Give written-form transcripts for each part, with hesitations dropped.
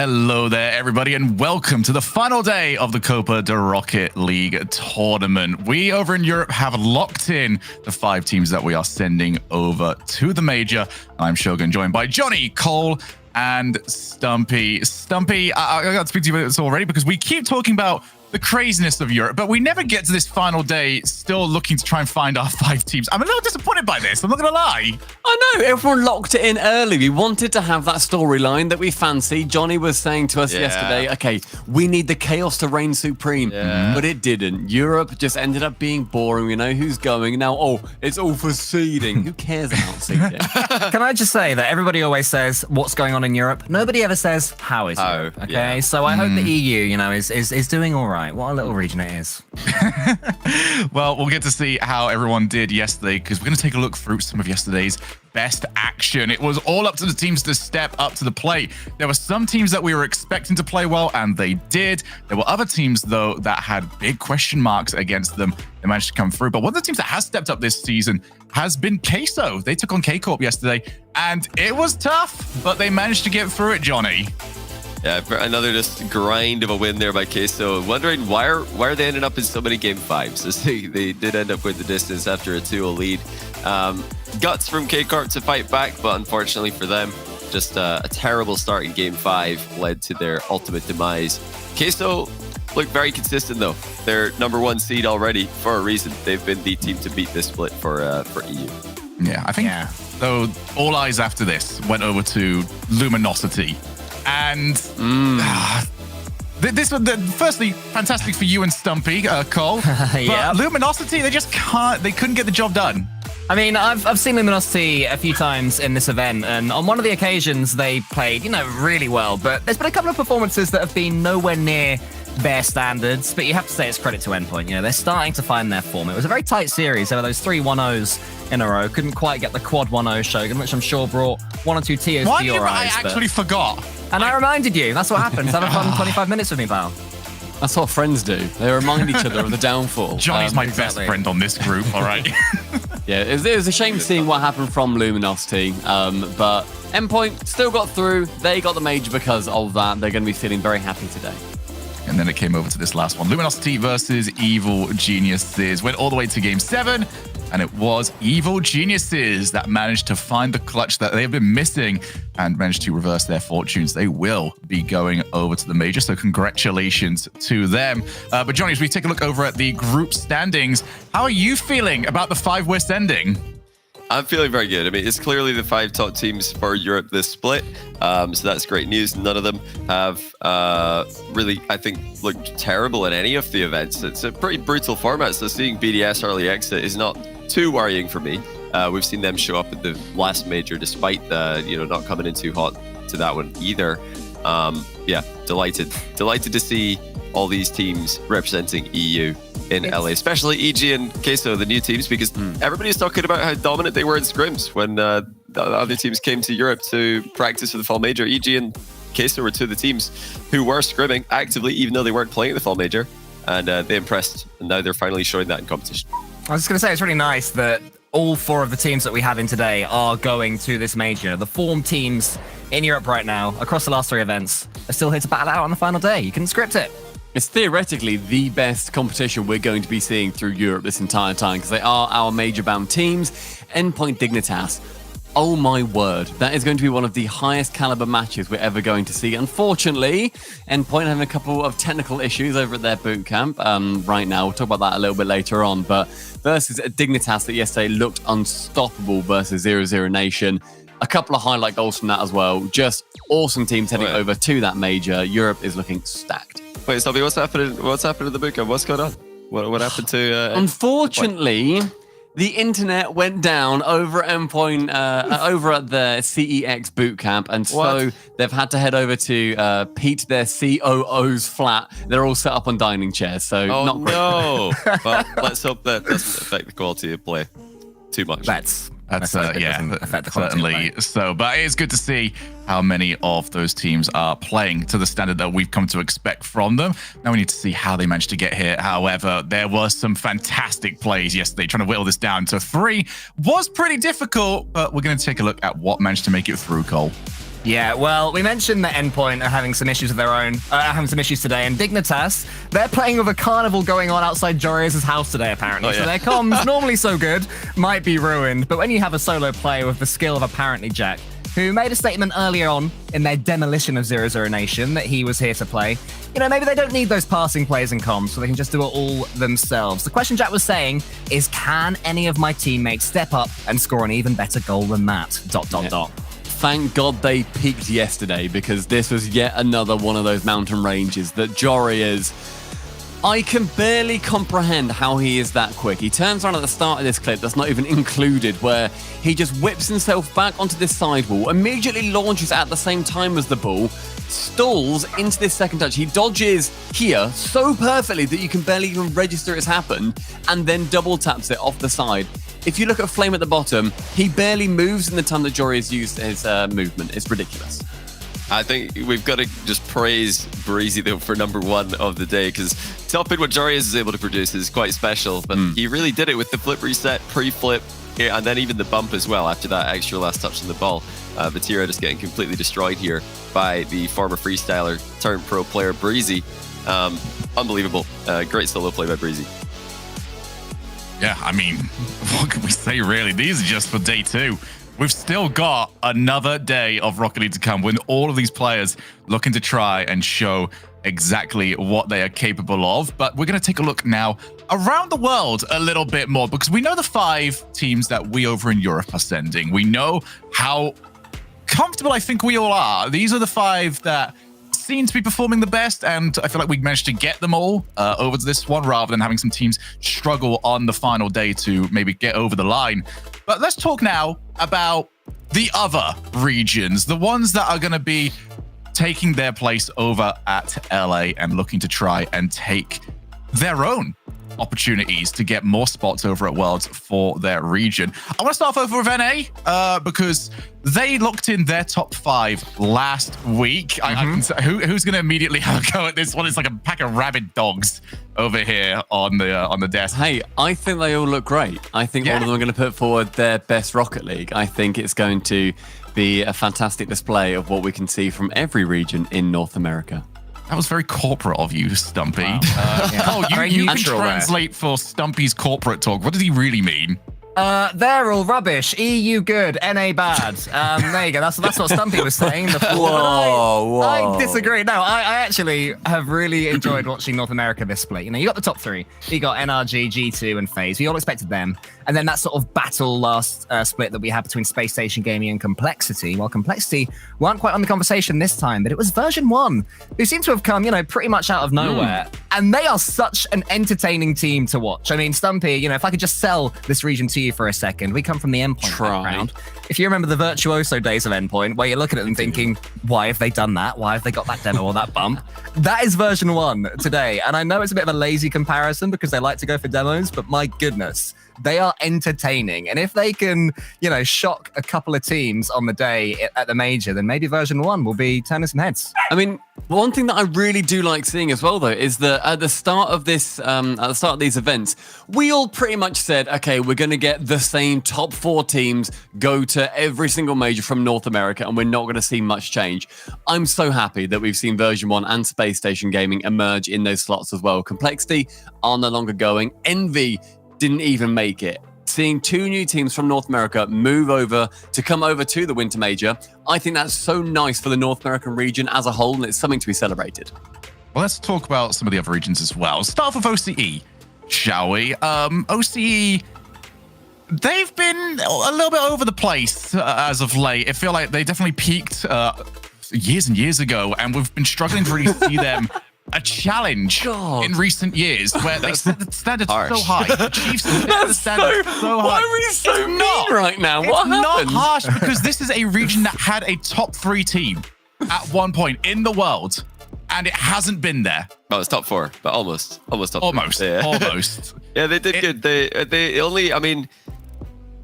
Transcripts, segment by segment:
Hello there, everybody, and welcome to the final day of the Copa de Rocket League tournament. We over in Europe have locked in the 5 teams that we are sending over to the major. I'm Shogun, joined by Johnny, Cole, and Stumpy. Stumpy, I got to speak to you about this already because we keep talking about the craziness of Europe, but we never get to this final day still looking to try and find our 5 teams. I'm a little disappointed by this, I'm not going to lie. I know, everyone locked it in early. We wanted to have that storyline that we fancied. Johnny was saying to us yesterday, okay, we need the chaos to reign supreme, but it didn't. Europe just ended up being boring. We know who's going. Now, it's all for seeding. Who cares about seeding? Can I just say that everybody always says what's going on in Europe? Nobody ever says how is Europe, okay? So I hope the EU, is doing all right. What a little region it is. Well, we'll get to see how everyone did yesterday because we're going to take a look through some of yesterday's best action. It was all up to the teams to step up to the plate. There were some teams that we were expecting to play well, and they did. There were other teams, though, that had big question marks against them. They managed to come through. But one of the teams that has stepped up this season has been Queso. They took on K-Corp yesterday, and it was tough, but they managed to get through it, Johnny. Yeah, another just grind of a win there by Queso. Wondering why are they ending up in so many game 5s? As they did end up with the distance after a 2-0 lead. Guts from K-Corp to fight back, but unfortunately for them, just a terrible start in game 5 led to their ultimate demise. Queso looked very consistent though. They're #1 seed already for a reason. They've been the team to beat this split for EU. Yeah, I think though all eyes after this went over to Luminosity. And this was firstly fantastic for you and Stumpy, Cole. But Luminosity, they couldn't get the job done. I mean, I've seen Luminosity a few times in this event, and on one of the occasions they played, really well. But there's been a couple of performances that have been nowhere near their standards. But you have to say it's credit to Endpoint. They're starting to find their form. It was a very tight series. There were those 3 1-0s in a row. Couldn't quite get the quad 1-0 Shogun, which I'm sure brought 1 or 2 tears to your eyes. I actually forgot. And I reminded you. That's what happens. Have a fun 25 minutes with me, pal. That's what friends do. They remind each other of the downfall. Johnny's my best friend on this group, all right? Yeah, it was a shame seeing what happened from Luminosity, but Endpoint still got through. They got the major because of that. They're going to be feeling very happy today. And then it came over to this last one. Luminosity versus Evil Geniuses. Went all the way to game 7. And it was Evil Geniuses that managed to find the clutch that they've been missing and managed to reverse their fortunes. They will be going over to the major, so congratulations to them. But Johnny, as we take a look over at the group standings, how are you feeling about the 5 we're sending? I'm feeling very good. I mean, it's clearly the 5 top teams for Europe this split. So that's great news. None of them have really, I think, looked terrible in any of the events. It's a pretty brutal format. So seeing BDS early exit is not too worrying for me. We've seen them show up at the last major despite not coming in too hot to that one either. Yeah, delighted to see all these teams representing EU in LA, especially EG and Queso, the new teams, because everybody's talking about how dominant they were in scrims when the other teams came to Europe to practice for the fall major. EG and Queso were 2 of the teams who were scrimming actively, even though they weren't playing at the fall major, and they impressed, and now they're finally showing that in competition. I was just going to say, it's really nice that all 4 of the teams that we have in today are going to this major. The form teams in Europe right now, across the last 3 events, are still here to battle out on the final day. You can script it. It's theoretically the best competition we're going to be seeing through Europe this entire time because they are our major-bound teams. Endpoint Dignitas. Oh my word, that is going to be one of the highest caliber matches we're ever going to see. Unfortunately, Endpoint having a couple of technical issues over at their boot camp right now. We'll talk about that a little bit later on. But versus a Dignitas that yesterday looked unstoppable versus 0-0 Nation. A couple of highlight goals from that as well. Just awesome teams heading over to that major. Europe is looking stacked. Wait, Stubby, what's happening in the boot camp? What's going on? What happened to... Unfortunately... The internet went down over at Endpoint, over at the CEX bootcamp, and so they've had to head over to Pete, their COO's flat. They're all set up on dining chairs, so not great. No! Well, let's hope that doesn't affect the quality of play too much. That's certainly so. But it is good to see how many of those teams are playing to the standard that we've come to expect from them. Now we need to see how they managed to get here. However, there was some fantastic plays yesterday. Trying to whittle this down to 3 was pretty difficult, but we're going to take a look at what managed to make it through, Cole. Yeah, well, we mentioned that Endpoint are having some issues of their own, having some issues today, and Dignitas, they're playing with a carnival going on outside Joria's house today, apparently. So their comms, normally so good, might be ruined. But when you have a solo player with the skill of apparently Jack, who made a statement earlier on in their demolition of 0-0 Nation that he was here to play, maybe they don't need those passing plays and comms, so they can just do it all themselves. The question Jack was saying is, can any of my teammates step up and score an even better goal than that? ... Thank God they peaked yesterday, because this was yet another one of those mountain ranges that Joria's... I can barely comprehend how he is that quick. He turns around at the start of this clip that's not even included, where he just whips himself back onto this sidewall, immediately launches at the same time as the ball, stalls into this second touch. He dodges here so perfectly that you can barely even register it's happened, and then double taps it off the side. If you look at Flame at the bottom, he barely moves in the time that Joria's used his movement. It's ridiculous. I think we've got to just praise Breezy, though, for number one of the day, because topping what Joria's is able to produce is quite special. But he really did it with the flip reset, pre-flip, and then even the bump as well after that extra last touch on the ball. Vatira just getting completely destroyed here by the former freestyler turned pro player Breezy. Unbelievable. Great solo play by Breezy. Yeah, I mean, what can we say, really? These are just for day 2. We've still got another day of Rocket League to come with all of these players looking to try and show exactly what they are capable of. But we're going to take a look now around the world a little bit more, because we know the 5 teams that we over in Europe are sending. We know how comfortable I think we all are. These are the 5 that seem to be performing the best, and I feel like we managed to get them all over to this one, rather than having some teams struggle on the final day to maybe get over the line. But let's talk now about the other regions, the ones that are going to be taking their place over at LA and looking to try and take their own opportunities to get more spots over at Worlds for their region. I want to start off over with NA because they locked in their top 5 last week. I can say, who's going to immediately have a go at this one? It's like a pack of rabid dogs over here on the desk. Hey, I think they all look great. I think all of them are going to put forward their best Rocket League. I think it's going to be a fantastic display of what we can see from every region in North America. That was very corporate of you, Stumpy. Wow. You can translate for Stumpy's corporate talk. What does he really mean? They're all rubbish. EU good, NA bad. There you go. That's what Stumpy was saying. Whoa. I disagree. No, I actually have really enjoyed watching North America this split. You got the top 3. You got NRG, G2, and FaZe. We all expected them. And then that sort of battle last split that we had between Space Station Gaming and Complexity. Well, Complexity weren't quite on the conversation this time, but it was version 1, who seemed to have come, pretty much out of nowhere. And they are such an entertaining team to watch. I mean, Stumpy, if I could just sell this region to you for a second. We come from the Endpoint background. If you remember the Virtuoso days of Endpoint, where you're looking at them thinking, why have they done that? Why have they got that demo or that bump? That is version 1 today. And I know it's a bit of a lazy comparison because they like to go for demos, but my goodness, they are entertaining. And if they can, shock a couple of teams on the day at the major, then maybe version 1 will be turning some heads. I mean, one thing that I really do like seeing as well, though, is that at the start of this, at the start of these events, we all pretty much said, okay, we're going to get the same top 4 teams go to every single major from North America, and we're not going to see much change. I'm so happy that we've seen version 1 and Space Station Gaming emerge in those slots as well. Complexity are no longer going. Envy didn't even make it. Seeing 2 new teams from North America move over to come over to the Winter Major, I think that's so nice for the North American region as a whole, and it's something to be celebrated. Well, let's talk about some of the other regions as well. Start off with OCE, shall we? OCE, they've been a little bit over the place as of late. I feel like they definitely peaked years and years ago, and we've been struggling to really see them a challenge in recent years where they set the standard so high. The Chiefs set the standard so high. Why are we so mean right now? What happened? It's not harsh because this is a region that had a top 3 team at one point in the world, and it hasn't been there. Well, it's top 4, but almost top almost, 3. Yeah. Almost. Yeah, they did good. They only, I mean,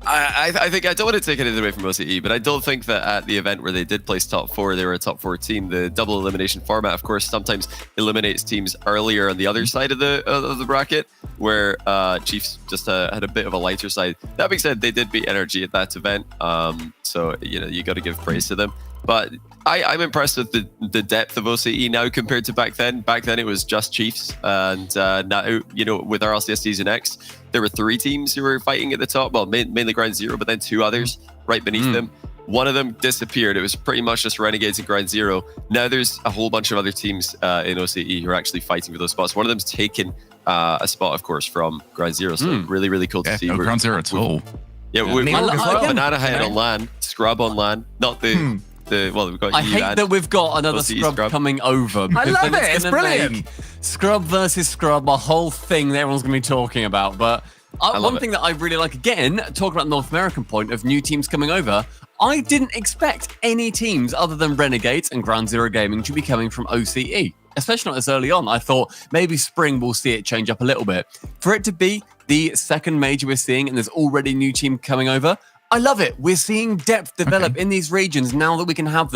I think I don't want to take anything away from OCE, but I don't think that at the event where they did place top 4, they were a top 4 team. The double elimination format, of course, sometimes eliminates teams earlier on the other side of the bracket, where Chiefs just had a bit of a lighter side. That being said, they did beat NRG at that event, so you got to give praise to them. But I'm impressed with the depth of OCE now compared to back then. Back then it was just Chiefs, and now, you know, with RLCS Season X, there were 3 teams who were fighting at the top. Well, mainly Ground Zero, but then 2 others right beneath them. One of them disappeared. It was pretty much just Renegades and Ground Zero. Now there's a whole bunch of other teams in OCE who are actually fighting for those spots. One of them's taken a spot, of course, from Ground Zero. So really, really cool to see. No Ground Zero at all. Yeah, we've got Banana Head on LAN, Scrub on LAN, not the well, we've got I hate that we've got another Scrub coming over. I love it. It's brilliant. Scrub versus Scrub, a whole thing that everyone's going to be talking about. But one thing that I really like, again, talking about the North American point of new teams coming over, I didn't expect any teams other than Renegades and Ground Zero Gaming to be coming from OCE, especially not this early on. I thought maybe spring we'll see it change up a little bit. For it to be the second major we're seeing and there's already a new team coming over, I love it. We're seeing depth develop in these regions now that we can have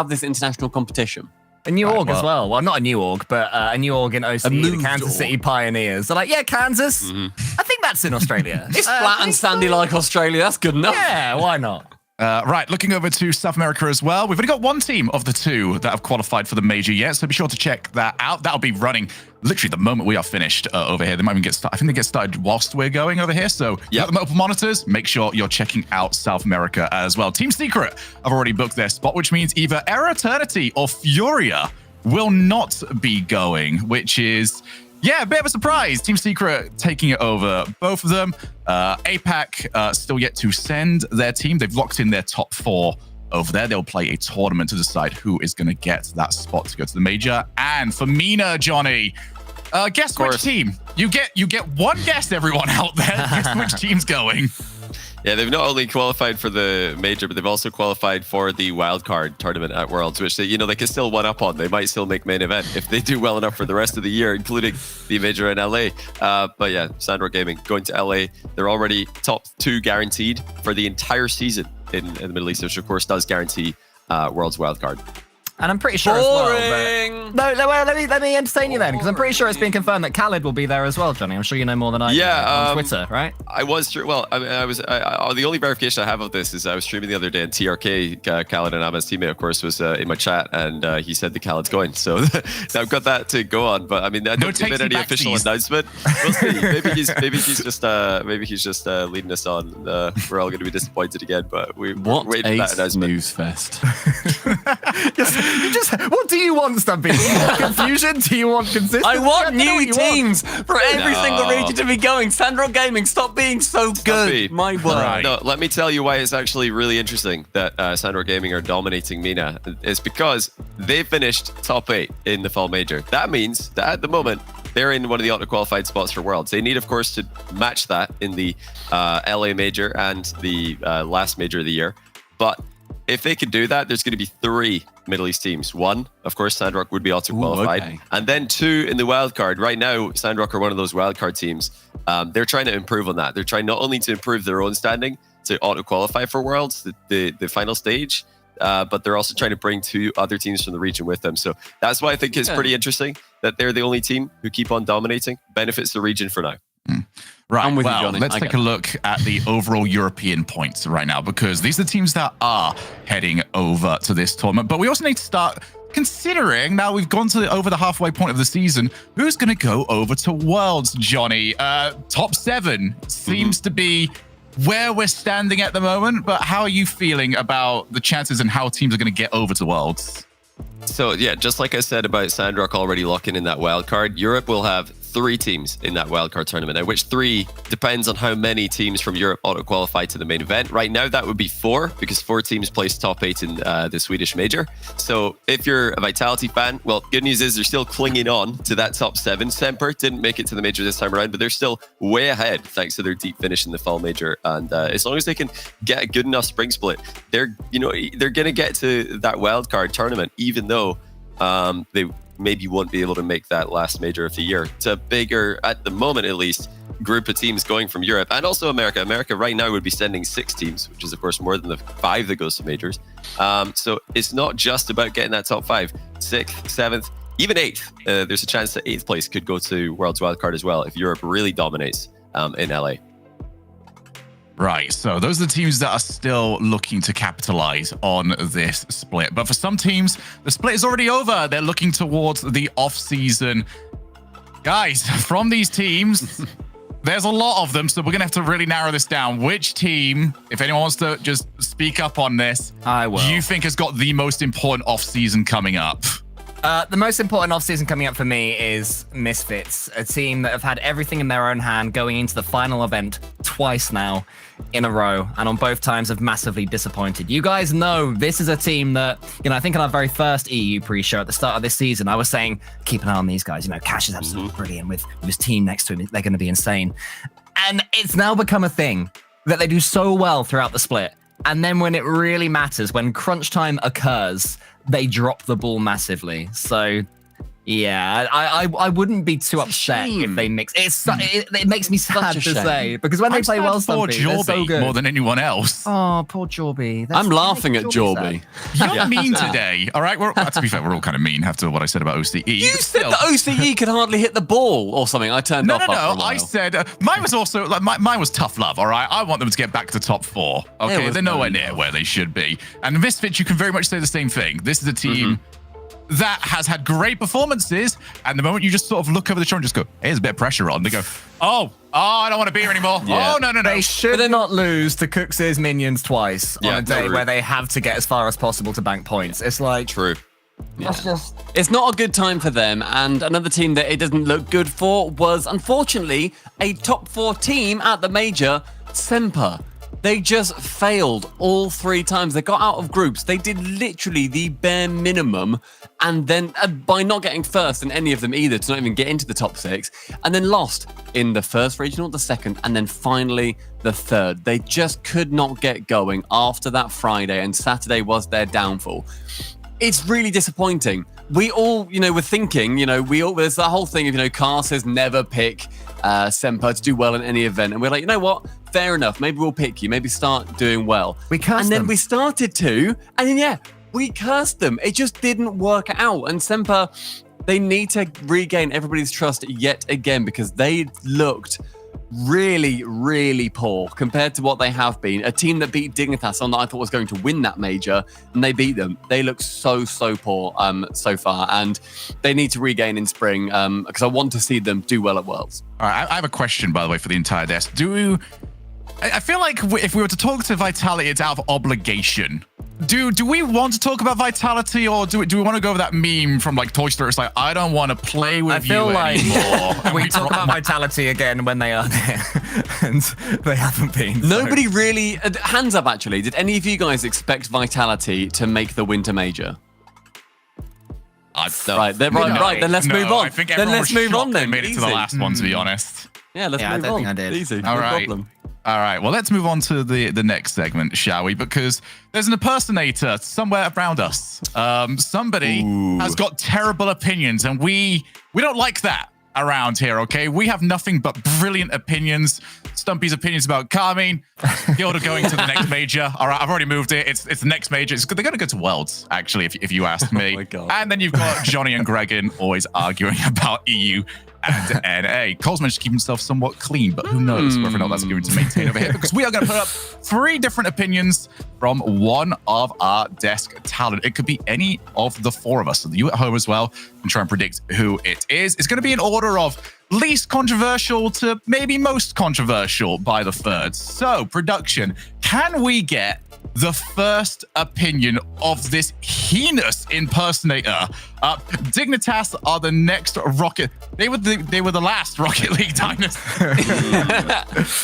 this international competition. A new org as well. Well, not a new org, but a new org in OCE, the Kansas City Pioneers. They're like, yeah, Kansas. I think that's in Australia. It's flat and sandy like Australia. That's good enough. Yeah, why not? Right, looking over to South America as well. We've only got 1 team of the 2 that have qualified for the major yet, so be sure to check that out. That'll be running literally the moment we are finished over here. They might even get started. I think they get started whilst we're going over here. So you have the open monitors. Make sure you're checking out South America as well. Team Secret have already booked their spot, which means either Era Eternity or Furia will not be going, which is... yeah, a bit of a surprise. Team Secret taking it over. Both of them. APAC still yet to send their team. They've locked in their top 4 over there. They'll play a tournament to decide who is going to get that spot to go to the major. And for Mina, Johnny, guess which team? You get one guess, everyone out there. Guess which team's going. Yeah, they've not only qualified for the major, but they've also qualified for the wildcard tournament at Worlds, which they can still one up on. They might still make main event if they do well enough for the rest of the year, including the major in LA. But yeah, Sandrock Gaming going to LA. They're already top 2 guaranteed for the entire season in the Middle East, which of course does guarantee Worlds wildcard. And I'm pretty sure as well. But... No, let me entertain you then, because I'm pretty sure it's been confirmed that Khaled will be there as well, Johnny. I'm sure you know more than I do on Twitter, right? I was well. I was. The only verification I have of this is I was streaming the other day, and TRK, Khaled and Ahmed's teammate, of course, was in my chat, and he said the Khaled's going. So I've got that to go on. But I mean, I don't give it any official announcement. We'll see. Maybe he's just leading us on. We're all going to be disappointed again, but we're waiting for that announcement. News fest. What do you want, Stumpy? Do you want confusion? Do you want consistency? I want new teams for every single region to be going. Sandrock Gaming, stop being so good. My word. Right. No, let me tell you why it's actually really interesting that Sandrock Gaming are dominating MENA. It's because they finished top 8 in the fall major. That means that at the moment, they're in one of the auto-qualified spots for Worlds. They need, of course, to match that in the LA major and the last major of the year. But if they could do that, there's going to be 3 Middle East teams. 1, of course, Sandrock would be auto-qualified. And then 2 in the wildcard. Right now, Sandrock are one of those wildcard teams. They're trying to improve on that. They're trying not only to improve their own standing to auto-qualify for Worlds, the final stage, but they're also trying to bring 2 other teams from the region with them. So that's why I think it's pretty interesting that they're the only team who keep on dominating. Benefits the region for now. Right, well, let's take a look at the overall European points right now, because these are the teams that are heading over to this tournament. But we also need to start considering, now we've gone to over the halfway point of the season, who's going to go over to Worlds, Johnny? Top 7 seems to be where we're standing at the moment, but how are you feeling about the chances and how teams are going to get over to Worlds? So yeah, just like I said about Sandrock already locking in that wild card, Europe will have 3 teams in that wildcard tournament. Now, which 3 depends on how many teams from Europe auto-qualify to the main event. Right now, that would be 4, because 4 teams placed top 8 in the Swedish major. So if you're a Vitality fan, well, good news is they're still clinging on to that top 7. Semper didn't make it to the major this time around, but they're still way ahead thanks to their deep finish in the fall major. And as long as they can get a good enough spring split, they're going to get to that wildcard tournament, even though they maybe won't be able to make that last major of the year. It's a bigger, at the moment at least, group of teams going from Europe and also America. America right now would be sending 6 teams, which is of course more than the 5 that goes to majors. So it's not just about getting that top 5, 6th, 7th, even 8th. There's a chance that 8th place could go to Worlds Wildcard as well if Europe really dominates in LA. Right, so those are the teams that are still looking to capitalize on this split. But for some teams, the split is already over. They're looking towards the off-season. Guys, from these teams, there's a lot of them, so we're going to have to really narrow this down. Which team, if anyone wants to just speak up on this, I will. you think has got the most important off-season coming up? The most important off-season coming up for me is Misfits, a team that have had everything in their own hand going into the final event twice now in a row, and on both times have massively disappointed. You guys know this is a team that, I think in our very first EU pre-show at the start of this season, I was saying, keep an eye on these guys. Cash is absolutely brilliant with his team next to him. They're going to be insane. And it's now become a thing that they do so well throughout the split. And then when it really matters, when crunch time occurs, they drop the ball massively. So, yeah, I wouldn't be too upset if they mix. It makes me sad to say, because when they play well, Stumpy, they're so good. More than anyone else. Oh, poor Jorby. I'm laughing at Jorby. You're mean today. All right, to be fair, we're all kind of mean after what I said about OCE. You said that OCE could hardly hit the ball or something. I turned off. No. I said mine was also mine was tough love. All right, I want them to get back to the top 4. Okay, they're nowhere near where they should be. And the Misfits, you can very much say the same thing. This is a team that has had great performances, and the moment you just sort of look over the shoulder and just go, hey, there's a bit of pressure on, they go, oh, I don't want to be here anymore. Yeah. Oh, no. They should not lose to Cooks' minions twice on a day where they have to get as far as possible to bank points. It's like... True. It's not a good time for them, and another team that it doesn't look good for was, unfortunately, a top 4 team at the major, Semper. They just failed all 3 times. They got out of groups. They did literally the bare minimum, and then by not getting first in any of them either, to not even get into the top 6, and then lost in the first regional, the second, and then finally the third. They just could not get going after that Friday, and Saturday was their downfall. It's really disappointing. We all, were thinking, there's that whole thing of, Car says never pick Semper to do well in any event. And we're like, you know what? Fair enough. Maybe we'll pick you. Maybe start doing well. We cursed them. And then we started to, and then, we cursed them. It just didn't work out. And Semper, they need to regain everybody's trust yet again, because they looked really, really poor compared to what they have been. A team that beat Dignitas on that I thought was going to win that major, and they beat them. They look so poor so far, and they need to regain in spring because I want to see them do well at Worlds. All right, I have a question, by the way, for the entire desk. I feel like if we were to talk to Vitality, it's out of obligation. Do we want to talk about Vitality, or do we want to go with that meme from like Toy Story? It's like, I don't want to play with you anymore. We talk about Vitality again when they are there, and they haven't been. Nobody really... hands up, actually. Did any of you guys expect Vitality to make the Winter Major? Right, then let's move on. I think everyone was shocked they made it to the last one, to be honest. Yeah, let's move on. I don't think I did. Easy, All no right. problem. All right, well, let's move on to the next segment, shall we? Because there's an impersonator somewhere around us. Somebody has got terrible opinions, and we don't like that around here, okay? We have nothing but brilliant opinions. Stumpy's opinions about Carmine, Gilda going to the next major. All right, I've already moved it. It's the next major. They're going to go to Worlds, actually, if you ask me. Oh my God. And then you've got Johnny and Gregan always arguing about EU and NA. Cole's managed to keep himself somewhat clean, but who knows whether or not that's going to maintain over here, because we are going to put up 3 different opinions from one of our desk talent. It could be any of the 4 of us. So you at home as well can try and predict who it is. It's going to be in order of least controversial to maybe most controversial by the 3rd. So, production, can we get the first opinion of this heinous impersonator? Dignitas are the next Rocket. They were the last Rocket League dynasty.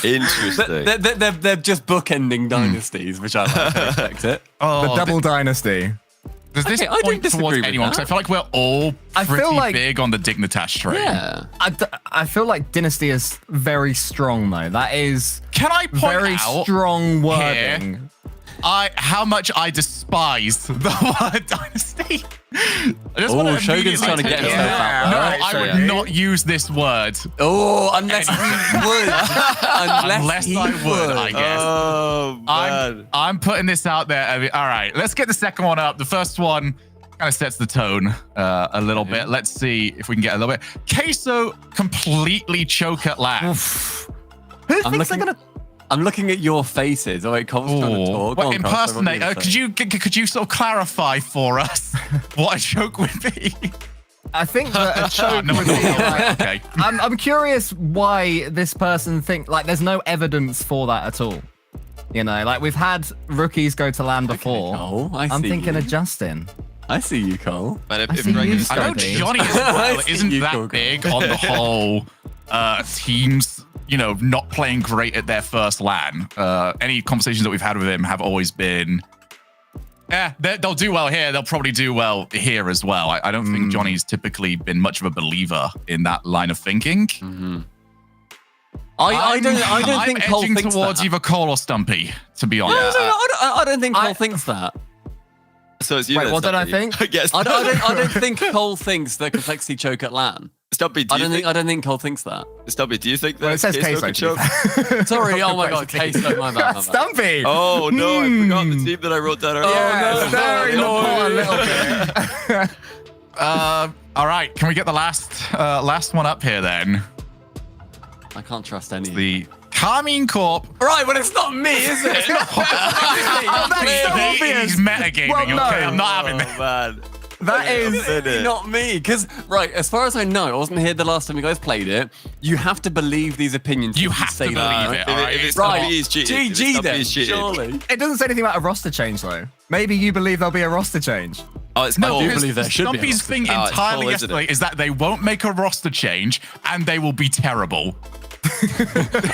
Interesting. They're just bookending dynasties, which I like. I respect it. The double dynasty. Does this I don't point disagree towards with anyone? that. Because I feel like we're all pretty big on the Dignitas train. Yeah. I feel like Dynasty is very strong, though. That is Can I point very out strong wording. how much I despise the word dynasty? I just want to Shogun's trying to get himself out. No, Right, I would not use this word. Oh, unless he would. Unless I would, I guess. Oh, man. I'm putting this out there. I mean, all right, let's get the second one up. The first one kind of sets the tone a little bit. Let's see if we can get a little bit. Queso completely choke at last. Who thinks they're gonna? I'm looking at your faces. Oh, wait, Cole's trying to talk. Go Well, on, Cole, say what impersonator, you're gonna say. could you sort of clarify for us what a choke would be? I think that a choke No, would be like, okay. I'm curious why this person like there's no evidence for that at all. You know, like we've had rookies go to LAN before. Cole, I I'm see thinking you. of Justin. I see you, Cole. Man, I see Greg you, is- I know Scotty. Johnny as well I see isn't you, that Coco. big on the whole teams, not playing great at their first LAN. Any conversations that we've had with him have always been, they'll do well here. They'll probably do well here as well. I don't think Johnny's typically been much of a believer in that line of thinking. I don't think I'm Cole edging thinks towards that. either Cole or Stumpy, to be No, honest. I don't think Cole thinks that. So it's you Wait, then, what did I Stumpy. think? I guess. I don't think Cole thinks that complexity choke at LAN. Stumpy, do I you don't think Cole thinks that. Stumpy, do you think that Well, it says Queso queso. could to be choke? fair. Sorry, oh my god, Complexity. queso, my bad. Stumpy. Oh no, I forgot the team that I wrote down earlier. Yeah, very no. important little bit. All right, can we get the last one up here then? I can't trust any. The Carmine Corp. Right, well, it's not me, is it? Oh, that's so obvious. He's metagaming, Well, no. okay? I'm not having this. Man. That is It's not me, because right, as far as I know, I wasn't here the last time you guys played it. You have to believe these opinions. You if have to say believe that, it. right? All right, If it's Right. Stumpy, he's cheating. If it's GG Stumpy, then, he's cheating. surely. It doesn't say anything about a roster change though. Maybe you believe there'll be a roster change. Oh, it's No, Cole. do because believe there should be a Stumpy's roster thing change. Oh, it's entirely Cole, isn't it? yesterday is that they won't make a roster change and they will be terrible.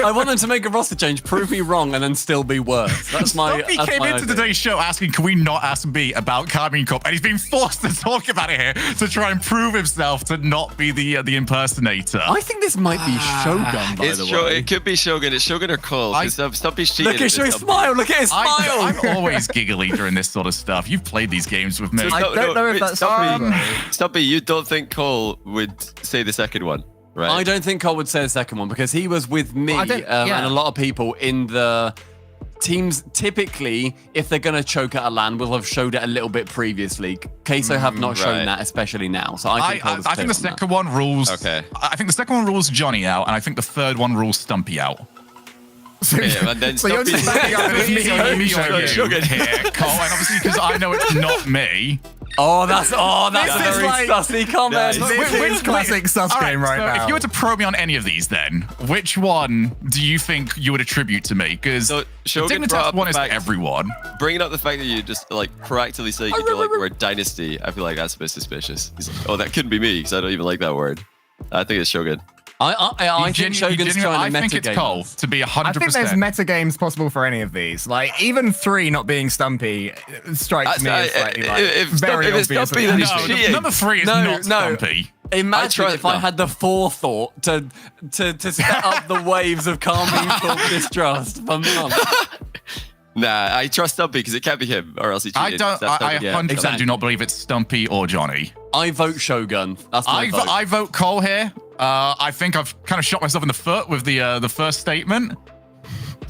I want them to make a roster change, prove me wrong, and then still be worse. That's my. Stumpy that's came my into idea. today's show asking, can we not ask B about Carmine Corp? And he's been forced to talk about it here to try and prove himself to not be the impersonator. I think this might be Shogun, by the way. It could be Shogun. It's Shogun or Cole. Because Stumpy's cheating. Look at his Stumpy. smile. Look at his smile. I'm always giggly during this sort of stuff. You've played these games with me. I don't know if that's Stumpy, true. Stumpy, you don't think Cole would say the second one, right? I don't think Cole would say the second one because he was with me I don't- yeah. and a lot of people in the teams. Typically, if they're going to choke at a LAN, will have showed it a little bit previously. Queso have not shown right. that, especially now. So I think Cole was I clear think the on that. second one rules. Okay. I think the second one rules Johnny out, and I think the third one rules Stumpy out. So, Yeah, and then so you're just Stumpy- backing up It's with me. me or you Sugar. here, Cole, and obviously because I know it's not me. Oh, that's This is very like- sussy comment. Nice. This is classic sus All game right so now. if you were to probe me on any of these, then which one do you think you would attribute to me? Because So, the Shogun brought Dignitas up one the is fact- everyone. Bringing up the fact that you just like proactively say you don't like the word dynasty, I feel like that's a bit suspicious. He's like, oh, that couldn't be me because I don't even like that word. I think it's Shogun. I think Shogun's trying to I think it's metagame Cole, us. to be 100%. I think there's meta games possible for any of these. Like even 3 not being Stumpy strikes me as slightly like if very it's obvious. Stumpy, then he's no, cheating. number 3 is No, not no. Stumpy. Imagine tried if I that. had the forethought to set up the waves of Carmine Corp distrust for months. Nah, I trust Stumpy because it can't be him or else he cheated. I 100% exactly. do not believe it's Stumpy or Johnny. I vote Shogun. That's my vote. I vote Cole here. I think I've kind of shot myself in the foot with the first statement.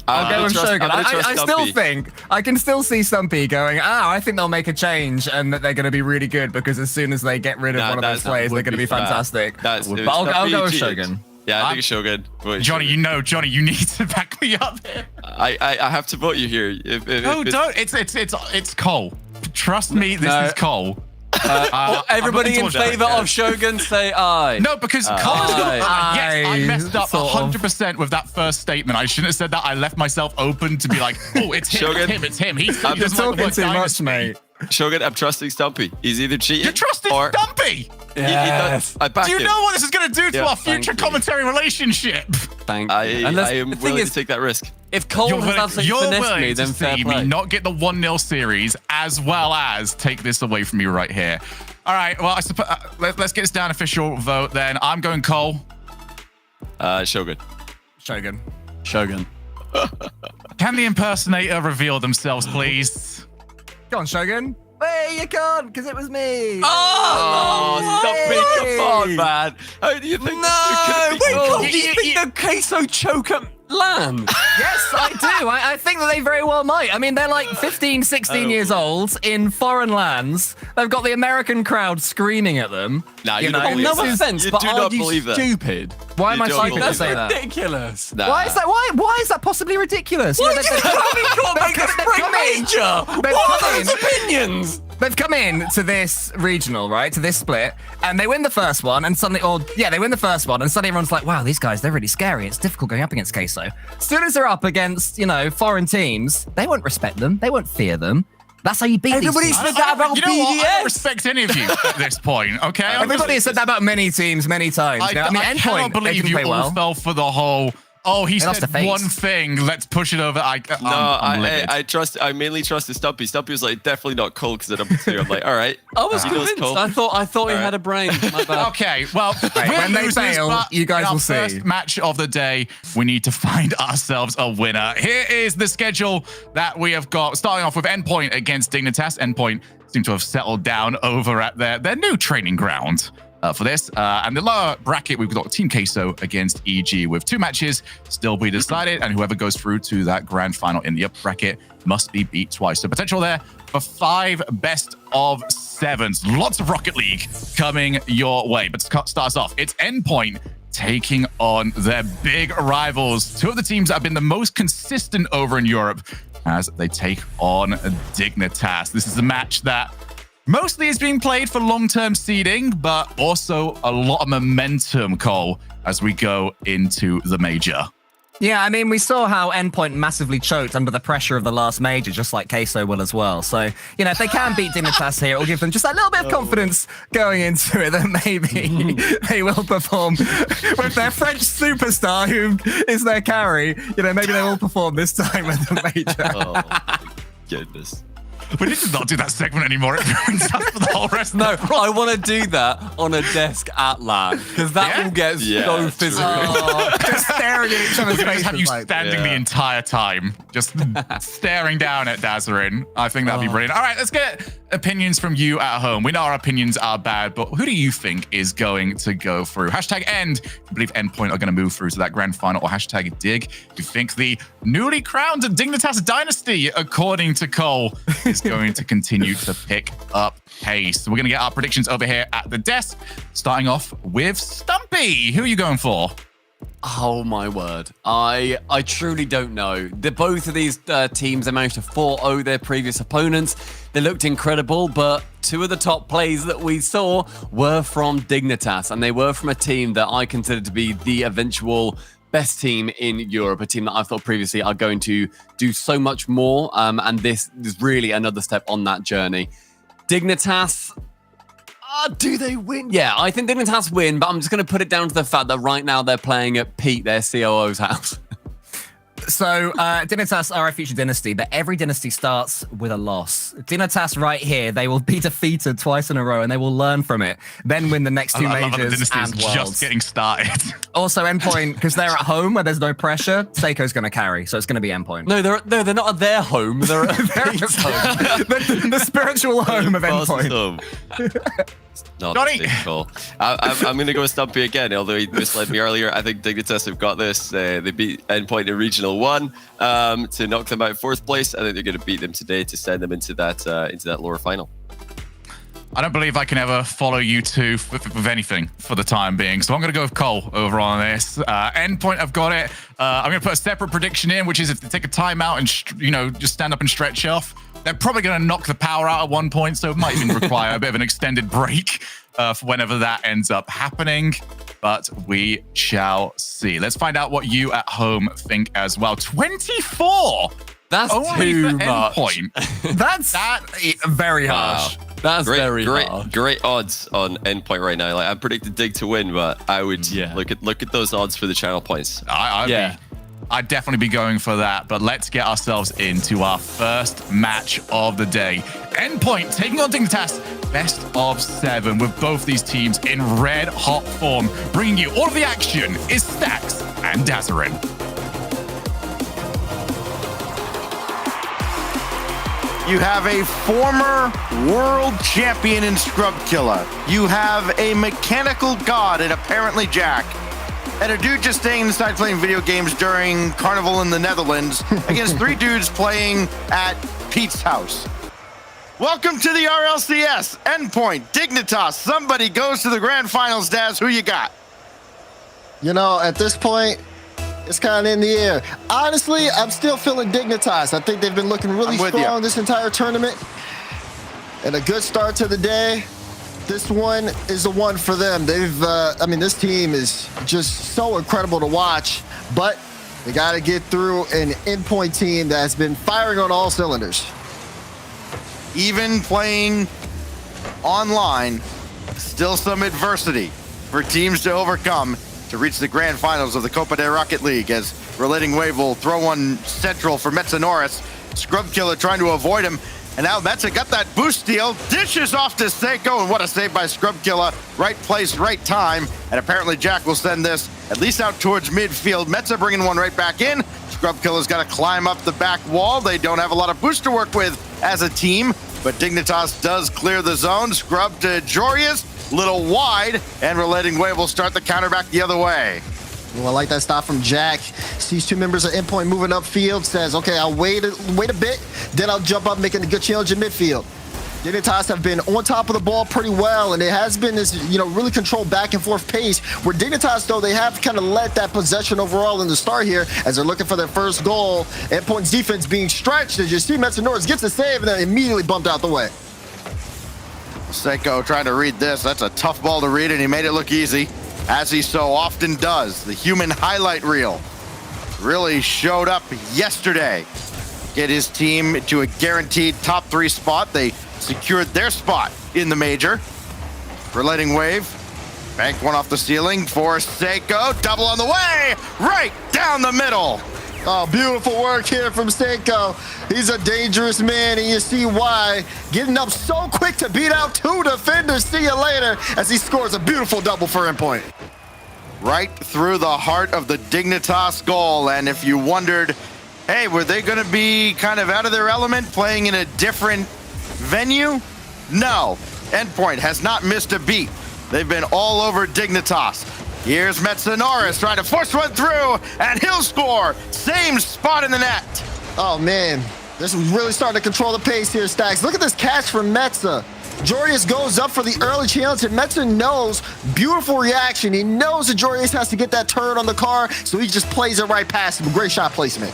I'll go with Shogun. I I still think I can still see Stumpy going, I think they'll make a change and that they're going to be really good because as soon as they get rid of Nah, one of those that players, would they're going to be be bad. fantastic. That's But I'll go with Shogun. Yeah, I think it's Shogun. Wait, Johnny, Shogun. Johnny, you need to back me up here. I have to vote you here. If No, it's- don't. It's Cole. Trust me, this No. is Cole. Everybody I'm in looking towards favor that, of Shogun, say aye. No, because Cole is Aye. yes, I messed up Sort of. 100% with that first statement. I shouldn't have said that. I left myself open to be like, oh, it's him, Shogun. it's him. He You're doesn't like the talking word too much, dynasty. mate. Shogun, I'm trusting Stumpy. He's either cheating You're trusting or Stumpy. Yes. I back Do you him. know what this is going to do to Yeah, our thank future you. commentary relationship? Thank you. I Unless, am the thing willing is, to take that risk. if Cole has absolutely finessed me, then fair see play. me not get the 1-0 series as well as take this away from you right here. All right, well, I suppose let's get this down official vote then. I'm going Cole. Shogun. Shogun. Shogun. Can the impersonator reveal themselves, please? Go on, Shogun. Hey, you can't, because it was me. Oh, Stumpy, Hey. come on, man. How do you think No! this could be Wait, Cole? Cole, do you think the queso choke at LAN. Yes, I do. I think that they very well might. I mean, they're like 15, 16 years old in foreign lands. They've got the American crowd screaming at them. Nah, you know, don't believe No that. offense, You but do are not you believe that. stupid? Why am You I don't stupid to believe say that. that? Ridiculous. Nah. Why is that? Why is that possibly ridiculous? You know, they've Opinions. They've come in to this regional, right? To this split, and they win the first one, and suddenly, they win the first one, and suddenly everyone's like, wow, these guys, they're really scary. It's difficult going up against Queso. As soon as they're up against, foreign teams, they won't respect them. They won't fear them. That's how you beat Everybody these teams. said that about You know what? I don't BDS. respect any of you at this point, okay? Everybody has said that about many teams, many times. I Endpoint, cannot they believe didn't you play all well. fell for the whole, he lost said a face. one thing, let's push it over. I'm livid. I mainly trusted Stumpy. Stumpy was like, definitely not Cole because at number 2. I'm like, all right. I was He knows convinced. Cole. I thought he had a brain. My bad. Okay, well, Right, we're when they losers, fail, but you guys in our will see. First match of the day, we need to find ourselves a winner. Here is the schedule that we have got. Starting off with Endpoint against Dignitas. Endpoint seem to have settled down over at their new training ground for this. And the lower bracket, we've got Team Queso against EG with 2 matches still be decided, and whoever goes through to that grand final in the upper bracket must be beat twice. So potential there for 5 best of 7s. Lots of Rocket League coming your way. But to start us off, it's Endpoint taking on their big rivals. 2 of the teams that have been the most consistent over in Europe as they take on Dignitas. This is a match that mostly is being played for long-term seeding, but also a lot of momentum, Cole, as we go into the major. Yeah, I mean, we saw how Endpoint massively choked under the pressure of the last major, just like Queso will as well. So, if they can beat Dignitas here, it'll give them just a little bit of confidence going into it that maybe they will perform with their French superstar, who is their carry. Maybe they will perform this time at the major. Oh, my goodness. We need to not do that segment anymore. It ruins us for the whole rest No, of the I want to do that on a desk at LAN because that Yeah? will get Yeah, so true. physical. Just staring at each other's We're going to faces. have you like, standing the entire time, just staring down at Dazarin. I think that'd be brilliant. All right, let's get opinions from you at home. We know our opinions are bad, but who do you think is going to go through? Hashtag end. If you believe Endpoint are going to move through to that grand final, or hashtag dig. You think the newly crowned Dignitas dynasty, according to Cole, is going to continue to pick up pace. We're going to get our predictions over here at the desk, starting off with Stumpy. Who are you going for? Oh my word. I truly don't know. Both of these teams, they managed to 4-0 their previous opponents. They looked incredible, but 2 of the top plays that we saw were from Dignitas, and they were from a team that I considered to be the eventual best team in Europe, a team that I thought previously are going to do so much more, and this is really another step on that journey. Dignitas, do they win? Yeah, I think Dignitas win, but I'm just going to put it down to the fact that right now they're playing at Pete, their COO's house. So, Dignitas are a future dynasty, but every dynasty starts with a loss. Dignitas right here, they will be defeated twice in a row, and they will learn from it, then win the next 2 I love how the majors dynasty and is worlds. just getting started. Also, Endpoint, because they're at home where there's no pressure, Seiko's going to carry, so it's going to be Endpoint. No, they're not at their home. They're at Pete's home. the spiritual home of Endpoint. Awesome. Not Johnny! Cole. I'm going to go with Stumpy again, although he misled me earlier. I think Dignitas have got this. They beat Endpoint in Regional 1 to knock them out in 4th place. I think they're going to beat them today to send them into that lower final. I don't believe I can ever follow you two with anything for the time being. So I'm going to go with Cole over on this. Endpoint, I've got it. I'm going to put a separate prediction in, which is if they take a timeout and, just stand up and stretch off, they're probably going to knock the power out at one point. So it might even require a bit of an extended break for whenever that ends up happening. But we shall see. Let's find out what you at home think as well. 24! That's Only too for much. Endpoint. That's very harsh. That's very harsh. Great odds on Endpoint right now. Like, I'm predicting Dig to win, but I would Yeah. look at those odds for the channel points. I'd definitely be going for that, but let's get ourselves into our first match of the day. Endpoint taking on Dignitas, best of 7, with both these teams in red hot form. Bringing you all of the action is Stacks and Dazarin. You have a former world champion in Scrub Killer. You have a mechanical god in apparently Jack. and a dude just staying inside playing video games during Carnival in the Netherlands against 3 dudes playing at Pete's house. Welcome to the RLCS. Endpoint, Dignitas, somebody goes to the grand finals. Daz, who you got? You know, at this point, it's kind of in the air. Honestly, I'm still feeling Dignitas. I think they've been looking really strong this entire tournament. And a good start to the day. This one is the one for them. I mean, this team is just so incredible to watch, but they got to get through an Endpoint team that's been firing on all cylinders. Even playing online, still some adversity for teams to overcome to reach the grand finals of the Copa del Rocket League, as Relating Wave will throw one central for Metanoris. Scrub Killer trying to avoid him. And now Metza got that boost steal, dishes off to Seiko, and what a save by Scrub Killer. Right place, right time, and apparently Jack will send this at least out towards midfield. Metza bringing one right back in. Scrub Killer's got to climb up the back wall. They don't have a lot of boost to work with as a team, but Dignitas does clear the zone. Scrub to Jorius, little wide, and Relating Wave will start the counter back the other way. Well, I like that stop from Jack. Sees 2 members of Endpoint moving upfield. Says, okay, I'll wait a bit, then I'll jump up, making a good challenge in midfield. Dignitas have been on top of the ball pretty well, and it has been this, really controlled back and forth pace. Where Dignitas, though, they have kind of let that possession overall in the start here as they're looking for their first goal. Endpoint's defense being stretched as you see Metanoris gets a save and then immediately bumped out the way. Seiko trying to read this. That's a tough ball to read, and he made it look easy, as he so often does. The human highlight reel really showed up yesterday. Get his team to a guaranteed top 3 spot. They secured their spot in the major. Relating Wave, banked one off the ceiling for Seiko. Double on the way, right down the middle. Oh, beautiful work here from Seiko. He's a dangerous man, and you see why. Getting up so quick to beat out 2 defenders. See you later as he scores a beautiful double for Endpoint. Right through the heart of the Dignitas goal. And if you wondered, hey, were they going to be kind of out of their element playing in a different venue? No. Endpoint has not missed a beat. They've been all over Dignitas. Here's Metanoris trying to force one through, and he'll score. Same spot in the net. Oh, man. This is really starting to control the pace here, Stacks. Look at this catch from Metza. Jorius goes up for the early challenge, and Metza knows, beautiful reaction. He knows that Jorius has to get that turn on the car, so he just plays it right past him. Great shot placement.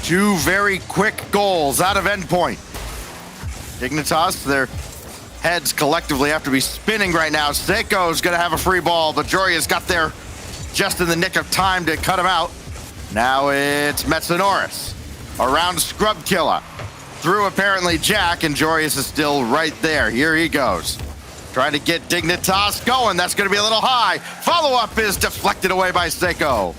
2 very quick goals out of Endpoint. Dignitas, their heads collectively have to be spinning right now. Seiko's going to have a free ball, but Jorius got there just in the nick of time to cut him out. Now it's Metanoris around Scrub Killer. Through apparently Jack, and Jorius is still right there. Here he goes. Trying to get Dignitas going. That's going to be a little high. Follow-up is deflected away by Seiko.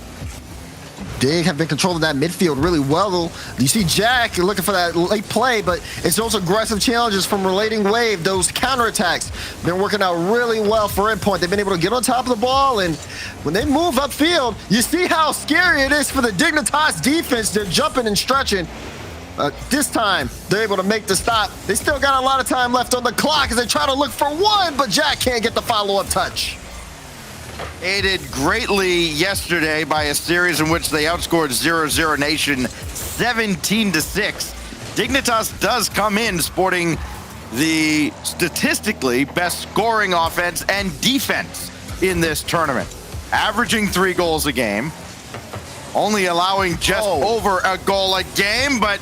Dig have been controlling that midfield really well. You see Jack looking for that late play, but it's those aggressive challenges from Relating Wave, those counterattacks, been working out really well for Endpoint. They've been able to get on top of the ball, and when they move upfield, you see how scary it is for the Dignitas defense. They're jumping and stretching. This time, they're able to make the stop. They still got a lot of time left on the clock as they try to look for one, but Jack can't get the follow-up touch. Aided greatly yesterday by a series in which they outscored 0-0 Nation 17-6. Dignitas does come in sporting the statistically best scoring offense and defense in this tournament, averaging 3 goals a game, only allowing just over a goal a game, but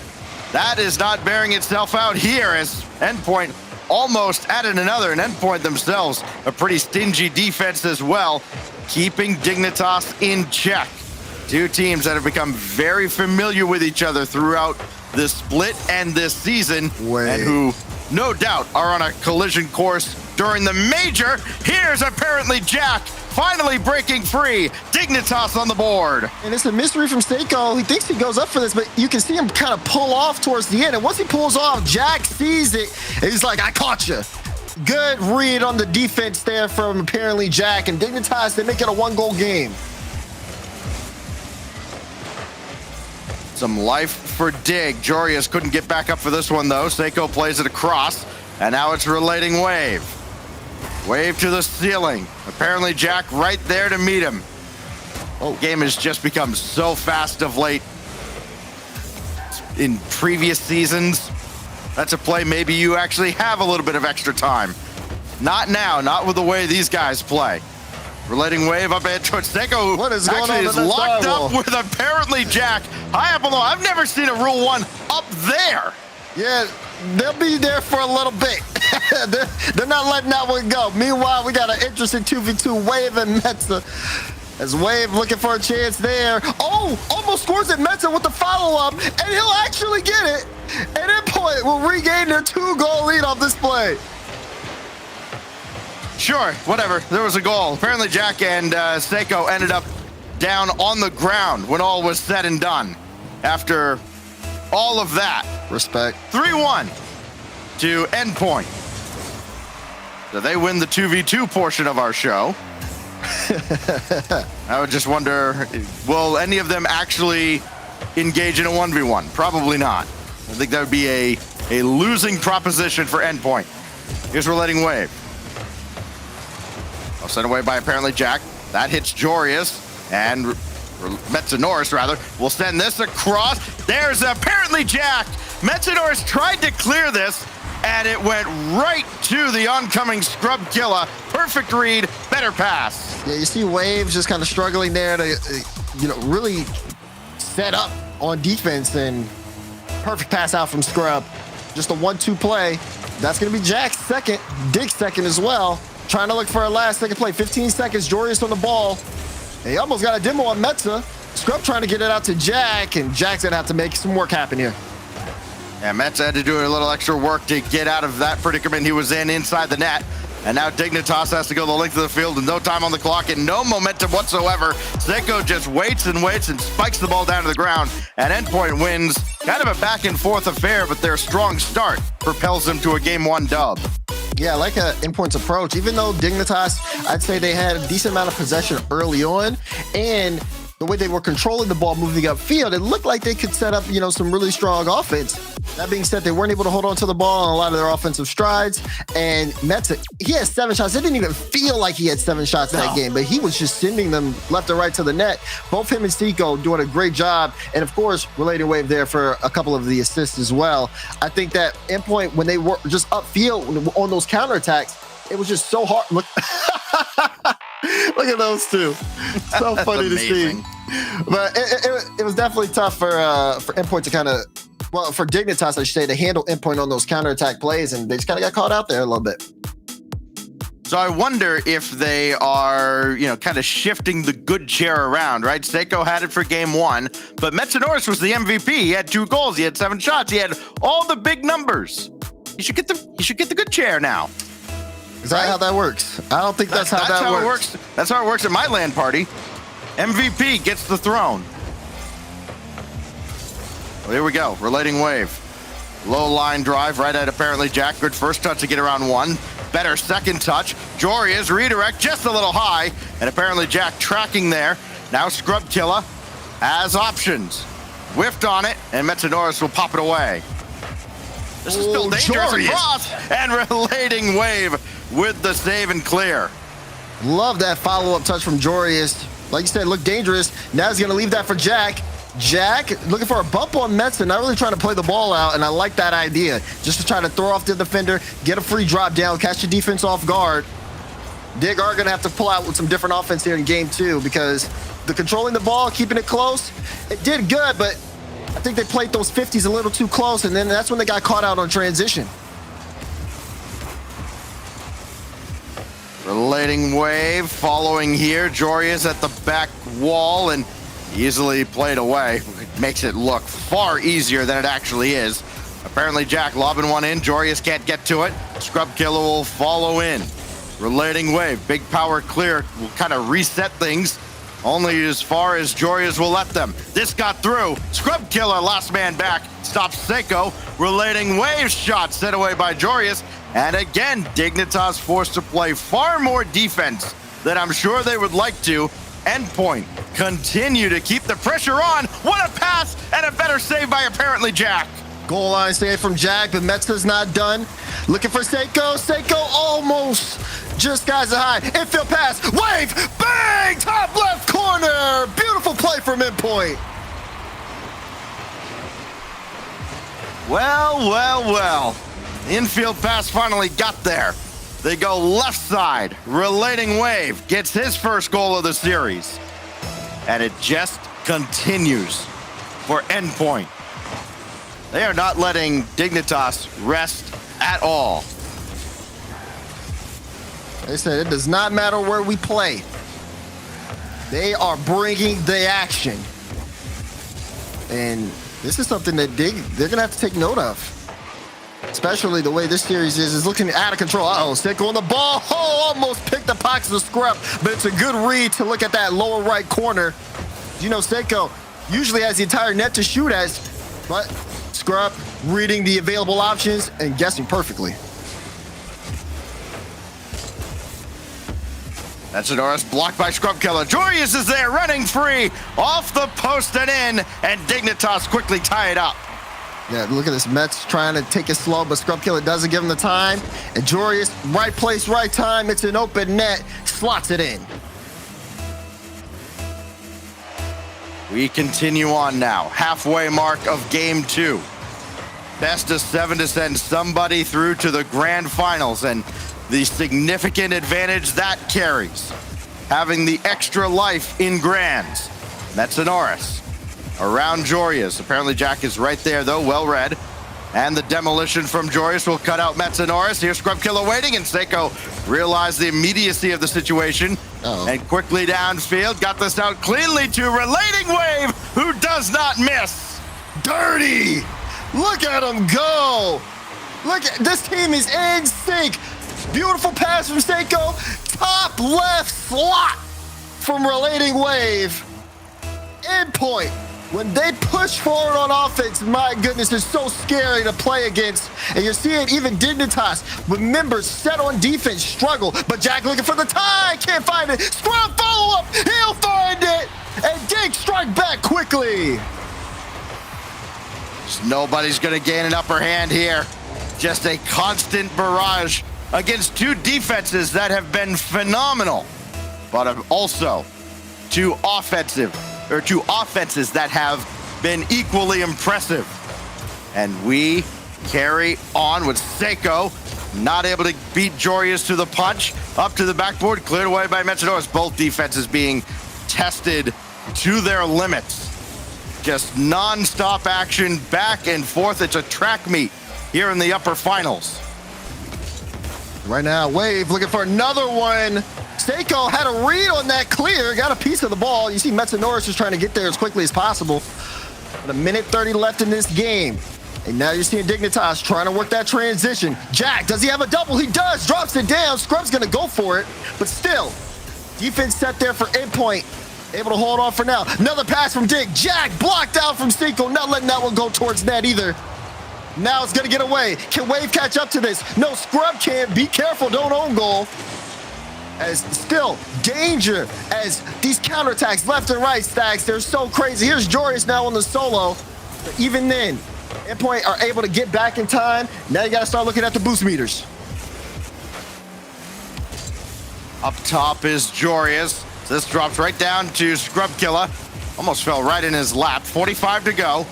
that is not bearing itself out here as Endpoint almost added another, and Endpoint themselves a pretty stingy defense as well, keeping Dignitas in check. 2 teams that have become very familiar with each other throughout this split and this season, and who no doubt are on a collision course during the major. Here's apparently Jack finally breaking free. Dignitas on the board. And it's a mystery from Seiko. He thinks he goes up for this, but you can see him kind of pull off towards the end. And once he pulls off, Jack sees it, and he's like, I caught you. Good read on the defense there from apparently Jack. And Dignitas, they make it a 1-goal game. Some life for Dig. Jorius couldn't get back up for this one, though. Seiko plays it across, and now it's Relating Wave. Wave to the ceiling. Apparently Jack right there to meet him. Oh, game has just become so fast of late. In previous seasons, that's a play maybe you actually have a little bit of extra time. Not now, not with the way these guys play. Relating wave up ahead towards Seiko, who What is going actually on is in that locked firewall? up with apparently Jack high up below. I've never seen a Rule 1 up there. Yeah, they'll be there for a little bit. they're not letting that one go. Meanwhile, we got an interesting 2v2 Wave and Metza. As Wave looking for a chance there. Oh, almost scores it. Metza with the follow-up, and he'll actually get it. And Endpoint will regain their 2-goal lead off this play. Sure, whatever. There was a goal. Apparently Jack and Seiko ended up down on the ground when all was said and done. After all of that. Respect. 3-1 to Endpoint. So they win the 2v2 portion of our show. I would just wonder, will any of them actually engage in a 1v1? Probably not. I think that would be a losing proposition for Endpoint. Here's Relating Wave. Oh, sent away by apparently Jack. That hits Jorius, and Metanoris rather will send this across. There's apparently Jack. Metanoris tried to clear this, and it went right to the oncoming Scrub Killer. Perfect read, better pass. Yeah, you see Wave just kind of struggling there to, really set up on defense, and perfect pass out from Scrub. Just a 1-2 play. That's going to be Jack's second, Dig's second as well. Trying to look for a last second play. 15 seconds, Jorius on the ball. And he almost got a demo on Metza. Scrub trying to get it out to Jack, and Jack's going to have to make some work happen here. Yeah, Metza had to do a little extra work to get out of that predicament he was in inside the net. And now Dignitas has to go the length of the field with no time on the clock and no momentum whatsoever. Seiko just waits and waits and spikes the ball down to the ground. And Endpoint wins kind of a back and forth affair, but their strong start propels them to a Game 1 dub. Yeah, I like Endpoint's approach. Even though Dignitas, I'd say they had a decent amount of possession early on, and the way they were controlling the ball moving upfield, it looked like they could set up, some really strong offense. That being said, they weren't able to hold on to the ball on a lot of their offensive strides. And Metza, he had 7 shots. It didn't even feel like he had 7 shots that game, but he was just sending them left and right to the net. Both him and Seiko doing a great job. And of course, Relating Wave there for a couple of the assists as well. I think that Endpoint, when they were just upfield on those counterattacks, it was just so hard. Look, look at those two. So funny to see. But it was definitely tough for Endpoint to kind of, well, for Dignitas, I should say, to handle Endpoint on those counterattack plays, and they just kind of got caught out there a little bit. So I wonder if they are, kind of shifting the good chair around, right? Seiko had it for Game 1, but Metanoris was the MVP. He had 2 goals. He had 7 shots. He had all the big numbers. He should get the good chair now. Is that how that works? I don't think that's how that works. That's how it works at my LAN party. MVP gets the throne. Well, here we go. Relating Wave. Low line drive right at apparently Jack. Good first touch to get around 1. Better second touch. Jorius redirect just a little high. And apparently Jack tracking there. Now Scrub Killer has options. Whiffed on it, and Metanoris will pop it away. This is still dangerous across. And Relating Wave with the save and clear. Love that follow-up touch from Jorius. Like you said, looked dangerous. Now he's going to leave that for Jack. Jack looking for a bump on Metza, not really trying to play the ball out, and I like that idea. Just to try to throw off the defender, get a free drop down, catch the defense off guard. Dig are going to have to pull out with some different offense here in Game 2 because the controlling the ball, keeping it close, it did good, but I think they played those 50s a little too close, and then that's when they got caught out on transition. Relating Wave following here. Jorius at the back wall and easily played away. It makes it look far easier than it actually is. Apparently Jack lobbing one in. Jorius can't get to it. Scrub Killer will follow in. Relating Wave. Big power clear will kind of reset things. Only as far as Jorius will let them. This got through. Scrub Killer, last man back, stops Seiko. Relating Wave shot set away by Jorius. And again, Dignitas forced to play far more defense than I'm sure they would like to. Endpoint continue to keep the pressure on. What a pass and a better save by apparently Jack. Goal line save from Jack, but Metza's not done. Looking for Seiko. Seiko almost just skies it high. Infield pass. Wave. Bang! Top left corner. Beautiful play from Endpoint. Well. Infield pass finally got there. They go left side. Relating Wave gets his first goal of the series. And it just continues for Endpoint. They are not letting Dignitas rest at all. They said it does not matter where we play. They are bringing the action. And this is something that they're going to have to take note of. Especially the way this series is looking out of control. Uh-oh, Seiko on the ball. Oh, almost picked the pockets of Scrub. But it's a good read to look at that lower right corner. You know, Seiko usually has the entire net to shoot as, but Scrub reading the available options and guessing perfectly. That's Norris blocked by Scrub Killer. Joyous is there running free off the post and in, and Dignitas quickly tie it up. Yeah, look at this. Mets trying to take it slow, but Scrub Killer doesn't give him the time. And Joyous, right place, right time. It's an open net. Slots it in. We continue on now. Halfway mark of game 2. Best of 7 to send somebody through to the grand finals, and the significant advantage that carries. Having the extra life in grands. Metsanoris around Jorius. Apparently Jack is right there though, well read. And the demolition from Jorius will cut out Metsanoris. Here's Scrub Killer waiting, and Seiko realized the immediacy of the situation. And quickly downfield, got this out cleanly to Relating Wave, who does not miss. Dirty! Look at him go! Look at this team is in sync. Beautiful pass from Seiko. Top left slot from Relating Wave. Endpoint. When they push forward on offense, my goodness, it's so scary to play against. And you're seeing even Dignitas with members set on defense struggle. But Jack looking for the tie, can't find it. Scrub follow up, he'll find it. And Dig strike back quickly. Nobody's gonna gain an upper hand here. Just a constant barrage against two defenses that have been phenomenal, but also two offenses that have been equally impressive. And we carry on with Seiko, not able to beat Jorius to the punch, up to the backboard, cleared away by Metsanoris. Both defenses being tested to their limits. Just non-stop action, back and forth. It's a track meet here in the upper finals. Right now, Wave looking for another one. Seiko had a read on that clear, got a piece of the ball. You see Metsanoris is trying to get there as quickly as possible. But 1:30 left in this game. And now you're seeing Dignitas trying to work that transition. Jack, does he have a double? He does, drops it down. Scrub's gonna go for it, but still, defense set there for Endpoint. Able to hold on for now. Another pass from Dig. Jack blocked out from Seiko, not letting that one go towards net either. Now it's gonna get away. Can Wave catch up to this? No, Scrub can't. Be careful, don't own goal. As still, danger as these counterattacks left and right stacks. They're so crazy. Here's Jorius now on the solo. But even then, Endpoint are able to get back in time. Now you gotta start looking at the boost meters. Up top is Jorius. This drops right down to Scrub Killer. Almost fell right in his lap. 45 to go.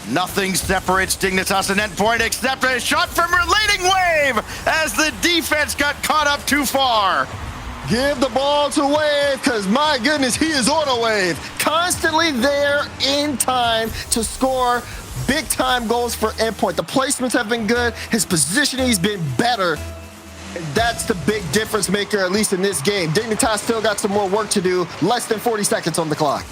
Nothing separates Dignitas and Endpoint except a shot from Relating Wave as the defense got caught up too far. Give the ball to Wave, because my goodness, he is on a wave. Constantly there in time to score big time goals for Endpoint. The placements have been good. His positioning's been better. And that's the big difference maker, at least in this game. Dignitas still got some more work to do. Less than 40 seconds on the clock.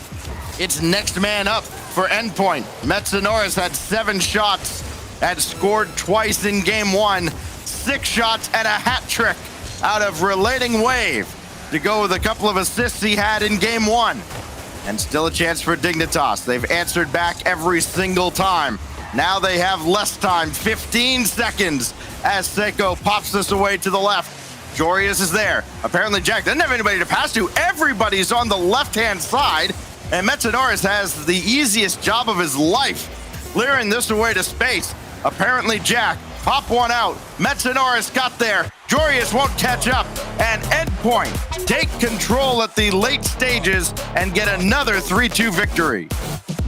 It's next man up for Endpoint. Metsanoris had 7 shots, had scored twice in game 1, 6 shots and a hat trick out of Relating Wave to go with a couple of assists he had in game 1. And still a chance for Dignitas. They've answered back every single time. Now they have less time, 15 seconds, as Seiko pops this away to the left. Jorius is there. Apparently Jack doesn't have anybody to pass to. Everybody's on the left-hand side. And Metsanoris has the easiest job of his life, clearing this away to space. Apparently Jack pop one out. Metanoris got there. Jorius won't catch up. And Endpoint take control at the late stages and get another 3-2 victory.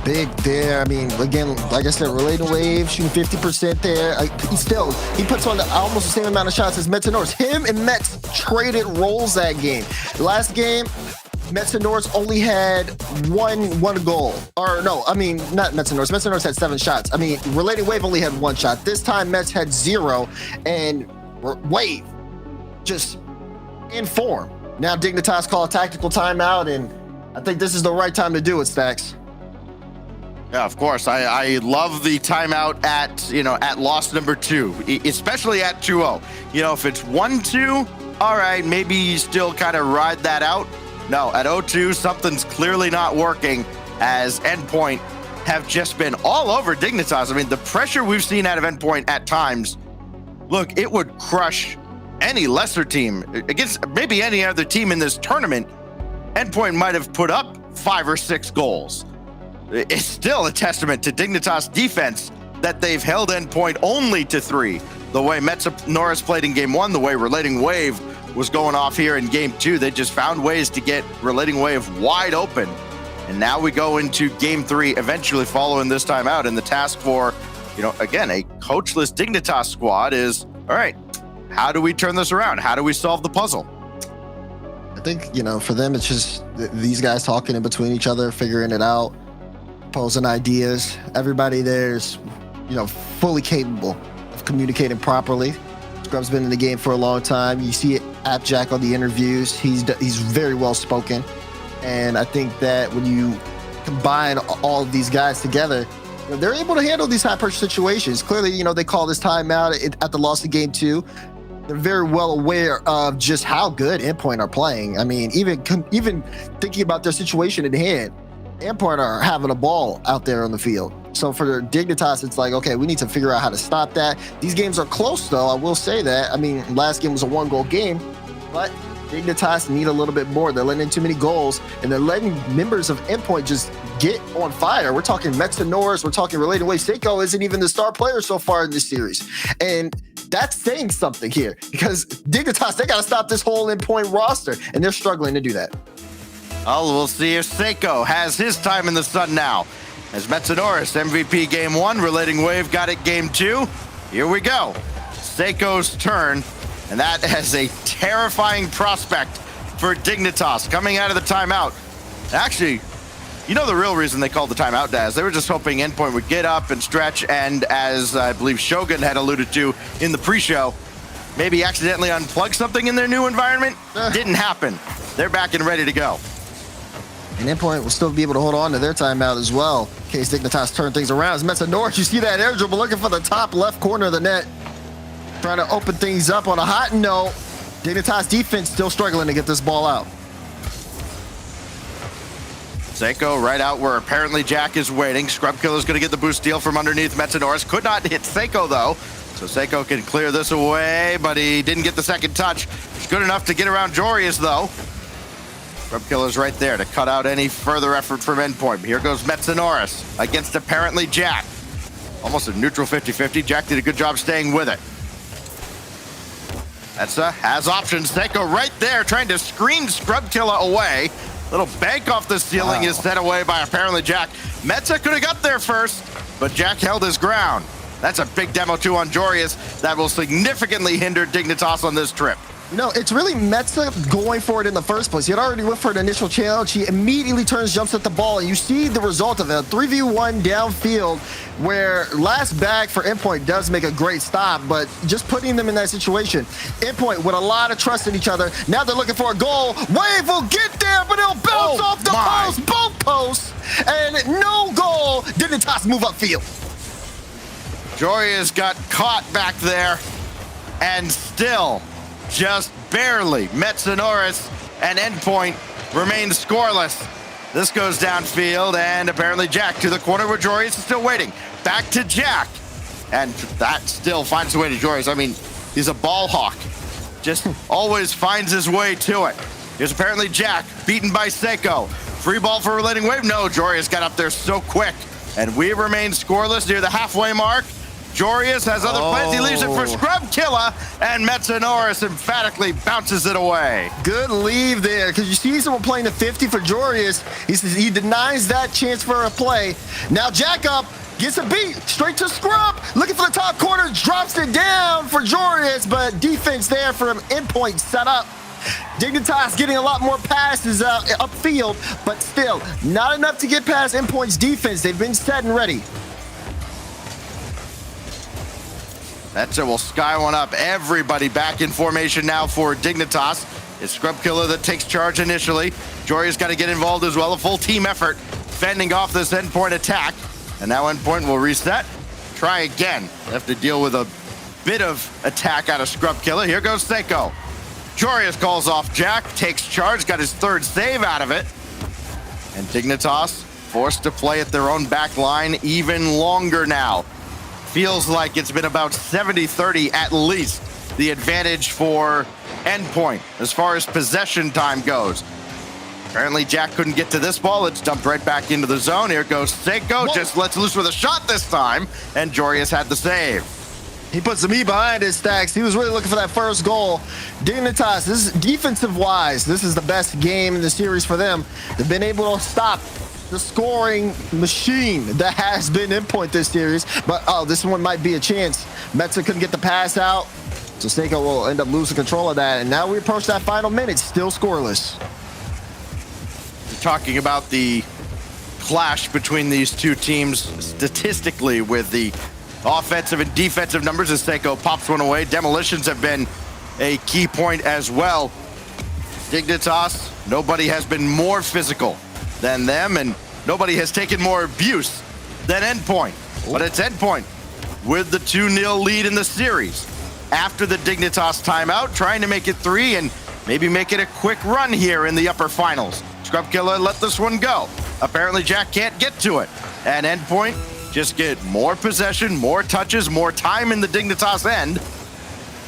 Big there. I mean, again, like I said, related wave, shooting 50% there. He puts on almost the same amount of shots as Metanoris. Him and Mets traded roles that game. Last game, Metanoris only had one goal. Or no, I mean, not Metanoris. Metanoris had 7 shots. I mean, related wave only had 1 shot. This time, Mets had 0, and Wave just in form. Now Dignitas call a tactical timeout, and I think this is the right time to do it, Stacks. Yeah, of course. I love the timeout at loss number 2, especially at 2-0. If it's 1-2, all right, maybe you still kind of ride that out. No, at 0-2, something's clearly not working, as Endpoint have just been all over Dignitas. I mean, the pressure we've seen out of Endpoint at times, look, it would crush any lesser team against maybe any other team in this tournament. Endpoint might have put up 5 or 6 goals. It's still a testament to Dignitas' defense that they've held Endpoint only to 3. The way Metanoris played in game 1, the way Relating Wave was going off here in game 2, they just found ways to get Relating Wave wide open. And now we go into game 3, eventually following this timeout. And the task for, again, a coachless Dignitas squad is, all right, how do we turn this around? How do we solve the puzzle? I think, for them, it's just these guys talking in between each other, figuring it out, posing ideas. Everybody there's, fully capable of communicating properly. Scrub's been in the game for a long time. You see Appjack on the interviews. He's very well spoken. And I think that when you combine all of these guys together, they're able to handle these high-pressure situations. Clearly, they call this timeout at the loss of game 2. They're very well aware of just how good Endpoint are playing. I mean, even thinking about their situation at hand, Endpoint are having a ball out there on the field. So for Dignitas, it's like, okay, we need to figure out how to stop that. These games are close, though. I will say that. I mean, last game was a 1-goal game, but Dignitas need a little bit more. They're letting in too many goals, and they're letting members of Endpoint just get on fire. We're talking Metanoris, we're talking Related Way. Seiko isn't even the star player so far in this series. And that's saying something here, because Dignitas, they got to stop this whole Endpoint roster, and they're struggling to do that. Well, we'll see if Seiko has his time in the sun now. As Metanoris, MVP game 1, Relating Wave got it game 2. Here we go. Seiko's turn, and that is a terrifying prospect for Dignitas coming out of the timeout. Actually, the real reason they called the timeout, Daz? They were just hoping Endpoint would get up and stretch, and as I believe Shogun had alluded to in the pre-show, maybe accidentally unplug something in their new environment. Didn't happen. They're back and ready to go. And Endpoint will still be able to hold on to their timeout as well, in case Dignitas turn things around. As Metanoris, you see that air dribble looking for the top left corner of the net, trying to open things up on a hot note. Dignitas defense still struggling to get this ball out. Seiko right out where apparently Jack is waiting. Scrub Killer's going to get the boost steal from underneath Metanoris. Could not hit Seiko, though. So Seiko can clear this away, but he didn't get the second touch. It's good enough to get around Jorius, though. Scrub Killer's right there to cut out any further effort from Endpoint. Here goes Metanoris against apparently Jack. Almost a neutral 50-50. Jack did a good job staying with it. Metsa has options. Seiko right there trying to screen Scrub Killer away. Little bank off the ceiling is set away by apparently Jack. Metsa could have got there first, but Jack held his ground. That's a big demo too on Jorius that will significantly hinder Dignitas on this trip. It's really Metsa going for it in the first place. He had already went for an initial challenge. He immediately jumps at the ball, and you see the result of it. A 3v1 downfield where last back for Endpoint does make a great stop, but just putting them in that situation. Endpoint with a lot of trust in each other. Now they're looking for a goal. Wave will get there, but it'll bounce off the post, both posts, and no goal. Dignitas move upfield. Jorius got caught back there, and still just barely Metanoris and Endpoint remain scoreless. This goes downfield, and apparently Jack to the corner where Jorius is still waiting. Back to Jack, and that still finds a way to Jorius. I mean, he's a ball hawk. Just always finds his way to it. Here's apparently Jack, beaten by Seiko. Free ball for Relating Wave. No, Jorius got up there so quick, and we remain scoreless near the halfway mark. Jorius has other plans. He leaves it for Scrub Killer, and Metanoris emphatically bounces it away. Good leave there, because you see someone playing the 50 for Jorius. He denies that chance for a play. Now Jack up, gets a beat, straight to Scrub, looking for the top corner, drops it down for Jorius, but defense there for him, endpoint set up. Dignitas getting a lot more passes upfield, but still not enough to get past endpoint's defense. They've been set and ready. That's it. We'll sky one up. Everybody back in formation now for Dignitas. It's Scrub Killer that takes charge initially. Jorius got to get involved as well. A full team effort fending off this endpoint attack. And now endpoint will reset. Try again. They have to deal with a bit of attack out of Scrub Killer. Here goes Seiko. Jorius calls off Jack, takes charge, got his third save out of it. And Dignitas forced to play at their own back line even longer now. Feels like it's been about 70-30 at least, the advantage for endpoint as far as possession time goes. Apparently Jack couldn't get to this ball. It's dumped right back into the zone. Here goes Seiko, just lets loose with a shot this time, and Jorius had the save. He put some E behind his stacks. He was really looking for that first goal. Dignitas, this is defensive-wise, this is the best game in the series for them. They've been able to stop the scoring machine that has been endpoint this series. But, this one might be a chance. Metza couldn't get the pass out, so Seiko will end up losing control of that. And now we approach that final minute, still scoreless. We're talking about the clash between these two teams statistically with the offensive and defensive numbers as Seiko pops one away. Demolitions have been a key point as well. Dignitas, nobody has been more physical than them, and nobody has taken more abuse than endpoint. But it's endpoint with the 2-0 lead in the series. After the Dignitas timeout, trying to make it 3 and maybe make it a quick run here in the upper finals. Scrub Killer let this one go. Apparently Jack can't get to it. And endpoint just get more possession, more touches, more time in the Dignitas end.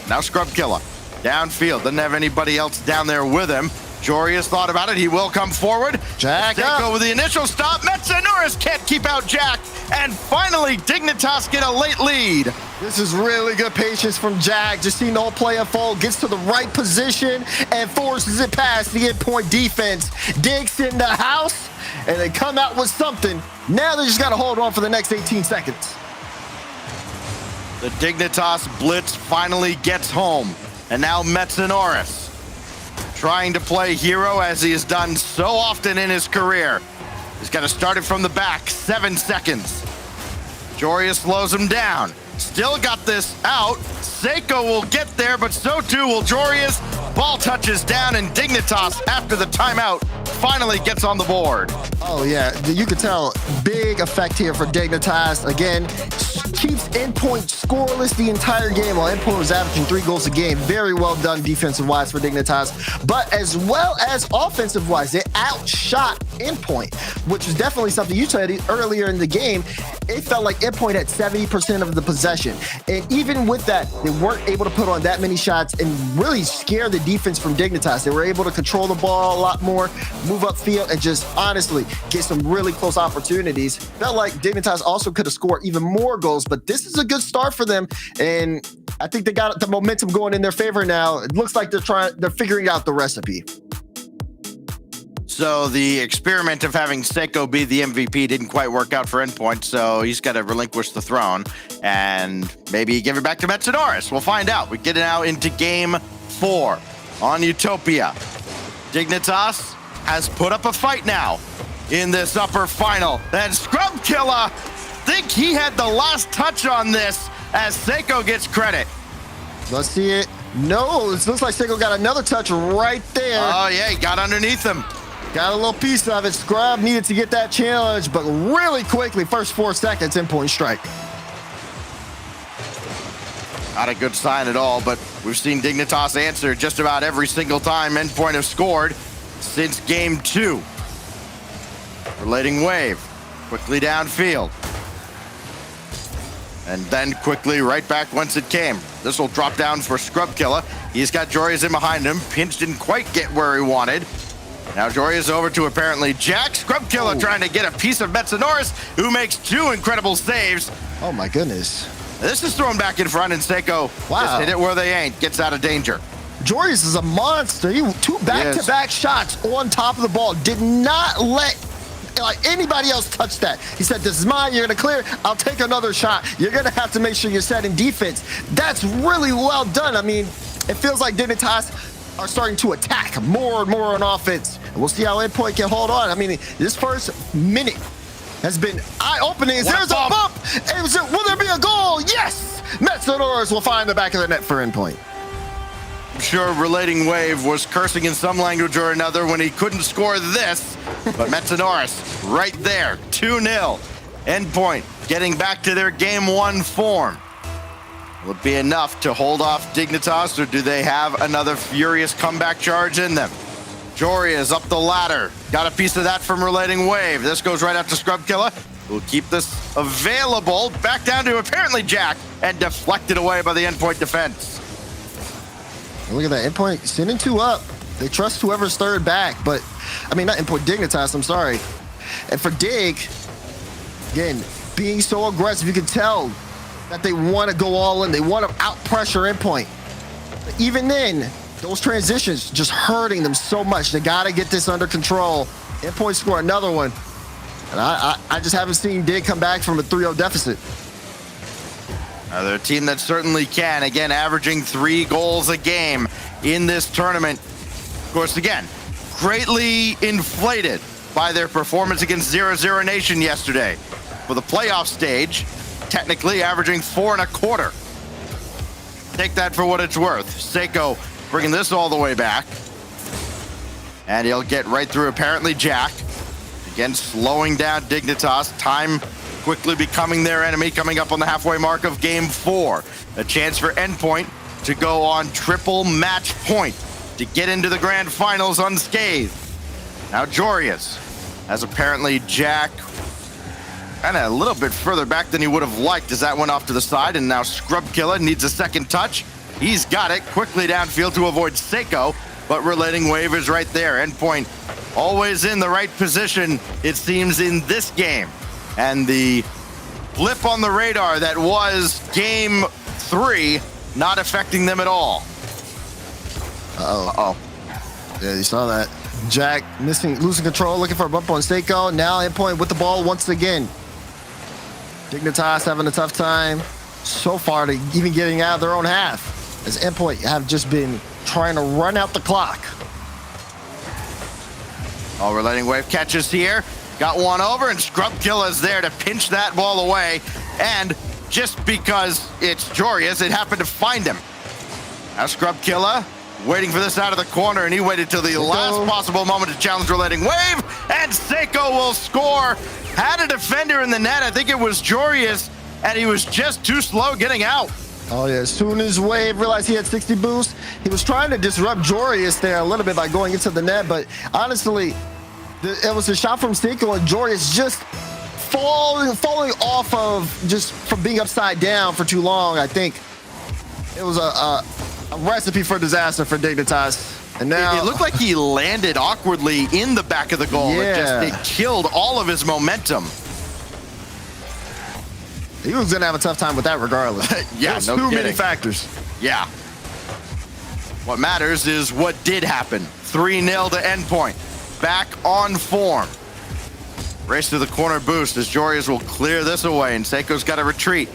Now Scrub Killer downfield. Doesn't have anybody else down there with him. Jorius thought about it. He will come forward. Jack Seiko with the initial stop. Metanoris can't keep out Jack. And finally, Dignitas get a late lead. This is really good patience from Jack. Just seeing the whole play unfold. Gets to the right position and forces it past the endpoint defense. Diggs in the house, and they come out with something. Now they just got to hold on for the next 18 seconds. The Dignitas blitz finally gets home. And now Metanoris trying to play hero as he has done so often in his career. He's got to start it from the back. 7 seconds. Jorius slows him down. Still got this out. Seiko will get there, but so too will Jorius. Ball touches down, and Dignitas, after the timeout, finally gets on the board. Oh, yeah. You could tell big effect here for Dignitas. Again, keeps endpoint scoreless the entire game while endpoint was averaging 3 goals a game. Very well done defensive-wise for Dignitas. But as well as offensive-wise, they outshot endpoint, which was definitely something you said earlier in the game. It felt like endpoint had 70% of the possession. And even with that, they weren't able to put on that many shots and really scare the defense from Dignitas. They were able to control the ball a lot more, move upfield, and just honestly get some really close opportunities. Felt like Dignitas also could have scored even more goals, but this is a good start for them, and I think they got the momentum going in their favor now. It looks like they're figuring out the recipe. So the experiment of having Seiko be the MVP didn't quite work out for endpoint, so he's got to relinquish the throne and maybe give it back to Metanoris. We'll find out. We get now into game 4 on Utopia. Dignitas has put up a fight now in this upper final. And Scrub Killer, think he had the last touch on this as Seiko gets credit. Let's see it. No, it looks like Seiko got another touch right there. Oh yeah, he got underneath him. Got a little piece of it. Scrub needed to get that challenge, but really quickly, first 4 seconds, endpoint strike. Not a good sign at all, but we've seen Dignitas answer just about every single time endpoint have scored since game 2. Relating wave, quickly downfield. And then quickly right back once it came. This will drop down for Scrub Killer. He's got Jorius in behind him. Pinch didn't quite get where he wanted. Now Jorius over to apparently Jack. Scrub Killer trying to get a piece of Metanoris, who makes 2 incredible saves. Oh my goodness. This is thrown back in front, and Seiko just hit it where they ain't. Gets out of danger. Joreuz is a monster. He 2 back-to-back shots on top of the ball. Did not let anybody else touch that. He said, this is mine. You're going to clear. I'll take another shot. You're going to have to make sure you're setting defense. That's really well done. I mean, it feels like Dignitas are starting to attack more and more on offense. And we'll see how Endpoint can hold on. I mean, this first minute has been eye-opening. There's a bump. Will there be a goal? Yes! Metsanores will find the back of the net for Endpoint. I'm sure Relating Wave was cursing in some language or another when he couldn't score this. But Metsanores right there, 2-0. Endpoint getting back to their Game 1 form. Will it be enough to hold off Dignitas, or do they have another furious comeback charge in them? Joreuz up the ladder. Got a piece of that from Relating Wave. This goes right out to Scrubkilla. We'll keep this available. Back down to apparently Jack, and deflected away by the Endpoint defense. Look at that. Endpoint sending 2 up. They trust whoever's third back, but I mean, not Endpoint, Dignitas, I'm sorry. And for Dig, again, being so aggressive, you can tell that they want to go all in. They want to out-pressure Endpoint. But even then, those transitions just hurting them so much. They got to get this under control. Endpoint score another one. And I just haven't seen Dig come back from a 3-0 deficit. They're a team that certainly can. Again, averaging 3 goals a game in this tournament. Of course, again, greatly inflated by their performance against 0-0 Nation yesterday. For the playoff stage, technically averaging 4.25. Take that for what it's worth. Seiko bringing this all the way back. And he'll get right through apparently Jack. Again, slowing down Dignitas. Time quickly becoming their enemy, coming up on the halfway mark of Game 4. A chance for Endpoint to go on triple match point to get into the grand finals unscathed. Now Joreuz has apparently Jack kind of a little bit further back than he would have liked as that went off to the side, and now Scrubkilla needs a second touch. He's got it quickly downfield to avoid Seiko, but Relating Wave is right there. Endpoint always in the right position, it seems, in this game. And the blip on the radar that was Game 3 not affecting them at all. Yeah, you saw that. Jack losing control, looking for a bump on Seiko. Now Endpoint with the ball once again. Dignitas having a tough time so far to even getting out of their own half, as Endpoint have just been trying to run out the clock. Oh, Relating Wave catches here. Got one over, and Scrubkilla is there to pinch that ball away. And just because it's Joreuz, it happened to find him. Now Scrubkilla waiting for this out of the corner, and he waited till the last possible moment to challenge Relating Wave, and Seiko will score. Had a defender in the net. I think it was Joreuz, and he was just too slow getting out. Oh yeah, as soon as Wave realized he had 60 boost, he was trying to disrupt Joreuz there a little bit by going into the net, but honestly, it was a shot from Seiko, and Joreuz just falling off of, just from being upside down for too long. I think it was a recipe for disaster for Dignitas. And now it looked like he landed awkwardly in the back of the goal. Yeah. It killed all of his momentum. He was going to have a tough time with that regardless. Yeah, There's no too kidding. many factors. Yeah. What matters is what did happen. 3-0 to Endpoint. Back on form. Race to the corner boost as Joreuz will clear this away, and Seiko's got to retreat.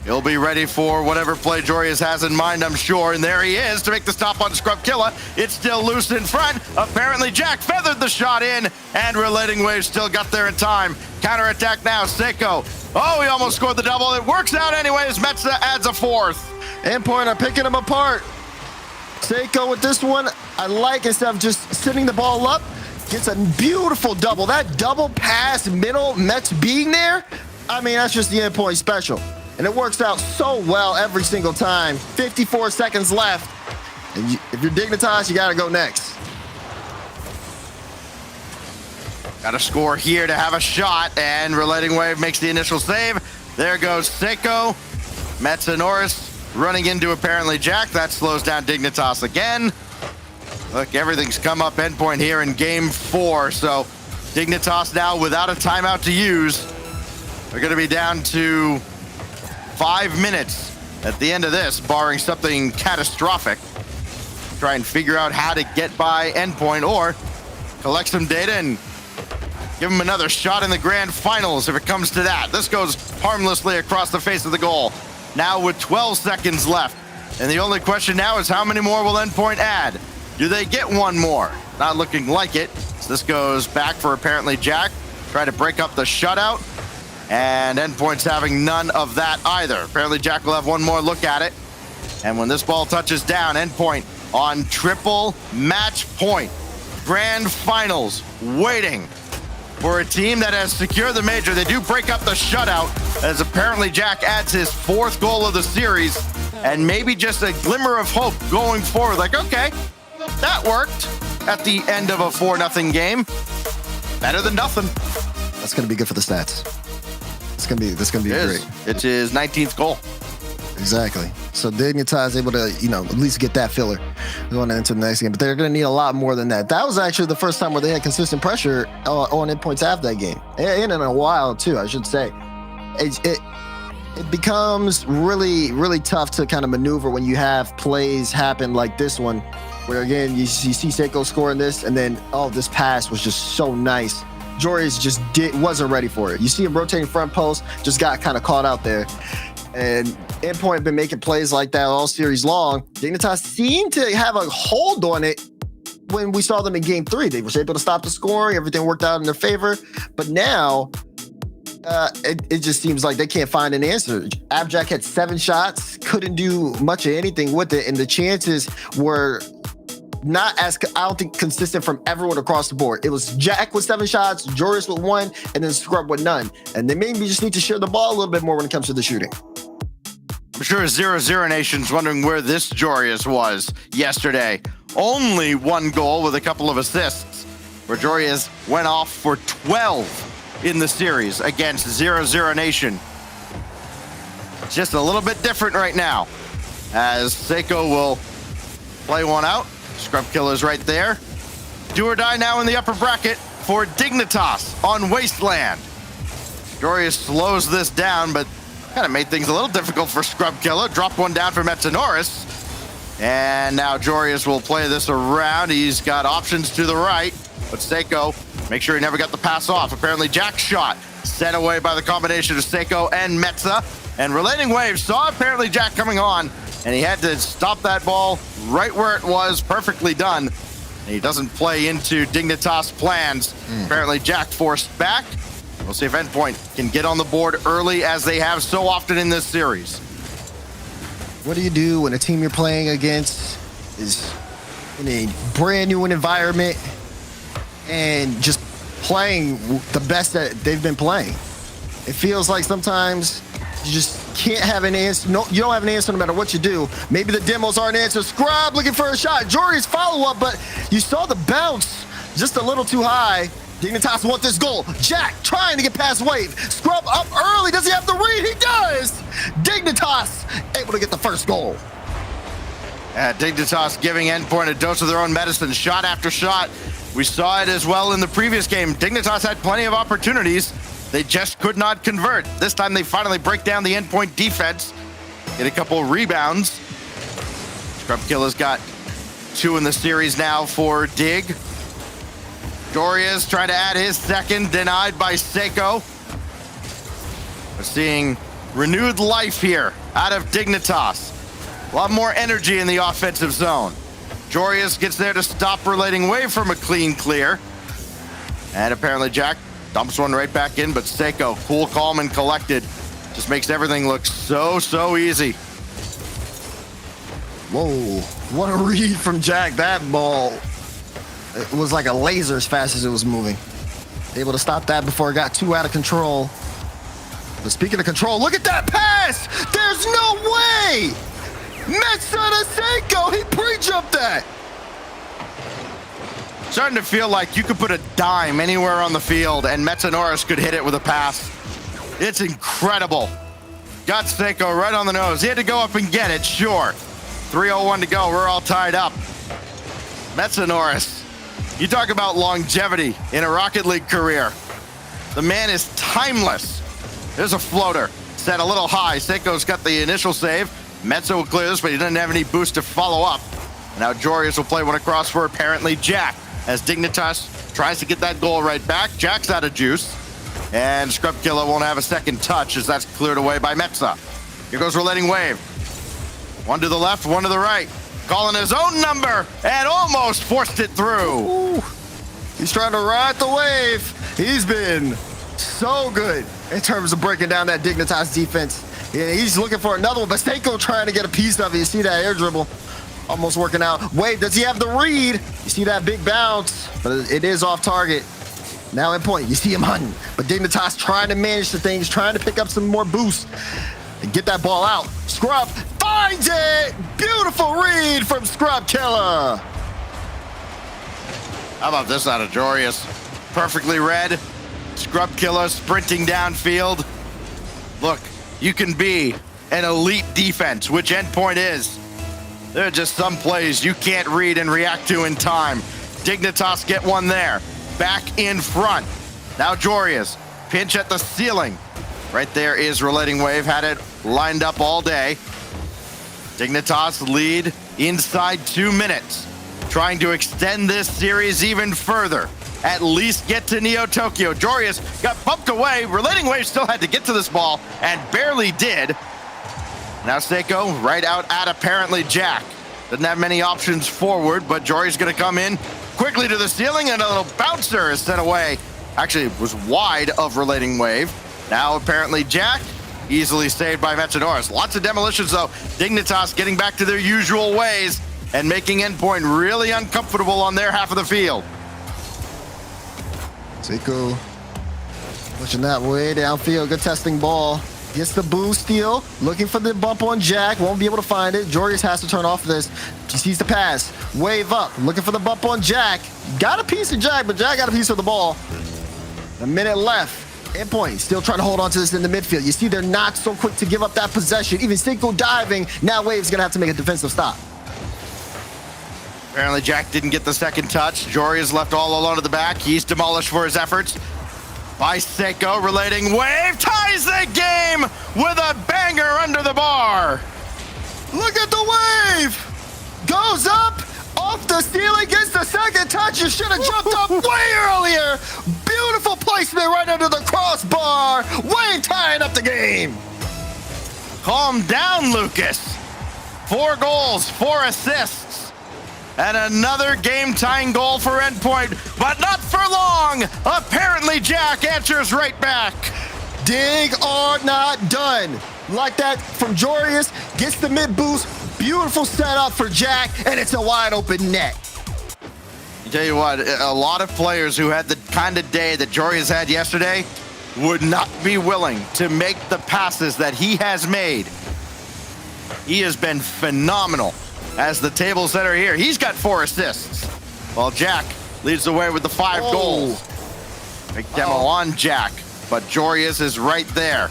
He'll be ready for whatever play Joreuz has in mind, I'm sure. And there he is to make the stop on Scrubkilla. It's still loose in front. Apparently Jack feathered the shot in, and Relating Wave still got there in time. Counterattack now, Seiko. Oh, he almost scored the double. It works out anyways. Metsa adds a 4th. Endpoint are picking him apart. Seiko with this one, I like, instead of just sitting the ball up, gets a beautiful double. That double pass middle, Mets being there, I mean, that's just the Endpoint special. And it works out so well every single time. 54 seconds left. And if you're Dignitas, you got to go next. Got to score here to have a shot, and Relating Wave makes the initial save. There goes Seiko. Metsanores running into apparently Jack. That slows down Dignitas again. Look, everything's come up Endpoint here in Game 4. So Dignitas now without a timeout to use. They're going to be down to 5 minutes at the end of this, barring something catastrophic. Try and figure out how to get by endpoint or collect some data and give him another shot in the grand finals if it comes to that. This goes harmlessly across the face of the goal. Now with 12 seconds left. And the only question now is how many more will endpoint add? Do they get one more? Not looking like it. So this goes back for apparently Jack. Try to break up the shutout. And endpoint's having none of that either. Apparently Jack will have one more look at it. And when this ball touches down, endpoint on triple match point. Grand finals waiting for a team that has secured the major. They do break up the shutout as apparently Jack adds his 4th goal of the series and maybe just a glimmer of hope going forward. Like, okay, that worked at the end of a 4-0 game. Better than nothing. That's going to be good for the stats. That's gonna be great. It's his 19th goal. Exactly. So Dignitas able to, at least get that filler going into the next game. But they're going to need a lot more than that. That was actually the first time where they had consistent pressure on endpoints after that game. And in a while, too, I should say. It becomes really, really tough to kind of maneuver when you have plays happen like this one, where, again, you see Seiko scoring this, and then, this pass was just so nice. Joris just wasn't ready for it. You see him rotating front post, just got kind of caught out there. And endpoint been making plays like that all series long. Dignitas seemed to have a hold on it when we saw them in game 3. They were able to stop the scoring. Everything worked out in their favor. But now, it just seems like they can't find an answer. Abjack had 7 shots, couldn't do much of anything with it. And the chances were not as, I don't think, consistent from everyone across the board. It was Jack with 7 shots, Joris with 1, and then Scrub with none. And they maybe just need to share the ball a little bit more when it comes to the shooting. I'm sure 0-0 Nation's wondering where this Joris was yesterday. Only 1 goal with a couple of assists, where Joris went off for 12 in the series against 0-0 Nation. It's just a little bit different right now, as Seiko will play one out. Scrub Killer's right there. Do or die now in the upper bracket for Dignitas on Wasteland. Joris slows this down, but kind of made things a little difficult for Scrub Killer. Dropped one down for Metsanoris. And now Joris will play this around. He's got options to the right, but Seiko, make sure he never got the pass off. Apparently Jack's shot sent away by the combination of Seiko and Metza. And Relating Waves saw apparently Jack coming on, and he had to stop that ball right where it was, perfectly done. And he doesn't play into Dignitas' plans. Apparently Jack forced back. We'll see if Endpoint can get on the board early, as they have so often in this series. What do you do when a team you're playing against is in a brand new environment and just playing the best that they've been playing? It feels like sometimes you just can't have an answer. No, you don't have an answer no matter what you do. Maybe the demos aren't an answer. Scrub looking for a shot. Jory's follow-up, but you saw the bounce just a little too high. Dignitas want this goal. Jack trying to get past Wave. Scrub up early. Does he have the read? He does. Dignitas able to get the first goal. Dignitas giving Endpoint a dose of their own medicine, shot after shot. We saw it as well in the previous game. Dignitas had plenty of opportunities. They just could not convert. This time they finally break down the Endpoint defense. Get a couple rebounds. Scrub Killer's got 2 in the series now for Dig. Doria's trying to add his second, denied by Seiko. We're seeing renewed life here out of Dignitas. A lot more energy in the offensive zone. Jorius gets there to stop Relating Wave from a clean clear. And apparently Jack dumps one right back in, but Seiko, cool, calm, and collected, just makes everything look so easy. Whoa, what a read from Jack. That ball, it was like a laser as fast as it was moving. Able to stop that before it got too out of control. But speaking of control, look at that pass! There's no way! Metsana Seiko, he pre-jumped that! Starting to feel like you could put a dime anywhere on the field and Metsanoris could hit it with a pass. It's incredible. Got Seiko right on the nose. He had to go up and get it, sure. 3:01 to go, we're all tied up. Metsanoris, you talk about longevity in a Rocket League career. The man is timeless. There's a floater. set a little high. Seiko's got the initial save. Metza will clear this, but he doesn't have any boost to follow up. Now Jorius will play one across for apparently Jack, as Dignitas tries to get that goal right back. Jack's out of juice, and Scrub Killer won't have a second touch as that's cleared away by Metza. Here goes Relating Wave. One to the left, one to the right. Calling his own number and almost forced it through. Ooh. He's trying to ride the wave. He's been so good in terms of breaking down that Dignitas defense. Yeah, he's looking for another one, but Seiko trying to get a piece of it. You see that air dribble almost working out. Wave, does he have the read? You see that big bounce, but it is off target. Now in point, you see him hunting, but Dignitas trying to manage the things, trying to pick up some more boost and get that ball out. Scrub finds it! Beautiful read from Scrub Killer. How about this out of Jorius? Perfectly read. Scrub Killer sprinting downfield. Look, you can be an elite defense, which Endpoint is. There are just some plays you can't read and react to in time. Dignitas get one there. Back in front. Now Jorius, pinch at the ceiling. Right there is Relating Wave, had it lined up all day. Dignitas lead inside 2 minutes. Trying to extend this series even further. At least get to Neo Tokyo. Jorius got bumped away. Relating Wave still had to get to this ball and barely did. Now Seiko right out at apparently Jack. Doesn't have many options forward, but Jorius gonna come in quickly to the ceiling and a little bouncer is sent away. Actually, it was wide of Relating Wave. Now apparently Jack, easily saved by Metanoris. Lots of demolitions though. Dignitas getting back to their usual ways and making Endpoint really uncomfortable on their half of the field. Seiko pushing that way downfield. Good testing ball. Gets the boost steal. Looking for the bump on Jack. Won't be able to find it. Jorius has to turn off this. He sees the pass. Wave up. Looking for the bump on Jack. Got a piece of Jack, but Jack got a piece of the ball. A minute left. Endpoint still trying to hold on to this in the midfield. You see they're not so quick to give up that possession. Even Seiko diving. Now Wave's going to have to make a defensive stop. Apparently Jack didn't get the second touch. Jorius left all alone at the back. He's demolished for his efforts. By Seiko, Relating Wave ties the game with a banger under the bar. Look at the wave! Goes up, off the ceiling, gets the second touch. You should have jumped up way earlier. Beautiful placement right under the crossbar. Wave tying up the game. Calm down, Lucas. 4 goals, 4 assists. And another game-tying goal for Endpoint, but not for long. Apparently, Jack answers right back. Dig or not done. Like that from Jorius, gets the mid boost. Beautiful setup for Jack, and it's a wide open net. I tell you what, a lot of players who had the kind of day that Jorius had yesterday would not be willing to make the passes that he has made. He has been phenomenal. As the table setter here, he's got 4 assists. While Jack leads the way with the 5 goals. Big demo on Jack, but Jorius is right there.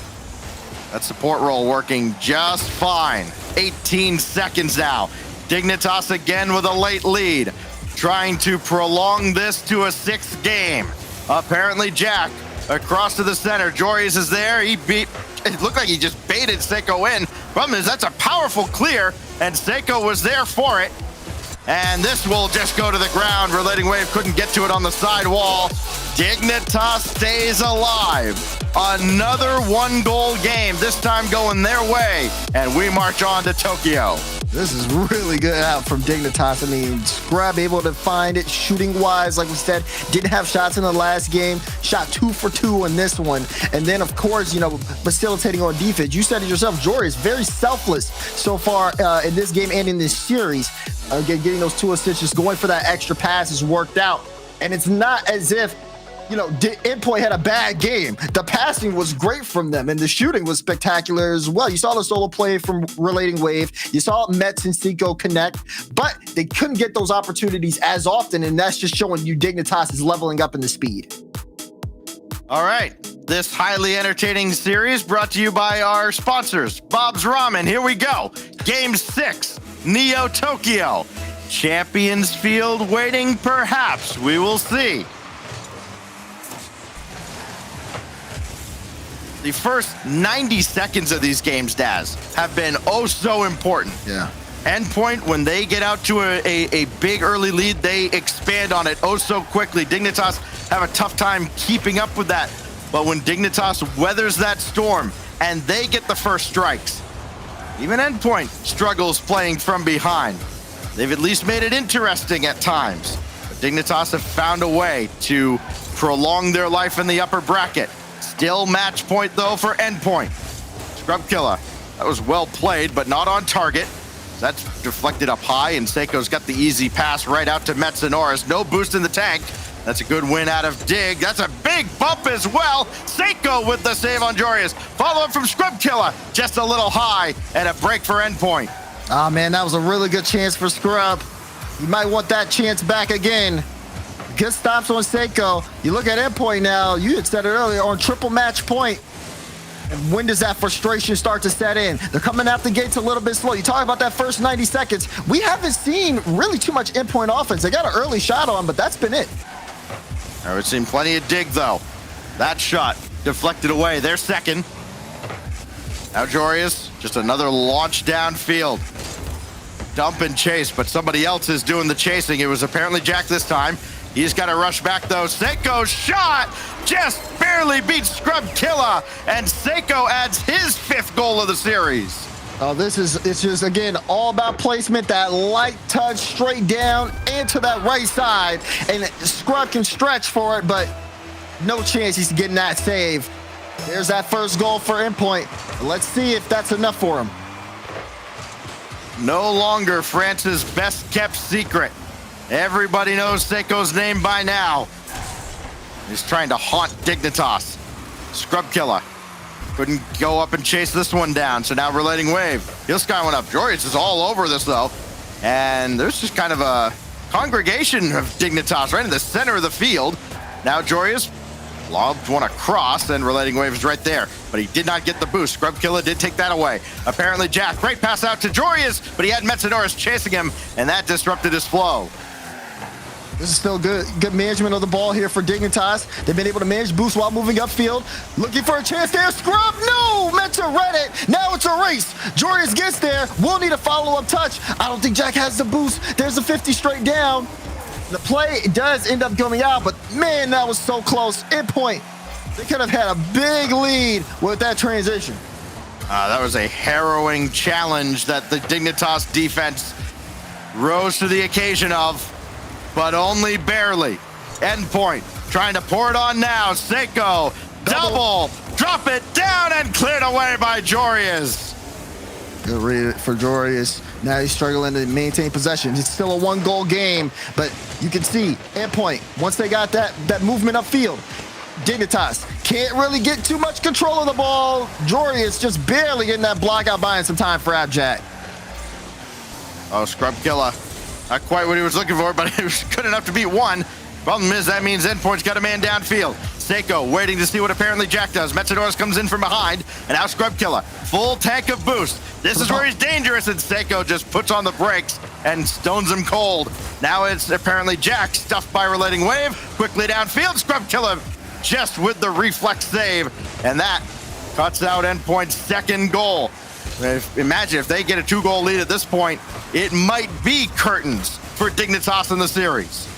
That support role working just fine. 18 seconds now. Dignitas again with a late lead. Trying to prolong this to a 6th game. Apparently Jack across to the center. Jorius is there. It looked like he just baited Seiko in. Problem is that's a powerful clear, and Seiko was there for it. And this will just go to the ground. Relating Wave couldn't get to it on the side wall. Dignitas stays alive. Another 1-goal game, this time going their way. And we march on to Tokyo. This is really good out from Dignitas. I mean, Scrub able to find it shooting-wise, like we said. Didn't have shots in the last game. Shot 2 for 2 in this one. And then, of course, you know, facilitating on defense. You said it yourself, Jorius, very selfless so far in this game and in this series. Again, getting those 2 assists, just going for that extra pass has worked out. And it's not as if, you know, Endpoint had a bad game. The passing was great from them, and the shooting was spectacular as well. You saw the solo play from Relating Wave. You saw Mets and Seiko connect, but they couldn't get those opportunities as often, and that's just showing you Dignitas is leveling up in the speed. All right. This highly entertaining series brought to you by our sponsors, Bob's Ramen. Here we go. Game 6, Neo Tokyo. Champions Field waiting, perhaps. We will see. The first 90 seconds of these games, Daz, have been oh so important. Yeah. Endpoint, when they get out to a big early lead, they expand on it oh so quickly. Dignitas have a tough time keeping up with that. But when Dignitas weathers that storm and they get the first strikes, even Endpoint struggles playing from behind. They've at least made it interesting at times. But Dignitas have found a way to prolong their life in the upper bracket. Still match point though for Endpoint. Scrub Killer, that was well played, but not on target. That's deflected up high, and Seiko's got the easy pass right out to Metsanoris. No boost in the tank. That's a good win out of Dig. That's a big bump as well. Seiko with the save on Jorius. Follow up from Scrub Killer. Just a little high, and a break for Endpoint. Oh, man, that was a really good chance for Scrub. You might want that chance back again. Good stops on Seiko. You look at Endpoint now, you had said it earlier, on triple match point. And when does that frustration start to set in? They're coming out the gates a little bit slow. You talk about that first 90 seconds. We haven't seen really too much Endpoint offense. They got an early shot on, but that's been it. We've seen plenty of Dig, though. That shot deflected away. They're second. Now Jorius, just another launch downfield. Dump and chase, but somebody else is doing the chasing. It was apparently Jack this time. He's got to rush back, though. Seiko's shot just barely beats Scrub Killer, and Seiko adds his 5th goal of the series. Oh, it's just, again, all about placement, that light touch straight down into that right side, and Scrub can stretch for it, but no chance he's getting that save. There's that first goal for Endpoint. Let's see if that's enough for him. No longer France's best-kept secret. Everybody knows Seiko's name by now. He's trying to haunt Dignitas. Scrub Killer couldn't go up and chase this one down, so now Relating Wave. He'll sky one up. Jorius is all over this, though. And there's just kind of a congregation of Dignitas right in the center of the field. Now Jorius lobbed one across, and Relating Wave is right there. But he did not get the boost. Scrub Killer did take that away. Apparently Jack, great pass out to Jorius, but he had Metsanoris chasing him, and that disrupted his flow. This is still good management of the ball here for Dignitas. They've been able to manage boost while moving upfield. Looking for a chance there. Scrub, no! Meant to read it. Now it's a race. Jorius gets there. Will need a follow-up touch. I don't think Jack has the boost. There's a 50 straight down. The play does end up going out, but man, that was so close. Endpoint. They could have had a big lead with that transition. That was a harrowing challenge that the Dignitas defense rose to the occasion of, but only barely. Endpoint trying to pour it on now. Seiko, double, drop it down, and cleared away by Jorius. Good read for Jorius. Now he's struggling to maintain possession. It's still a 1-goal game, but you can see Endpoint, once they got that movement upfield, Dignitas can't really get too much control of the ball. Jorius just barely getting that block out, buying some time for Abjack. Oh, Scrub Killer. Not quite what he was looking for, but it was good enough to beat one. Problem is, that means Endpoint's got a man downfield. Seiko waiting to see what apparently Jack does. Metsanoris comes in from behind, and now Scrub Killer. Full tank of boost. This is where he's dangerous, and Seiko just puts on the brakes and stones him cold. Now it's apparently Jack, stuffed by Relating Wave. Quickly downfield, Scrub Killer just with the reflex save, and that cuts out Endpoint's 2nd goal. Imagine if they get a 2-goal lead at this point, it might be curtains for Dignitas in the series.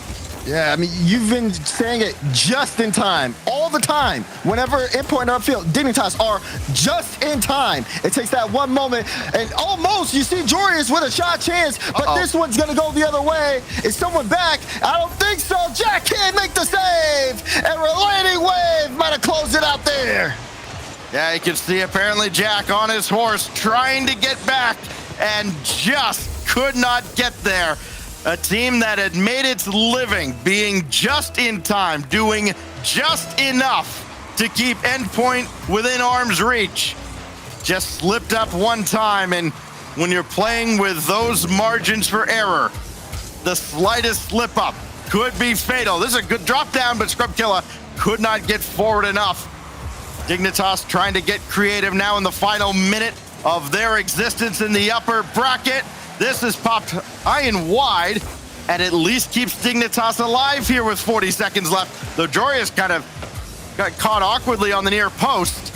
Yeah, I mean, you've been saying it just in time, all the time. Whenever Endpoint upfield, Dignitas are just in time. It takes that one moment, and almost you see Jorius with a shot chance, but this one's going to go the other way. Is someone back? I don't think so. Jack can't make the save, and Relating Wave might have closed it out there. Yeah, you can see apparently Jack on his horse trying to get back and just could not get there. A team that had made its living being just in time, doing just enough to keep Endpoint within arm's reach. Just slipped up one time, and when you're playing with those margins for error, the slightest slip up could be fatal. This is a good drop down, but Scrub Killer could not get forward enough. Dignitas trying to get creative now in the final minute of their existence in the upper bracket. This is popped high and wide, and at least keeps Dignitas alive here with 40 seconds left. Though Jorius kind of got caught awkwardly on the near post.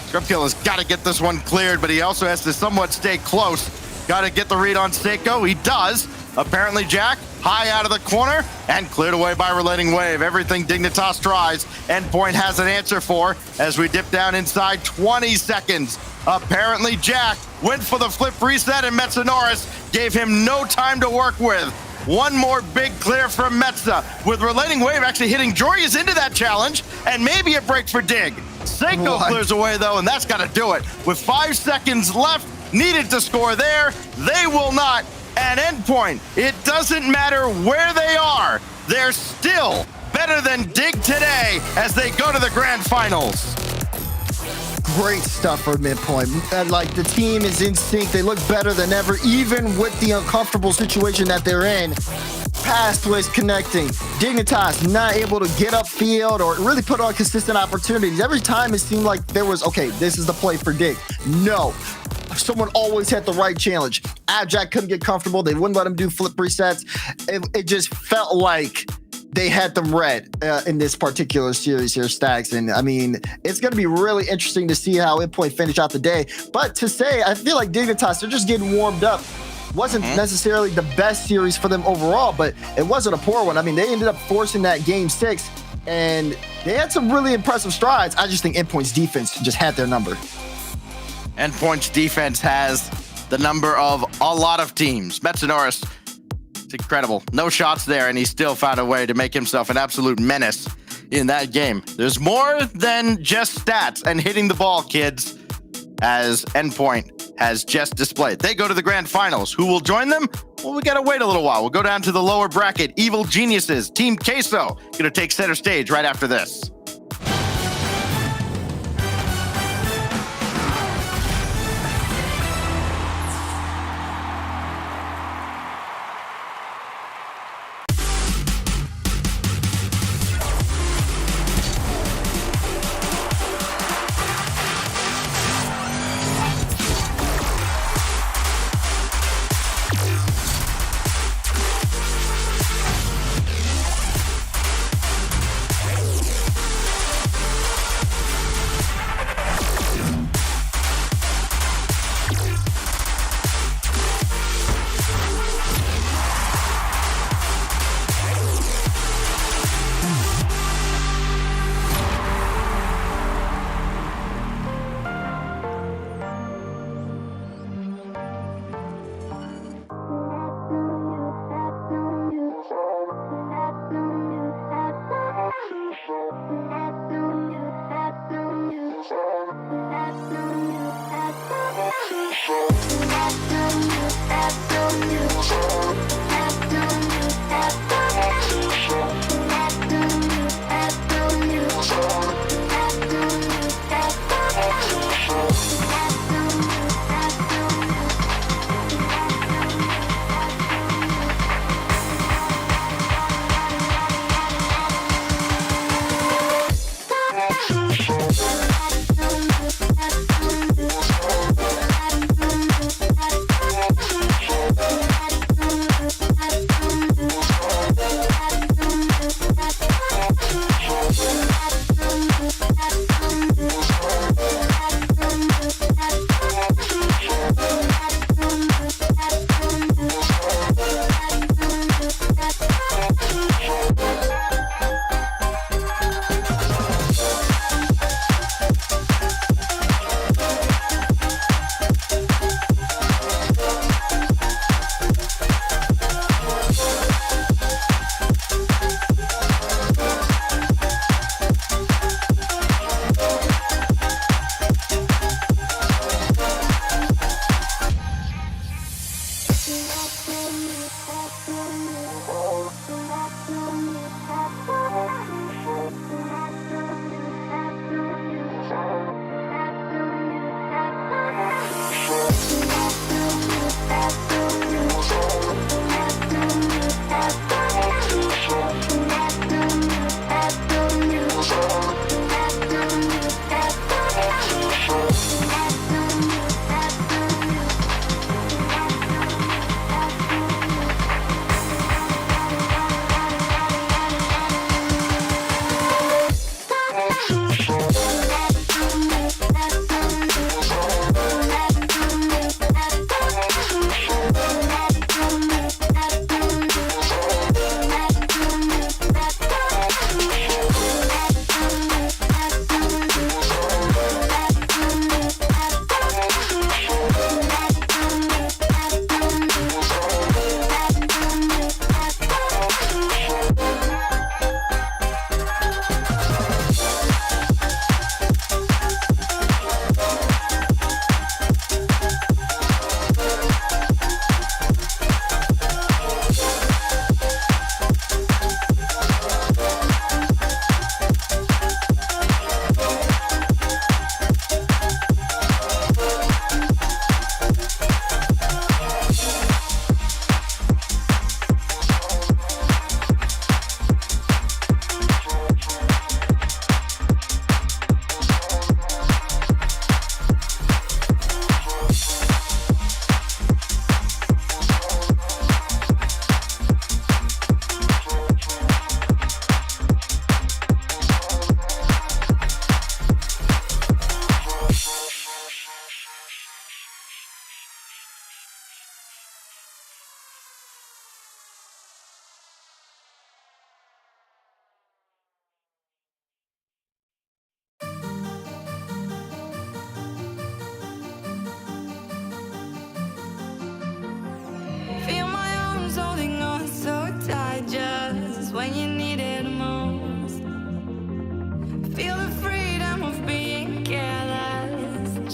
Scrubkill has got to get this one cleared, but he also has to somewhat stay close. Got to get the read on Seiko. He does. Apparently, Jack, high out of the corner and cleared away by Relating Wave. Everything Dignitas tries, Endpoint has an answer for as we dip down inside 20 seconds. Apparently, Jack went for the flip reset and Metsanoris gave him no time to work with. One more big clear from Metza, with Relating Wave actually hitting Jorius into that challenge, and maybe a break for Dig. Seiko clears away, though, and that's got to do it. With 5 seconds left, needed to score there, they will not. And Endpoint, it doesn't matter where they are, they're still better than Dig today as they go to the grand finals. Great stuff for Midpoint. Like, the team is in sync. They look better than ever, even with the uncomfortable situation that they're in. Pathways connecting. Dignitas not able to get upfield or really put on consistent opportunities. Every time it seemed like there was, okay, this is the play for Dig. No. Someone always had the right challenge. Abjack couldn't get comfortable. They wouldn't let him do flip resets. It just felt like they had them read in this particular series here, Stacks. And I mean, it's going to be really interesting to see how Endpoint finish out the day. But to say, I feel like Dignitas, they're just getting warmed up. Wasn't necessarily the best series for them overall, but it wasn't a poor one. I mean, they ended up forcing that game 6, and they had some really impressive strides. I just think Endpoint's defense just had their number. Endpoint's defense has the number of a lot of teams. Metsanoris, it's incredible. No shots there, and he still found a way to make himself an absolute menace in that game. There's more than just stats and hitting the ball, kids, as Endpoint has just displayed. They go to the grand finals. Who will join them? Well, we gotta wait a little while. We'll go down to the lower bracket. Evil Geniuses, Team Queso, gonna take center stage right after this.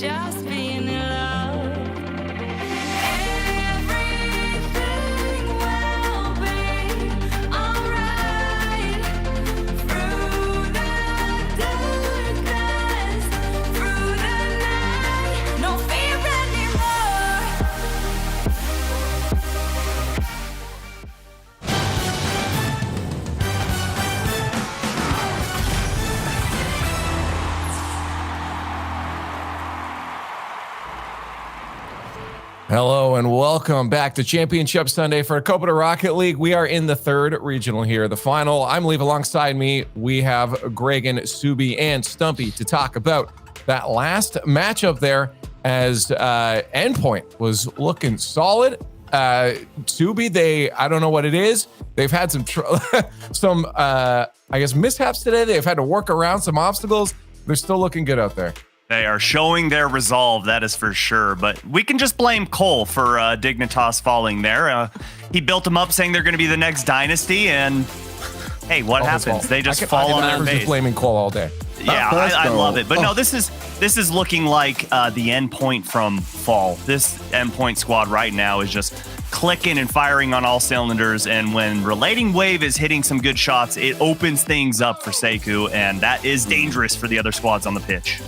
just being in love. Everything will be alright. Through the darkness, through the night, no fear anymore. Hello and welcome back to Championship Sunday for Copa de Rocket League. We are in the third regional here, the final. I'm Leave. Alongside me, we have Gregan, Subi, and Stumpy to talk about that last matchup there as Endpoint was looking solid. Subi, I don't know what it is. They've had some I guess mishaps today. They've had to work around some obstacles. They're still looking good out there. They are showing their resolve, that is for sure. But we can just blame Cole for Dignitas falling there. He built them up saying they're going to be the next dynasty, and hey, what happens? They just fall on their face. Just blaming Cole all day. Yeah, I love it. But no, this is looking like the Endpoint from fall. This Endpoint squad right now is just clicking and firing on all cylinders, and when Relating Wave is hitting some good shots, it opens things up for Seikoo, and that is dangerous for the other squads on the pitch.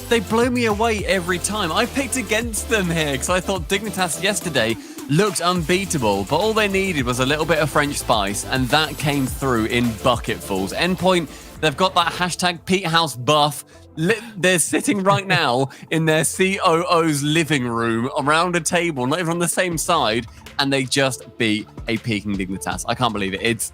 They blow me away every time. I picked against them here because I thought Dignitas yesterday looked unbeatable, but all they needed was a little bit of French spice, and that came through in bucketfuls. Endpoint, they've got that hashtag Pete House buff. They're sitting right now in their COO's living room around a table, not even on the same side, and they just beat a peaking Dignitas. I can't believe it.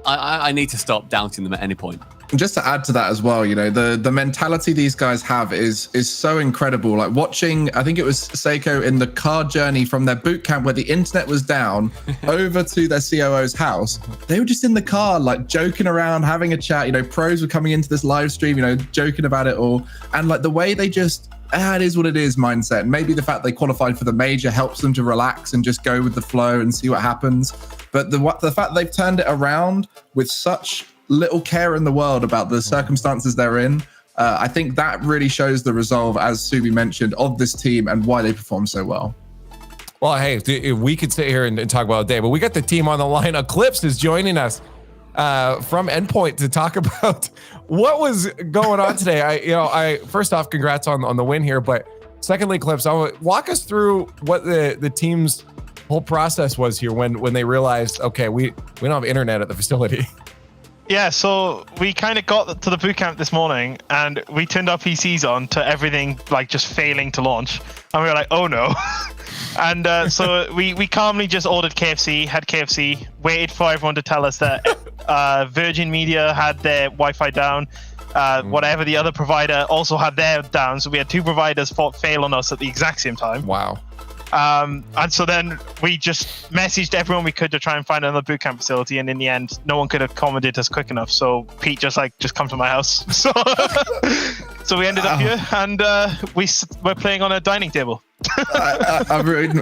I need to stop doubting them at any point. Just to add to that as well, you know, the mentality these guys have is so incredible. Like watching, I think it was Seikoo in the car journey from their boot camp where the internet was down over to their COO's house. They were just in the car, like joking around, having a chat. You know, pros were coming into this live stream, you know, joking about it all. And like the way they just, it is what it is mindset. Maybe the fact they qualified for the major helps them to relax and just go with the flow and see what happens. But the fact they've turned it around with such little care in the world about the circumstances they're in, I think that really shows the resolve, as Subi mentioned, of this team and why they perform so well. Well, hey, we could sit here and talk about it all day, but we got the team on the line. Eclipse is joining us from Endpoint to talk about what was going on today. I first off, congrats on the win here, but secondly, Eclipse, walk us through what the team's whole process was here when they realized, okay, we don't have internet at the facility. Yeah, so we kind of got to the boot camp this morning and we turned our PCs on to everything like just failing to launch. And we were like, oh no. And so we calmly just ordered KFC, had KFC, waited for everyone to tell us that Virgin Media had their Wi-Fi down. Whatever the other provider also had their down. So we had two providers fail on us at the exact same time. Wow. And so then we just messaged everyone we could to try and find another bootcamp facility, and in the end, no one could accommodate us quick enough. So Pete just come to my house. So, so we ended up here, and we're playing on a dining table.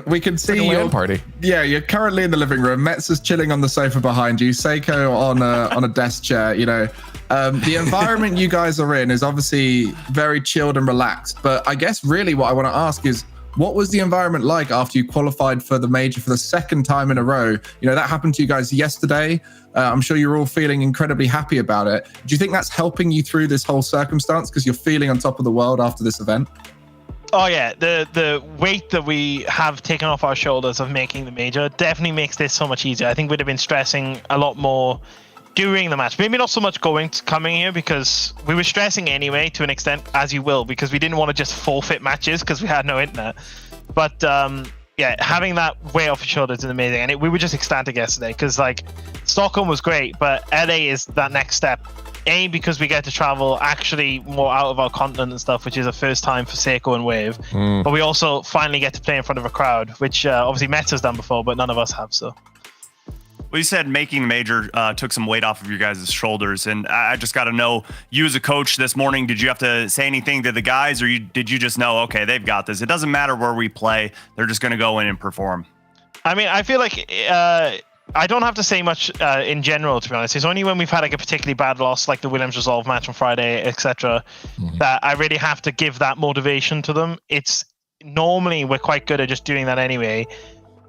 We can see like your party. Yeah, you're currently in the living room. Metz is chilling on the sofa behind you. Seikoo on a desk chair. You know, the environment you guys are in is obviously very chilled and relaxed. But I guess really what I want to ask is, what was the environment like after you qualified for the major for the second time in a row? You know, that happened to you guys yesterday. I'm sure you're all feeling incredibly happy about it. Do you think that's helping you through this whole circumstance because you're feeling on top of the world after this event? Oh yeah, the weight that we have taken off our shoulders of making the major definitely makes this so much easier. I think we'd have been stressing a lot more during the match. Maybe not so much coming here, because we were stressing anyway to an extent, as you will, because we didn't want to just forfeit matches because we had no internet. But yeah, having that weight off your shoulders is amazing. And we were just ecstatic yesterday because like Stockholm was great, but LA is that next step. A, because we get to travel actually more out of our continent and stuff, which is a first time for Seikoo and Wave. But we also finally get to play in front of a crowd, which obviously Mets has done before, but none of us have. So. Well, you said making the major took some weight off of your guys' shoulders, and I just got to know, you as a coach this morning, did you have to say anything to the guys, or did you just know, okay, they've got this? It doesn't matter where we play; they're just going to go in and perform. I mean, I feel like I don't have to say much in general, to be honest. It's only when we've had like a particularly bad loss, like the Williams Resolve match on Friday, etc., that I really have to give that motivation to them. It's normally we're quite good at just doing that anyway.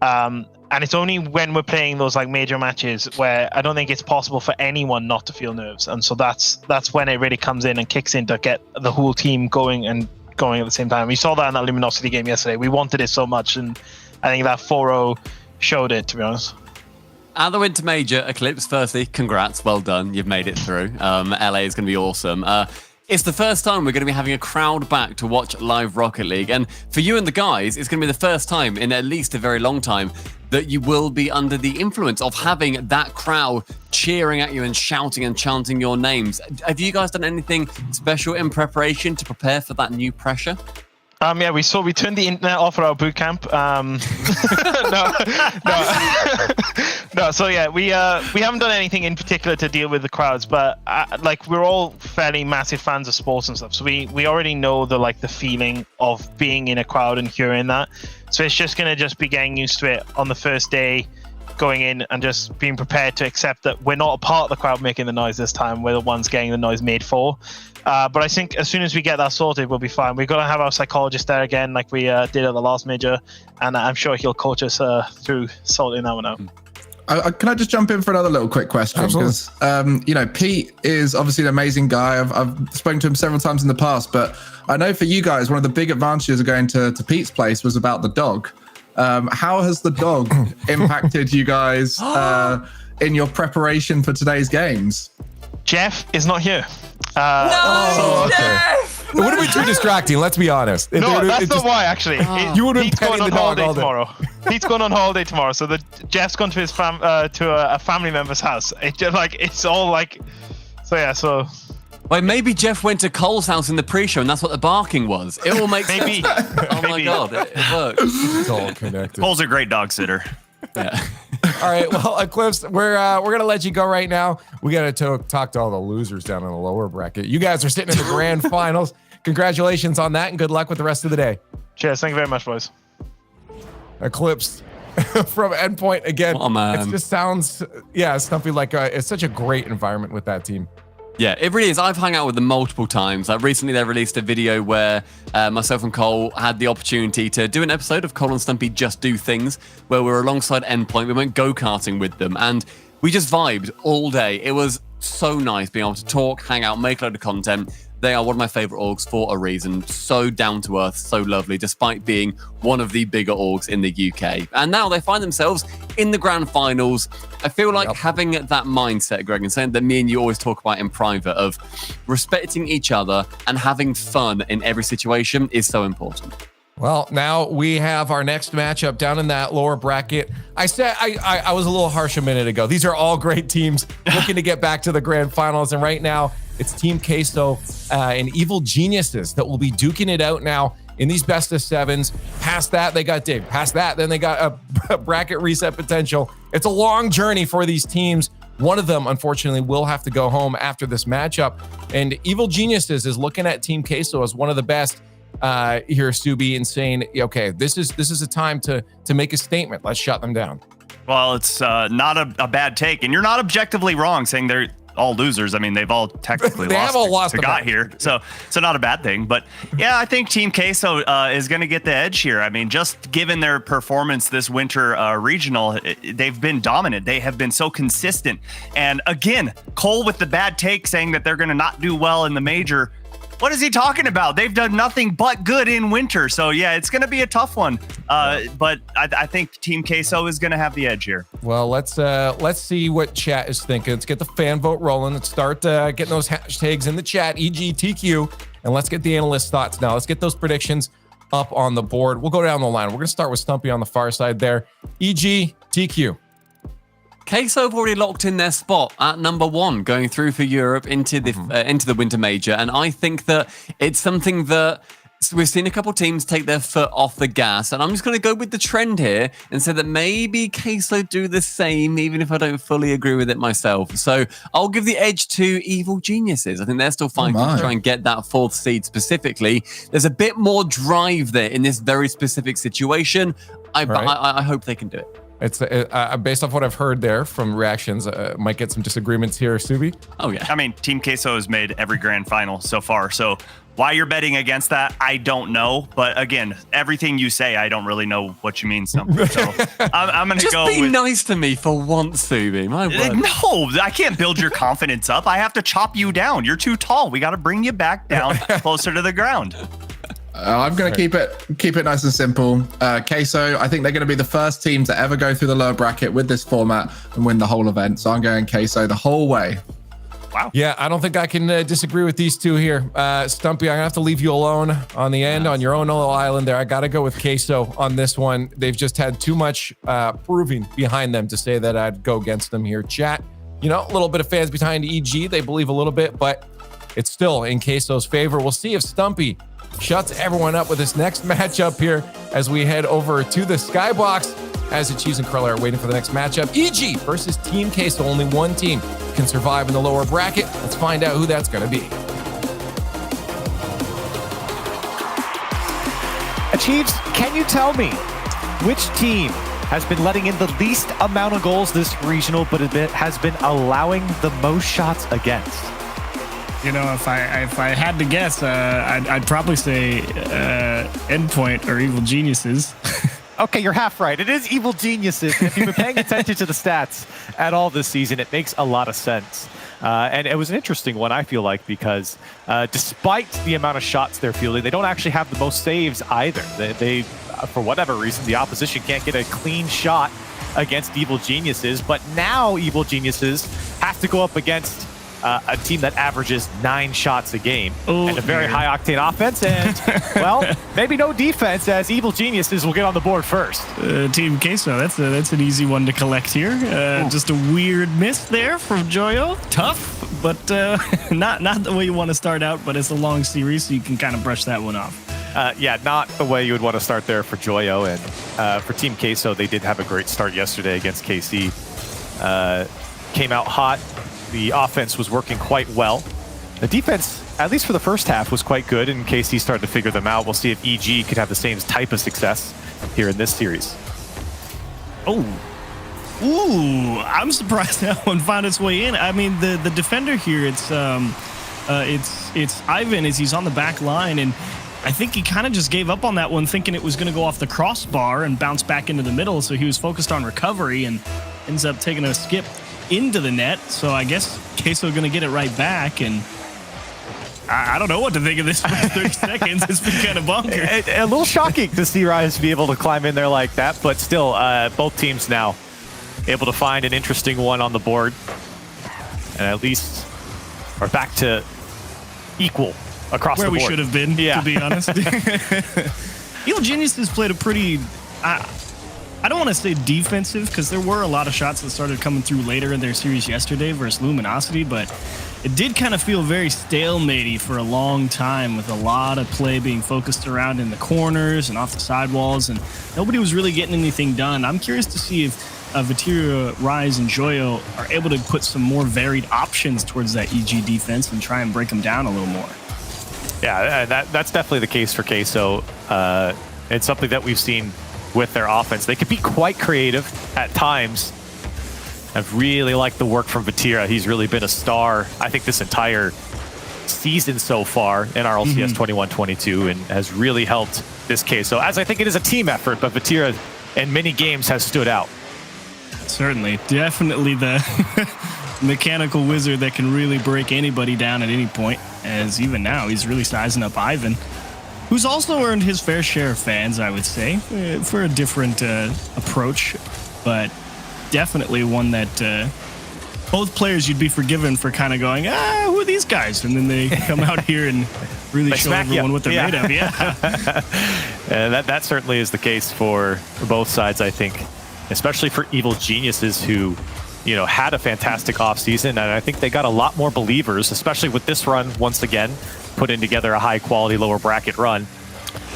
And it's only when we're playing those like major matches where I don't think it's possible for anyone not to feel nerves. And so that's when it really comes in and kicks in to get the whole team going at the same time. We saw that in that Luminosity game yesterday. We wanted it so much, and I think that 4-0 showed it, to be honest. At the Winter Major, Eclipse, firstly, congrats, well done, you've made it through. LA is going to be awesome. It's the first time we're going to be having a crowd back to watch live Rocket League, and for you and the guys, it's going to be the first time in at least a very long time that you will be under the influence of having that crowd cheering at you and shouting and chanting your names. Have you guys done anything special in preparation to prepare for that new pressure? Yeah, we turned the internet off at our boot camp. No. So yeah, we haven't done anything in particular to deal with the crowds, but like we're all fairly massive fans of sports and stuff. So we already know the feeling of being in a crowd and hearing that. So it's just gonna be getting used to it on the first day, going in and just being prepared to accept that we're not a part of the crowd making the noise this time. We're the ones getting the noise made for. But I think as soon as we get that sorted, we'll be fine. We've got to have our psychologist there again, like we did at the last major, and I'm sure he'll coach us through sorting that one out. Can I just jump in for another little quick question? Because Pete is obviously an amazing guy. I've spoken to him several times in the past, but I know for you guys, one of the big advantages of going to Pete's place was about the dog. How has the dog impacted you guys in your preparation for today's games? Jeff is not here. Jeff! It would have been too distracting, let's be honest. No, that's not why, actually. You would have been petting the dog all day. Tomorrow. Pete's going on holiday tomorrow, so Jeff's gone to his a family member's house. It's all like, so yeah, so. Wait, maybe Jeff went to Cole's house in the pre-show, and that's what the barking was. It all makes sense. Oh my god, it works. It's all connected. Cole's a great dog sitter. Yeah. All right, well, Eclipse, we're gonna let you go right now. We gotta talk to all the losers down in the lower bracket. You guys are sitting in the grand finals. Congratulations on that, and good luck with the rest of the day. Cheers, thank you very much, boys. Eclipse from Endpoint again. Oh man, it just sounds Stumpy, like it's such a great environment with that team. Yeah, it really is. I've hung out with them multiple times. Recently, they released a video where myself and Cole had the opportunity to do an episode of Cole and Stumpy Just Do Things, where we were alongside Endpoint. We went go-karting with them, and we just vibed all day. It was so nice being able to talk, hang out, make a load of content. They are one of my favorite orgs for a reason. So down to earth, so lovely, despite being one of the bigger orgs in the UK. And now they find themselves in the grand finals. I feel like having that mindset, Greg, and saying that me and you always talk about in private, of respecting each other and having fun in every situation, is so important. Well, now we have our next matchup down in that lower bracket. I said I was a little harsh a minute ago. These are all great teams looking to get back to the grand finals. And right now, it's Team Queso and Evil Geniuses that will be duking it out now in these best of sevens. Past that, they got Dig. Past that, then they got a bracket reset potential. It's a long journey for these teams. One of them, unfortunately, will have to go home after this matchup. And Evil Geniuses is looking at Team Queso as one of the best here, Subi, and saying, okay, this is a time to make a statement. Let's shut them down. Well, it's not a bad take, and you're not objectively wrong saying they're all losers. I mean, they've all technically lost got here, so not a bad thing. But yeah, I think Team Queso is going to get the edge here. I mean, just given their performance this winter regional, they've been dominant. They have been so consistent. And again, Cole with the bad take saying that they're going to not do well in the major. What is he talking about? They've done nothing but good in winter. So yeah, it's going to be a tough one. But I think Team Queso is going to have the edge here. Well, let's see what chat is thinking. Let's get the fan vote rolling. Let's start getting those hashtags in the chat, EGTQ, and let's get the analysts' thoughts now. Let's get those predictions up on the board. We'll go down the line. We're going to start with Stumpy on the far side there. EGTQ. Queso have already locked in their spot at number 1, going through for Europe into the Winter Major, and I think that it's something that we've seen a couple teams take their foot off the gas, and I'm just going to go with the trend here and say that maybe Queso do the same, even if I don't fully agree with it myself. So I'll give the edge to Evil Geniuses. I think they're still fighting to try and get that 4th seed specifically. There's a bit more drive there in this very specific situation. I hope they can do it. It's based off what I've heard there from reactions. Might get some disagreements here, Subi. Oh yeah. I mean, Team Queso has made every grand final so far. So why you're betting against that, I don't know. But again, everything you say, I don't really know what you mean. Something. So I'm going to Just go be with. nice to me for once, Subi. My word. No, I can't build your confidence up. I have to chop you down. You're too tall. We got to bring you back down closer to the ground. I'm going to keep it nice and simple. Queso, I think they're going to be the first team to ever go through the lower bracket with this format and win the whole event. So I'm going Queso the whole way. Wow. Yeah, I don't think I can disagree with these two here. Stumpy, I'm going to have to leave you alone on the end, on your own little island there. I got to go with Queso on this one. They've just had too much proving behind them to say that I'd go against them here. Chat, a little bit of fans behind EG. They believe a little bit, but it's still in Queso's favor. We'll see if Stumpy shuts everyone up with this next matchup here as we head over to the Skybox as the Cheese and Curler are waiting for the next matchup. EG versus Team Queso. Only one team can survive in the lower bracket. Let's find out who that's going to be. Achieves, can you tell me which team has been letting in the least amount of goals this regional, but has been allowing the most shots against? If I had to guess, I'd probably say Endpoint or Evil Geniuses. Okay, you're half right. It is Evil Geniuses. If you've been paying attention to the stats at all this season, it makes a lot of sense. And it was an interesting one, I feel like, because despite the amount of shots they're fielding, they don't actually have the most saves either. They for whatever reason, the opposition can't get a clean shot against Evil Geniuses. But now Evil Geniuses have to go up against a team that averages 9 shots a game and a very high-octane offense and, well, maybe no defense as Evil Geniuses will get on the board first. Team Queso, that's an easy one to collect here. Just a weird miss there from Joyo. Tough, but not the way you want to start out, but it's a long series, so you can kind of brush that one off. Yeah, not the way you would want to start there for Joyo. And for Team Queso, they did have a great start yesterday against KC. Came out hot. The offense was working quite well. The defense, at least for the first half, was quite good, and KC started to figure them out. We'll see if EG could have the same type of success here in this series. Ooh, I'm surprised that one found its way in. I mean, the defender here, it's Ivan as he's on the back line, and I think he kind of just gave up on that one, thinking it was going to go off the crossbar and bounce back into the middle, so he was focused on recovery and ends up taking a skip into the net. So I guess Queso going to get it right back, and I don't know what to think of this for 30 seconds. It's been kind of bonkers. A little shocking to see Rise be able to climb in there like that, but still, both teams now able to find an interesting one on the board, and at least are back to equal across where the board. we should have been, to be honest. Evil Genius has played a pretty, I don't want to say defensive, because there were a lot of shots that started coming through later in their series yesterday versus Luminosity, but it did kind of feel very stalematey for a long time, with a lot of play being focused around in the corners and off the sidewalls, and nobody was really getting anything done. I'm curious to see if Vatira, Rise, and Joyo are able to put some more varied options towards that EG defense and try and break them down a little more. Yeah, that's definitely the case for Queso. It's something that we've seen with their offense. They can be quite creative at times. I've really liked the work from Vatira. He's really been a star, I think, this entire season so far in RLCS 21-22, and has really helped this Queso, as I think it is a team effort, but Vatira in many games has stood out. Certainly. Definitely the mechanical wizard that can really break anybody down at any point, as even now he's really sizing up Ivan, who's also earned his fair share of fans, I would say, for a different approach, but definitely one that both players you'd be forgiven for kind of going, who are these guys? And then they come out here and really show everyone what they're made of. Yeah. And that certainly is the case for both sides, I think, especially for Evil Geniuses, who had a fantastic offseason, and I think they got a lot more believers, especially with this run, once again, putting together a high-quality lower bracket run.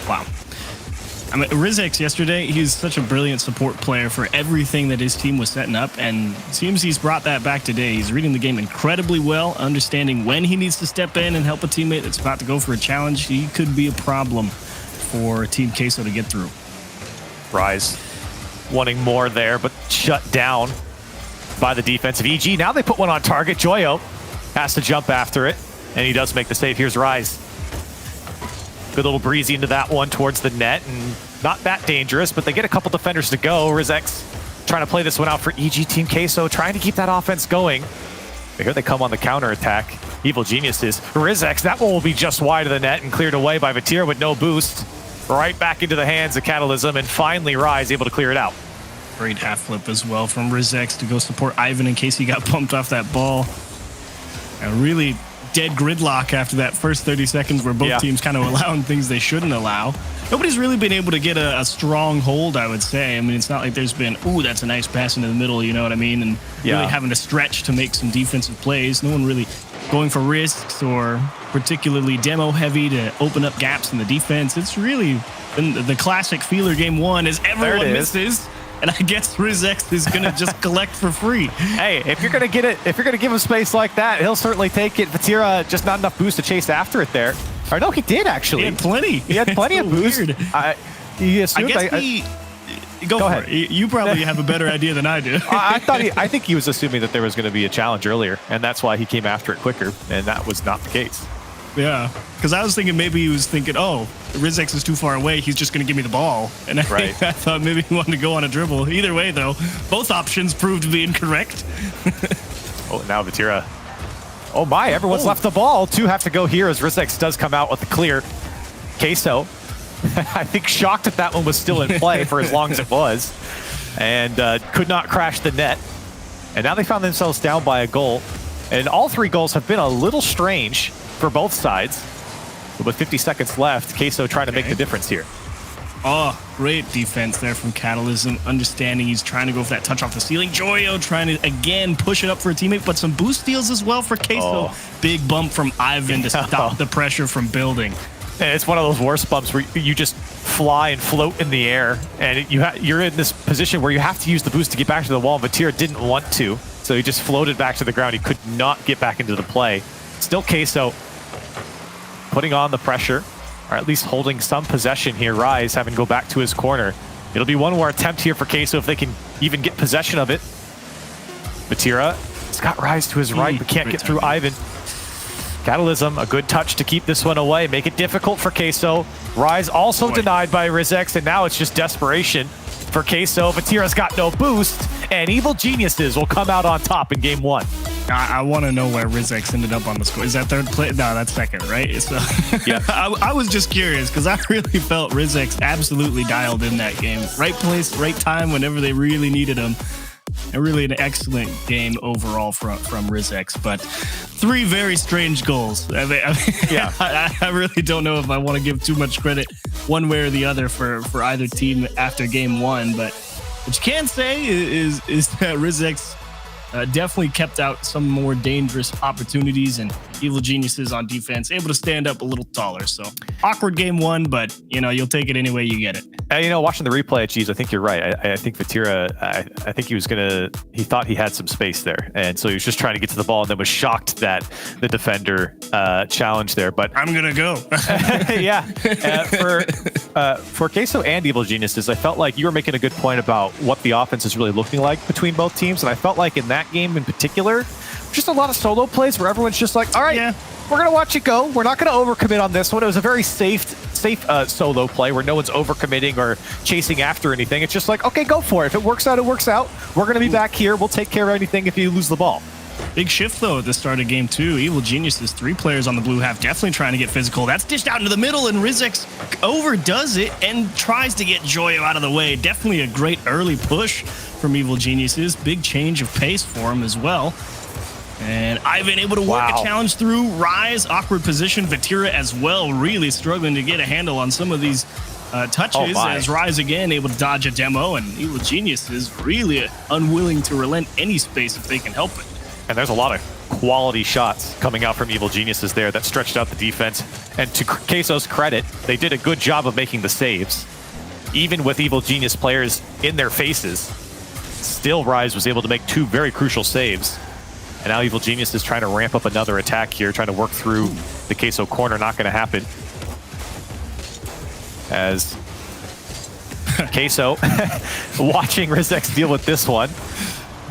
Wow. I mean, Rizix yesterday, he's such a brilliant support player for everything that his team was setting up, and it seems he's brought that back today. He's reading the game incredibly well, understanding when he needs to step in and help a teammate that's about to go for a challenge. He could be a problem for Team Queso to get through. Rise. wanting more there, but shut down by the defense of EG. Now they put one on target. Joyo has to jump after it, and he does make the save. Here's Rise. Good little breezy into that one towards the net, and not that dangerous, but they get a couple defenders to go. Rizex trying to play this one out for EG Team Queso, trying to keep that offense going. But here they come on the counterattack. Evil Geniuses. Rizex, that one will be just wide of the net and cleared away by Vatira with no boost. Right back into the hands of Catalysm, and finally Rise able to clear it out. Great half flip as well from Rizex to go support Ivan in case he got bumped off that ball. A really dead gridlock after that first 30 seconds where both teams kind of allowing things they shouldn't allow. Nobody's really been able to get a strong hold, I would say. I mean, it's not like there's been, ooh, that's a nice pass into the middle, you know what I mean? And really having to stretch to make some defensive plays. No one really going for risks or particularly demo heavy to open up gaps in the defense. It's really been the classic feeler game one as everyone misses. And I guess Rizex is going to just collect for free. Hey, if you're going to get it, if you're going to give him space like that, he'll certainly take it. Vatira just not enough boost to chase after it there. Or no, he did actually. He had plenty. He had plenty of boost. Go for it. You probably have a better idea than I do. I think he was assuming that there was going to be a challenge earlier, and that's why he came after it quicker, and that was not the case. Yeah, because I was thinking maybe he was thinking, oh, Rizex is too far away. He's just going to give me the ball. And I thought maybe he wanted to go on a dribble. Either way, though, both options proved to be incorrect. Oh, now Vatira. Oh my, everyone's left the ball. Two have to go here as Rizex does come out with the clear. Queso, I think shocked that that one was still in play for as long as it was. And could not crash the net. And now they found themselves down by a goal. And all three goals have been a little strange for both sides. But with 50 seconds left, Queso trying to make the difference here. Oh, great defense there from Catalysm. Understanding he's trying to go for that touch off the ceiling. Joyo trying to, again, push it up for a teammate, but some boost steals as well for Queso. Big bump from Ivan to stop the pressure from building. And it's one of those worst bumps where you just fly and float in the air, and you're in this position where you have to use the boost to get back to the wall. Vatira didn't want to, so he just floated back to the ground. He could not get back into the play. Still Queso putting on the pressure, or at least holding some possession here. Rise having to go back to his corner. It'll be one more attempt here for Queso if they can even get possession of it. Vatira has got Rise to his right, but can't get through Ivan. Catalysm, a good touch to keep this one away, make it difficult for Queso. Rise also denied by Rizex, and now it's just desperation for Queso. Vatira's got no boost, and Evil Geniuses will come out on top in game one. I want to know where Rizex ended up on the score. Is that third place? No, that's second, right? So, yeah. I was just curious because I really felt Rizex absolutely dialed in that game. Right place, right time, whenever they really needed him. And really an excellent game overall from Rizex, but three very strange goals. I really don't know if I want to give too much credit one way or the other for either team after game one, but what you can say is that Rizex definitely kept out some more dangerous opportunities, and Evil Geniuses on defense able to stand up a little taller. So awkward game one, but you'll take it any way you get it. Watching the replay, geez, I think you're right. I think Vatira, I think he thought he had some space there, and so he was just trying to get to the ball, and then was shocked that the defender challenged there. But I'm gonna go. For Queso and Evil Geniuses, I felt like you were making a good point about what the offense is really looking like between both teams, and I felt like in that game in particular, just a lot of solo plays where everyone's just like, all right, we're gonna watch it go. We're not gonna overcommit on this one. It was a very safe solo play where no one's overcommitting or chasing after anything. It's just like, okay, go for it. If it works out, it works out. We're gonna be back here. We'll take care of anything if you lose the ball. Big shift, though, at the start of game two. Evil Geniuses, 3 players on the blue half, definitely trying to get physical. That's dished out into the middle, and Rizex overdoes it and tries to get Joyo out of the way. Definitely a great early push from Evil Geniuses. Big change of pace for him as well. And Ivan able to work a challenge through. Rise, awkward position. Vatira as well, really struggling to get a handle on some of these touches as Rise again able to dodge a demo, and Evil Geniuses really unwilling to relent any space if they can help it. And there's a lot of quality shots coming out from Evil Geniuses there that stretched out the defense. And to Queso's credit, they did a good job of making the saves. Even with Evil Genius players in their faces, still Rise was able to make 2 very crucial saves. And now Evil Genius is trying to ramp up another attack here, trying to work through the Queso corner. Not going to happen. As And Queso watching Rizex deal with this one.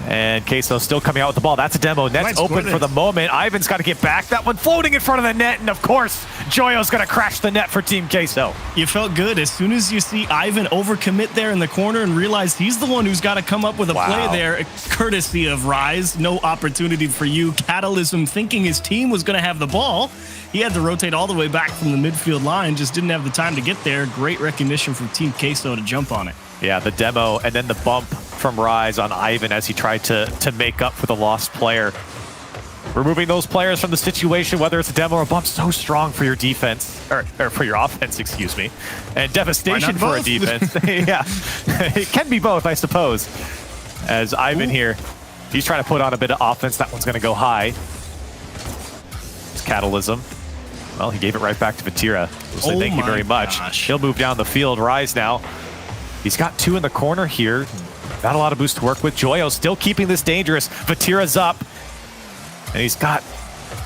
And Queso still coming out with the ball. That's a demo. Net's open for the moment. Ivan's got to get back. That one floating in front of the net. And of course, Joyo's going to crash the net for Team Queso. You felt good as soon as you see Ivan overcommit there in the corner and realize he's the one who's got to come up with a play there, courtesy of Rise. No opportunity for you. Catalysm thinking his team was going to have the ball. He had to rotate all the way back from the midfield line. Just didn't have the time to get there. Great recognition from Team Queso to jump on it. Yeah, the demo and then the bump from Rise on Ivan as he tried to make up for the lost player. Removing those players from the situation, whether it's a demo or a bump, so strong for your defense, or for your offense, excuse me, and devastation for a defense. Yeah, it can be both, I suppose. As Ivan here, he's trying to put on a bit of offense. That one's going to go high. It's Catalysm. Well, he gave it right back to Vatira. We'll say thank you very much. He'll move down the field. Rise now. He's got two in the corner here. Not a lot of boost to work with. Joyo still keeping this dangerous. Vatira's up. And he's got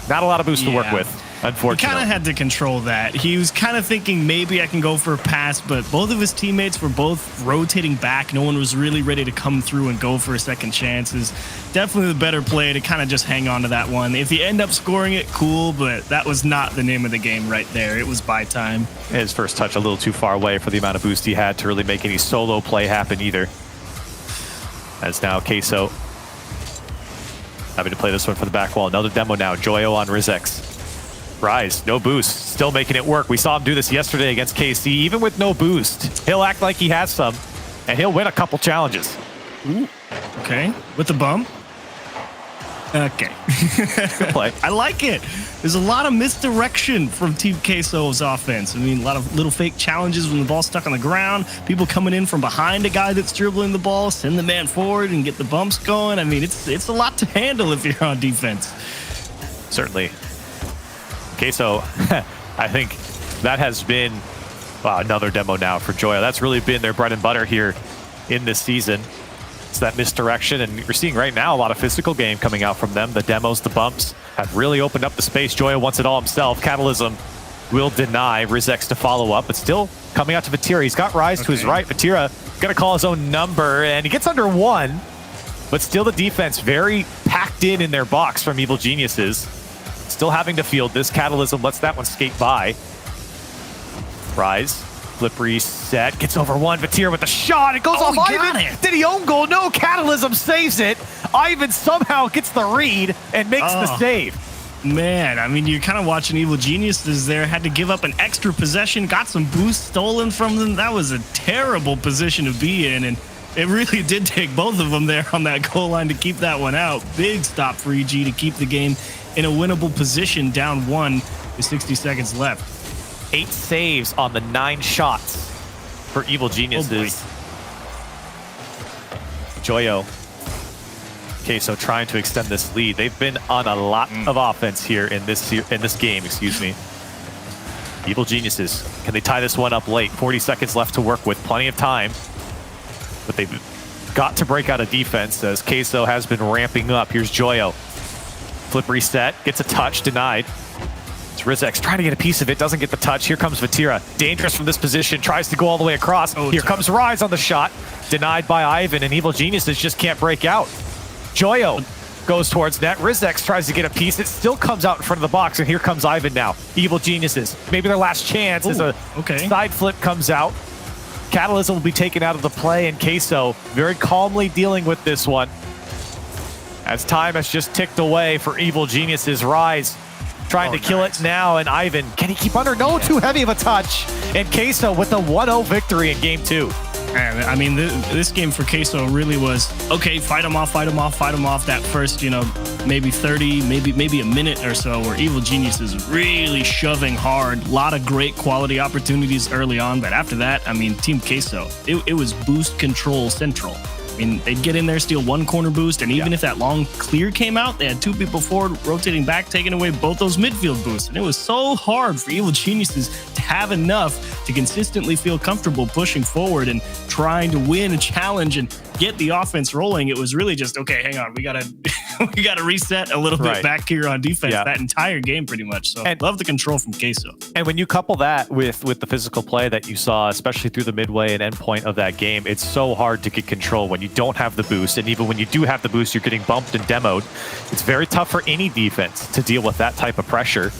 not a lot of boost to work with, unfortunately. He kind of had to control that. He was kind of thinking maybe I can go for a pass, but both of his teammates were both rotating back. No one was really ready to come through and go for a second chance. Is definitely the better play to kind of just hang on to that one. If you end up scoring it, cool, but that was not the name of the game right there. It was buy time. His first touch a little too far away for the amount of boost he had to really make any solo play happen either. As now Queso having to play this one for the back wall. Another demo now. Joyo on Rizex. Rise, no boost. Still making it work. We saw him do this yesterday against KC. Even with no boost, he'll act like he has some, and he'll win a couple challenges. Ooh, okay. With the bump. Okay. Good play. I like it. There's a lot of misdirection from Team Queso's offense. I mean, a lot of little fake challenges when the ball's stuck on the ground. People coming in from behind a guy that's dribbling the ball, send the man forward and get the bumps going. I mean, it's a lot to handle if you're on defense. Certainly. Queso, I think that has been another demo now for Joyo. That's really been their bread and butter here in this season. It's that misdirection, and you're seeing right now a lot of physical game coming out from them. The demos, the bumps have really opened up the space. Joyo wants it all himself. Catalysm will deny Rizex to follow up, but still coming out to Vatira. He's got Rise to his right. Vatira going to call his own number, and he gets under one, but still the defense very packed in their box from Evil Geniuses. Still having to field this. Catalysm lets that one skate by. Rise. Flip reset, gets over one. Vatira with the shot. It goes off Ivan. Did he own goal? No, Catalysm saves it. Ivan somehow gets the read and makes the save. Man, I mean, you're kind of watching Evil Geniuses there. Had to give up an extra possession. Got some boost stolen from them. That was a terrible position to be in. And it really did take both of them there on that goal line to keep that one out. Big stop for EG to keep the game in a winnable position, down one with 60 seconds left. 8 saves on the 9 shots for Evil Geniuses. Joyo, Queso trying to extend this lead. They've been on a lot of offense here in this game. Excuse me. Evil Geniuses, can they tie this one up late? 40 seconds left to work with, plenty of time, but they've got to break out of defense as Queso has been ramping up. Here's Joyo. Flip reset, gets a touch, denied. Rizex trying to get a piece of it, doesn't get the touch. Here comes Vatira, dangerous from this position, tries to go all the way across. Here comes Rise on the shot, denied by Ivan, and Evil Geniuses just can't break out. Joyo goes towards net. Rizex tries to get a piece. It still comes out in front of the box, and here comes Ivan now. Evil Geniuses, maybe their last chance as a side flip comes out. Catalysm will be taken out of the play, and Queso very calmly dealing with this one. As time has just ticked away for Evil Geniuses. Rise trying to kill it now, and Ivan, can he keep under? No, too heavy of a touch. And Queso with a 1-0 victory in game 2. And I mean, this game for Queso really was, okay, fight him off. That first, maybe 30, maybe a minute or so where Evil Genius is really shoving hard. A lot of great quality opportunities early on, but after that, I mean, Team Queso, it was boost control central. I mean, they'd get in there, steal one corner boost, and even if that long clear came out, they had 2 people forward rotating back, taking away both those midfield boosts. And it was so hard for Evil Geniuses to have enough to consistently feel comfortable pushing forward and trying to win a challenge and get the offense rolling. It was really just, okay, hang on, we gotta we got to reset a little bit back here on defense that entire game pretty much. So And- love the control from Queso. And when you couple that with the physical play that you saw, especially through the midway and end point of that game, it's so hard to get control when you don't have the boost. And even when you do have the boost, you're getting bumped and demoed. It's very tough for any defense to deal with that type of pressure.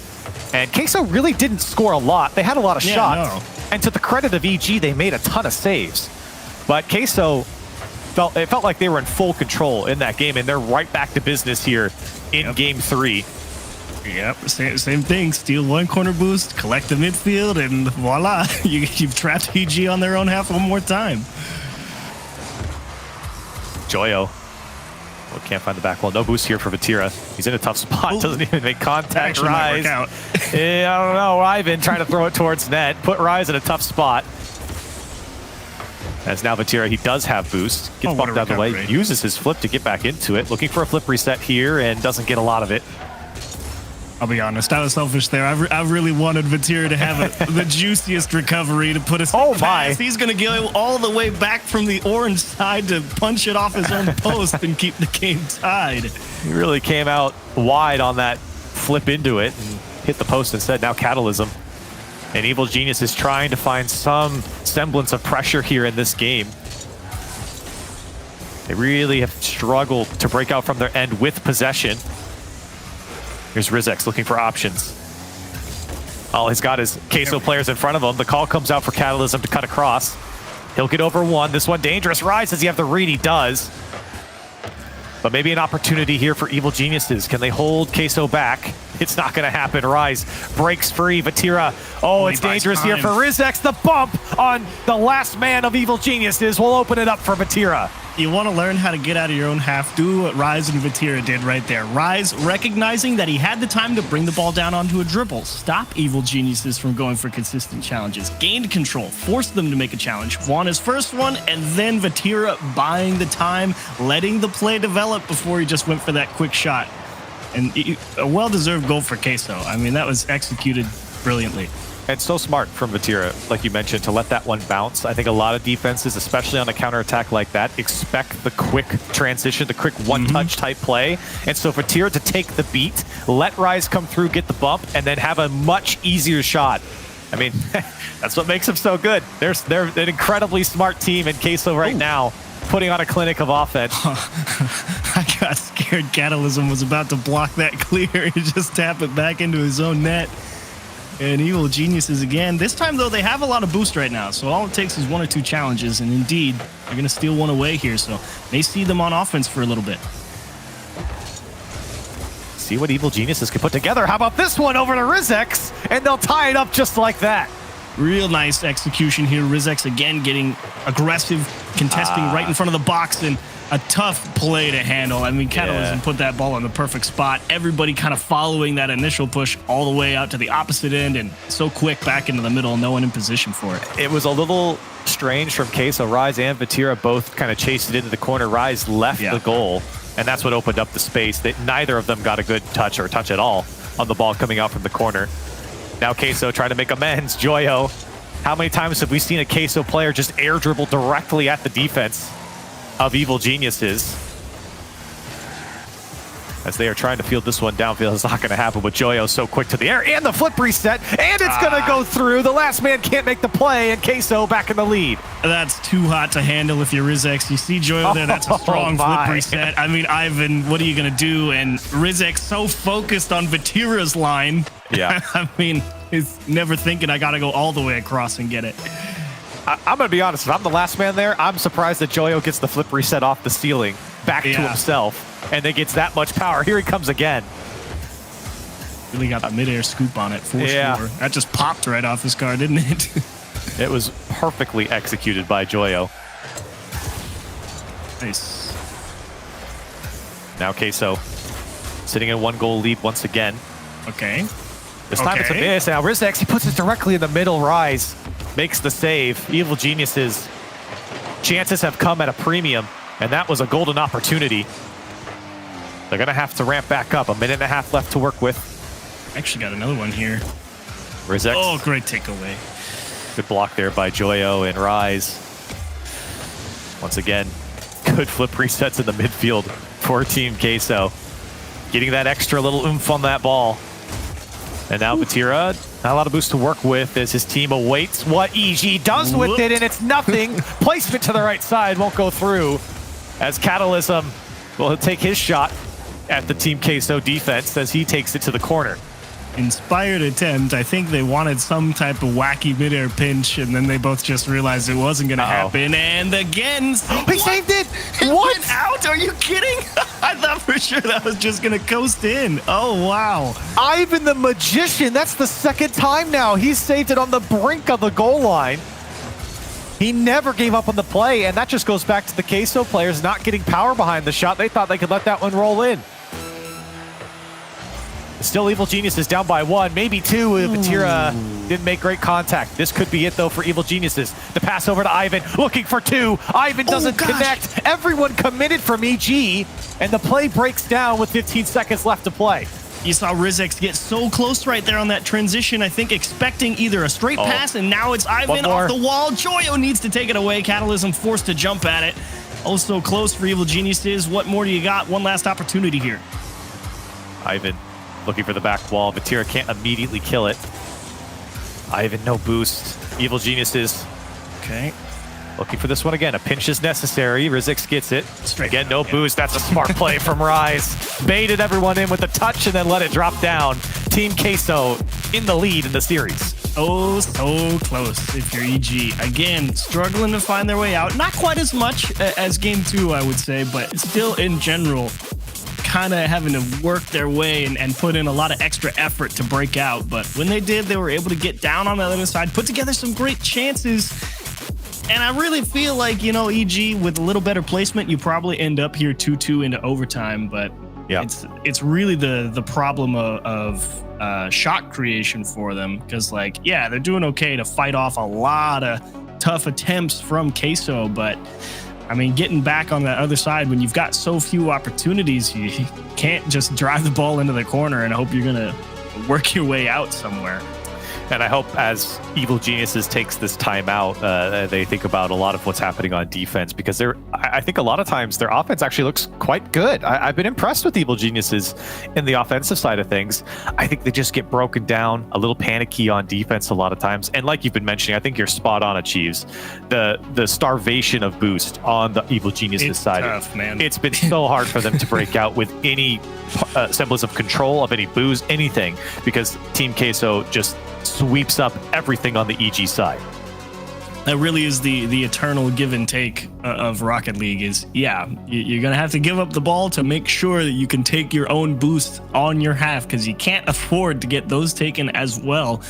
And Queso really didn't score a lot. They had a lot of shots. And to the credit of EG, they made a ton of saves. But Queso felt like they were in full control in that game, and they're right back to business here in Game 3. Yep, same thing. Steal one corner boost, collect the midfield, and voila, you've trapped EG on their own half one more time. Joyo. Oh, can't find the back wall. No boost here for Vatira. He's in a tough spot. Doesn't even make contact. Rise. Yeah, I don't know. Ivan trying to throw it towards net. Put Rise in a tough spot. As now Vatira, he does have boost. Gets bumped out of the way. Uses his flip to get back into it. Looking for a flip reset here and doesn't get a lot of it. I'll be honest, I was selfish there. I really wanted Vatira to have the juiciest recovery to put us past. He's going to go all the way back from the orange side to punch it off his own post and keep the game tied. He really came out wide on that flip into it and hit the post instead. Now Catalysm. And Evil Genius is trying to find some semblance of pressure here in this game. They really have struggled to break out from their end with possession. Here's Rizex looking for options. All he's got is Queso players in front of him. The call comes out for Catalysm to cut across. He'll get over one. This one dangerous. Rise, does he have the read? He does. But maybe an opportunity here for Evil Geniuses. Can they hold Queso back? It's not going to happen. Rise breaks free. Vatira. Oh, it's dangerous here for Rizex. The bump on the last man of Evil Geniuses will open it up for Vatira. You want to learn how to get out of your own half. Do what Rise and Vatira did right there. Rise recognizing that he had the time to bring the ball down onto a dribble. Stop Evil Geniuses from going for consistent challenges. Gained control. Forced them to make a challenge. Won his first one, and then Vatira buying the time, letting the play develop before he just went for that quick shot. And a well-deserved goal for Queso. I mean, that was executed brilliantly. It's so smart from Vatira, like you mentioned, to let that one bounce. I think a lot of defenses, especially on a counterattack like that, expect the quick transition, the quick one-touch type play. And so Vatira to take the beat, let Rise come through, get the bump, and then have a much easier shot. I mean, that's what makes them so good. They're an incredibly smart team in Queso right now, putting on a clinic of offense. I got scared. Catalysm was about to block that clear. He just tapped it back into his own net. And Evil Geniuses again. This time, though, they have a lot of boost right now. So all it takes is one or two challenges. And indeed, they're going to steal one away here. So may see them on offense for a little bit. See what Evil Geniuses can put together. How about this one over to Rizex? And they'll tie it up just like that. Real nice execution here. Rizex again getting aggressive, contesting right in front of the box, and a tough play to handle. I mean, Catalysm put that ball in the perfect spot. Everybody kind of following that initial push all the way out to the opposite end, and so quick back into the middle, no one in position for it. It was a little strange from Queso. Rise and Vatira both kind of chased it into the corner. Rise left the goal, and that's what opened up the space. That neither of them got a good touch or touch at all on the ball coming out from the corner. Now Queso trying to make amends. Joyo. How many times have we seen a Queso player just air dribble directly at the defense of Evil Geniuses? As they are trying to field this one downfield. It's not going to happen with Joyo so quick to the air. And the flip reset. And it's going to go through. The last man can't make the play. And Queso back in the lead. That's too hot to handle if you're Rizex. You see Joyo there. That's a strong flip reset. I mean, Ivan, what are you going to do? And Rizex so focused on Vatira's line. Yeah. I mean, he's never thinking I got to go all the way across and get it. I'm going to be honest. If I'm the last man there, I'm surprised that Joyo gets the flip reset off the ceiling back to himself and then gets that much power. Here he comes again. Really got the midair scoop on it for sure. That just popped right off his car, didn't it? It was perfectly executed by Joyo. Nice. Now Queso sitting in one goal lead once again. Okay. This time it's a miss. Now Rizex, he puts it directly in the middle. Rise makes the save. Evil Geniuses. Chances have come at a premium, and that was a golden opportunity. They're going to have to ramp back up. A minute and a half left to work with. Actually got another one here. Rizex. Oh, great takeaway. Good block there by Joyo and Rise. Once again, good flip resets in the midfield for Team Queso. getting that extra little oomph on that ball. And now Vatira, not a lot of boost to work with as his team awaits what EG does with it, and it's nothing. Placement to the right side won't go through as Catalysm will take his shot at the Team Queso defense as he takes it to the corner. Inspired attempt. I think they wanted some type of wacky midair pinch, and then they both just realized it wasn't going to happen. And again, he saved it. What? Went out? Are you kidding? I thought for sure that was just going to coast in. Oh, wow. Ivan the Magician. That's the second time now. He saved it on the brink of the goal line. He never gave up on the play, and that just goes back to the Queso players not getting power behind the shot. They thought they could let that one roll in. Still, Evil Geniuses down by 1, maybe 2. Vatira didn't make great contact. This could be it, though, for Evil Geniuses. The pass over to Ivan, looking for 2. Ivan doesn't connect. Everyone committed from EG, and the play breaks down with 15 seconds left to play. You saw Rizix get so close right there on that transition, I think expecting either a straight pass, and now it's Ivan off the wall. Joyo needs to take it away. Catalysm forced to jump at it. Oh, so close for Evil Geniuses. What more do you got? One last opportunity here. Ivan looking for the back wall. Vatira can't immediately kill it. Ivan, no boost. Evil Geniuses. Okay. Looking for this one again. A pinch is necessary. Rizix gets it. Straight again, no boost. That's a smart play from Rise. Baited everyone in with a touch and then let it drop down. Team Queso in the lead in the series. Oh, so close if you're EG. Again, struggling to find their way out. Not quite as much as game 2, I would say, but still in general, kind of having to work their way and put in a lot of extra effort to break out. But when they did, they were able to get down on the other side, put together some great chances. And I really feel like, you know, EG, with a little better placement, you probably end up here 2-2 into overtime. But yeah, it's really the problem of shot creation for them. Because, like, yeah, they're doing okay to fight off a lot of tough attempts from Queso. But, I mean, getting back on that other side when you've got so few opportunities, you can't just drive the ball into the corner and hope you're going to work your way out somewhere. And I hope as Evil Geniuses takes this time out, they think about a lot of what's happening on defense, because I think a lot of times their offense actually looks quite good. I've been impressed with Evil Geniuses in the offensive side of things. I think they just get broken down, a little panicky on defense a lot of times. And like you've been mentioning, I think you're spot on, Achieves. The starvation of boost on the Evil Geniuses side. Tough, man. It's been so hard for them to break out with any semblance of control, of any boost, anything, because Team Queso just sweeps up everything on the EG side. That really is the eternal give and take of Rocket League is, yeah, you're going to have to give up the ball to make sure that you can take your own boost on your half, because you can't afford to get those taken as well.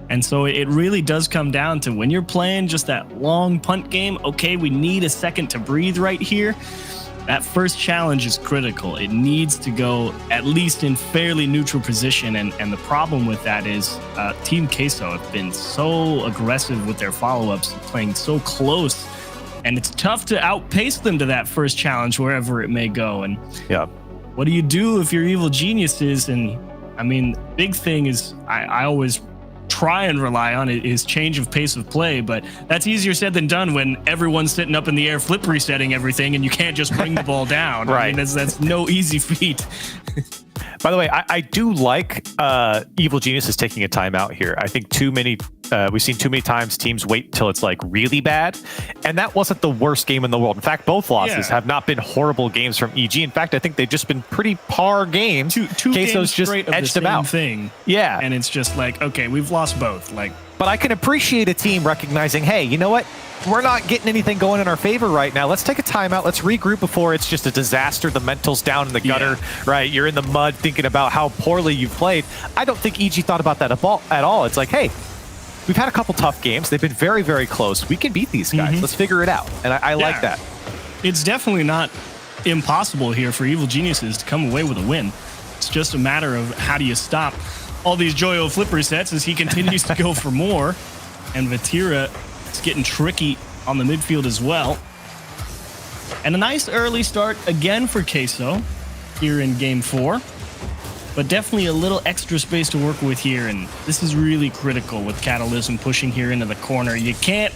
And so it really does come down to when you're playing just that long punt game, okay, we need a second to breathe right here. That first challenge is critical. It needs to go at least in fairly neutral position. And the problem with that is Team Queso have been so aggressive with their follow-ups, playing so close. And it's tough to outpace them to that first challenge wherever it may go. And yeah, what do you do if you're Evil Geniuses? And I mean, big thing is I always try and rely on it is change of pace of play, but that's easier said than done when everyone's sitting up in the air flip resetting everything and you can't just bring the ball down. Right. I mean, that's no easy feat. By the way, I do like Evil Geniuses taking a timeout here. I think we've seen too many times teams wait till it's like really bad, and that wasn't the worst game in the world. In fact, both losses have not been horrible games from EG. In fact, I think they've just been pretty par games. Two Queso's games just straight of edged the them out. thing. Yeah, and it's just like, okay, we've lost both. Like, but I can appreciate a team recognizing, hey, you know what? We're not getting anything going in our favor right now. Let's take a timeout. Let's regroup before it's just a disaster. The mental's down in the gutter, right? You're in the mud thinking about how poorly you've played. I don't think EG thought about that at all. It's like, hey, we've had a couple tough games. They've been very, very close. We can beat these guys. Let's figure it out. And I like that. It's definitely not impossible here for Evil Geniuses to come away with a win. It's just a matter of how do you stop all these Joyo flip resets as he continues to go for more. And Vatira is getting tricky on the midfield as well. And a nice early start again for Queso here in game 4. But definitely a little extra space to work with here. And this is really critical with Catalysm pushing here into the corner. You can't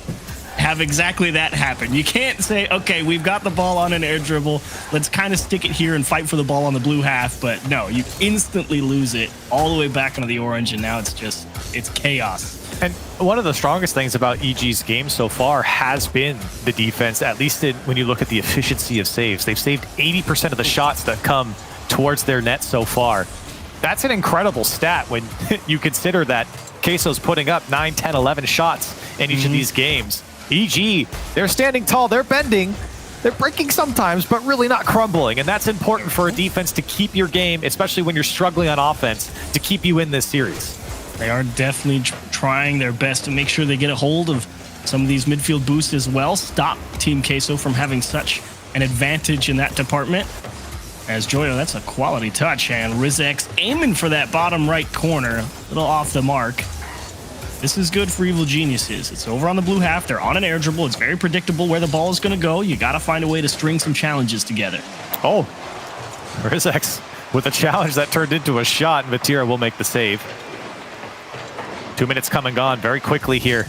have exactly that happen. You can't say, okay, we've got the ball on an air dribble, let's kind of stick it here and fight for the ball on the blue half, but no, you instantly lose it all the way back into the orange, and now it's chaos. And one of the strongest things about EG's game so far has been the defense, at least when you look at the efficiency of saves. They've saved 80% of the shots that come towards their net so far. That's an incredible stat when you consider that Queso's putting up 9, 10, 11 shots in each of these games. EG, they're standing tall, they're bending, they're breaking sometimes, but really not crumbling. And that's important for a defense to keep your game, especially when you're struggling on offense, to keep you in this series. They are definitely trying their best to make sure they get a hold of some of these midfield boosts as well. Stop Team Queso from having such an advantage in that department. As Joyo, that's a quality touch, and Rizek's aiming for that bottom right corner, a little off the mark. This is good for Evil Geniuses. It's over on the blue half. They're on an air dribble. It's very predictable where the ball is going to go. You got to find a way to string some challenges together. Oh, Rizek's with a challenge that turned into a shot, and Vatira will make the save. 2 minutes come and gone very quickly here,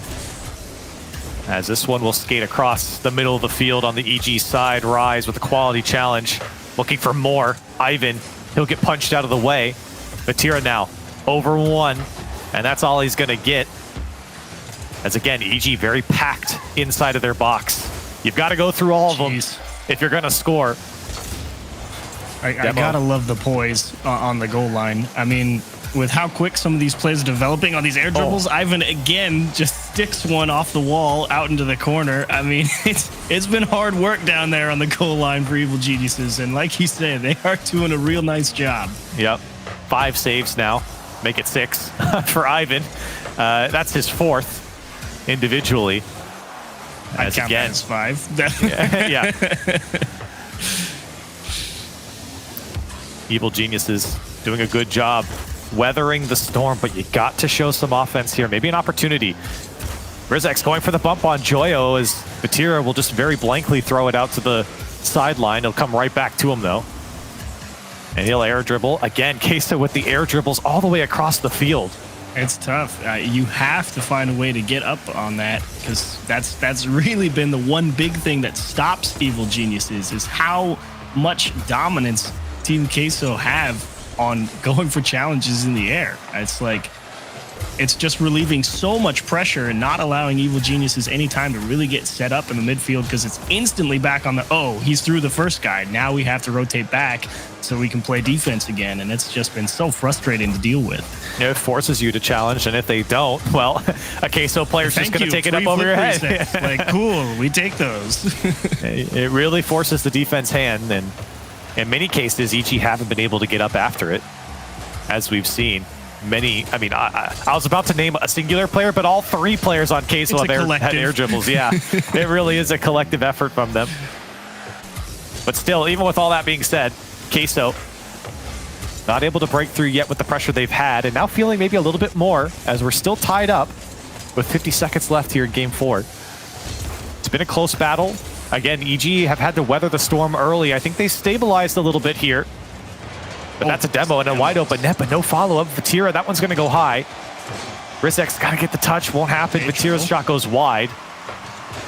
as this one will skate across the middle of the field on the EG side. Rise with a quality challenge, looking for more. Ivan, he'll get punched out of the way. Vatira now over one, and that's all he's going to get. As again, EG very packed inside of their box. You've got to go through all of them if you're going to score. I gotta love the poise on the goal line. I mean, with how quick some of these plays are developing on these air dribbles, Ivan again just sticks one off the wall out into the corner. I mean, it's been hard work down there on the goal line for Evil Geniuses, and like you said, they are doing a real nice job. Yep, 5 saves now, make it 6 for Ivan. That's his 4th individually. I count that as 5. Yeah. Evil Geniuses doing a good job weathering the storm, but you got to show some offense here. Maybe an opportunity. Rizek's going for the bump on Joyo, as Vatira will just very blankly throw it out to the sideline. He'll come right back to him, though. And he'll air dribble. Again, Queso with the air dribbles all the way across the field. It's tough. You have to find a way to get up on that, because that's really been the one big thing that stops Evil Geniuses, is how much dominance Team Queso have on going for challenges in the air. It's just relieving so much pressure and not allowing Evil Geniuses any time to really get set up in the midfield, because it's instantly back on he's through the first guy. Now we have to rotate back so we can play defense again, and it's just been so frustrating to deal with. It forces you to challenge, and if they don't, well, a Queso player's just going to take it up over your head. Cool, we take those. It really forces the defense hand, and in many cases, EG haven't been able to get up after it, as we've seen. I was about to name a singular player, but all 3 players on Queso have had air dribbles. Yeah, it really is a collective effort from them. But still, even with all that being said, Queso not able to break through yet with the pressure they've had, and now feeling maybe a little bit more, as we're still tied up with 50 seconds left here in Game 4. It's been a close battle. Again, EG have had to weather the storm early. I think they stabilized a little bit here. But that's a demo and a wide open net, but no follow-up. Vatira, that one's going to go high. Rizek's got to get the touch. Won't happen. Vatira's shot goes wide.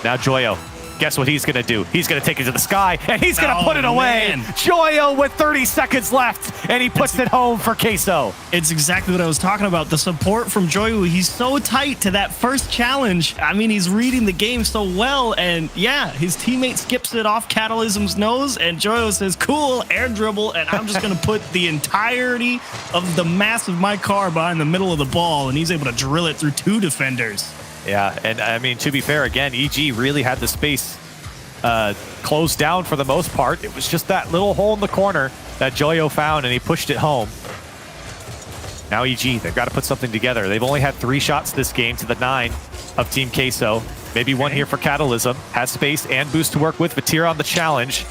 Now Joyo. Guess what he's going to do? He's going to take it to the sky, and he's going to put it away. Man. Joyo with 30 seconds left, and he puts it home for Queso. It's exactly what I was talking about. The support from Joyo. He's so tight to that first challenge. I mean, he's reading the game so well, and yeah, his teammate skips it off Catalysm's nose, and Joyo says, cool, air dribble, and I'm just going to put the entirety of the mass of my car behind the middle of the ball, and he's able to drill it through 2 defenders. Yeah, and I mean, to be fair, again, EG really had the space closed down for the most part. It was just that little hole in the corner that Joyo found, and he pushed it home. Now EG, they've got to put something together. They've only had 3 shots this game to the 9 of Team Queso. Maybe one here for Catalysm. Has space and boost to work with. Vatira on the challenge.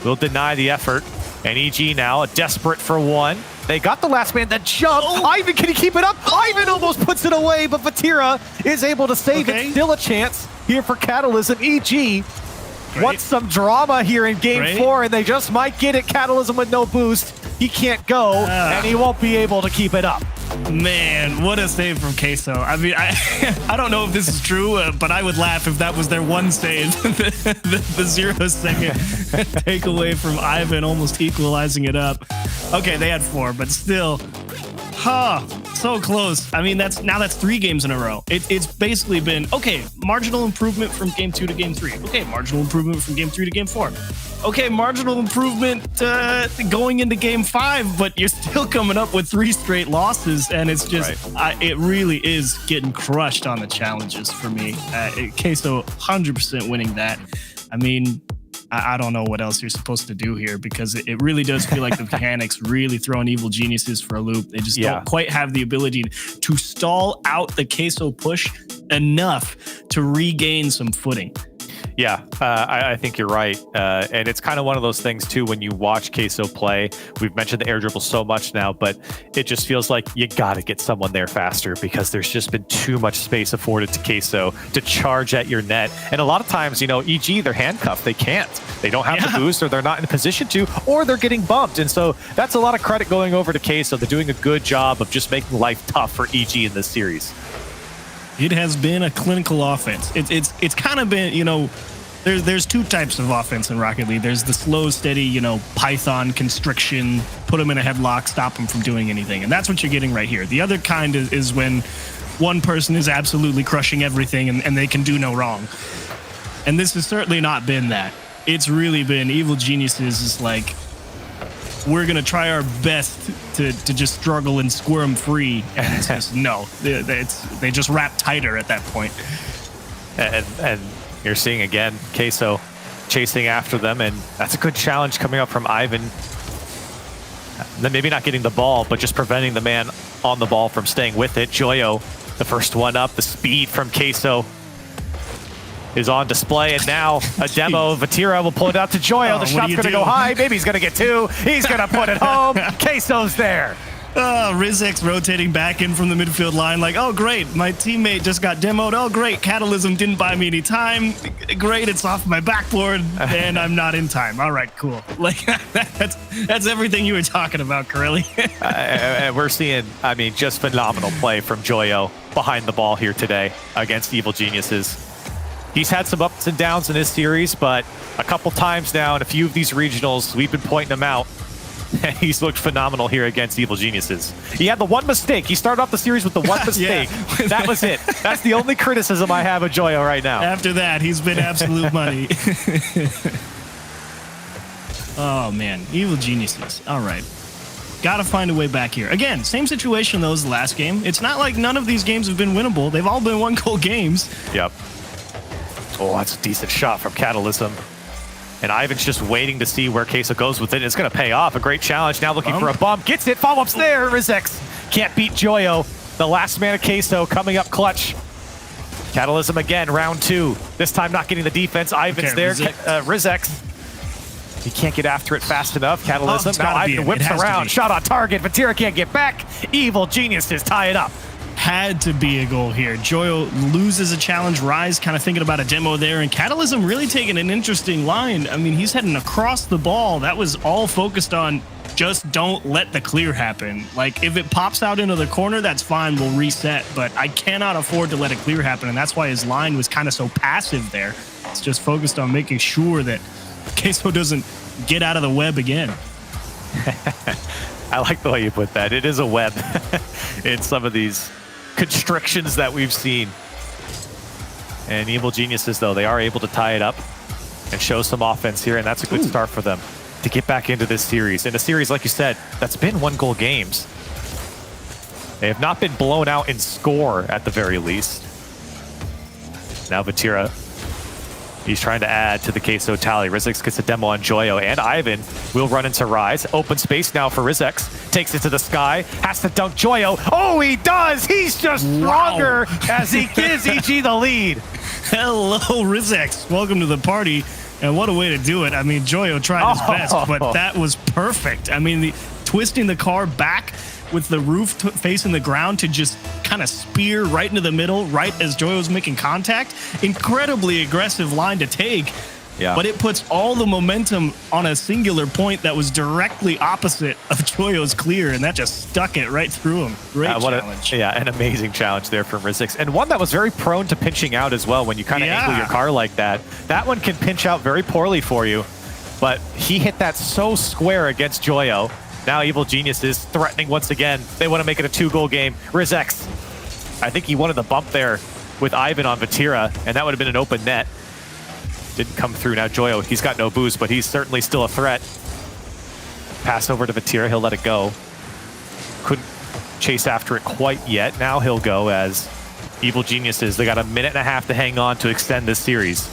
Will deny the effort. And EG now, desperate for one. They got the last man that jumped. Ivan, can he keep it up? Ivan almost puts it away, but Vatira is able to save it. Still a chance here for Catalysm. EG wants some drama here in Game 4, and they just might get it. Catalysm with no boost. He can't go, and he won't be able to keep it up. Man, what a save from Queso. I mean, I don't know if this is true, but I would laugh if that was their one save. the 0-second takeaway from Ivan, almost equalizing it up. Okay, they had 4, but still, so close. I mean, that's 3 games in a row. It's basically been, okay, marginal improvement from game 2 to game 3. Okay, marginal improvement from game 3 to game 4. Okay, marginal improvement going into game 5, but you're still coming up with 3 straight losses, and it's just, it really is getting crushed on the challenges for me. Queso 100% winning that. I mean, I don't know what else you're supposed to do here, because it really does feel like the mechanics really throwing Evil Geniuses for a loop. They just don't quite have the ability to stall out the Queso push enough to regain some footing. Yeah, I think you're right. And it's kind of one of those things, too, when you watch Queso play. We've mentioned the air dribble so much now, but it just feels like you got to get someone there faster, because there's just been too much space afforded to Queso to charge at your net. And a lot of times, EG, they're handcuffed. They can't. They don't have the boost, or they're not in a position to, or they're getting bumped. And so that's a lot of credit going over to Queso. They're doing a good job of just making life tough for EG in this series. It has been a clinical offense. It's kind of been, there's 2 types of offense in Rocket League. There's the slow, steady, Python constriction, put them in a headlock, stop them from doing anything. And that's what you're getting right here. The other kind is when one person is absolutely crushing everything and they can do no wrong. And this has certainly not been that. It's really been Evil Geniuses is like, we're going to try our best to just struggle and squirm free. And it's just, no, they just wrap tighter at that point. And you're seeing, again, Queso chasing after them. And that's a good challenge coming up from Ivan. Then maybe not getting the ball, but just preventing the man on the ball from staying with it. Joyo, the first one up. The speed from Queso is on display, and now a demo. Vatira will pull it out to Joyo. The shot's going to go high. Maybe he's going to get 2. He's going to put it home. Queso's there. Rizek's rotating back in from the midfield line like, oh, great, my teammate just got demoed. Oh, great, Catalysm didn't buy me any time. Great, it's off my backboard, and I'm not in time. All right, cool. Like, that's everything you were talking about, Corelli. And we're seeing, just phenomenal play from Joyo behind the ball here today against Evil Geniuses. He's had some ups and downs in this series, but a couple times now in a few of these regionals, we've been pointing him out. And he's looked phenomenal here against Evil Geniuses. He had the one mistake. He started off the series with the one mistake. That was it. That's the only criticism I have of Joyo right now. After that, he's been absolute money. Oh, man. Evil Geniuses. All right. Got to find a way back here. Again, same situation, though, as the last game. It's not like none of these games have been winnable. They've all been 1-goal games. Yep. Oh, that's a decent shot from Catalysm. And Ivan's just waiting to see where Queso goes with it. It's going to pay off. A great challenge. Now looking for a bump. Gets it. Follow-ups there. Rizex can't beat Joyo. The last man of Queso coming up clutch. Catalysm again, round 2. This time not getting the defense. Ivan's there. Rizex. He can't get after it fast enough. Catalysm. Now Ivan whips around. Shot on target. Vatira can't get back. Evil Geniuses tie it up. Had to be a goal here. Joyo loses a challenge. Rise kind of thinking about a demo there, and Catalysm really taking an interesting line. I mean, he's heading across the ball. That was all focused on just don't let the clear happen. Like, if it pops out into the corner, that's fine. We'll reset, but I cannot afford to let a clear happen, and that's why his line was kind of so passive there. It's just focused on making sure that Queso doesn't get out of the web again. I like the way you put that. It is a web in some of these constrictions that we've seen. And Evil Geniuses, though, they are able to tie it up and show some offense here, and that's a good start for them to get back into this series. In a series, like you said, that's been 1-goal games. They have not been blown out in score, at the very least. Now Vatira, he's trying to add to the Queso tally. Rizex gets a demo on Joyo, and Ivan will run into Rise. Open space now for Rizex. Takes it to the sky, has to dunk Joyo. Oh, he does! He's just stronger as he gives EG the lead. Hello, Rizex. Welcome to the party. And what a way to do it. I mean, Joyo tried his best, but that was perfect. I mean, twisting the car back with the roof facing the ground to just kind of spear right into the middle, right as Joyo's making contact. Incredibly aggressive line to take. Yeah. but it puts all the momentum on a singular point that was directly opposite of Joyo's clear, and that just stuck it right through him. Great challenge. An amazing challenge there from Rizix, and one that was very prone to pinching out as well when you kind of angle your car like that. That one can pinch out very poorly for you, but he hit that so square against Joyo. Now Evil Genius is threatening once again. They want to make it a 2-goal game. Rizix, I think he wanted the bump there with Ivan on Vatira, and that would have been an open net. Didn't come through. Now Joyo, he's got no boost, but he's certainly still a threat. Pass over to Vatira, he'll let it go. Couldn't chase after it quite yet. Now he'll go as Evil Geniuses. They got a minute and a half to hang on to extend this series.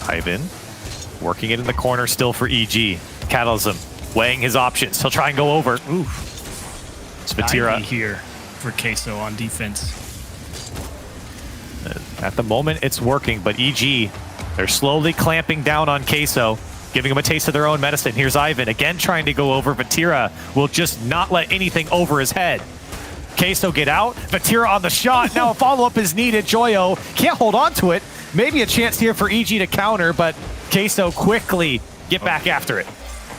Ivan working it in the corner still for EG. Catalysm weighing his options. He'll try and go over. Ooh. Vatira here for Queso on defense. At the moment, it's working, but EG, they're slowly clamping down on Queso, giving him a taste of their own medicine. Here's Ivan, again trying to go over. Vatira will just not let anything over his head. Queso get out. Vatira on the shot. Now a follow-up is needed. Joyo can't hold on to it. Maybe a chance here for EG to counter, but Queso quickly get back after it.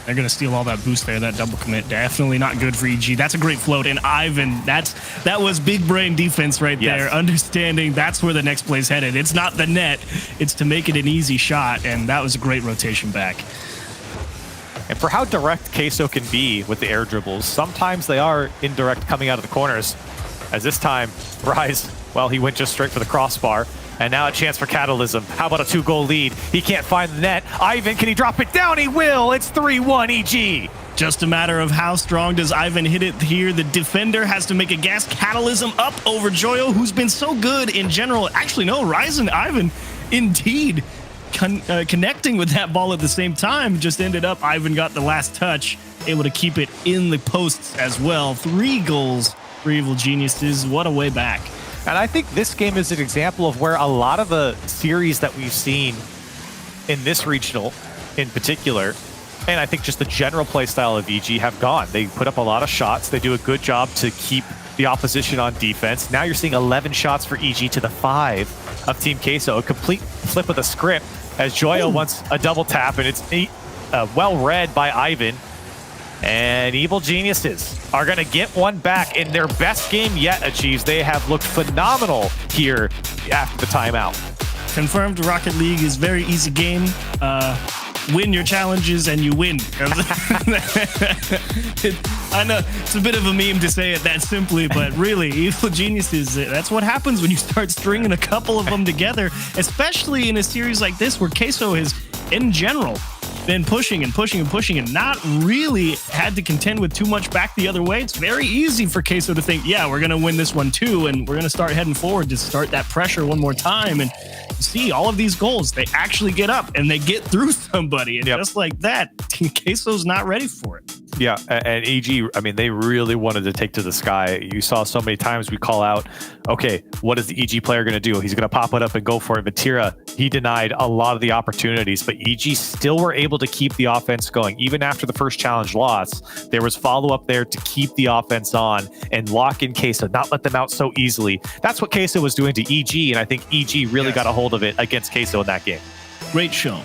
They're going to steal all that boost there. That double commit, definitely not good for EG. That's a great float. And Ivan, that was big brain defense right there. Understanding that's where the next play's headed. It's not the net. It's to make it an easy shot. And that was a great rotation back. And for how direct Queso can be with the air dribbles, sometimes they are indirect coming out of the corners. As this time, Rise, well, he went just straight for the crossbar. And now a chance for Catalysm. How about a 2-goal lead? He can't find the net. Ivan, can he drop it down? He will. It's 3-1 EG. Just a matter of how strong does Ivan hit it here. The defender has to make a gas. Catalysm up over Joyo, who's been so good in general. Actually, no, Rise and Ivan indeed connecting with that ball at the same time. Just ended up, Ivan got the last touch, able to keep it in the posts as well. 3 goals for Evil Geniuses. What a way back. And I think this game is an example of where a lot of the series that we've seen in this regional in particular, and I think just the general play style of EG have gone. They put up a lot of shots. They do a good job to keep the opposition on defense. Now you're seeing 11 shots for EG to the 5 of Team Queso. A complete flip of the script as Joyo wants a double tap, and it's well read by Ivan. And Evil Geniuses are going to get one back in their best game yet, Achieves. They have looked phenomenal here after the timeout. Confirmed, Rocket League is very easy game. Win your challenges and you win. I know it's a bit of a meme to say it that simply, but really, Evil Geniuses, that's what happens when you start stringing a couple of them together, especially in a series like this where Queso has, in general, been pushing and pushing and pushing and not really had to contend with too much back the other way. It's very easy for Queso to think, yeah, we're going to win this one too, and we're going to start heading forward to start that pressure one more time. And see, all of these goals, they actually get up and they get through somebody. And just like that, Queso's not ready for it. Yeah, and EG, I mean, they really wanted to take to the sky. You saw so many times we call out, okay, what is the EG player going to do? He's going to pop it up and go for it. Vatira, he denied a lot of the opportunities, but EG still were able to keep the offense going. Even after the first challenge loss, there was follow-up there to keep the offense on and lock in Queso, not let them out so easily. That's what Queso was doing to EG, and I think EG really got a hold of it against Queso in that game. Great show.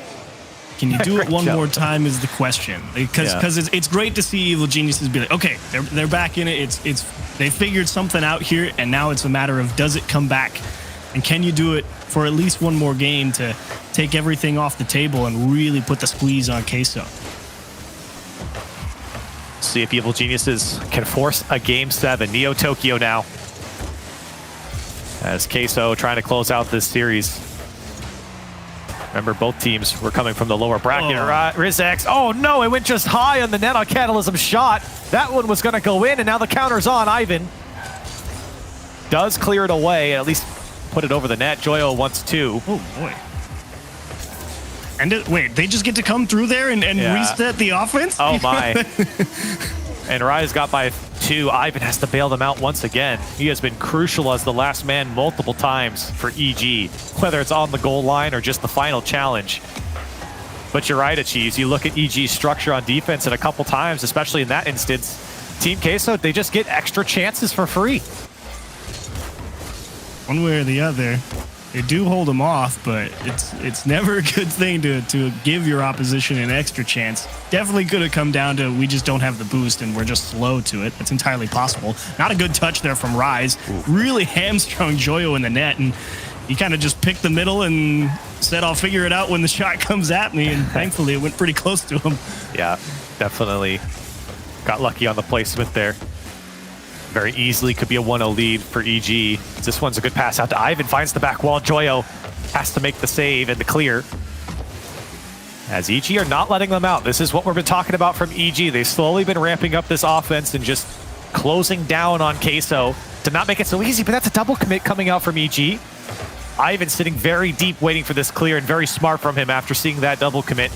Can you do it one more time is the question, because it's great to see Evil Geniuses be like, okay, they're back in it. They figured something out here, and now it's a matter of does it come back, and can you do it for at least one more game to take everything off the table and really put the squeeze on Queso. See if Evil Geniuses can force a Game 7. Neo Tokyo now, as Queso trying to close out this series. Remember, both teams were coming from the lower bracket. Rizix, oh no, it went just high on the net on Catalysm's shot. That one was going to go in, and now the counter's on. Ivan does clear it away, at least put it over the net. Joyo wants 2. Oh boy. And wait, they just get to come through there and reset the offense? Oh my. And Rise got by 2. Ivan has to bail them out once again. He has been crucial as the last man multiple times for EG, whether it's on the goal line or just the final challenge. But you're right, Achieves. You look at EG's structure on defense, and a couple times, especially in that instance, Team Queso, they just get extra chances for free. One way or the other. They do hold them off, but it's never a good thing to give your opposition an extra chance. Definitely could have come down to we just don't have the boost and we're just slow to it. That's entirely possible. Not a good touch there from Rise. Really hamstrung Joyo in the net, and he kind of just picked the middle and said, I'll figure it out when the shot comes at me, and thankfully it went pretty close to him. Yeah, definitely got lucky on the placement there. Very easily could be a 1-0 lead for EG. This one's a good pass out to Ivan, finds the back wall. Joyo has to make the save and the clear. As EG are not letting them out. This is what we've been talking about from EG. They've slowly been ramping up this offense and just closing down on Queso to not make it so easy, but that's a double commit coming out from EG. Ivan sitting very deep waiting for this clear, and very smart from him after seeing that double commit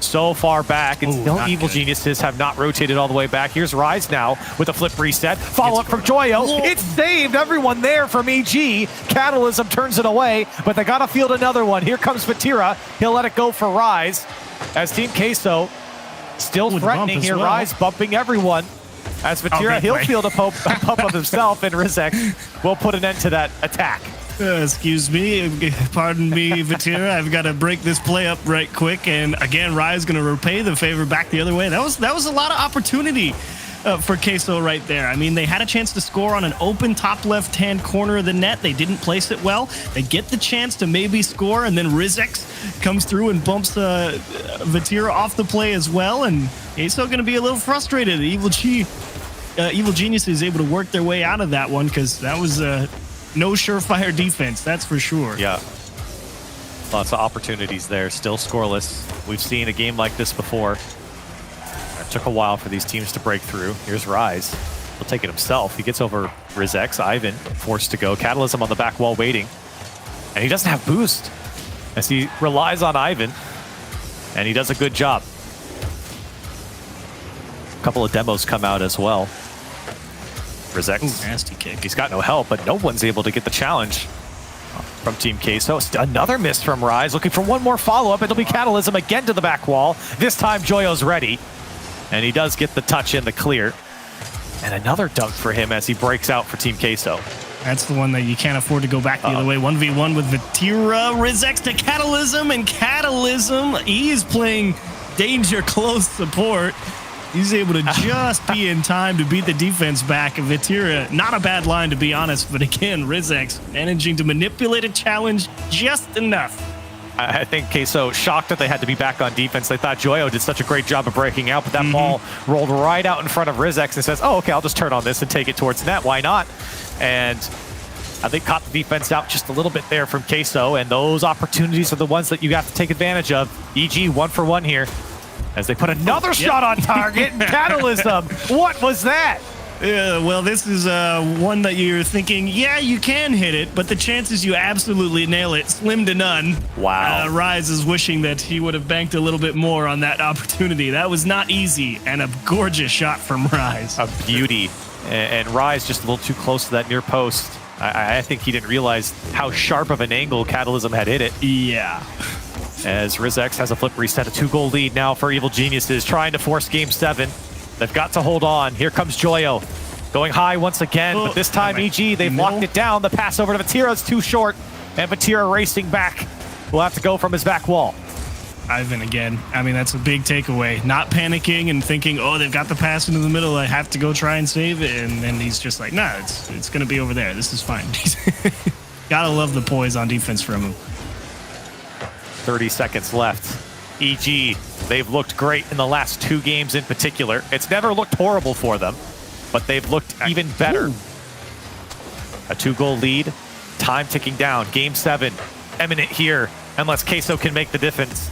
so far back, and still Evil Geniuses have not rotated all the way back. Here's Rise now with a flip reset. Follow up from Joyo. It's saved. Everyone there from EG. Catalysm turns it away, but they gotta field another one. Here comes Vatira. He'll let it go for Rise as Team Queso still threatening here. Well. Rise bumping everyone. As Vatira, he'll field a pump of himself, and Rizek will put an end to that attack. Excuse me, pardon me, Vatira. I've got to break this play up right quick, and again, Rise going to repay the favor back the other way. That was a lot of opportunity for Queso right there. I mean, they had a chance to score on an open top left-hand corner of the net. They didn't place it well. They get the chance to maybe score, and then Rizek comes through and bumps Vatira off the play as well, and Queso going to be a little frustrated. Evil Genius is able to work their way out of that one, because that was no surefire defense, that's for sure. Yeah. Lots of opportunities there, still scoreless. We've seen a game like this before. It took a while for these teams to break through. Here's Rise. He'll take it himself. He gets over Rizek. Ivan forced to go. Catalysm on the back wall waiting. And he doesn't have boost as he relies on Ivan. And he does a good job. A couple of demos come out as well. Rizek, nasty kick. He's got no help, but no one's able to get the challenge from Team Queso. Another miss from Rise, looking for one more follow-up. It'll be Catalysm again to the back wall. This time Joyo's ready, and he does get the touch in the clear. And another dunk for him as he breaks out for Team Queso. That's the one that you can't afford to go back the other way. 1v1 with Vatira. Rizek to Catalysm, and Catalysm, he is playing danger close support. He's able to just be in time to beat the defense back. Vatira, not a bad line to be honest, but again, Rizek's managing to manipulate a challenge just enough. I think Queso shocked that they had to be back on defense. They thought Joyo did such a great job of breaking out, but that ball rolled right out in front of Rizek and says, oh, okay, I'll just turn on this and take it towards net. Why not? And I think caught the defense out just a little bit there from Queso, and those opportunities are the ones that you have to take advantage of. EG 1 for 1 here. As they put another shot on target. Catalysm, what was that? Well, this is one that you're thinking, yeah, you can hit it, but the chances you absolutely nail it, slim to none. Wow. Rise is wishing that he would have banked a little bit more on that opportunity. That was not easy, and a gorgeous shot from Rise. A beauty. And Rise just a little too close to that near post. I think he didn't realize how sharp of an angle Catalysm had hit it. Yeah. As Rizek has a flip reset, a 2-goal lead now for Evil Geniuses, trying to force Game 7. They've got to hold on. Here comes Joyo, going high once again, but this time EG, they've locked it down. The pass over to Vatira is too short, and Vatira racing back. Will have to go from his back wall. Ivan again. I mean, that's a big takeaway. Not panicking and thinking, oh, they've got the pass into the middle, I have to go try and save it. And then he's just like, nah, it's going to be over there. This is fine. Gotta love the poise on defense from him. 30 seconds left. EG, they've looked great in the last 2 games in particular. It's never looked horrible for them, but they've looked even better. A 2-goal lead, time ticking down. Game 7, imminent here, unless Queso can make the difference.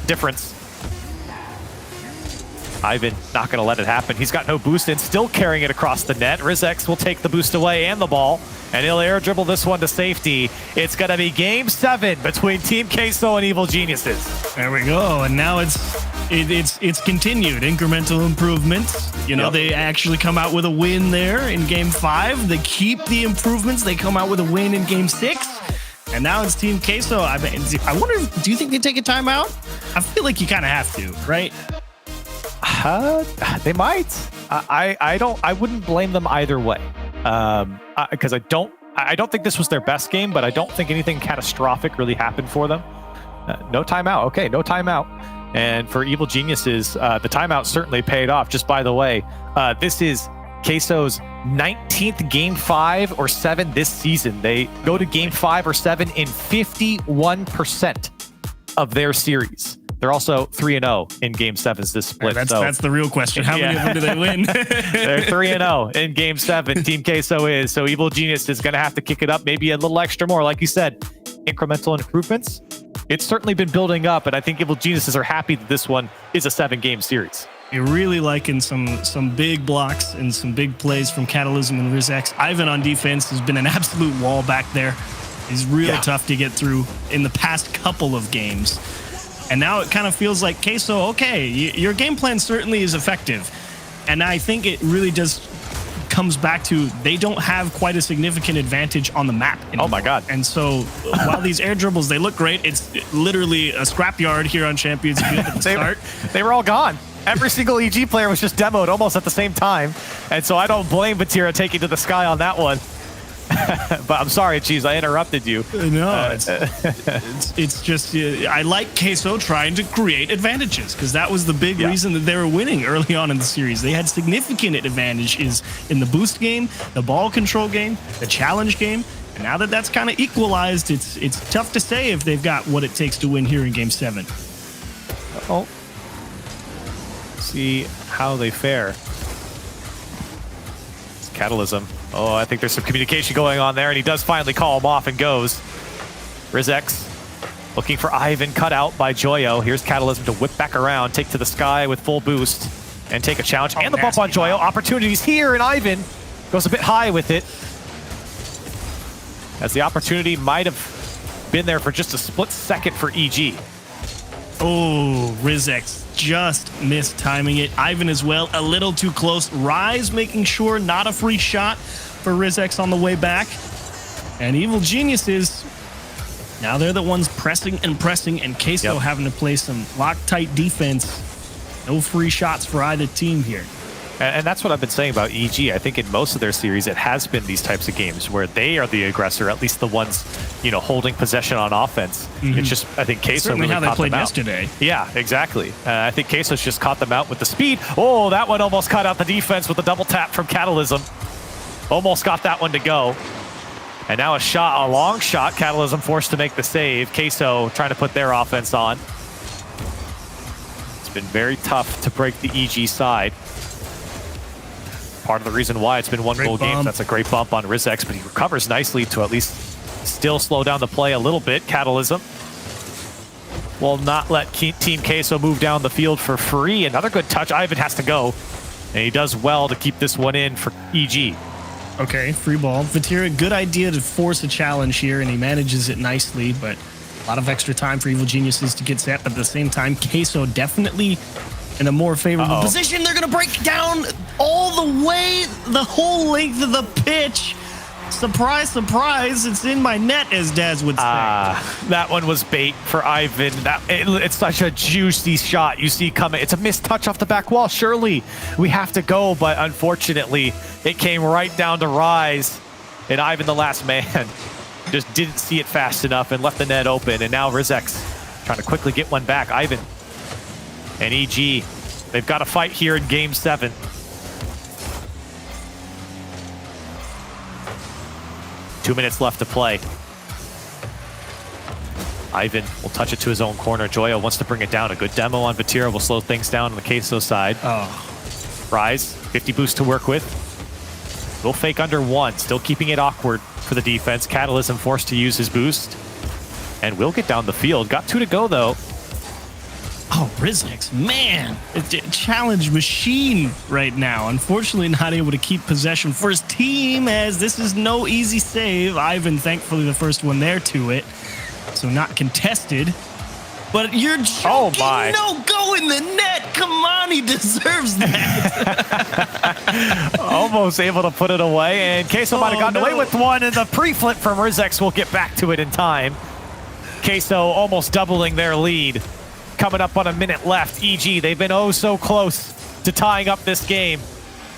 Ivan not going to let it happen. He's got no boost in, still carrying it across the net. Rizek will take the boost away and the ball, and he'll air dribble this one to safety. It's going to be Game 7 between Team Queso and Evil Geniuses. There we go, and now it's continued incremental improvements. You know, they actually come out with a win there in Game 5. They keep the improvements. They come out with a win in Game 6. And now it's Team Queso. I wonder, do you think they take a timeout? I feel like you kind of have to, right? They might. I wouldn't blame them either way. Because I don't I don't think this was their best game, but I don't think anything catastrophic really happened for them. No timeout. Okay, no timeout. And for Evil Geniuses, the timeout certainly paid off. Just by the way, this is Queso's 19th Game 5 or 7 this season. They go to Game 5 or 7 in 51% of their series. They're also 3-0 in Game 7s this split. That's the real question. How many of them do they win? They're 3-0 in Game 7. Team Queso is. So Evil Genius is going to have to kick it up maybe a little extra more. Like you said, incremental improvements. It's certainly been building up, and I think Evil Geniuses are happy that this one is a 7-game series. You're really liking some big blocks and some big plays from Catalysm and RizX. Ivan on defense has been an absolute wall back there. He's really tough to get through in the past couple of games. And now it kind of feels like, Queso, okay, your game plan certainly is effective. And I think it really just comes back to they don't have quite a significant advantage on the map anymore. Oh my God. And so while these air dribbles, they look great, it's literally a scrapyard here on Champions Field at the start. They were all gone. Every single EG player was just demoed almost at the same time. And so I don't blame Vatira taking to the sky on that one. But I'm sorry, Cheese, I interrupted you. No, it's just I like Queso trying to create advantages because that was the big reason that they were winning early on in the series. They had significant advantages in the boost game, the ball control game, the challenge game. And now that that's kind of equalized, it's tough to say if they've got what it takes to win here in Game 7. Oh, see how they fare. It's Catalysm. Oh, I think there's some communication going on there, and he does finally call him off and goes. RizX looking for Ivan, cut out by Joyo. Here's Catalysm to whip back around, take to the sky with full boost, and take a challenge. And the bump on Joyo. Opportunities here, and Ivan goes a bit high with it. As the opportunity might have been there for just a split second for EG. Oh, RizX just missed timing it. Ivan as well, a little too close. Rise making sure not a free shot for RizX on the way back. And Evil Geniuses, now they're the ones pressing, and Queso having to play some Loctite defense. No free shots for either team here. And that's what I've been saying about EG. I think in most of their series, it has been these types of games where they are the aggressor, at least the ones, holding possession on offense. It's just, I think Queso certainly really how they caught played them out. yesterday. Yeah, exactly. I think Queso's just caught them out with the speed. Oh, that one almost caught out the defense with a double tap from Catalysm. Almost got that one to go. And now a long shot. Catalysm forced to make the save. Queso trying to put their offense on. It's been very tough to break the EG side. Part of the reason why it's been one goal game. That's a great bump on RizX, but he recovers nicely to at least still slow down the play a little bit. Catalysm will not let Team Queso move down the field for free. Another good touch. Ivan has to go, and he does well to keep this one in for EG. Okay, free ball. Vatira, good idea to force a challenge here, and he manages it nicely, but a lot of extra time for Evil Geniuses to get set. But at the same time, Queso definitely in a more favorable position. They're going to break down all the way, the whole length of the pitch. Surprise, surprise, it's in my net, as Daz would say. That one was bait for Ivan. It's such a juicy shot you see coming. It's a missed touch off the back wall. Surely we have to go, but unfortunately, it came right down to Rise. And Ivan, the last man, just didn't see it fast enough and left the net open. And now RizX trying to quickly get one back. Ivan and EG, they've got to fight here in Game 7. Two minutes left to play. Ivan will touch it to his own corner. Joyo wants to bring it down. A good demo on Vatira will slow things down on the Queso side. Rise, 50 boost to work with. Will fake under one, still keeping it awkward for the defense. Catalysm forced to use his boost. And will get down the field. Got 2 to go, though. Oh, RizX, man, it's a challenge machine right now. Unfortunately, not able to keep possession for his team, as this is no easy save. Ivan, thankfully, the first one there to it, so not contested. But you're joking. Oh my. No, go in the net. Come on, he deserves that. Almost able to put it away, and Queso might have gotten away with one, and the pre-flip from RizX will get back to it in time. Queso almost doubling their lead. Coming up on a minute left. EG, they've been oh so close to tying up this game,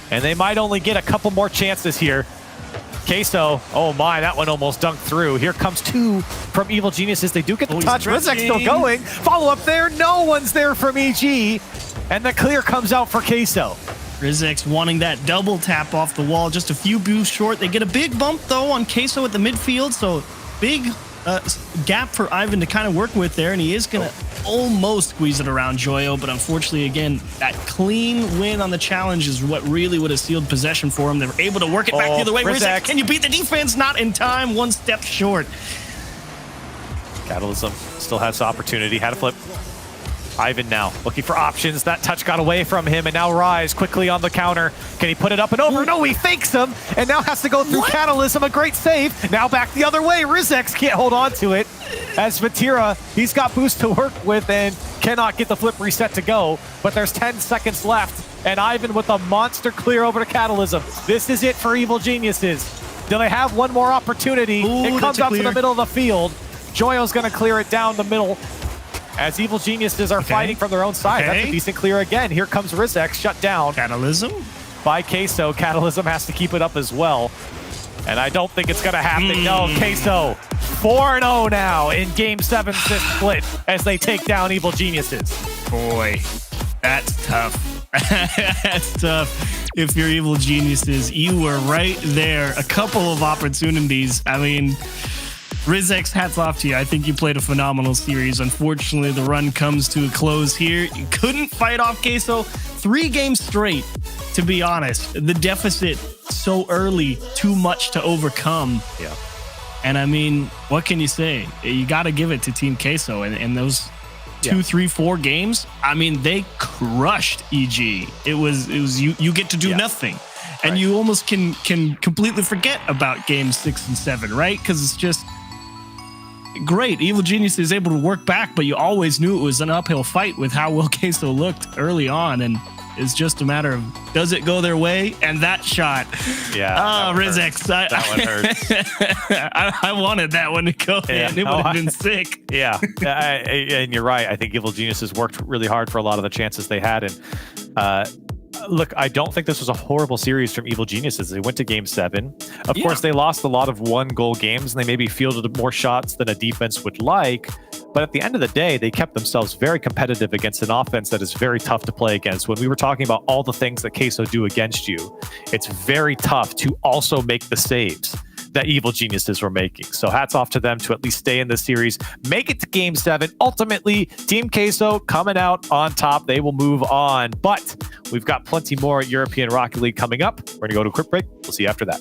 and they might only get a couple more chances here. Queso, oh my, that one almost dunked through. Here comes 2 from Evil Geniuses. They do get the touch. Rizek still going. Follow up there. No one's there from EG. And the clear comes out for Queso. Rizek's wanting that double tap off the wall, just a few boosts short. They get a big bump, though, on Queso at the midfield, so big gap for Ivan to kind of work with there, and he is going to almost squeeze it around Joyo, but unfortunately, again, that clean win on the challenge is what really would have sealed possession for him. They were able to work it back the other way. Rizek, can you beat the defense? Not in time, 1 step short. Catalysm still has opportunity. Had a flip. Ivan now looking for options. That touch got away from him, and now Rise quickly on the counter. Can he put it up and over? No, he fakes him, and now has to go through Catalysm. A great save. Now back the other way. Rizex can't hold on to it. As Vatira, he's got boost to work with and cannot get the flip reset to go. But there's 10 seconds left, and Ivan with a monster clear over to Catalysm. This is it for Evil Geniuses. Do they have one more opportunity? It comes out to the middle of the field. Joyo's going to clear it down the middle. As Evil Geniuses are fighting from their own side. That's a decent clear again. Here comes Rizek, shut down. Catalysm? By Queso. Catalysm has to keep it up as well. And I don't think it's going to happen. No, Queso 4-0 now in Game 7 fifth split as they take down Evil Geniuses. Boy, that's tough. That's tough. If you're Evil Geniuses, you were right there. A couple of opportunities. I mean, Rizek's hats off to you. I think you played a phenomenal series. Unfortunately, the run comes to a close here. You couldn't fight off Queso 3 games straight, to be honest. The deficit so early, too much to overcome. Yeah. And I mean, what can you say? You got to give it to Team Queso. And those 2, 3, 4 games, I mean, they crushed EG. It was you get to do nothing. And you almost can completely forget about games 6 and 7, right? Because it's just great. Evil Genius is able to work back, but you always knew it was an uphill fight with how well Queso looked early on, and it's just a matter of does it go their way? And that shot, Rizek, that one hurt. I wanted that one to go in. It would have been sick. Yeah, and you're right. I think Evil Geniuses worked really hard for a lot of the chances they had, and look, I don't think this was a horrible series from Evil Geniuses. They went to Game 7. Of course, they lost a lot of 1-goal games, and they maybe fielded more shots than a defense would like. But at the end of the day, they kept themselves very competitive against an offense that is very tough to play against. When we were talking about all the things that Queso do against you, it's very tough to also make the saves that Evil Geniuses were making. So hats off to them to at least stay in this series, make it to Game 7. Ultimately, Team Queso coming out on top. They will move on. But we've got plenty more at European Rocket League coming up. We're going to go to a quick break. We'll see you after that.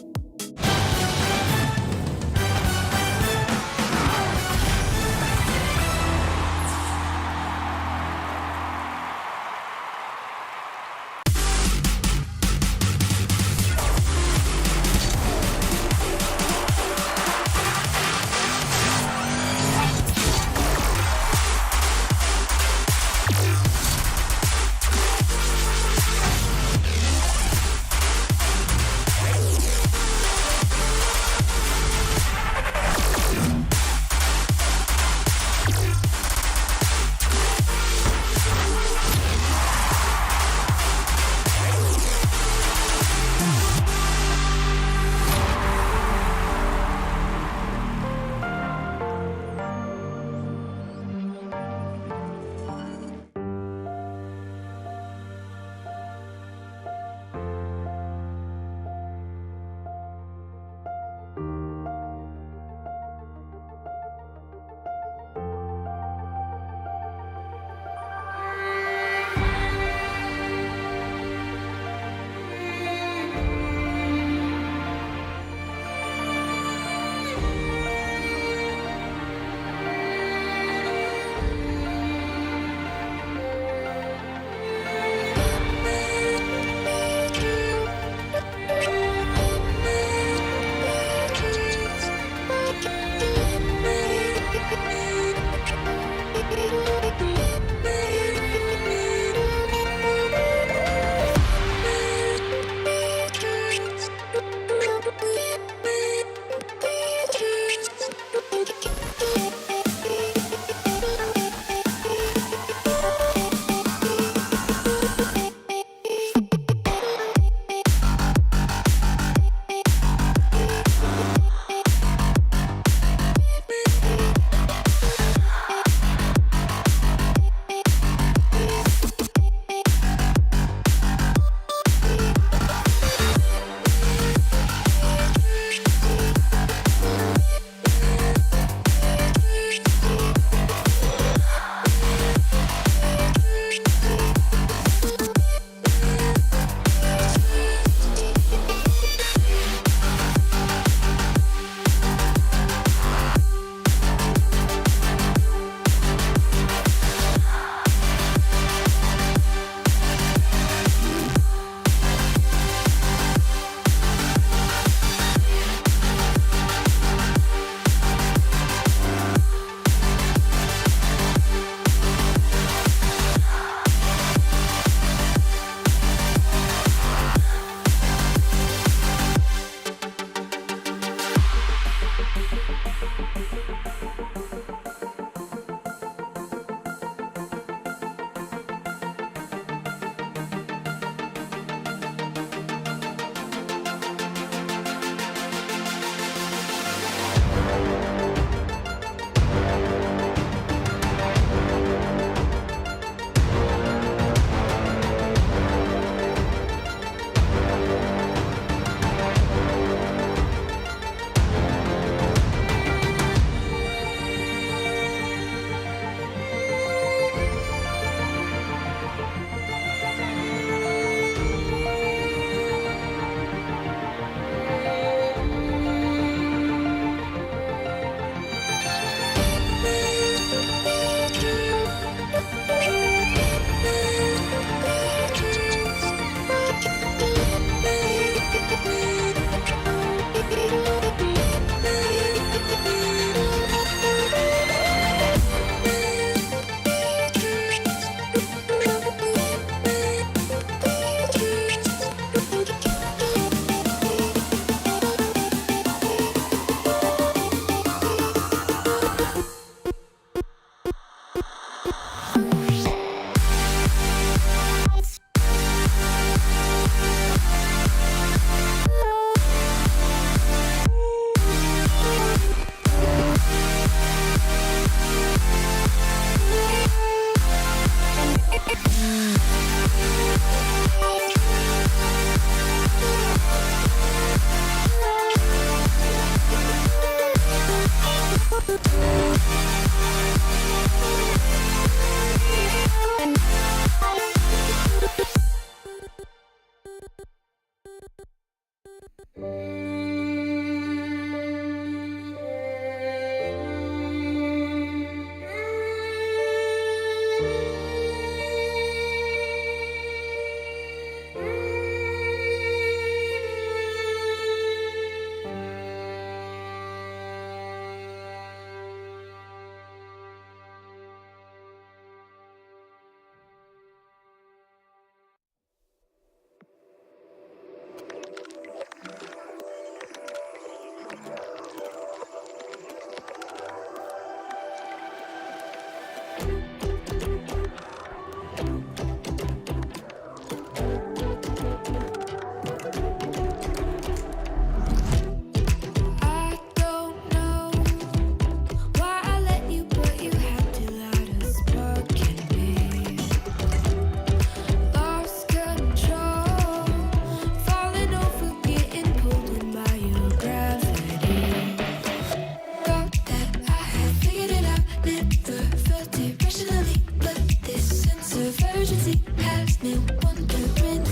never felt it rationally, but this sense of urgency has me wondering.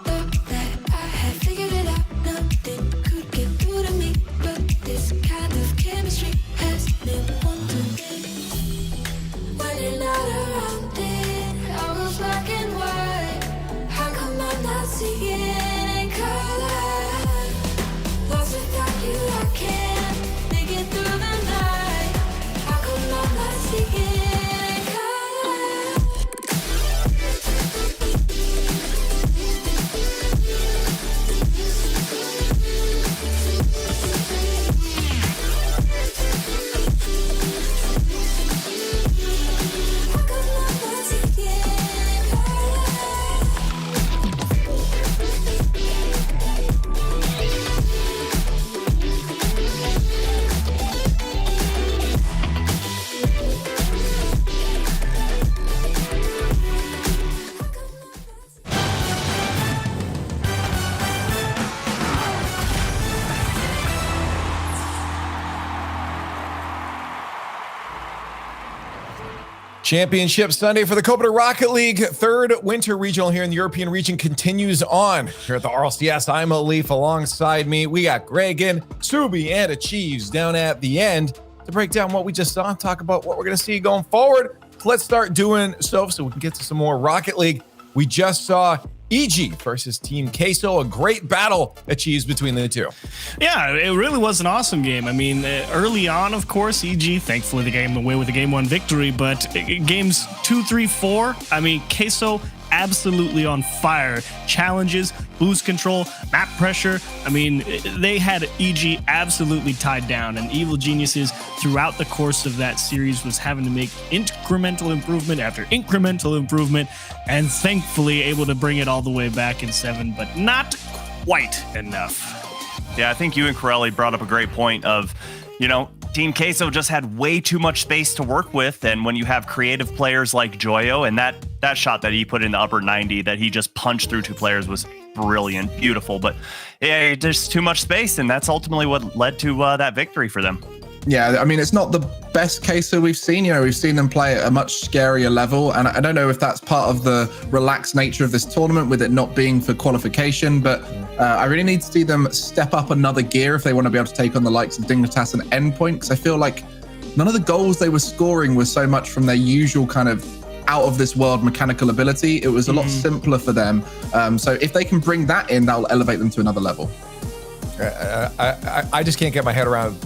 Thought that I had figured it out, nothing could get through to me, but this kind of chemistry has me wondering. When you're not around it, all goes black and white. How come I'm not seeing in color? Lost without you, I can't make it through the night. How come I'm not seeing in color? How come I'm not seeing in color? Championship Sunday for the Copa de Rocket League. Third winter regional here in the European region continues on here at the RLCS. I'm Alif. Alongside me, we got Gregan, Subi, and Achieves down at the end to break down what we just saw and talk about what we're going to see going forward. Let's start doing so we can get to some more Rocket League. We just saw EG versus Team Queso, a great battle Achieves between the two. Yeah, it really was an awesome game. I mean, early on, of course, EG, thankfully they came away with a game 1 victory, but games 2, 3, 4, I mean, Queso absolutely on fire. Challenges, boost control, map pressure. I mean, they had EG absolutely tied down, and Evil Geniuses throughout the course of that series was having to make incremental improvement after incremental improvement, and thankfully able to bring it all the way back in 7, but not quite enough. Yeah, I think you and Corelli brought up a great point of, Team Queso just had way too much space to work with, and when you have creative players like Joyo, and that shot that he put in the upper 90 that he just punched through 2 players was brilliant, beautiful, but yeah, there's too much space, and that's ultimately what led to that victory for them. Yeah, I mean, it's not the best Queso we've seen. We've seen them play at a much scarier level. And I don't know if that's part of the relaxed nature of this tournament with it not being for qualification, but I really need to see them step up another gear if they want to be able to take on the likes of Dignitas and Endpoint, because I feel like none of the goals they were scoring was so much from their usual kind of out of this world mechanical ability. It was a lot simpler for them. So if they can bring that in, that'll elevate them to another level. I just can't get my head around.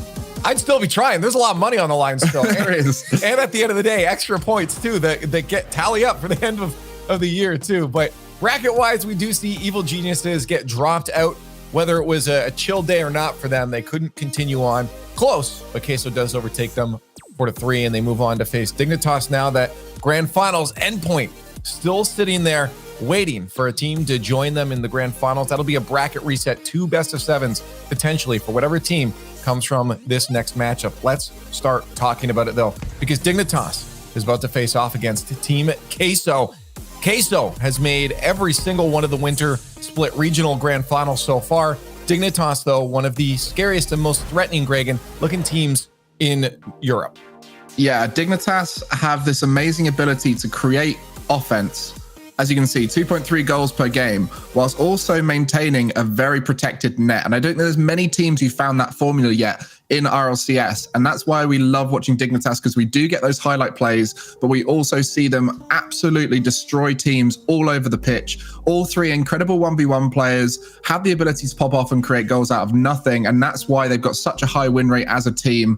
I'd still be trying. There's a lot of money on the line still. There is. And at the end of the day, extra points too that get tally up for the end of the year too. But bracket-wise, we do see Evil Geniuses get dropped out. Whether it was a chill day or not for them, they couldn't continue on. Close, but Queso does overtake them 4-3, and they move on to face Dignitas now that Grand Finals Endpoint still sitting there waiting for a team to join them in the Grand Finals. That'll be a bracket reset, 2 best-of-7s potentially for whatever team comes from this next matchup. Let's start talking about it though, because Dignitas is about to face off against Team Queso. Queso has made every single one of the winter split regional grand finals so far. Dignitas, though, one of the scariest and most threatening, Gregan, looking teams in Europe. Yeah, Dignitas have this amazing ability to create offense. As you can see, 2.3 goals per game, whilst also maintaining a very protected net. And I don't think there's many teams who found that formula yet in RLCS. And that's why we love watching Dignitas, because we do get those highlight plays, but we also see them absolutely destroy teams all over the pitch. All 3 incredible 1v1 players have the ability to pop off and create goals out of nothing. And that's why they've got such a high win rate as a team.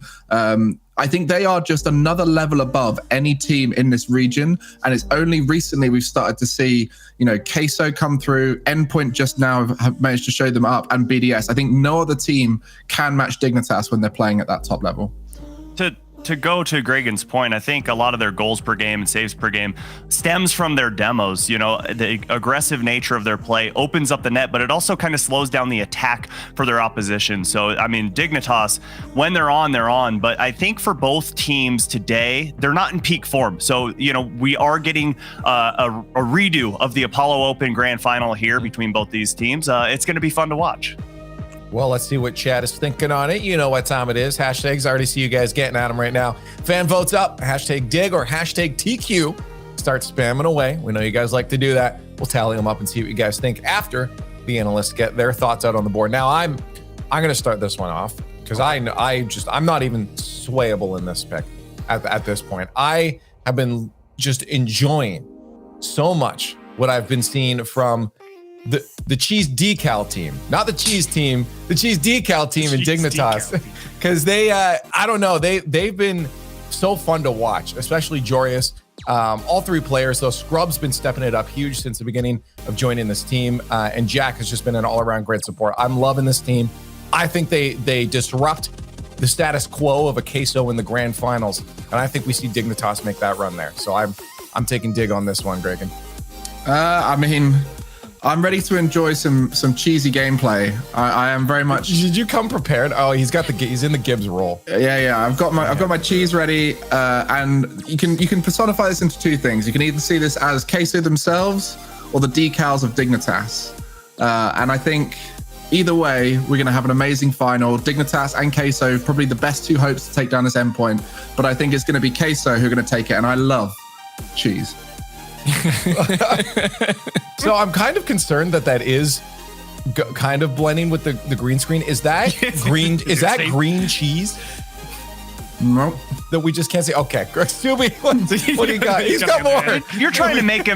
I think they are just another level above any team in this region. And it's only recently we've started to see, Queso come through. Endpoint just now have managed to show them up, and BDS. I think no other team can match Dignitas when they're playing at that top level. To go to Gregan's point, I think a lot of their goals per game and saves per game stems from their demos. The aggressive nature of their play opens up the net, but it also kind of slows down the attack for their opposition. So, I mean, Dignitas, when they're on. But I think for both teams today, they're not in peak form. So, we are getting a redo of the Apollo Open Grand Final here between both these teams. It's going to be fun to watch. Well, let's see what chat is thinking on it. You know what time it is. Hashtags. I already see you guys getting at them right now. Fan votes up. Hashtag dig or hashtag TQ. Start spamming away. We know you guys like to do that. We'll tally them up and see what you guys think after the analysts get their thoughts out on the board. Now, I'm going to start this one off because I'm not even swayable in this pick at this point. I have been just enjoying so much what I've been seeing from the cheese decal team, not the cheese team, the cheese decal team in Dignitas, because they, I don't know, they've been so fun to watch, especially Jorius. All three players, though. Scrub's been stepping it up huge since the beginning of joining this team, and Jack has just been an all-around great support. I'm loving this team. I think they disrupt the status quo of a Queso in the grand finals, and I think we see Dignitas make that run there. So I'm taking dig on this one, Gregan. I mean, I'm ready to enjoy some cheesy gameplay. I am very much. Did you come prepared? Oh, he's in the Gibbs role. Yeah. I've got my cheese ready, and you can personify this into two things. You can either see this as Queso themselves or the decals of Dignitas, and I think either way we're going to have an amazing final. Dignitas and Queso probably the best two hopes to take down this endpoint, but I think it's going to be Queso who are going to take it, and I love cheese. So I'm kind of concerned that is kind of blending with the green screen. Is that green? Is that green cheese? Nope. That we just can't see. Okay, Subi, what do you got? He's got more. You're trying to make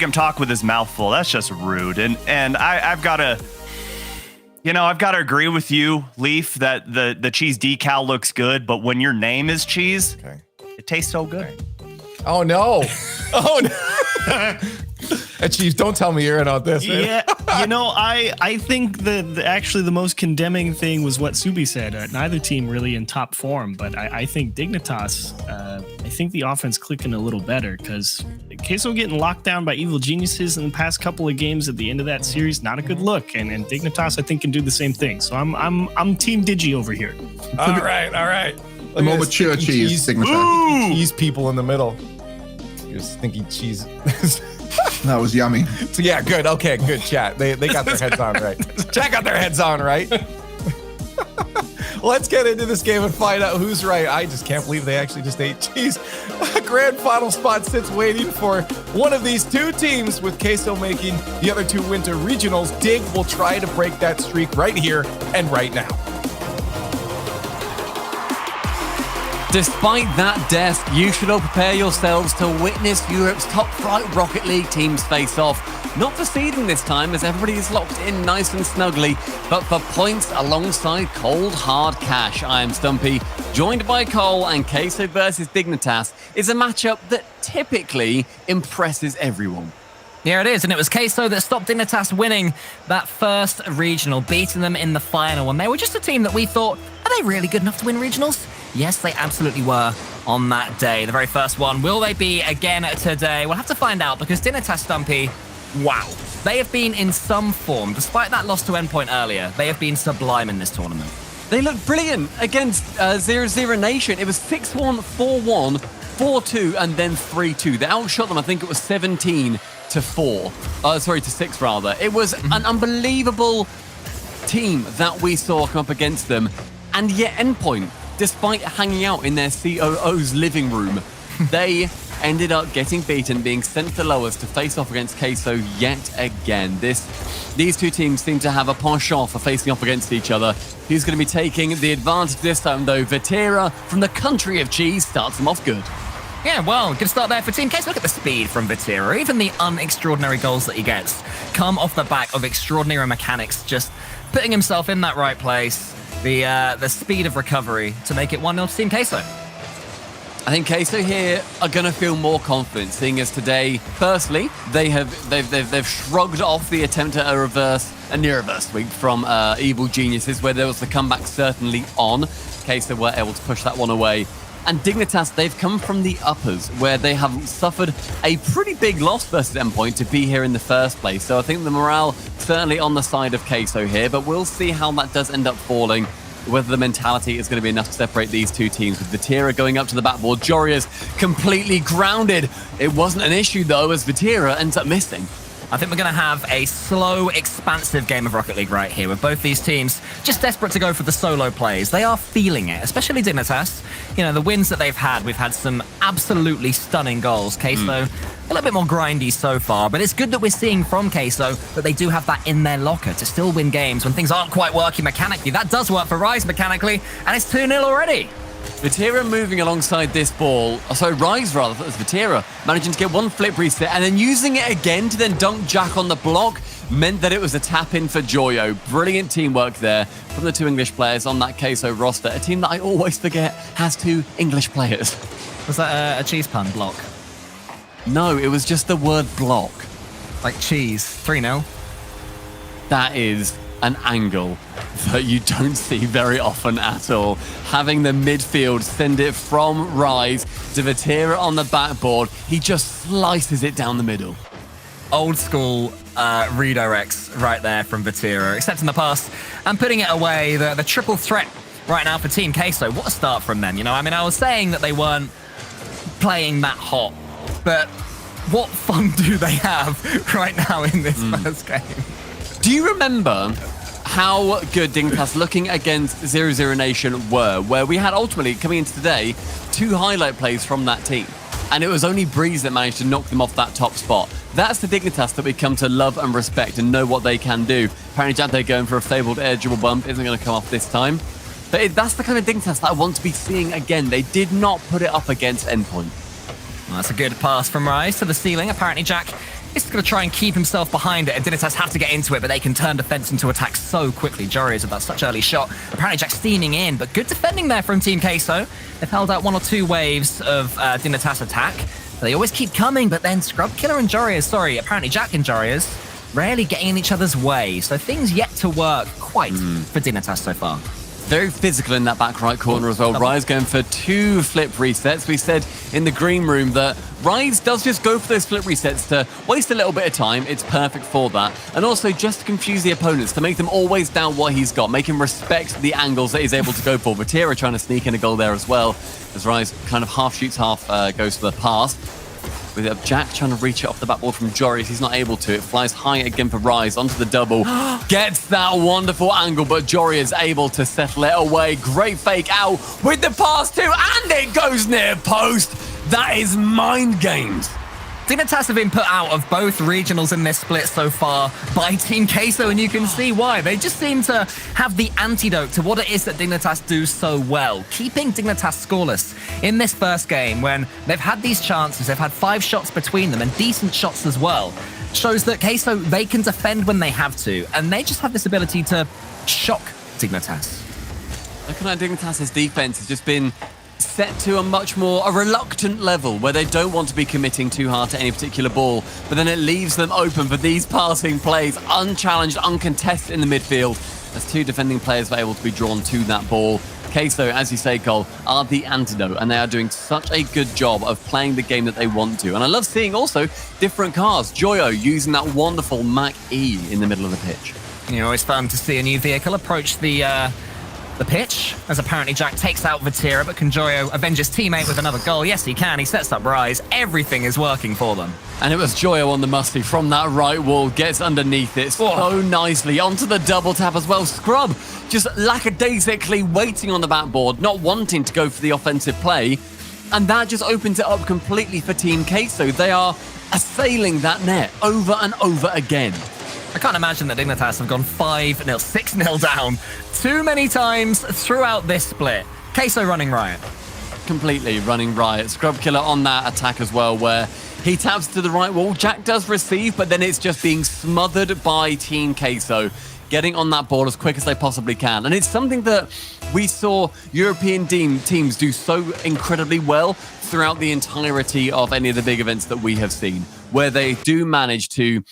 him talk with his mouth full. That's just rude. And I've got to. I've got to agree with you, Leaf, that the cheese decal looks good, but when your name is cheese, it tastes so good. Okay. Oh no! Oh no! Chief, don't tell me you're in on this. Man. Yeah, I think actually the most condemning thing was what Subi said. Neither team really in top form, but I think Dignitas. I think the offense clicking a little better because Queso getting locked down by Evil Geniuses in the past couple of games at the end of that series, not a good look. And Dignitas, I think, can do the same thing. So I'm Team Digi over here. All right. The more mature cheese, Dignitas. Cheese people in the middle. You're stinky cheese. That was yummy. So yeah, good. Okay, good chat. They got their heads on right. Chat got their heads on right. Let's get into this game and find out who's right. I just can't believe they actually just ate cheese. A grand final spot sits waiting for one of these two teams, with Queso making the other two winter regionals. Dig will try to break that streak right here and right now. Despite that desk, you should all prepare yourselves to witness Europe's top flight Rocket League teams face off. Not for seeding this time, as everybody is locked in nice and snugly, but for points alongside cold, hard cash. I am Stumpy, joined by Cole, and Queso versus Dignitas is a matchup that typically impresses everyone. Yeah, it is, and it was Queso that stopped Dignitas winning that first regional, beating them in the final, and they were just a team that we thought, are they really good enough to win regionals? Yes, they absolutely were on that day, the very first one. Will they be again today? We'll have to find out, because Dignitas, Stumpy, wow. They have been in some form. Despite that loss to Endpoint earlier, they have been sublime in this tournament. They looked brilliant against 0-0 Nation. It was 6-1, 4-1, 4-2, and then 3-2. They outshot them, I think it was 17-4. To 6 rather. It was an unbelievable team that we saw come up against them. And yet Endpoint, despite hanging out in their COO's living room, they ended up getting beaten, being sent to lowers to face off against Queso yet again. These two teams seem to have a penchant for facing off against each other. Who's going to be taking the advantage this time, though? Vatira from the country of cheese starts them off good. Yeah, well, good start there for Team Queso. Look at the speed from Vatira. Even the unextraordinary goals that he gets come off the back of extraordinary mechanics, just putting himself in that right place. The speed of recovery to make it 1-0 to Team Queso. I think Queso here are going to feel more confident, seeing as today, firstly, they've shrugged off the attempt at a near reverse sweep from Evil Geniuses, where there was the comeback certainly on. Queso were able to push that one away. And Dignitas, they've come from the uppers, where they have suffered a pretty big loss versus Endpoint to be here in the first place. So I think the morale certainly on the side of Queso here, but we'll see how that does end up falling, whether the mentality is going to be enough to separate these two teams. With Vatira going up to the backboard, Joria's completely grounded. It wasn't an issue, though, as Vatira ends up missing. I think we're going to have a slow, expansive game of Rocket League right here, with both these teams just desperate to go for the solo plays. They are feeling it, especially Dignitas. You know, the wins that they've had, we've had some absolutely stunning goals. Queso, a little bit more grindy so far, but it's good that we're seeing from Queso that they do have that in their locker to still win games when things aren't quite working mechanically. That does work for Rise mechanically, and it's 2-0 already. Vatira moving alongside this ball. Rise rather, that was Vatira, managing to get one flip reset and then using it again to then dunk Jack on the block meant that it was a tap-in for Joyo. Brilliant teamwork there from the 2 English players on that Queso roster. A team that I always forget has 2 English players. Was that a cheese pun block? No, it was just the word block. Like cheese. 3-0. That is an angle that you don't see very often at all. Having the midfield send it from Rise to Vatira on the backboard, he just slices it down the middle. Old school redirects right there from Vatira, except in the past, and putting it away, the triple threat right now for Team Queso. What a start from them, you know? I mean, I was saying that they weren't playing that hot, but what fun do they have right now in this first game? Do you remember how good Dignitas looking against 00 Nation were, where we had ultimately, coming into today, 2 highlight plays from that team? And it was only Breeze that managed to knock them off that top spot. That's the Dignitas that we come to love and respect and know what they can do. Apparently, Jante going for a fabled air dribble bump isn't going to come off this time. But that's the kind of Dignitas that I want to be seeing again. They did not put it up against Endpoint. Well, that's a good pass from Rise to the ceiling. Apparently, Jack is going to try and keep himself behind it, and Dignitas have to get into it, but they can turn defense into attack so quickly. Jorius with that such early shot. Apparently, Jack steaming in, but good defending there from Team Queso. They've held out 1 or 2 waves of Dignitas attack. They always keep coming, but then Scrub Killer and apparently Jack and Jorius, rarely getting in each other's way. So things yet to work quite for Dignitas so far. Very physical in that back right corner as well. Rise going for 2 flip resets. We said in the green room that Rise does just go for those flip resets to waste a little bit of time. It's perfect for that. And also just to confuse the opponents, to make them always doubt what he's got, make him respect the angles that he's able to go for. Vatira trying to sneak in a goal there as well, as Rise kind of half shoots, half goes for the pass. With Jack trying to reach it off the backboard from Jorius, he's not able to. It flies high again for Rise onto the double. Gets that wonderful angle, but Jorius able to settle it away. Great fake out with the pass too, and it goes near post. That is mind games. Dignitas have been put out of both regionals in this split so far by Team Queso, and you can see why. They just seem to have the antidote to what it is that Dignitas do so well, keeping Dignitas scoreless in this first game when they've had these chances. They've had 5 shots between them and decent shots as well. Shows that Queso, they can defend when they have to, and they just have this ability to shock Dignitas. Looking at Dignitas' defense has just been set to a reluctant level where they don't want to be committing too hard to any particular ball, but then it leaves them open for these passing plays, unchallenged, uncontested in the midfield, as 2 defending players are able to be drawn to that ball. Queso, as you say, Cole, are the antidote, and they are doing such a good job of playing the game that they want to. And I love seeing also different cars. Joyo using that wonderful Mach E in the middle of the pitch. You know, always fun to see a new vehicle approach the pitch, as apparently Jack takes out Vatira, but can Joyo avenge his teammate with another goal? Yes, he can. He sets up Rise. Everything is working for them. And it was Joyo on the musty from that right wall, gets underneath it so nicely, onto the double tap as well. Scrub just lackadaisically waiting on the backboard, not wanting to go for the offensive play, and that just opens it up completely for Team Queso. They are assailing that net over and over again. I can't imagine that Dignitas have gone 5-0, 6-0 down too many times throughout this split. Queso running riot. Completely running riot. Scrub Killer on that attack as well, where he taps to the right wall. Jack does receive, but then it's just being smothered by Team Queso, getting on that ball as quick as they possibly can. And it's something that we saw European teams do so incredibly well throughout the entirety of any of the big events that we have seen, where they do manage to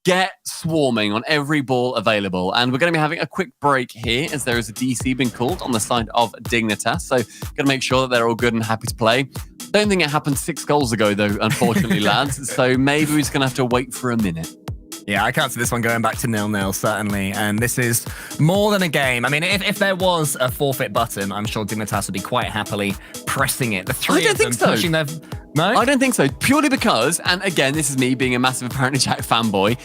get swarming on every ball available. And we're going to be having a quick break here as there is a DC being called on the side of Dignitas. So going to make sure that they're all good and happy to play. Don't think it happened 6 goals ago, though, unfortunately, lads. So maybe we're just going to have to wait for a minute. Yeah, I can't see this one going back to 0-0, certainly. And this is more than a game. I mean, if there was a forfeit button, I'm sure Dignitas would be quite happily pressing it. The 3 of them pushing their... No? I don't think so. Purely because, and again, this is me being a massive Apparently Jack fanboy,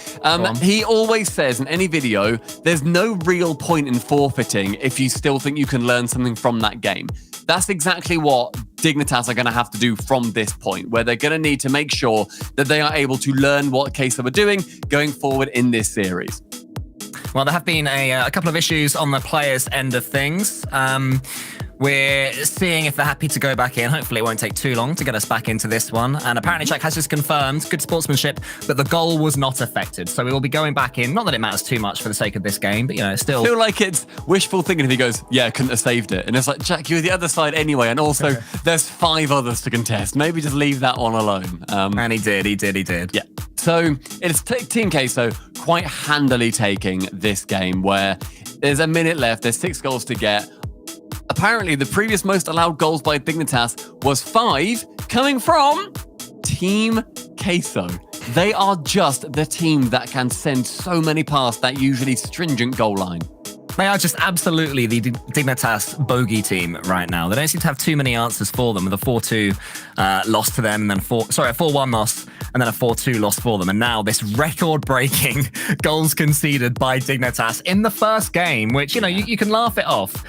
he always says in any video, there's no real point in forfeiting if you still think you can learn something from that game. That's exactly what Dignitas are going to have to do from this point, where they're going to need to make sure that they are able to learn what Queso are doing going forward in this series. Well, there have been a couple of issues on the players' end of things. We're seeing if they're happy to go back in. Hopefully it won't take too long to get us back into this one. And apparently Jack has just confirmed, good sportsmanship, that the goal was not affected. So we will be going back in. Not that it matters too much for the sake of this game, but, still... I feel like it's wishful thinking if he goes, yeah, I couldn't have saved it. And it's like, Jack, you're the other side anyway. And also, there's 5 others to contest. Maybe just leave that one alone. And he did. Yeah. So it's Team Queso quite handily taking this game where there's a minute left. There's 6 goals to get. Apparently, the previous most allowed goals by Dignitas was 5, coming from Team Queso. They are just the team that can send so many past that usually stringent goal line. They are just absolutely the Dignitas bogey team right now. They don't seem to have too many answers for them with a 4-2 loss to them, and then a 4-1 loss, and then a 4-2 loss for them. And now this record-breaking goals conceded by Dignitas in the first game, which, you can laugh it off.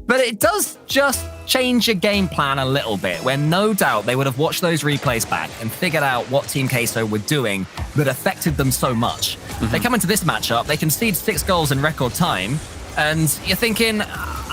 But it does just change your game plan a little bit, where no doubt they would have watched those replays back and figured out what Team Queso were doing that affected them so much. They come into this matchup, they concede 6 goals in record time, and you're thinking,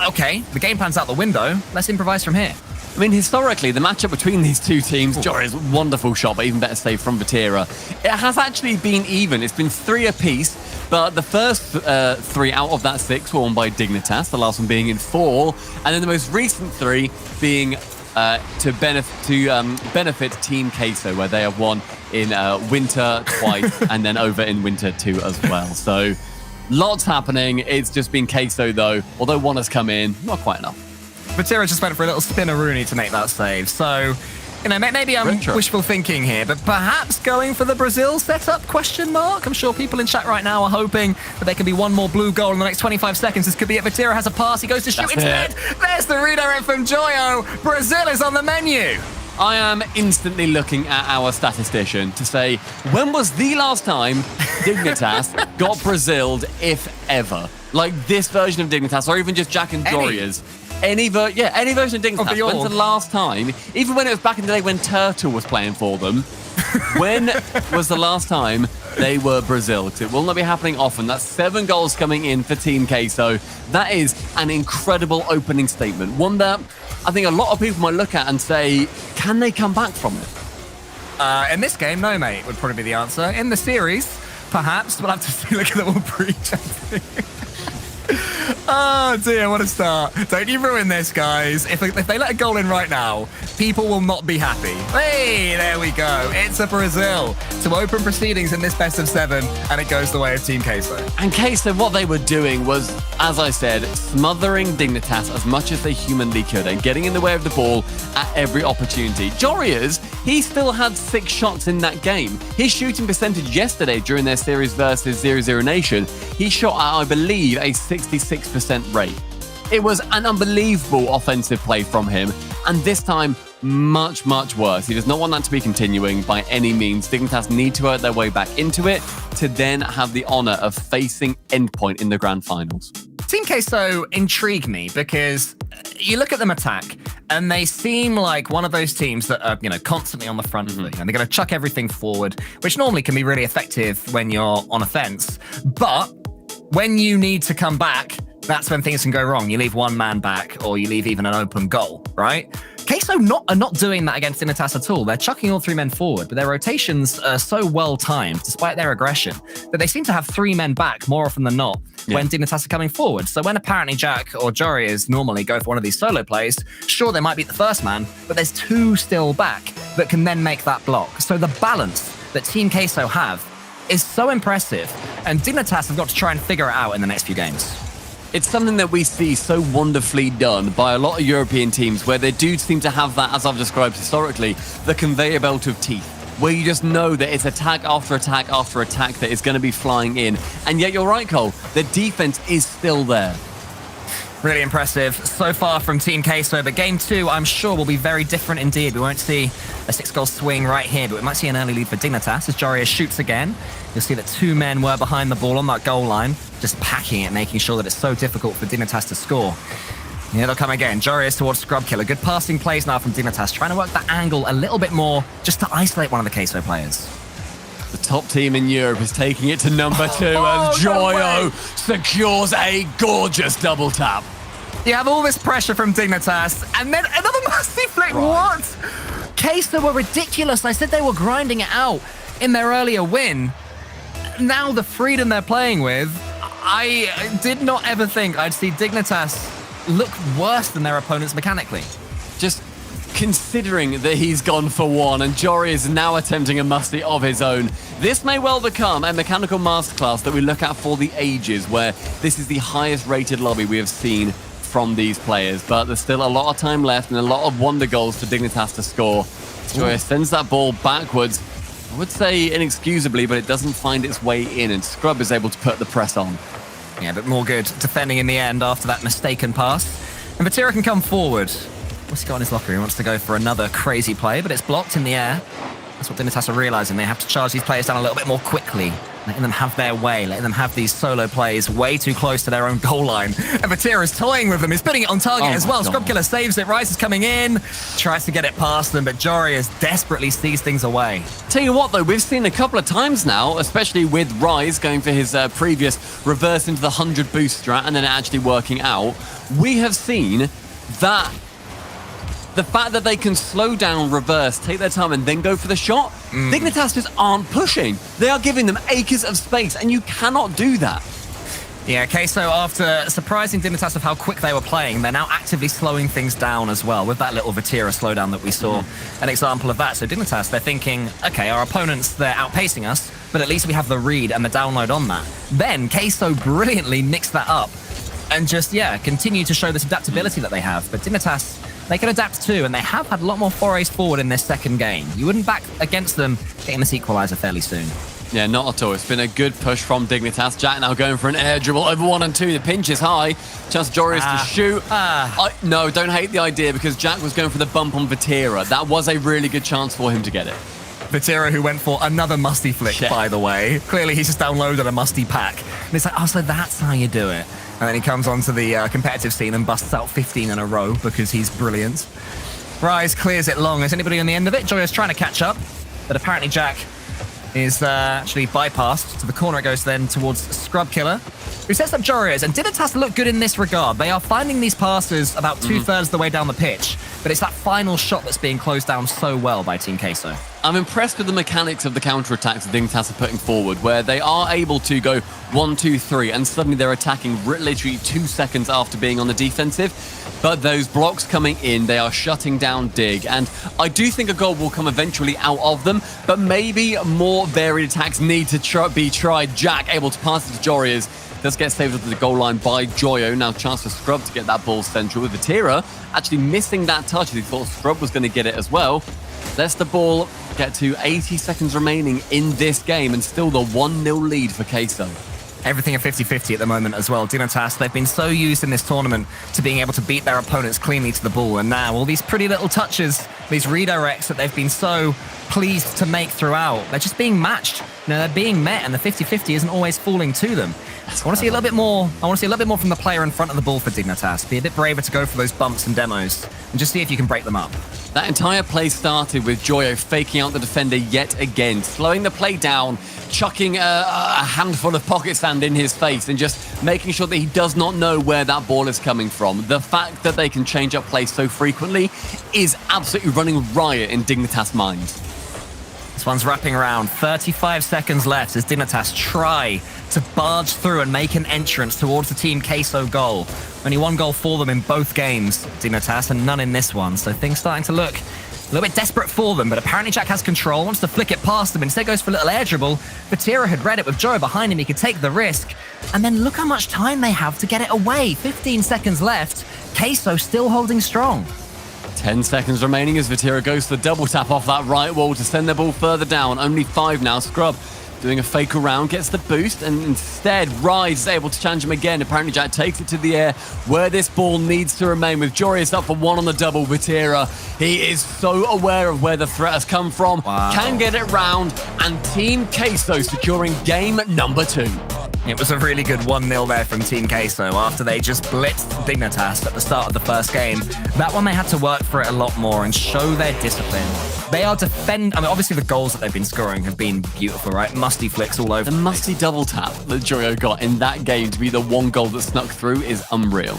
okay, the game plan's out the window, let's improvise from here. I mean, historically, the matchup between these two teams, Jory's wonderful shot, but even better save from Vatira, it has actually been even. It's been 3 apiece, but the first 3 out of that 6 were won by Dignitas, the last one being in 4, and then the most recent 3 being to benefit Team Queso, where they have won in winter twice and then over in winter 2 as well. So lots happening. It's just been Queso, though, although one has come in, not quite enough. Vatira just went for a little spinner-rooney to make that save. So, maybe I'm wishful thinking here, but perhaps going for the Brazil setup, ? I'm sure people in chat right now are hoping that there can be one more blue goal in the next 25 seconds. This could be it. Vatira has a pass. He goes to shoot instead. There's the redirect from Joyo. Brazil is on the menu. I am instantly looking at our statistician to say, when was the last time Dignitas got Braziled, if ever? Like this version of Dignitas, or even just Jack and Doria's. Any version of Dignitas. When's the last time, even when it was back in the day when Turtle was playing for them, when was the last time they were Brazil? Because it will not be happening often. That's 7 goals coming in for Team Queso. That is an incredible opening statement. One that I think a lot of people might look at and say, can they come back from it? In this game, no, mate, would probably be the answer. In the series, perhaps. We'll have to see. Look at the little pre-chat. Oh dear, what a start. Don't you ruin this, guys. If they let a goal in right now, people will not be happy. Hey, there we go. It's a Brazil to open proceedings in this best of 7, and it goes the way of Team Queso. And Queso, what they were doing was, as I said, smothering Dignitas as much as they humanly could and getting in the way of the ball at every opportunity. Jorias, he still had 6 shots in that game. His shooting percentage yesterday during their series versus 0-0 Nation, he shot at, I believe, a 66% rate. It was an unbelievable offensive play from him, and this time, much, much worse. He does not want that to be continuing by any means. Dignitas need to work their way back into it to then have the honor of facing Endpoint in the grand finals. Team Queso intrigue me because you look at them attack and they seem like one of those teams that are, constantly on the front foot, and they're going to chuck everything forward, which normally can be really effective when you're on offense. But when you need to come back, that's when things can go wrong. You leave one man back, or you leave even an open goal, right? Queso are not doing that against Dignitas at all. They're chucking all 3 men forward, but their rotations are so well timed, despite their aggression, that they seem to have 3 men back more often than not when Dignitas are coming forward. So when apparently Jack or Jory is normally go for one of these solo plays, sure, they might beat the first man, but there's 2 still back that can then make that block. So the balance that Team Queso have is so impressive, and Dignitas have got to try and figure it out in the next few games. It's something that we see so wonderfully done by a lot of European teams, where they do seem to have that, as I've described historically, the conveyor belt of teeth, where you just know that it's attack after attack after attack that is going to be flying in. And yet you're right, Cole, the defense is still there. Really impressive so far from Team Queso, but game 2, I'm sure, will be very different indeed. We won't see A 6-goal swing right here, but we might see an early lead for Dignitas as Jarius shoots again. You'll see that 2 men were behind the ball on that goal line, just packing it, making sure that it's so difficult for Dignitas to score. Yeah, they'll come again. Jarius towards Scrub Killer. Good passing plays now from Dignitas, trying to work that angle a little bit more just to isolate one of the Queso players. The top team in Europe is taking it to number 2 as Joyo secures a gorgeous double tap. You have all this pressure from Dignitas, and then another musty flick. Right. What? Queso were ridiculous. I said they were grinding it out in their earlier win. Now the freedom they're playing with, I did not ever think I'd see Dignitas look worse than their opponents mechanically. Just considering that he's gone for 1 and Jory is now attempting a musty of his own, this may well become a mechanical masterclass that we look at for the ages, where this is the highest rated lobby we have seen from these players. But there's still a lot of time left and a lot of wonder goals for Dignitas to score. Joy sends that ball backwards, I would say inexcusably, but it doesn't find its way in, and Scrub is able to put the press on. Yeah, but more good defending in the end after that mistaken pass. And Vatira can come forward. What's he got in his locker? He wants to go for another crazy play, but it's blocked in the air. That's what Dignitas are realizing. They have to charge these players down a little bit more quickly, letting them have their way, letting them have these solo plays way too close to their own goal line. And Vatira is toying with them. He's putting it on target as well. Scrub Killer saves it. Rice is coming in, tries to get it past them, but Jarius desperately sees things away. Tell you what, though, we've seen a couple of times now, especially with Rise going for his previous reverse into the 100 boost strat and then actually working out. We have seen that the fact that they can slow down, reverse, take their time, and then go for the shot, Dignitas just aren't pushing. They are giving them acres of space, and you cannot do that. Yeah, Queso, after surprising Dignitas of how quick they were playing, they're now actively slowing things down as well with that little Vatira slowdown that we saw. An example of that. So Dignitas, they're thinking, okay, our opponents, they're outpacing us, but at least we have the read and the download on that. Then Queso brilliantly mixed that up and just, continue to show this adaptability that they have. But Dignitas, they can adapt too, and they have had a lot more forays forward in this second game. You wouldn't back against them getting this equalizer fairly soon. Yeah, not at all. It's been a good push from Dignitas. Jack now going for an air dribble over 1 and 2. The pinch is high. Chance Joris to shoot. No, don't hate the idea, because Jack was going for the bump on Vatira. That was a really good chance for him to get it. Vatira, who went for another musty flick, by the way. Clearly, he's just downloaded a musty pack. And it's like, oh, so that's how you do it. And then he comes onto the competitive scene and busts out 15 in a row because he's brilliant. Rise clears it long. Is anybody on the end of it? Joya's trying to catch up, but apparently Jack is actually bypassed. To the corner it goes then towards Scrub Killer, who sets up Jorias. And Dignitas look good in this regard. They are finding these passes about 2/3 of the way down the pitch, but it's that final shot that's being closed down so well by Team Queso. I'm impressed with the mechanics of the counterattacks that Dignitas are putting forward, where they are able to go 1, 2, 3, and suddenly they're attacking literally 2 seconds after being on the defensive. But those blocks coming in, they are shutting down Dig, and I do think a goal will come eventually out of them, but maybe more varied attacks need to be tried. Jack able to pass it to Jorias. Does get saved at the goal line by Joyo. Now chance for Scrub to get that ball central with Vatira actually missing that touch as he thought Scrub was going to get it as well. Lets the ball get to 80 seconds remaining in this game, and still the 1-0 lead for Queso. Everything at 50-50 at the moment as well. Dignitas, they've been so used in this tournament to being able to beat their opponents cleanly to the ball, and now all these pretty little touches, these redirects that they've been so pleased to make throughout, they're just being matched. You know, they're being met, and the 50-50 isn't always falling to them. I want to see a little bit more. I want to see a little bit more from the player in front of the ball for Dignitas. Be a bit braver to go for those bumps and demos, and just see if you can break them up. That entire play started with Joyo faking out the defender yet again, slowing the play down, chucking a handful of pocket sand in his face, and just making sure that he does not know where that ball is coming from. The fact that they can change up play so frequently is absolutely running riot in Dignitas' minds. This one's wrapping around. 35 seconds left as Dignitas try to barge through and make an entrance towards the Team Queso goal. Only 1 goal for them in both games, Dignitas, and none in this one. So things starting to look a little bit desperate for them, but apparently Jack has control, wants to flick it past them, instead goes for a little air dribble. Vatira had read it with Joe behind him, he could take the risk. And then look how much time they have to get it away. 15 seconds left, Queso still holding strong. 10 seconds remaining as Vatira goes to the double tap off that right wall to send the ball further down. Only 5 now. Scrub doing a fake around, gets the boost, and instead Rise is able to challenge him again. Apparently Jack takes it to the air where this ball needs to remain with Joreuz up for one on the double. Vatira, he is so aware of where the threat has come from, can get it round, and Team Queso securing game number 2. It was a really good 1-0 there from Team Queso after they just blitzed Dignitas at the start of the first game. That one they had to work for it a lot more and show their discipline. They are I mean, obviously the goals that they've been scoring have been beautiful, right? Musty flicks all over. The musty double tap that Joyo got in that game to be the one goal that snuck through is unreal.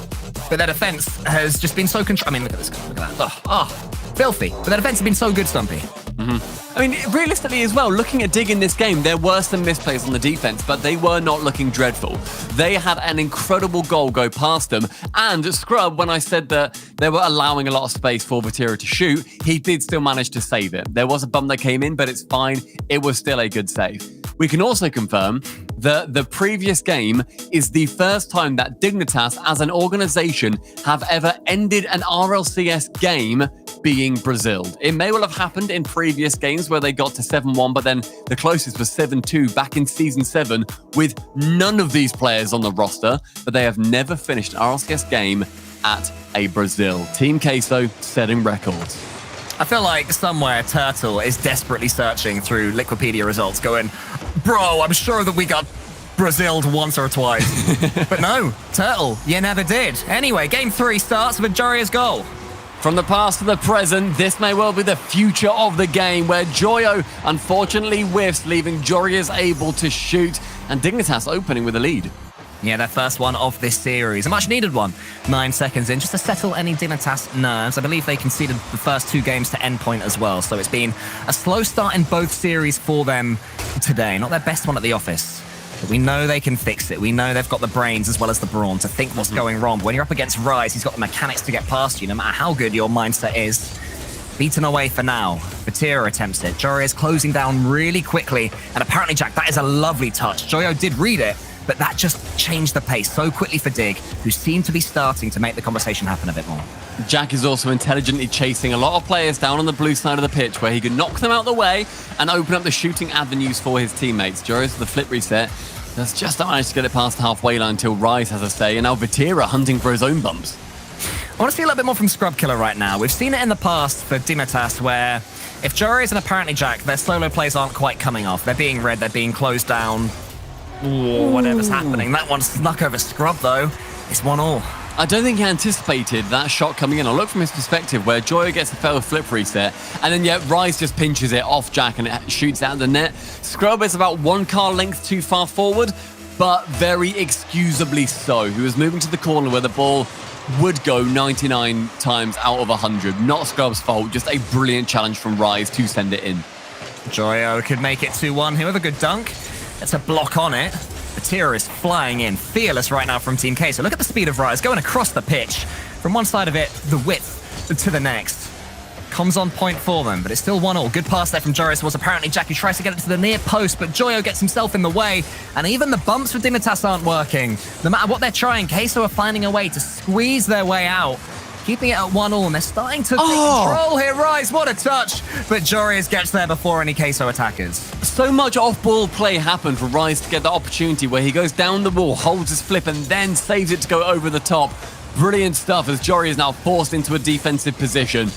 But their defense has just been so I mean, look at this. Look at that. Filthy. But their defense has been so good, Stumpy. I mean, realistically as well, looking at Dig in this game, there were some misplays on the defense, but they were not looking dreadful. They had an incredible goal go past them, and Scrub, when I said that they were allowing a lot of space for Vatira to shoot, he did still manage to save it. There was a bump that came in, but it's fine. It was still a good save. We can also confirm that the previous game is the first time that Dignitas as an organization have ever ended an RLCS game being Braziled. It may well have happened in previous games where they got to 7-1, but then the closest was 7-2 back in Season 7 with none of these players on the roster, but they have never finished an RLCS game at a Brazil. Team Queso setting records. I feel like somewhere Turtle is desperately searching through Liquipedia results going, bro, I'm sure that we got Braziled once or twice. But no, Turtle, you never did. Anyway, game 3 starts with Joreuz's goal. From the past to the present, this may well be the future of the game, where Joyo unfortunately whiffs, leaving Joreuz able to shoot, and Dignitas opening with a lead. Yeah, their first one of this series. A much-needed one. 9 seconds in, just to settle any Dignitas nerves. I believe they conceded the first 2 games to Endpoint as well, so it's been a slow start in both series for them today. Not their best one at the office. But we know they can fix it. We know they've got the brains as well as the brawn to think what's going wrong. But when you're up against Rise, he's got the mechanics to get past you, no matter how good your mindset is. Beaten away for now. Vatira attempts it. Joreuz closing down really quickly. And apparently, Jack, that is a lovely touch. Joyo did read it, but that just changed the pace so quickly for Dig, who seemed to be starting to make the conversation happen a bit more. Jack is also intelligently chasing a lot of players down on the blue side of the pitch where he can knock them out the way and open up the shooting avenues for his teammates. Joreuz with the flip reset has just managed to get it past the halfway line until Rise has a say, and now Vatira hunting for his own bumps. I want to see a little bit more from Scrub Killer right now. We've seen it in the past for Dignitas where if Joreuz and apparently Jack, their solo plays aren't quite coming off. They're being read, they're being closed down. Ooh, whatever's happening. That one snuck over Scrub though. It's 1-1. I don't think he anticipated that shot coming in. I'll look from his perspective where Joyo gets a failed flip reset, and then yet Rise just pinches it off Jack and it shoots out the net. Scrub is about 1 car length too far forward, but very excusably so. He was moving to the corner where the ball would go 99 times out of 100. Not Scrub's fault, just a brilliant challenge from Rise to send it in. Joyo could make it 2-1 here with a good dunk. It's a block on it. Vatira is flying in, fearless right now from Team K. So look at the speed of Rise, going across the pitch. From one side of it, the width to the next. Comes on point for them, but it's still 1-1. Good pass there from Joreuz was apparently Jack, who tries to get it to the near post, but Joyo gets himself in the way, and even the bumps for Dignitas aren't working. No matter what they're trying, Queso are finding a way to squeeze their way out, keeping it at 1-1, and they're starting to take control here. Rise, what a touch! But Joreuz gets there before any Queso attackers. So much off-ball play happened for Rise to get the opportunity where he goes down the wall, holds his flip, and then saves it to go over the top. Brilliant stuff as Joreuz is now forced into a defensive position.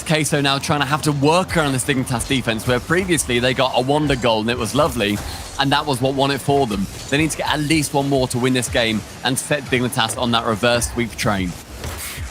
Queso now trying to have to work around this Dignitas defense, where previously they got a wonder goal and it was lovely, and that was what won it for them. They need to get at least one more to win this game and set Dignitas on that reverse sweep train.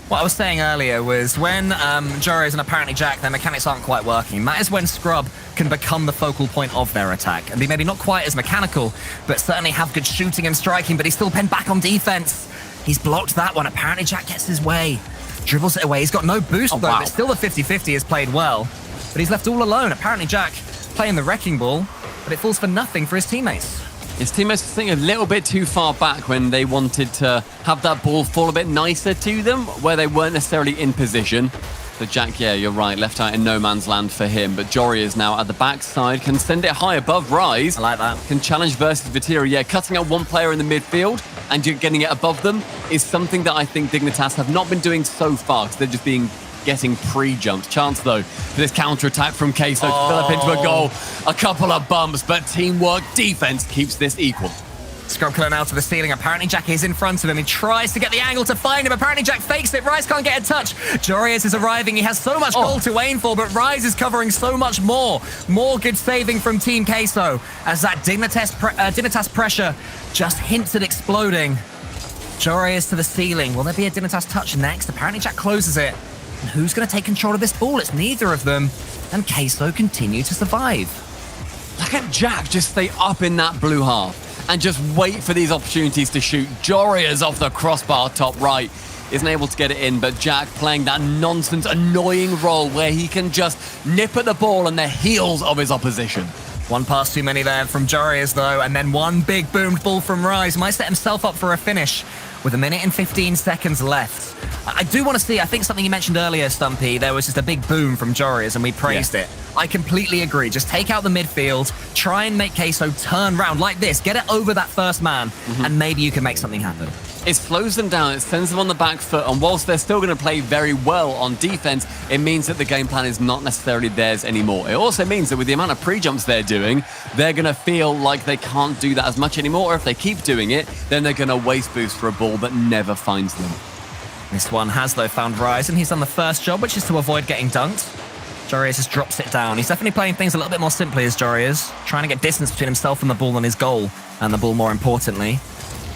What I was saying earlier was when Joreuz and apparently Jack, their mechanics aren't quite working, that is when Scrub can become the focal point of their attack and be maybe not quite as mechanical, but certainly have good shooting and striking, but he's still pinned back on defense. He's blocked that one. Apparently Jack gets his way. Dribbles it away. He's got no boost though, but still the 50-50 has played well. But he's left all alone. Apparently Jack playing the wrecking ball, but it falls for nothing for his teammates. His teammates were sitting a little bit too far back when they wanted to have that ball fall a bit nicer to them, where they weren't necessarily in position. So Jack, yeah, you're right, left out in no man's land for him. But Jory is now at the backside, can send it high above Rise. I like that. Can challenge versus Vatira. Yeah, cutting out one player in the midfield and getting it above them is something that I think Dignitas have not been doing so far, because they're just being getting pre-jumped. Chance, though, for this counter-attack from Queso to fill up into a goal. A couple of bumps, but teamwork defense keeps this equal. Scrub Killer now to the ceiling. Apparently Jack is in front of him. He tries to get the angle to find him. Apparently Jack fakes it. Rise can't get a touch. Jorius is arriving. He has so much goal to aim for, but Rise is covering so much more. More good saving from Team Queso as that Dignitas pressure just hints at exploding. Jorius to the ceiling. Will there be a Dignitas touch next? Apparently Jack closes it. And who's going to take control of this ball? It's neither of them. And Queso continue to survive. Look at Jack just stay up in that blue half and just wait for these opportunities to shoot. Jorius off the crossbar top right isn't able to get it in, but Jack playing that nonsense, annoying role where he can just nip at the ball and the heels of his opposition. One pass too many there from Jorius, though, and then one big boomed ball from Rise. Might set himself up for a finish with 1 minute and 15 seconds left. I do want to see, I think something you mentioned earlier, Stumpy, there was just a big boom from Jorius and we praised it. I completely agree. Just take out the midfield, try and make Queso turn round like this, get it over that first man, and maybe you can make something happen. It slows them down, it sends them on the back foot, and whilst they're still going to play very well on defense, it means that the game plan is not necessarily theirs anymore. It also means that with the amount of pre-jumps they're doing, they're going to feel like they can't do that as much anymore, or if they keep doing it, then they're going to waste boost for a ball that never finds them. This one has, though, found Rise, and he's done the first job, which is to avoid getting dunked. Jorius just drops it down. He's definitely playing things a little bit more simply as Jorius, trying to get distance between himself and the ball and his goal, and the ball more importantly.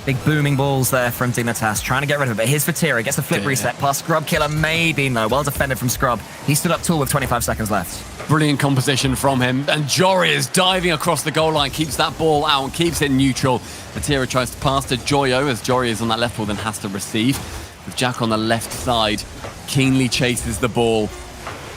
Big booming balls there from Dignitas, trying to get rid of it. But here's Vatira, gets a flip reset past Scrub Killer, maybe no. Well defended from Scrub. He stood up tall with 25 seconds left. Brilliant composition from him, and Jorius diving across the goal line, keeps that ball out and keeps it neutral. Vatira tries to pass to Joyo as Jorius on that left ball then has to receive. With Jack on the left side, keenly chases the ball.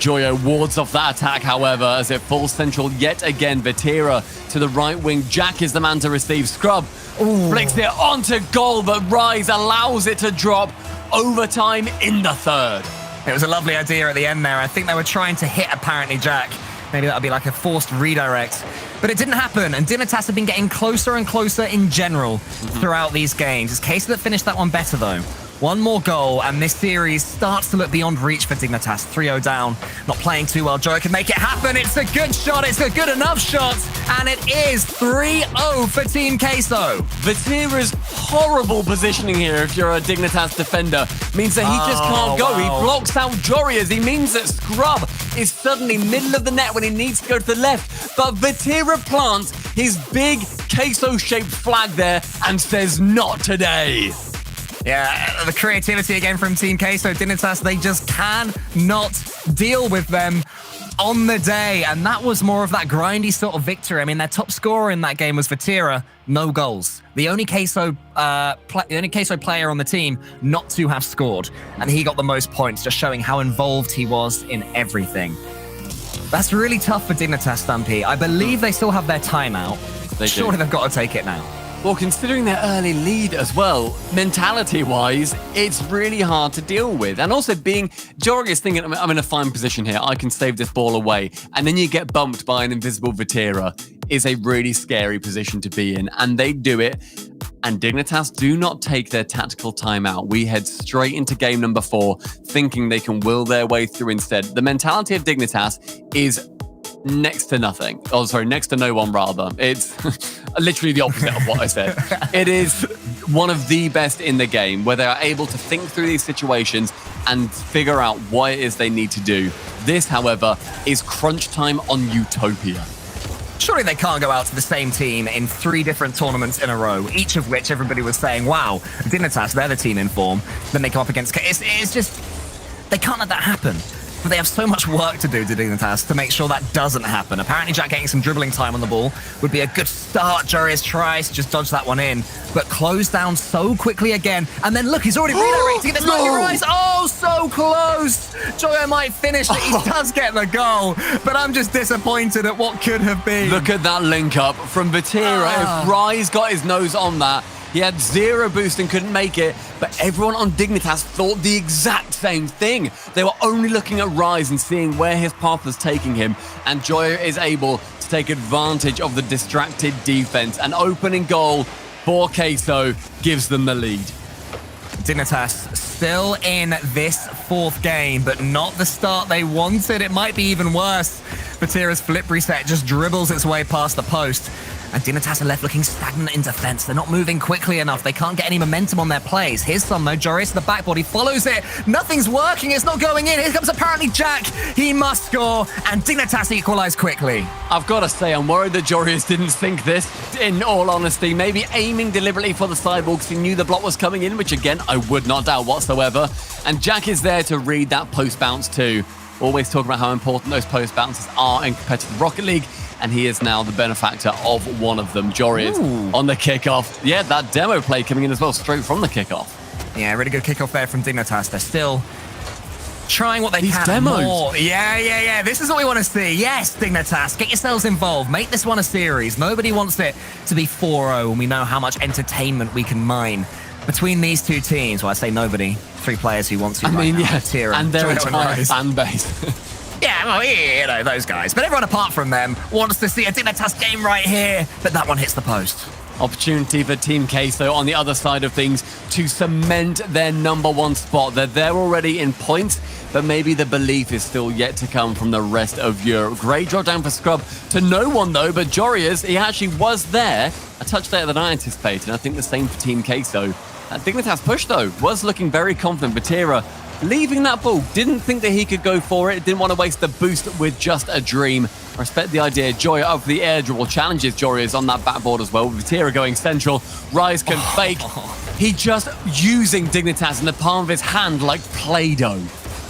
Joyo wards off that attack, however, as it falls central yet again. Vatira to the right wing. Jack is the man to receive. Scrub flicks it onto goal, but Rise allows it to drop. Overtime in the third. It was a lovely idea at the end there. I think they were trying to hit, apparently, Jack. Maybe that would be like a forced redirect. But it didn't happen, and Dignitas have been getting closer and closer in general throughout these games. It's Queso that finished that one better, though. One more goal, and this series starts to look beyond reach for Dignitas. 3-0 down, not playing too well. Joe can make it happen. It's a good shot. It's a good enough shot, and it is 3-0 for Team Queso. Vatira's horrible positioning here, if you're a Dignitas defender, means that he just can't go. He blocks out Jorius. He means that Scrub is suddenly middle of the net when he needs to go to the left. But Vatira plants his big Queso-shaped flag there and says, not today. Yeah, the creativity again from Team Queso. Dignitas, they just cannot deal with them on the day. And that was more of that grindy sort of victory. I mean, their top scorer in that game was Vatira, no goals. The only Queso player on the team not to have scored. And he got the most points, just showing how involved he was in everything. That's really tough for Dignitas, Stumpy. I believe they still have their timeout. Surely they've got to take it now. Well, considering their early lead as well, mentality-wise, it's really hard to deal with. And also being, Jorius thinking, I'm in a fine position here, I can save this ball away. And then you get bumped by an invisible Vatira is a really scary position to be in. And they do it. And Dignitas do not take their tactical timeout. We head straight into game number 4, thinking they can will their way through instead. The mentality of Dignitas is next to nothing. Oh, sorry, next to no one, rather. It's literally the opposite of what I said. It is one of the best in the game, where they are able to think through these situations and figure out what it is they need to do. This, however, is crunch time on Utopia. Surely they can't go out to the same team in 3 different tournaments in a row, each of which everybody was saying, wow, Dignitas, they're the team in form. Then they come up against... It's just... They can't let that happen. But they have so much work to do to Dignitas to make sure that doesn't happen. Apparently Jack getting some dribbling time on the ball would be a good start. Jorius tries to just dodge that one in, but closed down so quickly again. And then look, he's already redirecting it. This might be Rise. Oh, so close. Joyo might finish it. He does get the goal, but I'm just disappointed at what could have been. Look at that link up from Vatira. If Rise got his nose on that, he had 0 boost and couldn't make it, but everyone on Dignitas thought the exact same thing. They were only looking at Rise and seeing where his path was taking him, and Joyo is able to take advantage of the distracted defense. An opening goal for Queso gives them the lead. Dignitas still in this fourth game, but not the start they wanted. It might be even worse. Vatira's flip reset just dribbles its way past the post. And Dignitas are left looking stagnant in defense. They're not moving quickly enough. They can't get any momentum on their plays. Here's some, though. Joreuz to the backboard. He follows it. Nothing's working. It's not going in. Here comes apparently Jack. He must score. And Dignitas equalize quickly. I've got to say, I'm worried that Joreuz didn't think this, in all honesty. Maybe aiming deliberately for the sidewalk because he knew the block was coming in, which, again, I would not doubt whatsoever. And Jack is there to read that post bounce, too. Always talking about how important those post bounces are in competitive Rocket League. And he is now the benefactor of one of them. Joreuz on the kickoff. Yeah, that demo play coming in as well, straight from the kickoff. Yeah, really good kickoff there from Dignitas. They're still trying what they can demos. more. Yeah. This is what we want to see. Yes, Dignitas, get yourselves involved. Make this one a series. Nobody wants it to be 4-0, and we know how much entertainment we can mine between these two teams. Well, I say nobody. 3 players who want to. Tira, and their Joyo entire fan base. Yeah, well, you know, those guys. But everyone apart from them wants to see a Dignitas game right here. But that one hits the post. Opportunity for Team Queso on the other side of things to cement their #1 spot. They're there already in points, but maybe the belief is still yet to come from the rest of Europe. Great drop down for Scrub to no one, though, but Joreuz, he actually was there. A touch later than I anticipated. I think the same for Team Queso. Dignitas push, though, was looking very confident. Vatira leaving that ball, didn't think that he could go for it, didn't want to waste the boost with just a dream. I respect the idea. Joy up for the air dribble challenges Joreuz on that backboard as well. Vatira going central. Rise can fake. He just using Dignitas in the palm of his hand like Play-Doh.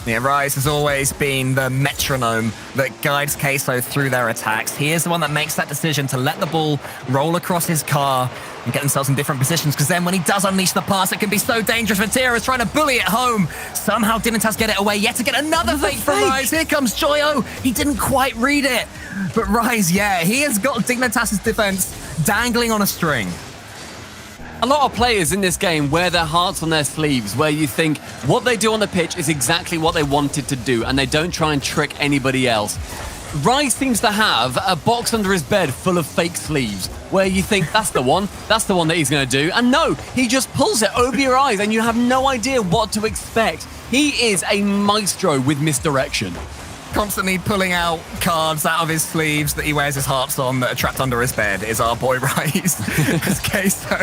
Yeah, Rise has always been the metronome that guides Queso through their attacks. He is the one that makes that decision to let the ball roll across his car and get themselves in different positions, because then when he does unleash the pass, it can be so dangerous. Vatira is trying to bully it home. Somehow Dignitas get it away. Yet again, another fake from Rise. Here comes Joyo. He didn't quite read it. But Rise, yeah, he has got Dignitas' defense dangling on a string. A lot of players in this game wear their hearts on their sleeves, where you think what they do on the pitch is exactly what they wanted to do, and they don't try and trick anybody else. Rise seems to have a box under his bed full of fake sleeves, where you think that's the one that he's going to do, and no, he just pulls it over your eyes, and you have no idea what to expect. He is a maestro with misdirection. Constantly pulling out cards out of his sleeves that he wears his hearts on that are trapped under his bed is our boy Rise. Okay, so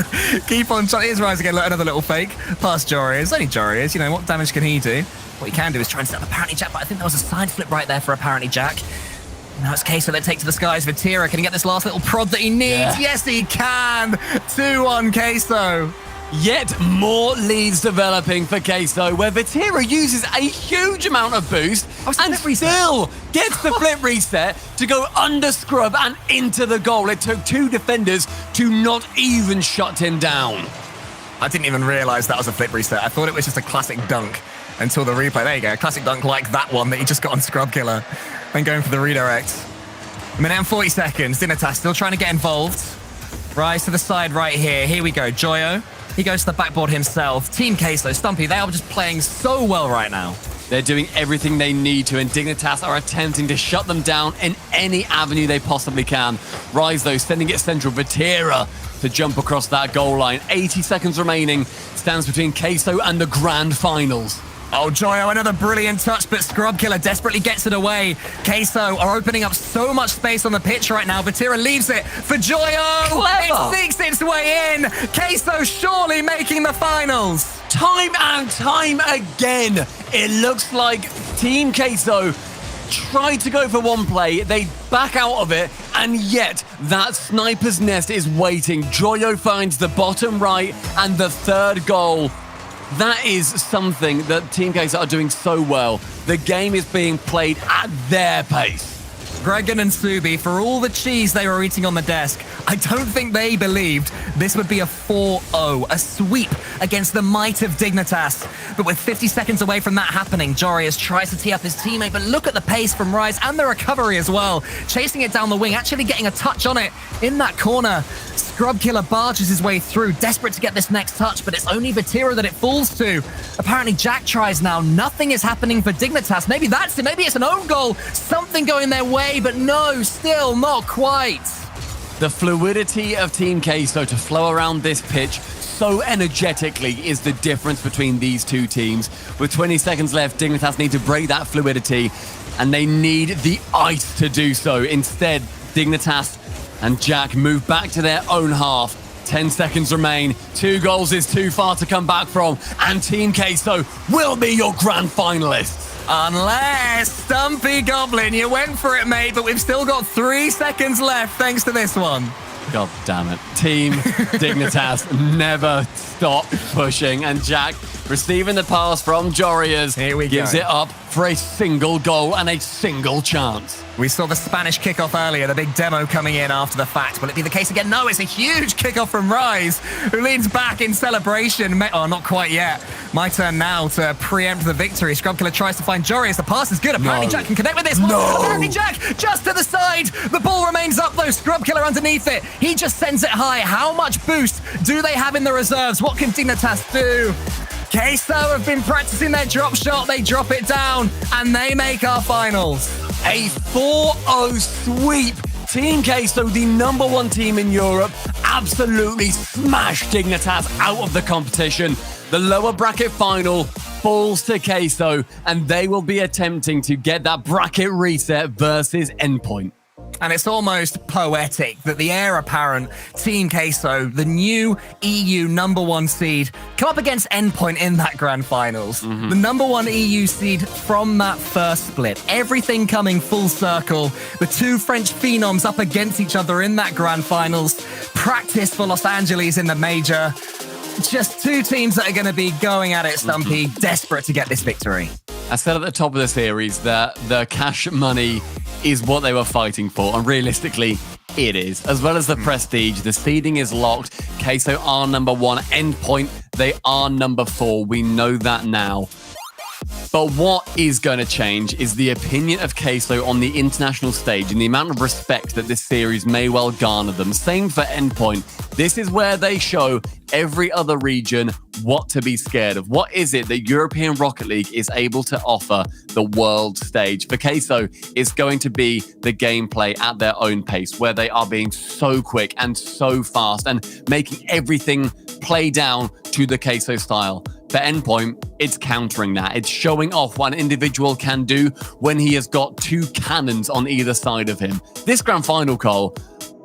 keep on trying. Here's Rise again, another little fake past Joreuz. Only Joreuz, you know, what damage can he do? What he can do is try and set up apparently Jack, but I think there was a side flip right there for apparently Jack. Now it's Queso that take to the skies. Vatira, can he get this last little prod that he needs? Yeah. Yes, he can. 2-1 Queso. Yet more leads developing for Queso, where Vatira uses a huge amount of boost and still gets the flip reset to go under Scrub and into the goal. It took 2 defenders to not even shut him down. I didn't even realize that was a flip reset. I thought it was just a classic dunk until the replay. There you go, a classic dunk like that one that he just got on Scrub Killer and going for the redirect. A minute and 40 seconds. Dignitas still trying to get involved. Rise to the side right here. Here we go. Joyo. He goes to the backboard himself. Team Queso, Stumpy, they are just playing so well right now. They're doing everything they need to, and Dignitas are attempting to shut them down in any avenue they possibly can. Rise, though, sending it central. Vatira to jump across that goal line. 80 seconds remaining. Stands between Queso and the grand finals. Oh, Joyo, another brilliant touch, but Scrub Killer desperately gets it away. Queso are opening up so much space on the pitch right now. Vatira leaves it for Joyo. Clever. It sneaks its way in. Queso surely making the finals. Time and time again, it looks like Team Queso tried to go for one play, they back out of it, and yet that sniper's nest is waiting. Joyo finds the bottom right and the 3rd goal. That is something that Team Queso are doing so well. The game is being played at their pace. Gregan and Subi, for all the cheese they were eating on the desk, I don't think they believed this would be a 4-0, a sweep against the might of Dignitas. But with 50 seconds away from that happening, Joreuz tries to tee up his teammate, but look at the pace from Rise and the recovery as well. Chasing it down the wing, actually getting a touch on it in that corner. Scrub Killer barges his way through, desperate to get this next touch, but it's only Vatira that it falls to. Apparently Jack tries now. Nothing is happening for Dignitas. Maybe that's it. Maybe it's an own goal. Something going their way, but no, still not quite. The fluidity of Team Queso to flow around this pitch so energetically is the difference between these two teams. With 20 seconds left, Dignitas need to break that fluidity, and they need the ice to do so. Instead, Dignitas and Jack move back to their own half. 10 seconds remain. 2 goals is too far to come back from, and Team Queso will be your grand finalists. Unless, Stumpy Goblin, you went for it, mate, but we've still got 3 seconds left thanks to this one. God damn it. Team Dignitas never stop pushing, and Jack, receiving the pass from Jorias, gives it up for a single goal and a single chance. We saw the Spanish kickoff earlier, the big demo coming in after the fact. Will it be the case again? No, it's a huge kickoff from Rise, who leans back in celebration. Oh, not quite yet. My turn now to preempt the victory. Scrubkiller tries to find Jorius. The pass is good. Apparently Jack can connect with this one. Apparently Jack just to the side. The ball remains up though. Scrubkiller underneath it. He just sends it high. How much boost do they have in the reserves? What can Dignitas do? Queso have been practicing their drop shot. They drop it down, and they make our finals. A 4-0 sweep. Team Queso, the #1 team in Europe, absolutely smashed Dignitas out of the competition. The lower bracket final falls to Queso, and they will be attempting to get that bracket reset versus Endpoint. And it's almost poetic that the heir apparent Team Queso, the new EU #1 seed, come up against Endpoint in that grand finals. The #1 EU seed from that first split. Everything coming full circle. The 2 French phenoms up against each other in that grand finals. Practice for Los Angeles in the major. Just 2 teams that are going to be going at it, Stumpy, desperate to get this victory. I said at the top of the series that the cash money is what they were fighting for, and realistically, it is. As well as the prestige, the seeding is locked. Queso are #1, Endpoint, they are #4. We know that now. But what is going to change is the opinion of Queso on the international stage and the amount of respect that this series may well garner them. Same for Endpoint. This is where they show every other region what to be scared of. What is it that European Rocket League is able to offer the world stage? For Queso, it's going to be the gameplay at their own pace, where they are being so quick and so fast and making everything play down to the Queso style. For Endpoint, it's countering that. It's showing off what an individual can do when he has got 2 cannons on either side of him. This grand final, Cole,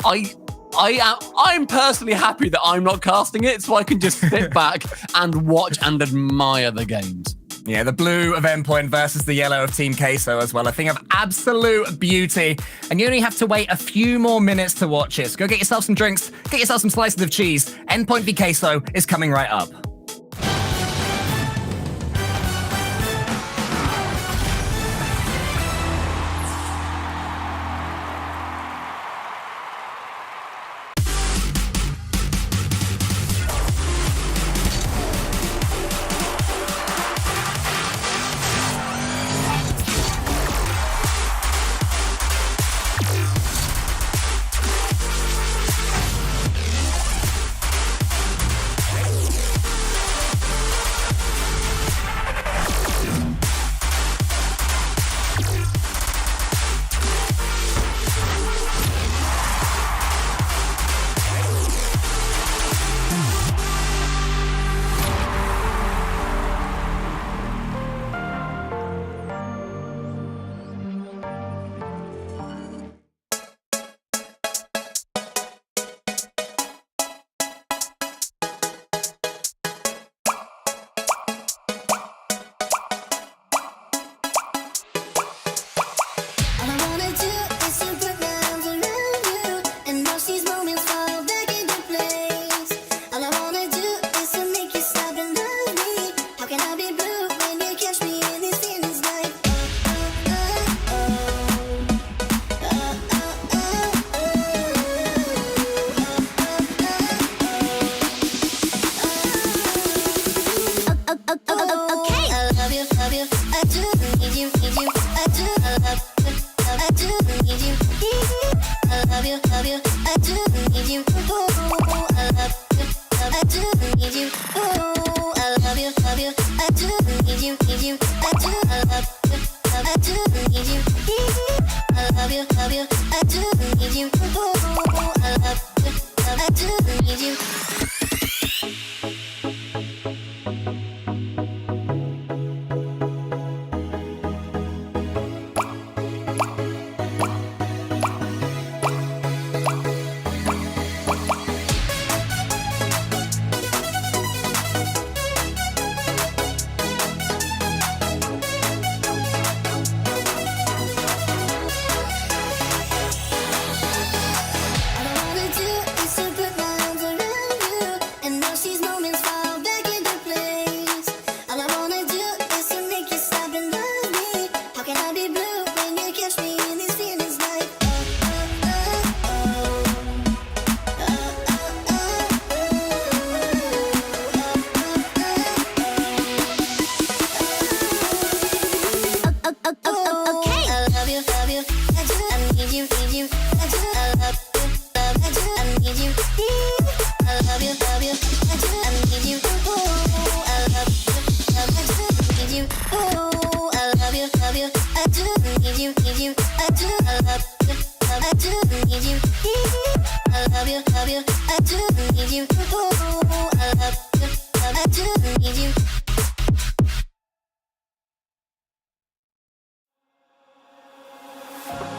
I'm personally happy that I'm not casting it, so I can just sit back and watch and admire the games. Yeah, the blue of Endpoint versus the yellow of Team Queso as well. A thing of absolute beauty. And you only have to wait a few more minutes to watch it. So go get yourself some drinks, get yourself some slices of cheese. Endpoint v Queso is coming right up.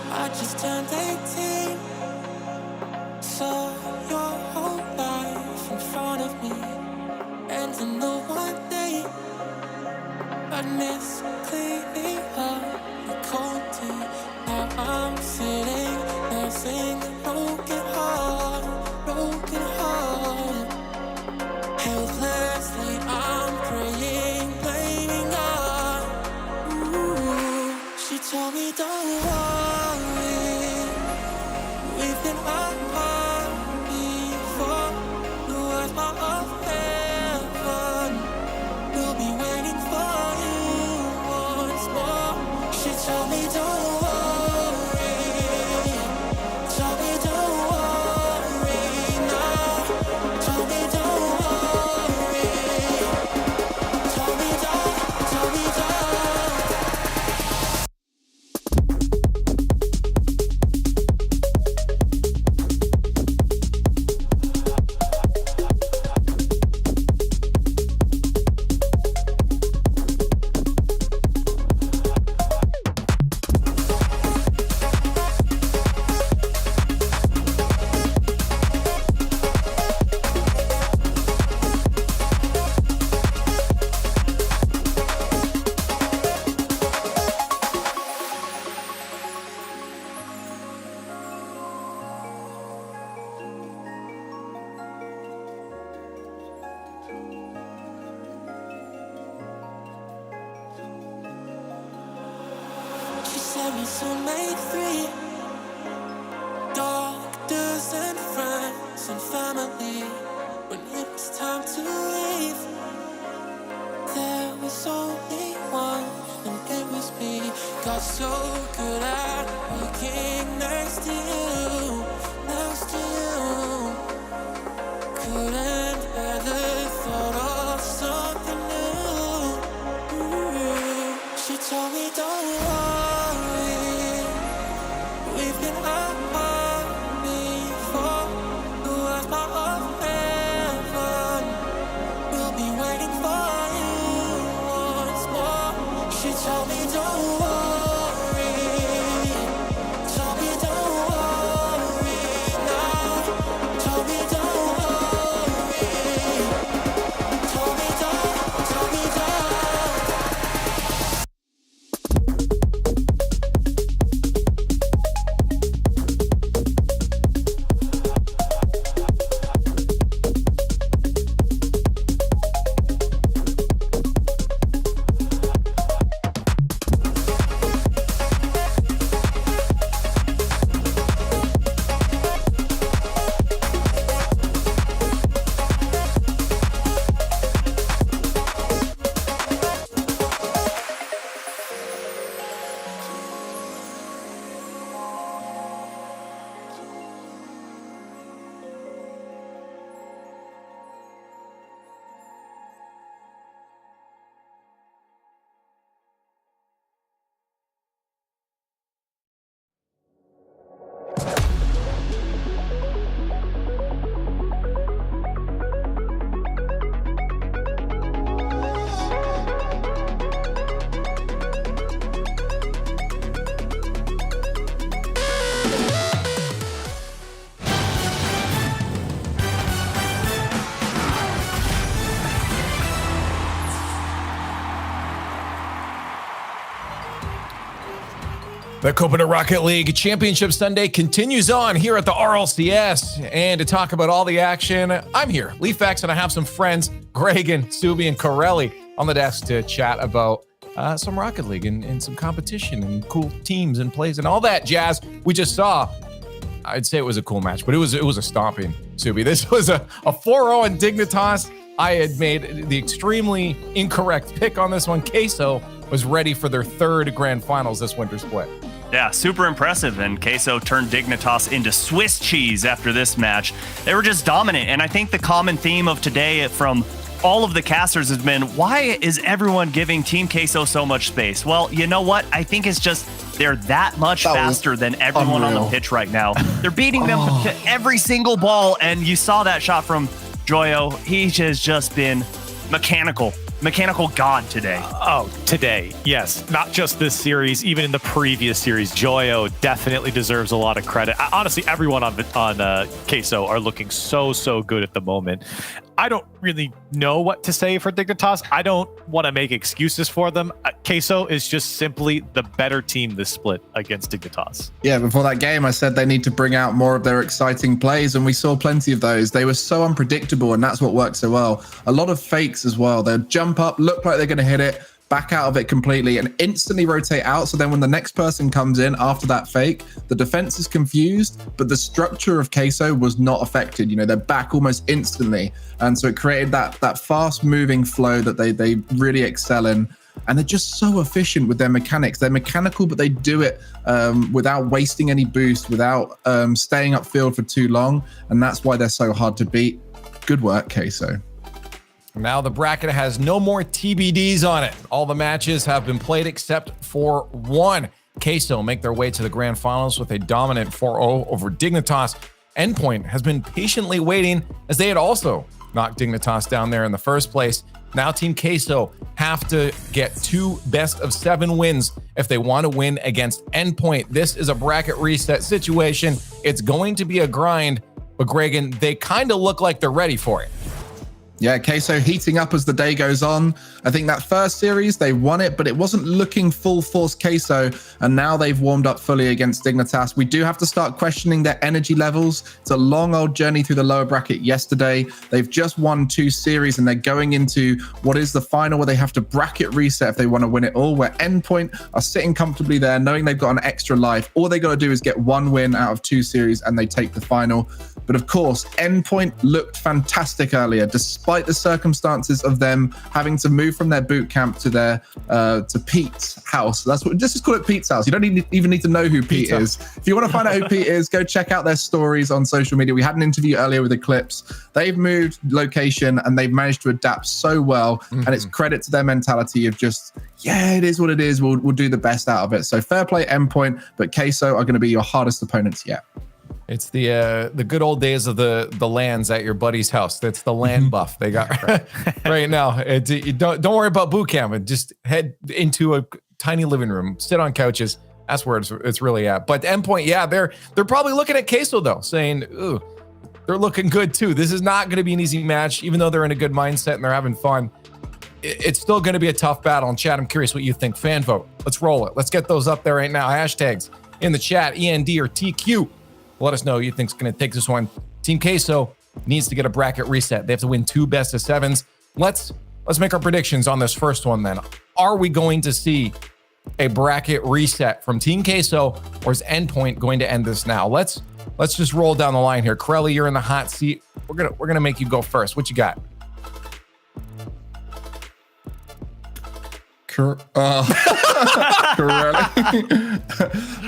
I just turned 18, saw your whole life in front of me, and I know one day I'd miss cleaning up the cold tea. Now I'm sitting there singing broken heart, helplessly I'm praying, blaming God. Ooh, she told me don't worry, we've been apart before. No, as my of heaven, we'll be waiting for you once more. She told me don't worry, told me don't worry now, told me don't worry, told me don't. She said we soon made 3 doctors and friends and family. When it was time to leave, there was only one, and it was me. Got so good at looking next to you, next to you. Couldn't bear the thought of something new. Ooh, she told me don't worry, we've been apart before. The world's part of heaven, we'll be waiting for you once more. She told me don't worry, told me don't worry now, told me don't worry, told me don't, told me don't. The Copa Rocket League Championship Sunday continues on here at the RLCS. And to talk about all the action, I'm here, Leafx, and I have some friends, Gregan, Subi, and Corelli on the desk to chat about some Rocket League and some competition and cool teams and plays and all that jazz we just saw. I'd say it was a cool match, but it was a stomping, Subi. This was a 4-0 in Dignitas. I had made the extremely incorrect pick on this one. Queso was ready for their third grand finals this winter split. Yeah, super impressive. And Queso turned Dignitas into Swiss cheese after this match. They were just dominant. And I think the common theme of today from all of the casters has been, why is everyone giving Team Queso so much space? Well, you know what? I think it's just they're that much faster than everyone on the pitch right now. They're beating them to every single ball. And you saw that shot from Joyo. He has just been mechanical god today. Oh, today, yes. Not just this series, even in the previous series, Joyo definitely deserves a lot of credit. Honestly, everyone on Queso are looking so good at the moment. I don't really know what to say for Dignitas. I don't want to make excuses for them. Queso is just simply the better team this split against Dignitas. Yeah, before that game, I said they need to bring out more of their exciting plays, and we saw plenty of those. They were so unpredictable, and that's what worked so well. A lot of fakes as well. They'll jump up, look like they're going to hit it, back out of it completely, and instantly rotate out. So then when the next person comes in after that fake, the defense is confused, but the structure of Queso was not affected. You know, they're back almost instantly. And so it created that fast moving flow that they really excel in. And they're just so efficient with their mechanics. They're mechanical, but they do it without wasting any boost, without staying upfield for too long. And that's why they're so hard to beat. Good work, Queso. Now the bracket has no more TBDs on it. All the matches have been played except for one. Queso make their way to the grand finals with a dominant 4-0 over Dignitas. Endpoint has been patiently waiting as they had also knocked Dignitas down there in the first place. Now Team Queso have to get 2 best-of-7 wins if they want to win against Endpoint. This is a bracket reset situation. It's going to be a grind, but Gregan, they kind of look like they're ready for it. Yeah, Queso heating up as the day goes on. I think that first series, they won it, but it wasn't looking full force Queso, and now they've warmed up fully against Dignitas. We do have to start questioning their energy levels. It's a long old journey through the lower bracket yesterday. They've just won 2 series, and they're going into what is the final where they have to bracket reset if they want to win it all, where Endpoint are sitting comfortably there, knowing they've got an extra life. All they got to do is get 1 win out of 2 series, and they take the final. But of course, Endpoint looked fantastic earlier, despite the circumstances of them having to move from their boot camp to their to Pete's house. That's what, just call it Pete's house. You don't even need to know who Pete is. If you want to find out who Pete is, go check out their stories on social media. We had an interview earlier with Eclipse. They've moved location and they've managed to adapt so well. And it's credit to their mentality of just, yeah, it is what it is. We'll do the best out of it. So fair play, Endpoint, but Queso are going to be your hardest opponents yet. It's the good old days of the lands at your buddy's house. That's the land buff they got right now. Don't worry about boot camp. Just head into a tiny living room, sit on couches. That's where it's really at. But Endpoint, yeah, they're probably looking at Queso though, saying, ooh, they're looking good too. This is not going to be an easy match, even though they're in a good mindset and they're having fun. It's still going to be a tough battle. And Chad, I'm curious what you think. Fan vote. Let's roll it. Let's get those up there right now. Hashtags in the chat, END or TQ. Let us know who you think's going to take this one. Team Queso needs to get a bracket reset. They have to win 2 best-of-7s. Let's make our predictions on this first one then. Are we going to see a bracket reset from Team Queso, or is Endpoint going to end this now? Let's just roll down the line here. Corelli, you're in the hot seat. We're gonna make you go first. What you got?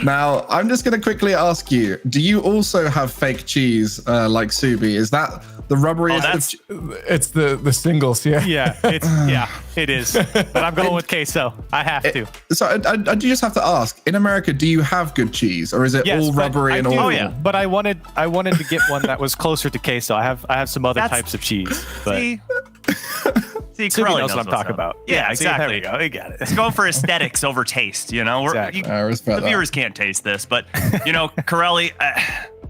Now, I'm just going to quickly ask you, do you also have fake cheese like Subi? Is that the rubbery? It's the singles, yeah. Yeah, it is. But I'm going with Queso. I have to. So I do just have to ask, in America, do you have good cheese, or is it all rubbery and all? Oh yeah, but I wanted to get one that was closer to Queso. I have some other types of cheese. But See, Corelli knows what I'm talking about. Yeah, exactly. There we go. We got it. It's going for aesthetics over taste. You know, exactly. The viewers can't taste this, but you know, Corelli,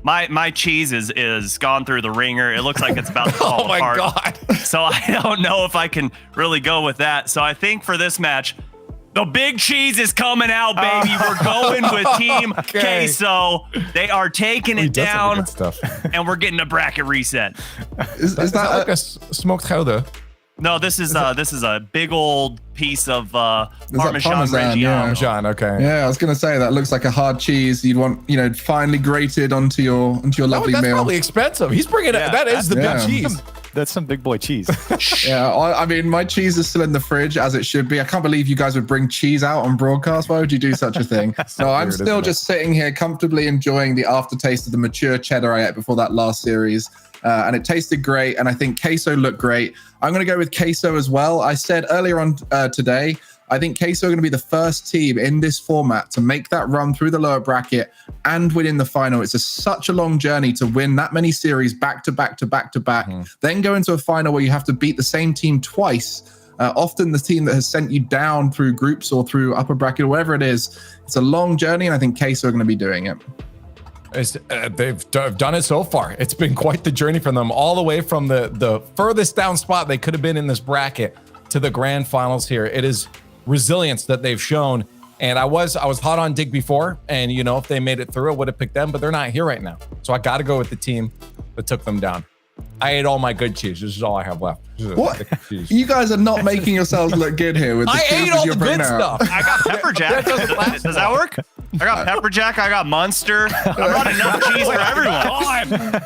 my cheese is gone through the ringer. It looks like it's about to fall apart. Oh my god! So I don't know if I can really go with that. So I think for this match, the big cheese is coming out, baby. We're going with Team Queso. They are taking it down, and we're getting a bracket reset. Is that like a smoked gouda? No, this is a big old piece of Parmesan Reggiano. Yeah. Parmesan, okay. Yeah, I was gonna say that looks like a hard cheese. You'd want, finely grated onto your lovely that's meal. Probably expensive. He's bringing it. That is the big cheese. That's some big boy cheese. Yeah, I mean, my cheese is still in the fridge as it should be. I can't believe you guys would bring cheese out on broadcast. Why would you do such a thing? No, I'm still just sitting here comfortably enjoying the aftertaste of the mature cheddar I ate before that last series. And it tasted great. And I think Queso looked great. I'm going to go with Queso as well. I said earlier on today, I think Queso are going to be the first team in this format to make that run through the lower bracket and win in the final. It's such a long journey to win that many series back to back to back to back, then go into a final where you have to beat the same team twice. Often the team that has sent you down through groups or through upper bracket or whatever it is. It's a long journey, and I think Queso are going to be doing it. They've done it so far. It's been quite the journey for them, all the way from the furthest down spot they could have been in this bracket to the grand finals here. It is resilience that they've shown, and I was hot on Dig before, and you know, if they made it through, I would have picked them, but they're not here right now, so I got to go with the team that took them down. I ate all my good cheese. This is all I have left. What? You guys are not making yourselves look good here. With the I ate all the good stuff. I got pepper jack. Does that work? I got pepper jack. I got Munster. I brought enough cheese for everyone.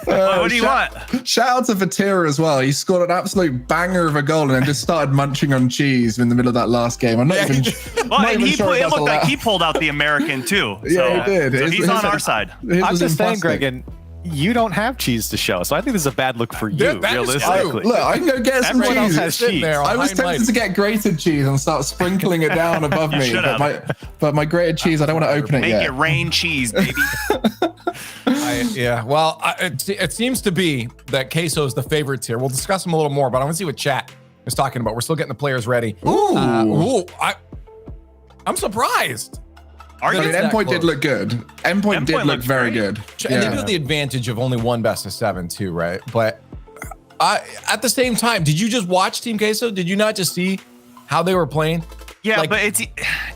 What do you want? Shout out to Vatira as well. He scored an absolute banger of a goal and then just started munching on cheese in the middle of that last game. I'm not even. Well, and it looked like he pulled out the American too. So, yeah, he did. So he's on our side. I'm just saying, Greg, and you don't have cheese to show, so I think this is a bad look for you, realistically. Look, I can go get some Everyone cheese. else has cheese. I was tempted to get grated cheese and start sprinkling it down above me, but my grated cheese, I don't want to open it yet. Make it rain cheese, baby. It seems to be that Queso is the favorites here. We'll discuss them a little more, but I want to see what chat is talking about. We're still getting the players ready. I'm surprised. I mean, Endpoint did look good. Endpoint did look very good. And they do have the advantage of only one best of 7 too, right? But at the same time, did you just watch Team Queso? Did you not just see how they were playing? Yeah, but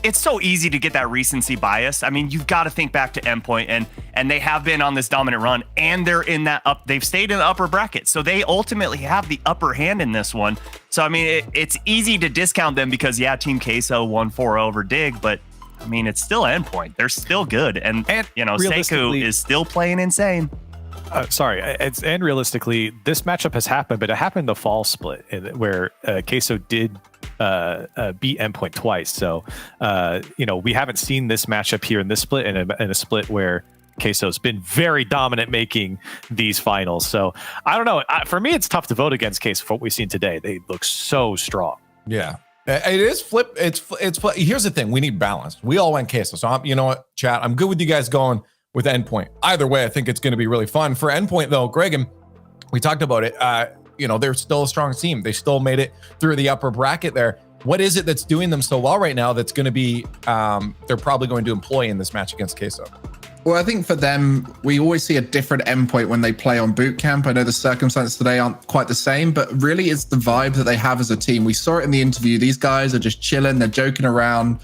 it's so easy to get that recency bias. I mean, you've got to think back to Endpoint, and they have been on this dominant run, and they're in that they've stayed in the upper bracket, so they ultimately have the upper hand in this one. So I mean, it's easy to discount them because Team Queso won 4-0 over Dig, but I mean, it's still Endpoint. They're still good. And you know, Sekou is still playing insane. And realistically, this matchup has happened, but it happened in the fall split where Queso did beat Endpoint twice. So, you know, we haven't seen this matchup here in this split, in a split where Queso's been very dominant making these finals. So, I don't know. For me, it's tough to vote against Queso for what we've seen today. They look so strong. Yeah. It is flip. It's flip. Here's the thing. We need balance. We all went Queso. So, you know what, chat? I'm good with you guys going with Endpoint. Either way, I think it's going to be really fun. For Endpoint, though, Greg, and we talked about it. You know, they're still a strong team. They still made it through the upper bracket there. What is it that's doing them so well right now that's going to be, they're probably going to employ in this match against Queso? Well, I think for them, we always see a different Endpoint when they play on boot camp. I know the circumstances today aren't quite the same, but really it's the vibe that they have as a team. We saw it in the interview. These guys are just chilling. They're joking around.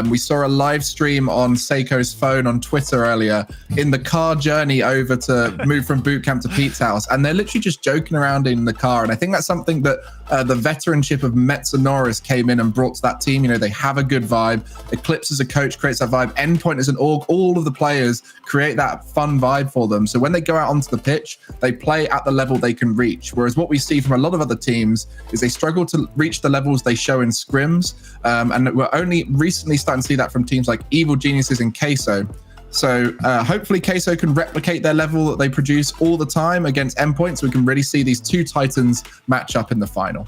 We saw a live stream on Seiko's phone on Twitter earlier in the car journey over to move from boot camp to Pete's house. And they're literally just joking around in the car. And I think that's something that the veteranship of Metz and Norris came in and brought to that team. You know, they have a good vibe. Eclipse as a coach creates that vibe. Endpoint as an org, all of the players create that fun vibe for them. So when they go out onto the pitch, they play at the level they can reach. Whereas what we see from a lot of other teams is they struggle to reach the levels they show in scrims. And we're only recently starting to see that from teams like Evil Geniuses and Queso. So hopefully Queso can replicate their level that they produce all the time against Endpoint, so we can really see these two Titans match up in the final.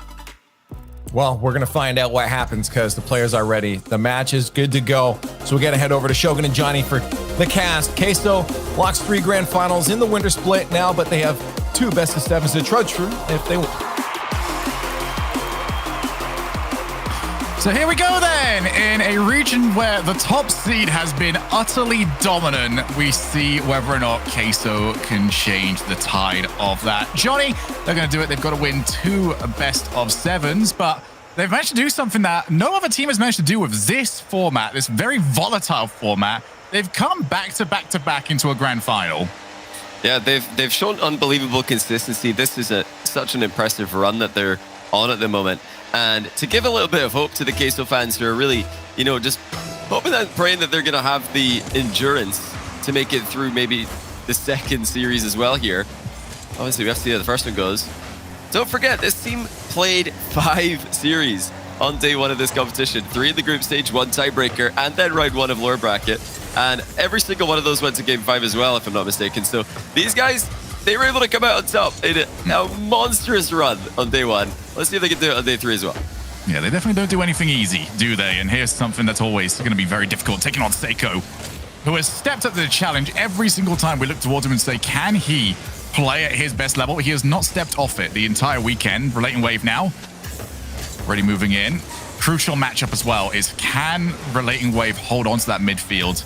Well, we're going to find out what happens because the players are ready. The match is good to go. So we got to head over to Shogun and Johnny for the cast. Queso locks 3 grand finals in the winter split now, but they have 2 best of 7s to trudge through if they win. So here we go then, in a region where the top seed has been utterly dominant. We see whether or not Queso can change the tide of that. Johnny, they're going to do it. They've got to win 2 best of 7s, but they've managed to do something that no other team has managed to do with this format, this very volatile format. They've come back to back to back into a grand final. Yeah, they've shown unbelievable consistency. This is such an impressive run that they're on at the moment. And to give a little bit of hope to the Queso fans who are really, you know, just hoping and praying that they're going to have the endurance to make it through maybe the second series as well here. Obviously, we have to see how the first one goes. don't forget, this team played 5 series on day 1 of this competition. 3 in the group stage, 1 tiebreaker, and then round 1 of lower bracket. And every single one of those went to game 5 as well, if I'm not mistaken. So these guys, they were able to come out on top in a monstrous run on day 1. Let's see if they can do it on day 3 as well. Yeah, they definitely don't do anything easy, do they? And here's something that's always going to be very difficult, taking on Seiko, who has stepped up to the challenge every single time we look towards him and say, can he play at his best level? He has not stepped off it the entire weekend. Relating Wave now, already moving in. Crucial matchup as well is, can Relating Wave hold on to that midfield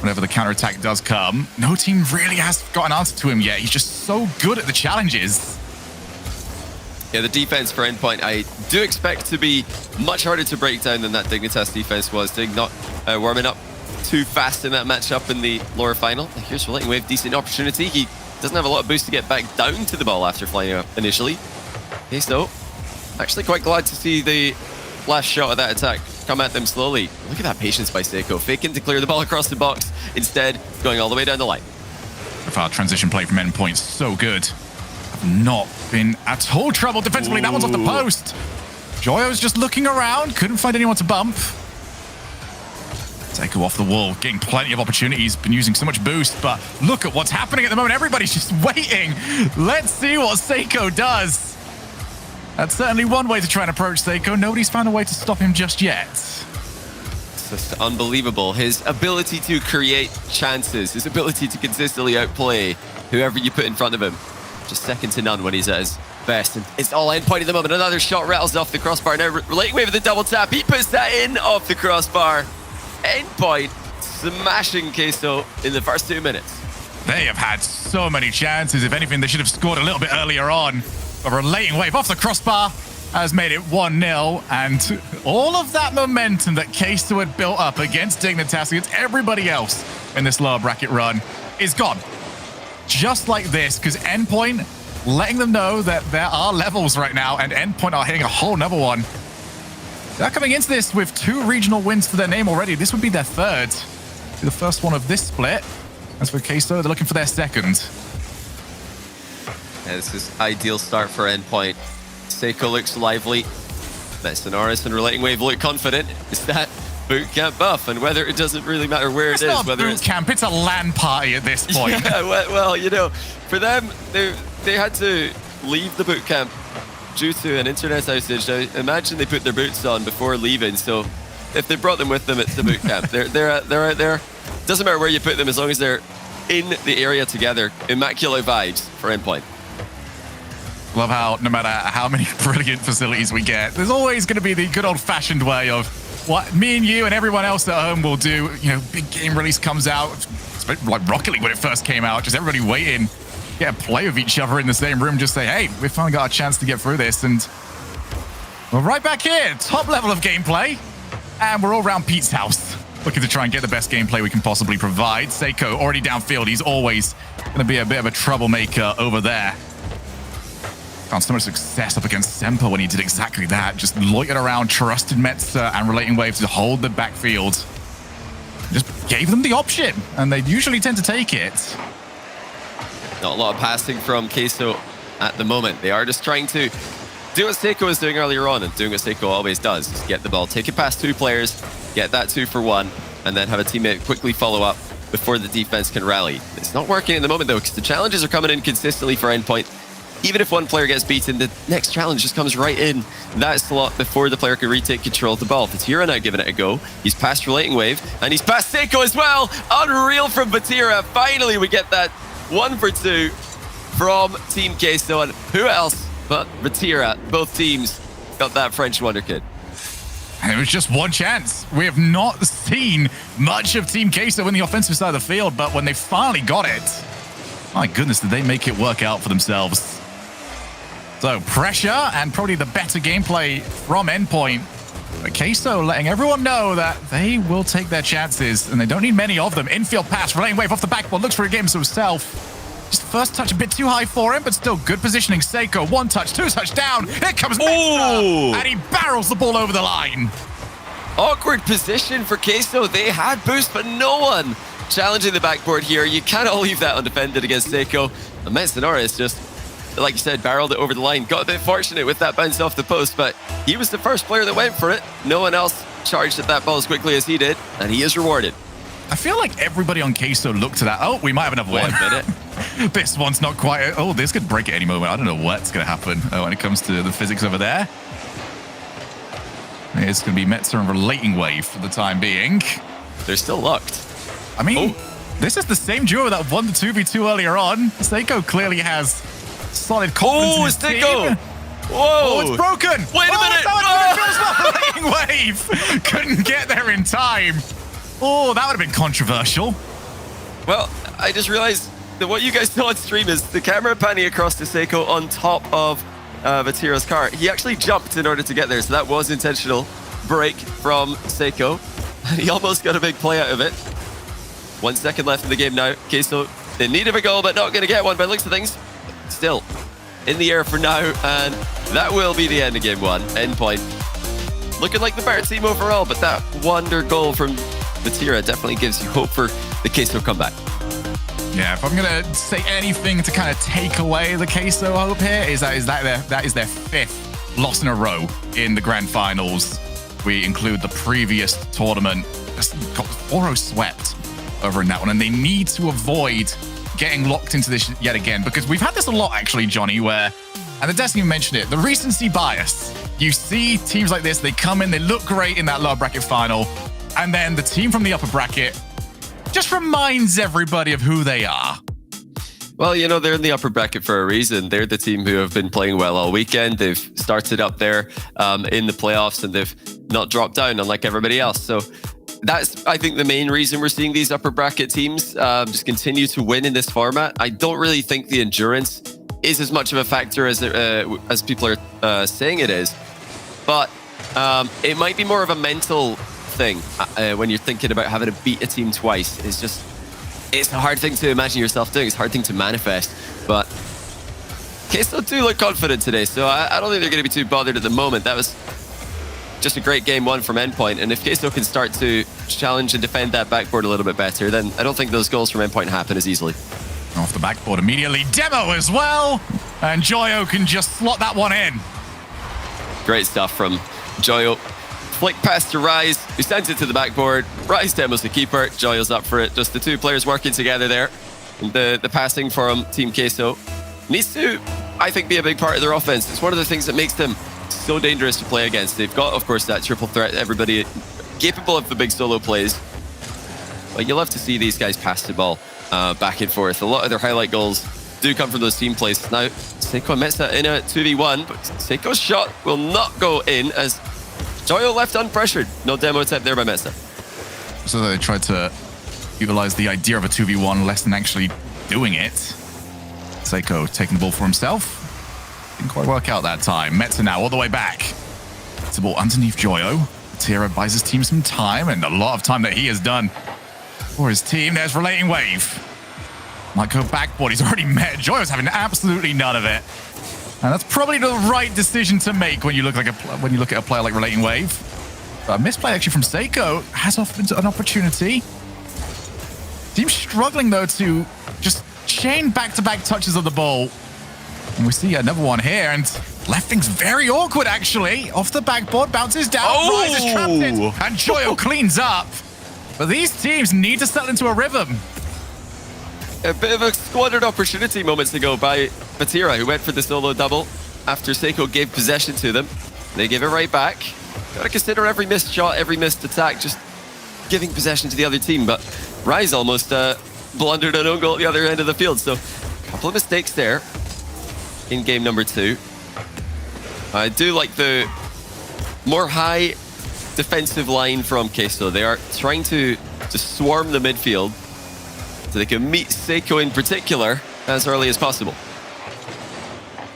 whenever the counterattack does come? No team really has got an answer to him yet. He's just so good at the challenges. Yeah, the defense for Endpoint, I do expect to be much harder to break down than that Dignitas defense was. Dig not warming up too fast in that matchup in the lower final. Here's Relating Wave, decent opportunity. He doesn't have a lot of boost to get back down to the ball after flying up initially. Okay, so actually quite glad to see the last shot of that attack come at them slowly. Look at that patience by Seiko, faking to clear the ball across the box, instead going all the way down the line. If our transition play from Endpoint, so good. Not been at all trouble defensively. That one's off the post. Joyo's just looking around, couldn't find anyone to bump. Seiko off the wall, getting plenty of opportunities, been using so much boost, but look at what's happening at the moment. Everybody's just waiting. Let's see what Seiko does. That's certainly one way to try and approach Seiko. Nobody's found a way to stop him just yet. It's just unbelievable. His ability to create chances, his ability to consistently outplay whoever you put in front of him. Just second to none when he's at his best. And it's all Endpoint at the moment. Another shot rattles off the crossbar. Now Relating Wave with the double tap. He puts that in off the crossbar. Endpoint smashing Queso in the first 2 minutes. They have had so many chances. If anything, they should have scored a little bit earlier on. But Relating Wave off the crossbar has made it 1-0. And all of that momentum that Queso had built up against Dignitas, against everybody else in this lower bracket run, is gone. Just like this, because Endpoint letting them know that there are levels right now, and Endpoint are hitting a whole nother one. They're coming into this with 2 regional wins to their name already. This would be their 3rd. The first one of this split. As for Queso, they're looking for their 2nd. Yeah, this is ideal start for Endpoint. Seiko looks lively. Messinaris and Relating Wave look confident. It's that boot camp buff, and whether it doesn't really matter where It's it is, not whether boot it's camp, it's a LAN party at this point. Yeah, well, you know, for them, they had to leave the boot camp due to an internet outage. Now, imagine they put their boots on before leaving. So if they brought them with them, it's the boot camp. They're out there. Doesn't matter where you put them as long as they're in the area together. Immaculate vibes for Endpoint. Love how no matter how many brilliant facilities we get, there's always going to be the good old-fashioned way of what me and you and everyone else at home will do. You know, big game release comes out, like Rocket League when it first came out, just everybody waiting, get a play with each other in the same room, just say, hey, we finally got a chance to get through this. And we're right back here, top level of gameplay, and we're all around Pete's house, looking to try and get the best gameplay we can possibly provide. Seiko already downfield. He's always going to be a bit of a troublemaker over there. Found so much success up against Semper when he did exactly that. Just loitered around, trusted Metzer and Relating Wave to hold the backfield. Just gave them the option, and they usually tend to take it. Not a lot of passing from Queso at the moment. They are just trying to do what Seiko was doing earlier on, and doing what Seiko always does. Just get the ball, take it past 2 players, get that 2 for 1, and then have a teammate quickly follow up before the defense can rally. It's not working at the moment, though, because the challenges are coming in consistently for Endpoint. Even if one player gets beaten, the next challenge just comes right in that slot before the player can retake control of the ball. Vatira now giving it a go. He's past Relating Wave, and he's past Seiko as well. Unreal from Vatira. Finally, we get that 1 for 2 from Team Queso. And who else but Vatira? Both teams got that French wonder kid. And it was just one chance. We have not seen much of Team Queso in the offensive side of the field, but when they finally got it, my goodness, did they make it work out for themselves. So pressure and probably the better gameplay from Endpoint. But Queso letting everyone know that they will take their chances and they don't need many of them. Infield pass, Relating Wave off the backboard, looks for a game to himself. Just first touch a bit too high for him, but still good positioning. Seiko, 1 touch, 2 touch down. Here comes Metzer, and he barrels the ball over the line. Awkward position for Queso. They had boost, but no one challenging the backboard here. You cannot leave that undefended against Seiko. And Messinaris just like you said, barreled it over the line. Got a bit fortunate with that bounce off the post, but he was the first player that went for it. No one else charged at that ball as quickly as he did, and he is rewarded. I feel like everybody on Queso looked at that. Oh, we might have another one. 1 minute. This one's not quite. Oh, this could break at any moment. I don't know what's going to happen when it comes to the physics over there. It's going to be Metzer and Relating Wave for the time being. They're still locked. I mean, this is the same duo that won the 2v2 earlier on. Seiko clearly has solid confidence in his team. Whoa! Oh, it's broken! Wait a minute! That was Relating Wave! Couldn't get there in time. Oh, that would have been controversial. Well, I just realized that what you guys saw on stream is the camera panning across to Seiko on top of Vatira's car. He actually jumped in order to get there, so that was intentional break from Seiko. And he almost got a big play out of it. 1 second left in the game now. Queso in need of a goal, but not going to get one by the looks of things. Still in the air for now, and that will be the end of game 1. Endpoint. Looking like the better team overall, but that wonder goal from Vatira definitely gives you hope for the Queso comeback. Yeah, if I'm going to say anything to kind of take away the Queso hope here, is that is their 5th loss in a row in the grand finals. We include the previous tournament. Got 4-0 swept over in that one, and they need to avoid getting locked into this yet again, because we've had this a lot actually, Johnny, where, and the Destiny mentioned it, the recency bias. You see teams like this, they come in, they look great in that lower bracket final, and then the team from the upper bracket just reminds everybody of who they are. Well, you know, they're in the upper bracket for a reason. They're the team who have been playing well all weekend. They've started up there in the playoffs, and they've not dropped down unlike everybody else. So that's, I think, the main reason we're seeing these upper bracket teams just continue to win in this format. I don't really think the endurance is as much of a factor as people are saying it is. But it might be more of a mental thing when you're thinking about having to beat a team twice. It's a hard thing to imagine yourself doing. It's a hard thing to manifest. But Queso do look confident today, so I don't think they're going to be too bothered at the moment. That was just a great game 1 from Endpoint, and if Queso can start to challenge and defend that backboard a little bit better, then I don't think those goals from Endpoint happen as easily. Off the backboard immediately, Demo as well, and Joyo can just slot that one in. Great stuff from Joyo. Flick pass to Rise, who sends it to the backboard. Rise demos the keeper, Joyo's up for it. Just the two players working together there. And the passing from Team Queso needs to, I think, be a big part of their offense. It's one of the things that makes them so dangerous to play against. They've got, of course, that triple threat, everybody capable of the big solo plays. But you love to see these guys pass the ball back and forth. A lot of their highlight goals do come from those team plays. Now, Seiko admits that in a 2v1, but Seiko's shot will not go in as Joyo left unpressured. No demo attempt there by Metza. So they tried to utilize the idea of a 2v1 less than actually doing it. Seiko taking the ball for himself. Didn't quite work out that time. Metza now all the way back. It's the ball underneath Joyo. Tira buys his team some time, and a lot of time that he has done for his team. There's Relating Wave. Might go backboard. He's already met. Joyo's having absolutely none of it. And that's probably the right decision to make when you look at a player like Relating Wave. A misplay actually from Seiko has offered an opportunity. Team's struggling though to just chain back-to-back touches of the ball. And we see another one here, and left thing's very awkward actually. Off the backboard, bounces down, Rise is trapped in, and Joyo cleans up. But these teams need to settle into a rhythm. A bit of a squandered opportunity moments ago by Vatira, who went for the solo double after Seiko gave possession to them. They gave it right back. Got to consider every missed shot, every missed attack, just giving possession to the other team. But Rise almost blundered an own goal at the other end of the field. So a couple of mistakes there in game number 2. I do like the more high defensive line from Queso. They are trying to swarm the midfield so they can meet Seiko in particular as early as possible.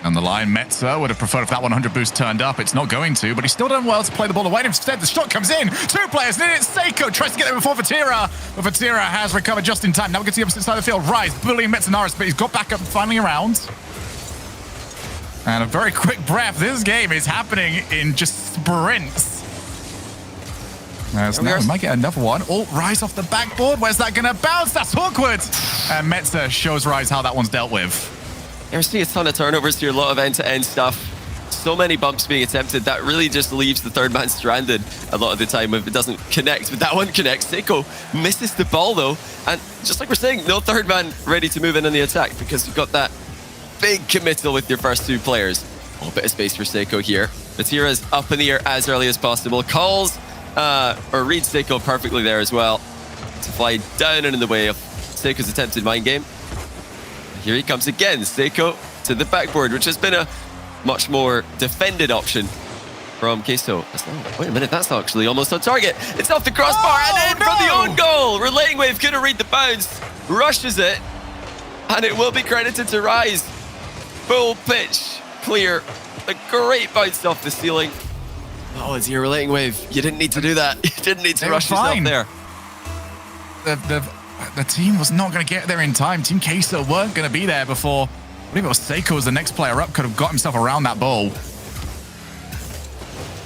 On the line, Metza would have preferred if that 100 boost turned up. It's not going to, but he's still done well to play the ball away. Instead, the shot comes in. 2 players, and it's Seiko. Tries to get there before Vatira, but Vatira has recovered just in time. Now we can see the opposite side of the field. Rise, bullying Metza-Naris, but he's got back up and finally around. And a very quick breath. This game is happening in just sprints. As now we might get another one. Oh, Rise off the backboard. Where's that going to bounce? That's awkward. And Metza shows Rise how that one's dealt with. You're seeing a ton of turnovers here, a lot of end-to-end stuff. So many bumps being attempted, that really just leaves the third man stranded a lot of the time if it doesn't connect, but that one connects. Seiko misses the ball though, and just like we're saying, no third man ready to move in on the attack because you've got that big committal with your first two players. A little bit of space for Seiko here. Vatira's up in the air as early as possible, calls or reads Seiko perfectly there as well to fly down and in the way of Seiko's attempted mind game. Here he comes again, Seiko to the backboard, which has been a much more defended option from Queso. Wait a minute, that's actually almost on target. It's off the crossbar and in for the own goal. Relating Wave couldn't read the bounce, rushes it, and it will be credited to Rise. Full pitch, clear. A great bounce off the ceiling. Oh, it's your Relating Wave. You didn't need to do that. You didn't need to rush yourself there. The team was not going to get there in time. Team Queso weren't going to be there before. I believe it was Seiko as the next player up, could have got himself around that ball.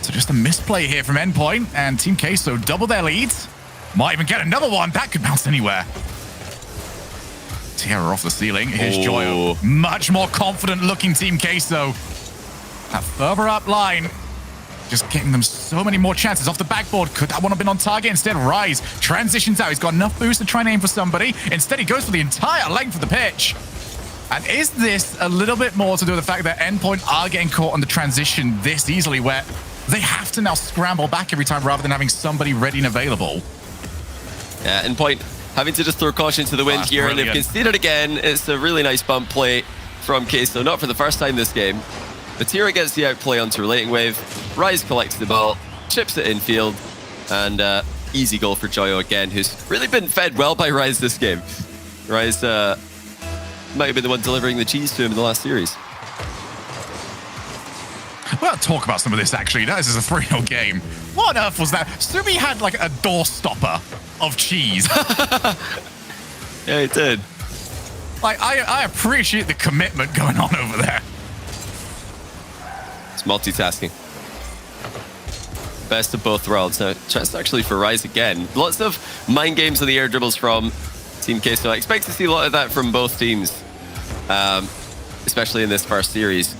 So just a misplay here from Endpoint, and Team Queso double their leads. Might even get another one. That could bounce anywhere. Tierra off the ceiling. Here's Joyo. Much more confident looking Team Queso. That further up line, just getting them so many more chances off the backboard. Could that one have been on target? Instead, Rise transitions out. He's got enough boost to try and aim for somebody. Instead, he goes for the entire length of the pitch. And is this a little bit more to do with the fact that Endpoint are getting caught on the transition this easily, where they have to now scramble back every time rather than having somebody ready and available? Yeah, Endpoint having to just throw caution to the wind here, and they've conceded again. It's a really nice bump play from Queso, not for the first time this game. Vatira gets the outplay onto Relating Wave. Rise collects the ball, chips it infield, and easy goal for Joyo again, who's really been fed well by Rise this game. Rise might have been the one delivering the cheese to him in the last series. Well, talk about some of this, actually. This is a 3-0 game. What on earth was that? Subi had like a door stopper of cheese. Yeah, he did. Like, I appreciate the commitment going on over there. It's multitasking. Best of both worlds. Now, chance actually for Rise again. Lots of mind games on the air dribbles from Team Queso. I expect to see a lot of that from both teams, especially in this first series.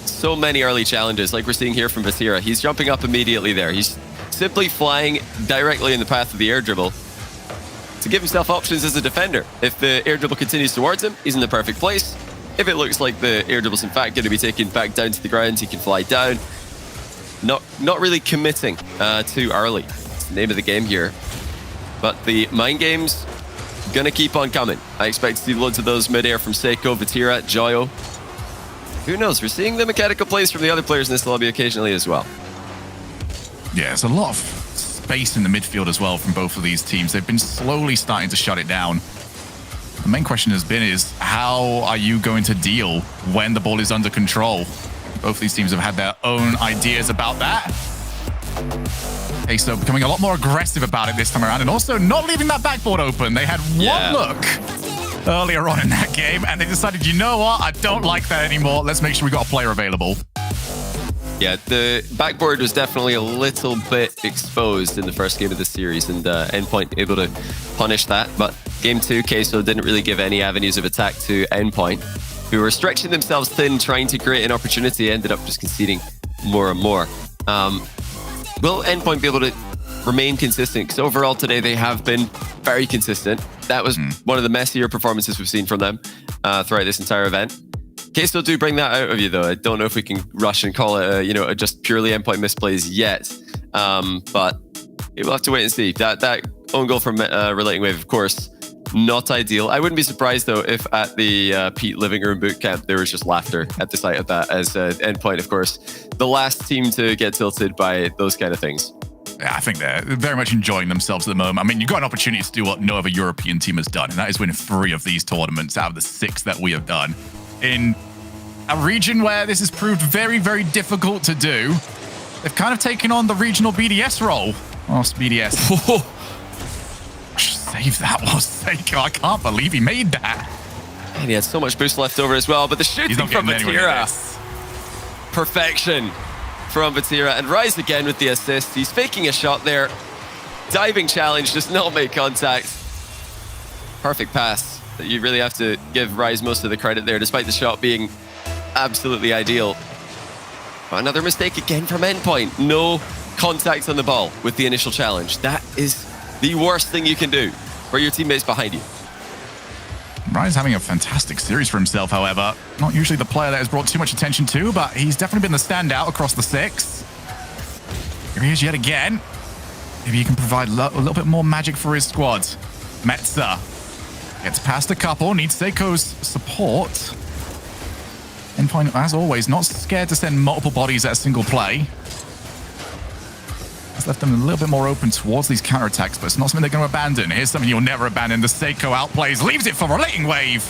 So many early challenges, like we're seeing here from Vatira. He's jumping up immediately there. He's simply flying directly in the path of the air dribble to give himself options as a defender. If the air dribble continues towards him, he's in the perfect place. If it looks like the air dribble's in fact going to be taken back down to the ground, he can fly down. Not really committing too early. It's the name of the game here. But the mind games gonna keep on coming. I expect to see loads of those mid-air from Seiko, Vatira, Joyo. Who knows? We're seeing the mechanical plays from the other players in this lobby occasionally as well. Yeah, there's a lot of space in the midfield as well from both of these teams. They've been slowly starting to shut it down. The main question has been is, how are you going to deal when the ball is under control? Both these teams have had their own ideas about that. Okay, so becoming a lot more aggressive about it this time around, and also not leaving that backboard open. They had one look earlier on in that game, and they decided, you know what, I don't like that anymore. Let's make sure we got a player available. Yeah, the backboard was definitely a little bit exposed in the first game of the series, and Endpoint able to punish that. But game 2, Queso didn't really give any avenues of attack to Endpoint, who were stretching themselves thin, trying to create an opportunity, ended up just conceding more and more. Will Endpoint be able to remain consistent? Because overall today they have been very consistent. That was one of the messier performances we've seen from them throughout this entire event. Queso do bring that out of you, though. I don't know if we can rush and call it, a just purely Endpoint misplays yet. But we'll have to wait and see. That own goal from Relating Wave, of course, not ideal. I wouldn't be surprised, though, if at the Pete Living Room bootcamp there was just laughter at the sight of that, as Endpoint, of course, the last team to get tilted by those kind of things. Yeah, I think they're very much enjoying themselves at the moment. I mean, you've got an opportunity to do what no other European team has done, and that is win 3 of these tournaments out of the 6 that we have done. In a region where this has proved very, very difficult to do, they've kind of taken on the regional BDS role. Oh, BDS. Save that was Seiko. I can't believe he made that. And he had so much boost left over as well, but the shooting from Vatira. Perfection from Vatira, and Rise again with the assist. He's faking a shot there. Diving challenge, does not make contact. Perfect pass You really have to give Rise most of the credit there, despite the shot being absolutely ideal. But another mistake again from Endpoint. No contact on the ball with the initial challenge. That is the worst thing you can do for your teammates behind you. Ryan's having a fantastic series for himself, however. Not usually the player that has brought too much attention to, but he's definitely been the standout across the 6. Here he is yet again. Maybe he can provide a little bit more magic for his squad. Metza gets past a couple, needs Seiko's support. Endpoint, as always, not scared to send multiple bodies at a single play. It's left them a little bit more open towards these counterattacks, but it's not something they're going to abandon. Here's something you'll never abandon. The Seiko outplays, leaves it for Relating Wave,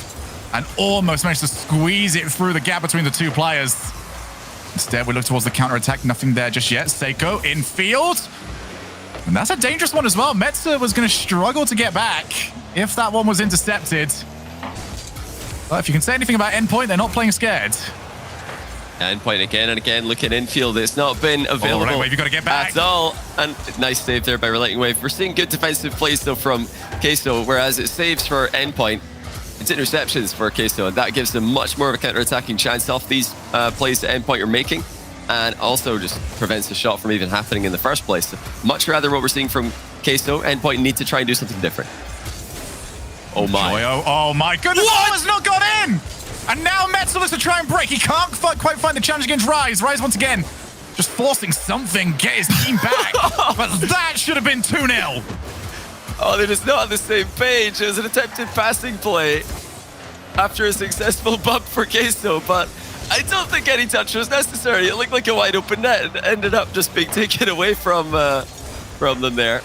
and almost managed to squeeze it through the gap between the two players. Instead, we look towards the counterattack. Nothing there just yet. Seiko in field. And that's a dangerous one as well. Metza was going to struggle to get back if that one was intercepted. But if you can say anything about Endpoint, they're not playing scared. Endpoint again and again looking infield. It's not been available Relating Wave, you got to get back at all. And nice save there by Relating Wave. We're seeing good defensive plays though from Queso, whereas it saves for Endpoint. It's interceptions for Queso, and that gives them much more of a counter-attacking chance off these plays that Endpoint are making, and also just prevents the shot from even happening in the first place. So much rather what we're seeing from Queso. Endpoint need to try and do something different. Oh my. Oh my goodness. What? Has not got in. And now Metza looks to try and break. He can't quite find the challenge against Rise. Rise once again just forcing something, get his team back. But that should have been 2-0. Oh, they're just not on the same page. It was an attempted passing play after a successful bump for Queso, but I don't think any touch was necessary. It looked like a wide open net and ended up just being taken away from them there.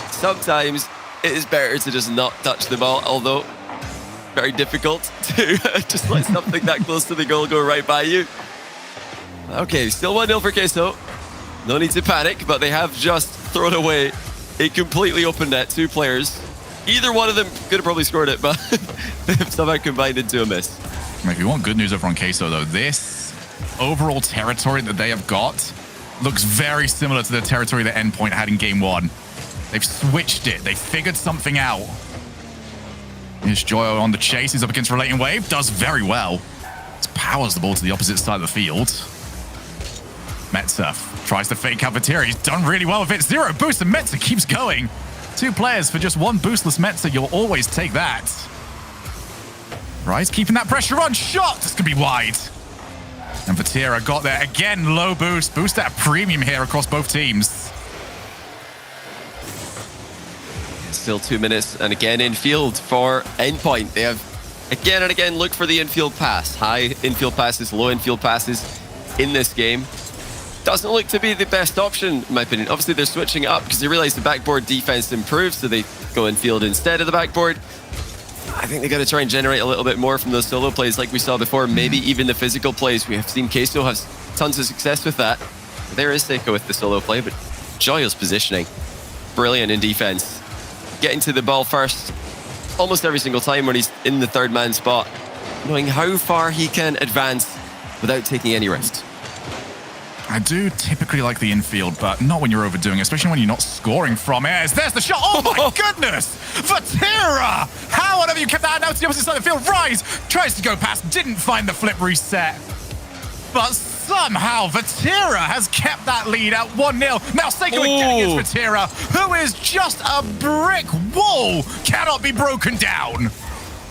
Sometimes it is better to just not touch the ball, although very difficult to just let something that close to the goal go right by you. Okay, still 1-0 for Queso. No need to panic, but they have just thrown away a completely open net. 2 players. Either one of them could have probably scored it, but they've somehow combined into a miss. If you want good news over on Queso, though, this overall territory that they have got looks very similar to the territory that Endpoint had in Game 1. They've switched it. They figured something out. Here's Joyo on the chase. He's up against Relating Wave. Does very well. Just powers the ball to the opposite side of the field. Metza tries to fake Cafeteria. He's done really well with it. 0 boost, and Metza keeps going. 2 players for just 1 boostless Metza. You'll always take that. Rise keeping that pressure on. Shot! This could be wide. And Vatira got there. Again, low boost. Boost at a premium here across both teams. Still 2 minutes, and again infield for Endpoint. They have again and again looked for the infield pass. High infield passes, low infield passes in this game. Doesn't look to be the best option, in my opinion. Obviously, they're switching it up because they realize the backboard defense improved, so they go infield instead of the backboard. I think they got to try and generate a little bit more from those solo plays like we saw before, maybe even the physical plays. We have seen Queso has tons of success with that. There is Seiko with the solo play, but Joyo's positioning, brilliant in defense. Getting to the ball first almost every single time when he's in the 3rd man spot, knowing how far he can advance without taking any risks. I do typically like the infield, but not when you're overdoing it, especially when you're not scoring from airs. There's the shot. Oh my goodness! Vatira! How on earth you kept that out to the opposite side of the field? Rise tries to go past, didn't find the flip reset. But somehow Vatira has kept that lead at 1-0. Now Seiko again against Vatira, who is just a brick wall. Cannot be broken down.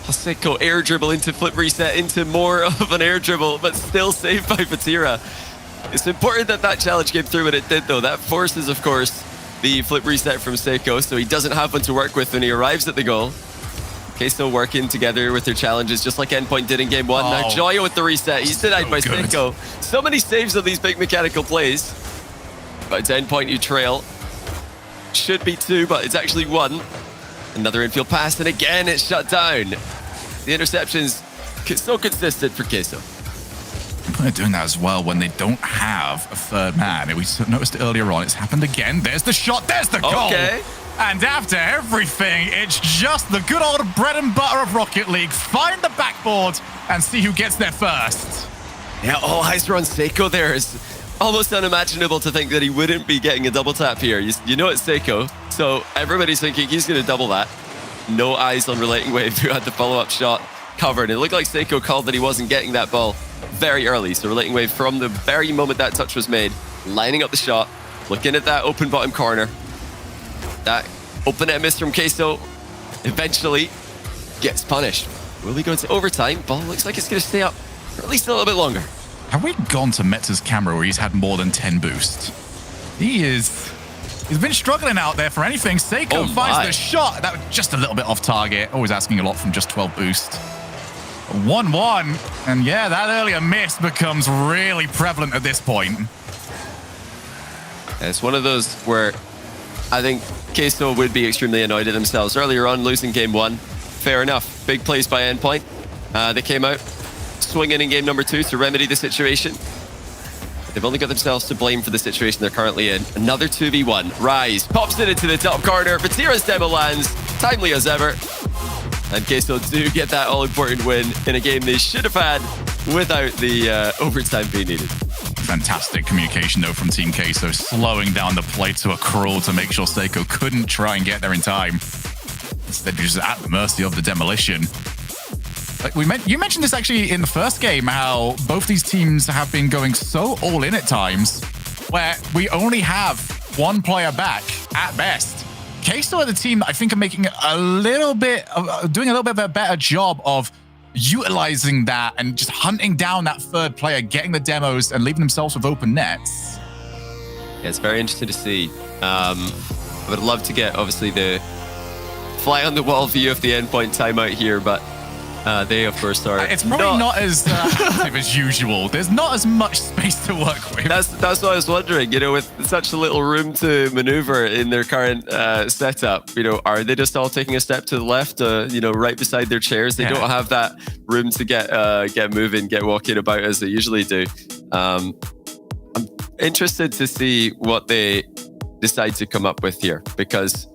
Seiko air dribble into flip reset into more of an air dribble, but still saved by Vatira. It's important that that challenge came through when it did, though. That forces, of course, the flip reset from Seiko, so he doesn't have one to work with when he arrives at the goal. Okay, still working together with their challenges, just like Endpoint did in Game 1. Now Joyo with the reset. He's denied by Seiko. So many saves on these big mechanical plays. But it's Endpoint you trail. Should be 2, but it's actually 1. Another infield pass, and again it's shut down. The interceptions so consistent for Queso. They're doing that as well when they don't have a 3rd man. We noticed it earlier on. It's happened again. There's the shot. There's the goal. Okay. And after everything, it's just the good old bread and butter of Rocket League. Find the backboard and see who gets there first. Yeah, all eyes are on Seiko there. It's almost unimaginable to think that he wouldn't be getting a double tap here. You know it's Seiko, so everybody's thinking he's going to double that. No eyes on Relating Wave, who had the follow-up shot covered. It looked like Seiko called that he wasn't getting that ball very early. So Relating Wave, from the very moment that touch was made, lining up the shot, looking at that open bottom corner. That open net miss from Queso eventually gets punished. Will he go into overtime? Ball looks like it's going to stay up for at least a little bit longer. Have we gone to Metza's camera where he's had more than 10 boost? He's been struggling out there for anything. Seiko finds the shot. That was just a little bit off target. Always asking a lot from just 12 boost. 1-1. And yeah, that earlier miss becomes really prevalent at this point. It's one of those where I think Queso would be extremely annoyed at themselves. Earlier on, losing game 1. Fair enough. Big plays by Endpoint. They came out swinging in game number 2 to remedy the situation. They've only got themselves to blame for the situation they're currently in. Another 2v1. Rise pops it into the top corner. Vatira's demo lands. Timely as ever. And Queso do get that all-important win in a game they should have had without the overtime being needed. Fantastic communication, though, from Team Queso, slowing down the play to a crawl to make sure Seiko couldn't try and get there in time. Instead, just at the mercy of the demolition. Like you mentioned this actually in the first game, how both these teams have been going so all in at times where we only have one player back at best. Queso are the team that I think are making doing a little bit of a better job of utilizing that and just hunting down that third player, getting the demos and leaving themselves with open nets. Yeah, it's very interesting to see. I would love to get, obviously, the fly on the wall view of the Endpoint timeout here, but they, of course, are. It's probably not as active as usual. There's not as much space to work with. That's what I was wondering. You know, with such a little room to maneuver in their current setup, you know, are they just all taking a step to the left? You know, right beside their chairs. They don't have that room to get moving, get walking about as they usually do. I'm interested to see what they decide to come up with here, because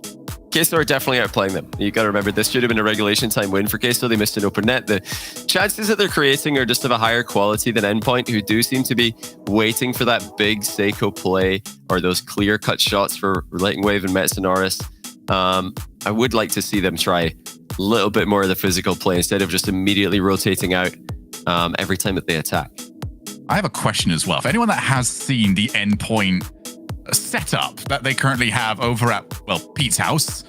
Queso are definitely outplaying them. You got to remember, this should have been a regulation time win for Queso. They missed an open net. The chances that they're creating are just of a higher quality than Endpoint, who do seem to be waiting for that big Seiko play or those clear-cut shots for Relating Wave and Metsonoris. I would like to see them try a little bit more of the physical play instead of just immediately rotating out every time that they attack. I have a question as well. If anyone that has seen the Endpoint setup that they currently have over at, well, Pete's house,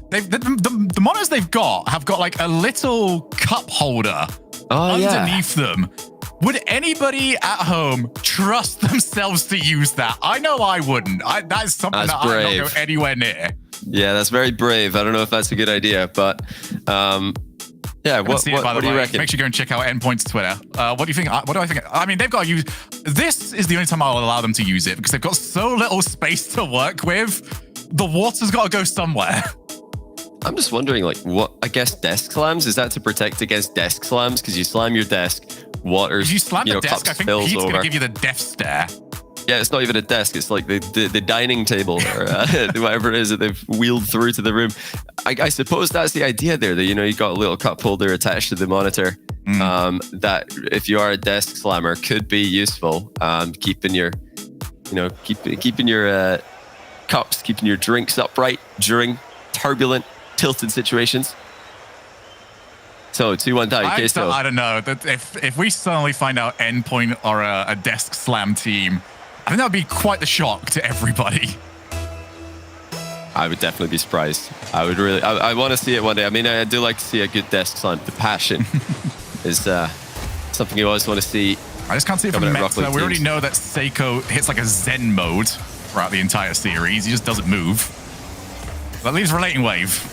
the monitors they've got have got like a little cup holder underneath them. Would anybody at home trust themselves to use that? I know I wouldn't. That's something that I don't go anywhere near. Yeah, that's very brave. I don't know if that's a good idea, but yeah, what do you reckon? Make sure you go and check out Endpoint's Twitter. What do you think? What do I think? I mean, they've got to use... This is the only time I'll allow them to use it, because they've got so little space to work with. The water's got to go somewhere. I'm just wondering, like, what, I guess desk slams? Is that to protect against desk slams? Because you slam your desk, water, if you slam the desk, I think Pete's going to give you the death stare. Yeah, it's not even a desk. It's like the dining table or whatever it is that they've wheeled through to the room. I suppose that's the idea there, that, you know, you got a little cup holder attached to the monitor that, if you are a desk slammer, could be useful. Keeping your, you know, keeping your cups, keeping your drinks upright during turbulent, tilted situations. So 2-1 tie. Queso. I don't know. If we suddenly find out Endpoint are a desk slam team, I think that would be quite the shock to everybody. I would definitely be surprised. I would really... I want to see it one day. I mean, I do like to see a good desk slam. The passion is something you always want to see. I just can't see it from Metza. We already know that Seiko hits like a Zen mode throughout the entire series. He just doesn't move. That leaves Relating Wave.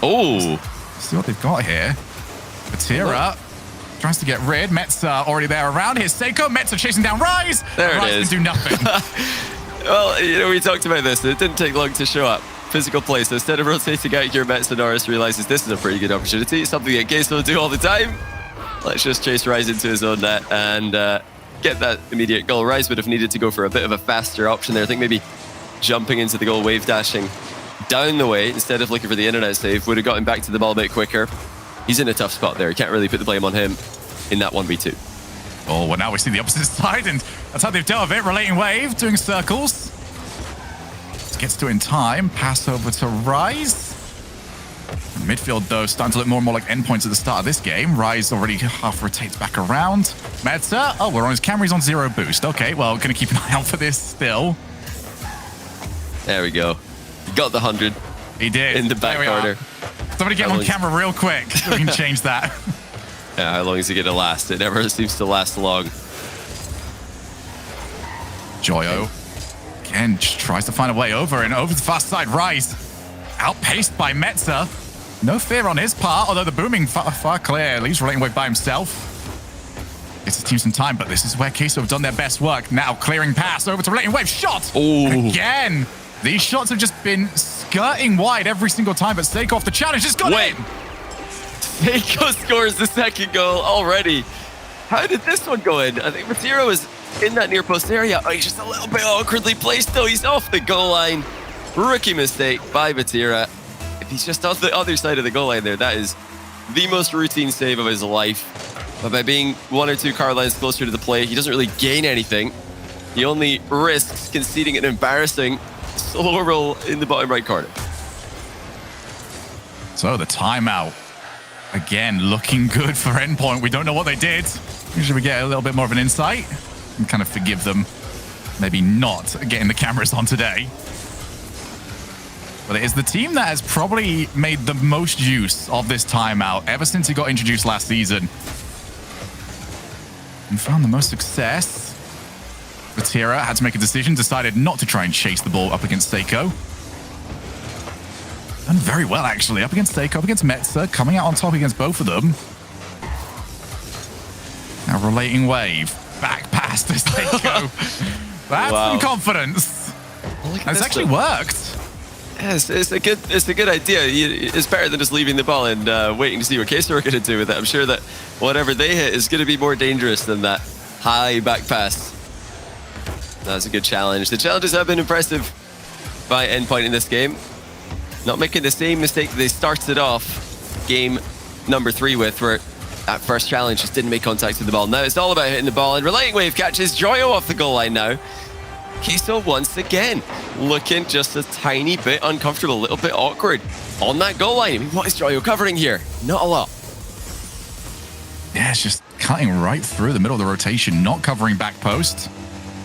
Oh! Let's see what they've got here. Vatira tries to get rid. Metza already there around. Here's Seiko. Metza chasing down Rise. There Rise it is. can do nothing. Well, you know, we talked about this. It didn't take long to show up. Physical play. So instead of rotating out here, Metsonoris realizes this is a pretty good opportunity. Something that Queso do all the time. Let's just chase Rise into his own net and get that immediate goal. Rise would have needed to go for a bit of a faster option there. I think maybe jumping into the goal, wave dashing down the way instead of looking for the internet save would have got him back to the ball a bit quicker. He's in a tough spot there. You can't really put the blame on him in that 1v2. Oh, well, now we see the opposite side, and that's how they've dealt with it. Relating Wave doing circles. gets to it in time. Pass over to Rise. Midfield, though, starting to look more and more like endpoints at the start of this game. Rise already half rotates back around. Meta, oh, we're on his camera. He's on 0 boost. Okay, well, going to keep an eye out for this still. There we go. He got the 100. He did. In the back corner. Somebody get him on camera real quick so we can change that. Yeah, how long is it going to last? It never seems to last long. Joyo, again, just tries to find a way over and over the fast side. Rise, outpaced by Metza. No fear on his part, although the booming far clear. Leaves Relating Wave by himself. Gets his team some time, but this is where Queso have done their best work. Now clearing pass over to Relating Wave. Shot! Ooh. Again! These shots have just been skirting wide every single time, but Seiko off the challenge has got in! Seiko scores the second goal already. How did this one go in? I think Matiro was in that near post area. Oh, he's just a little bit awkwardly placed though. He's off the goal line. Rookie mistake by Matira. If he's just on the other side of the goal line there, that is the most routine save of his life. But by being 1 or 2 car lines closer to the play, he doesn't really gain anything. He only risks conceding an embarrassing solo roll in the bottom right corner. So the timeout. Again, looking good for Endpoint. We don't know what they did. Usually we get a little bit more of an insight and kind of forgive them. Maybe not getting the cameras on today. But it is the team that has probably made the most use of this timeout ever since it got introduced last season. And found the most success. Vatira had to make a decision, decided not to try and chase the ball up against Seiko. Done very well, actually. Up against Seiko, up against Metza, coming out on top against both of them. Now Relating Wave. Back past to Seiko. That's some confidence. And it's actually worked. Yes, it's a good idea. It's better than just leaving the ball and waiting to see what Queso are going to do with it. I'm sure that whatever they hit is going to be more dangerous than that high back pass. That's a good challenge. The challenges have been impressive by Endpoint in this game. Not making the same mistake that they started off game number 3 with, where that first challenge just didn't make contact with the ball. Now it's all about hitting the ball, and Relating Wave catches Joyo off the goal line now. Queso once again looking just a tiny bit uncomfortable, a little bit awkward on that goal line. I mean, what is Joyo covering here? Not a lot. Yeah, it's just cutting right through the middle of the rotation, not covering back post.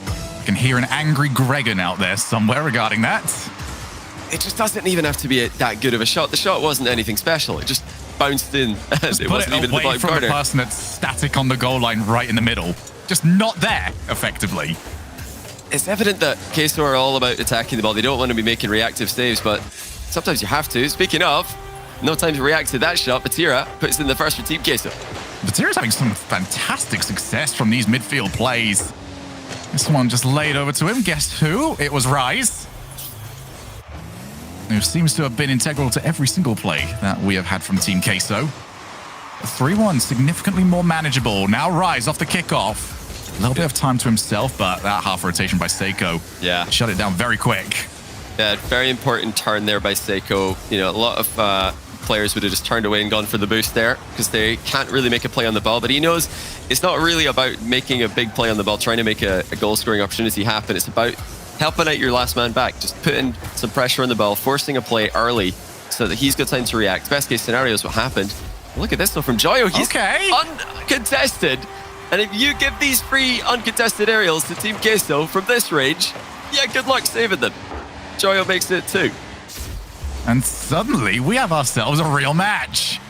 I can hear an angry Gregan out there somewhere regarding that. It just doesn't even have to be that good of a shot. The shot wasn't anything special. It just bounced in. And it wasn't even in the bottom from corner. The person that's static on the goal line right in the middle. Just not there, effectively. It's evident that Queso are all about attacking the ball. They don't want to be making reactive saves, but sometimes you have to. Speaking of, no time to react to that shot. Batira puts in the first for Team Queso. Batira's having some fantastic success from these midfield plays. This one just laid over to him. Guess who? It was Rise, who seems to have been integral to every single play that we have had from Team Queso. 3-1, significantly more manageable. Now Rise off the kickoff. A little bit of time to himself, but that half rotation by Seiko shut it down very quick. Yeah, very important turn there by Seiko. You know, a lot of players would have just turned away and gone for the boost there because they can't really make a play on the ball. But he knows it's not really about making a big play on the ball, trying to make a goal-scoring opportunity happen. It's about helping out your last man back, just putting some pressure on the ball, forcing a play early so that he's got time to react. Best case scenario is what happened. Look at this though from Joyo. He's uncontested. And if you give these 3 uncontested aerials to Team Queso from this range, yeah, good luck saving them. Joyo makes it 2. And suddenly we have ourselves a real match.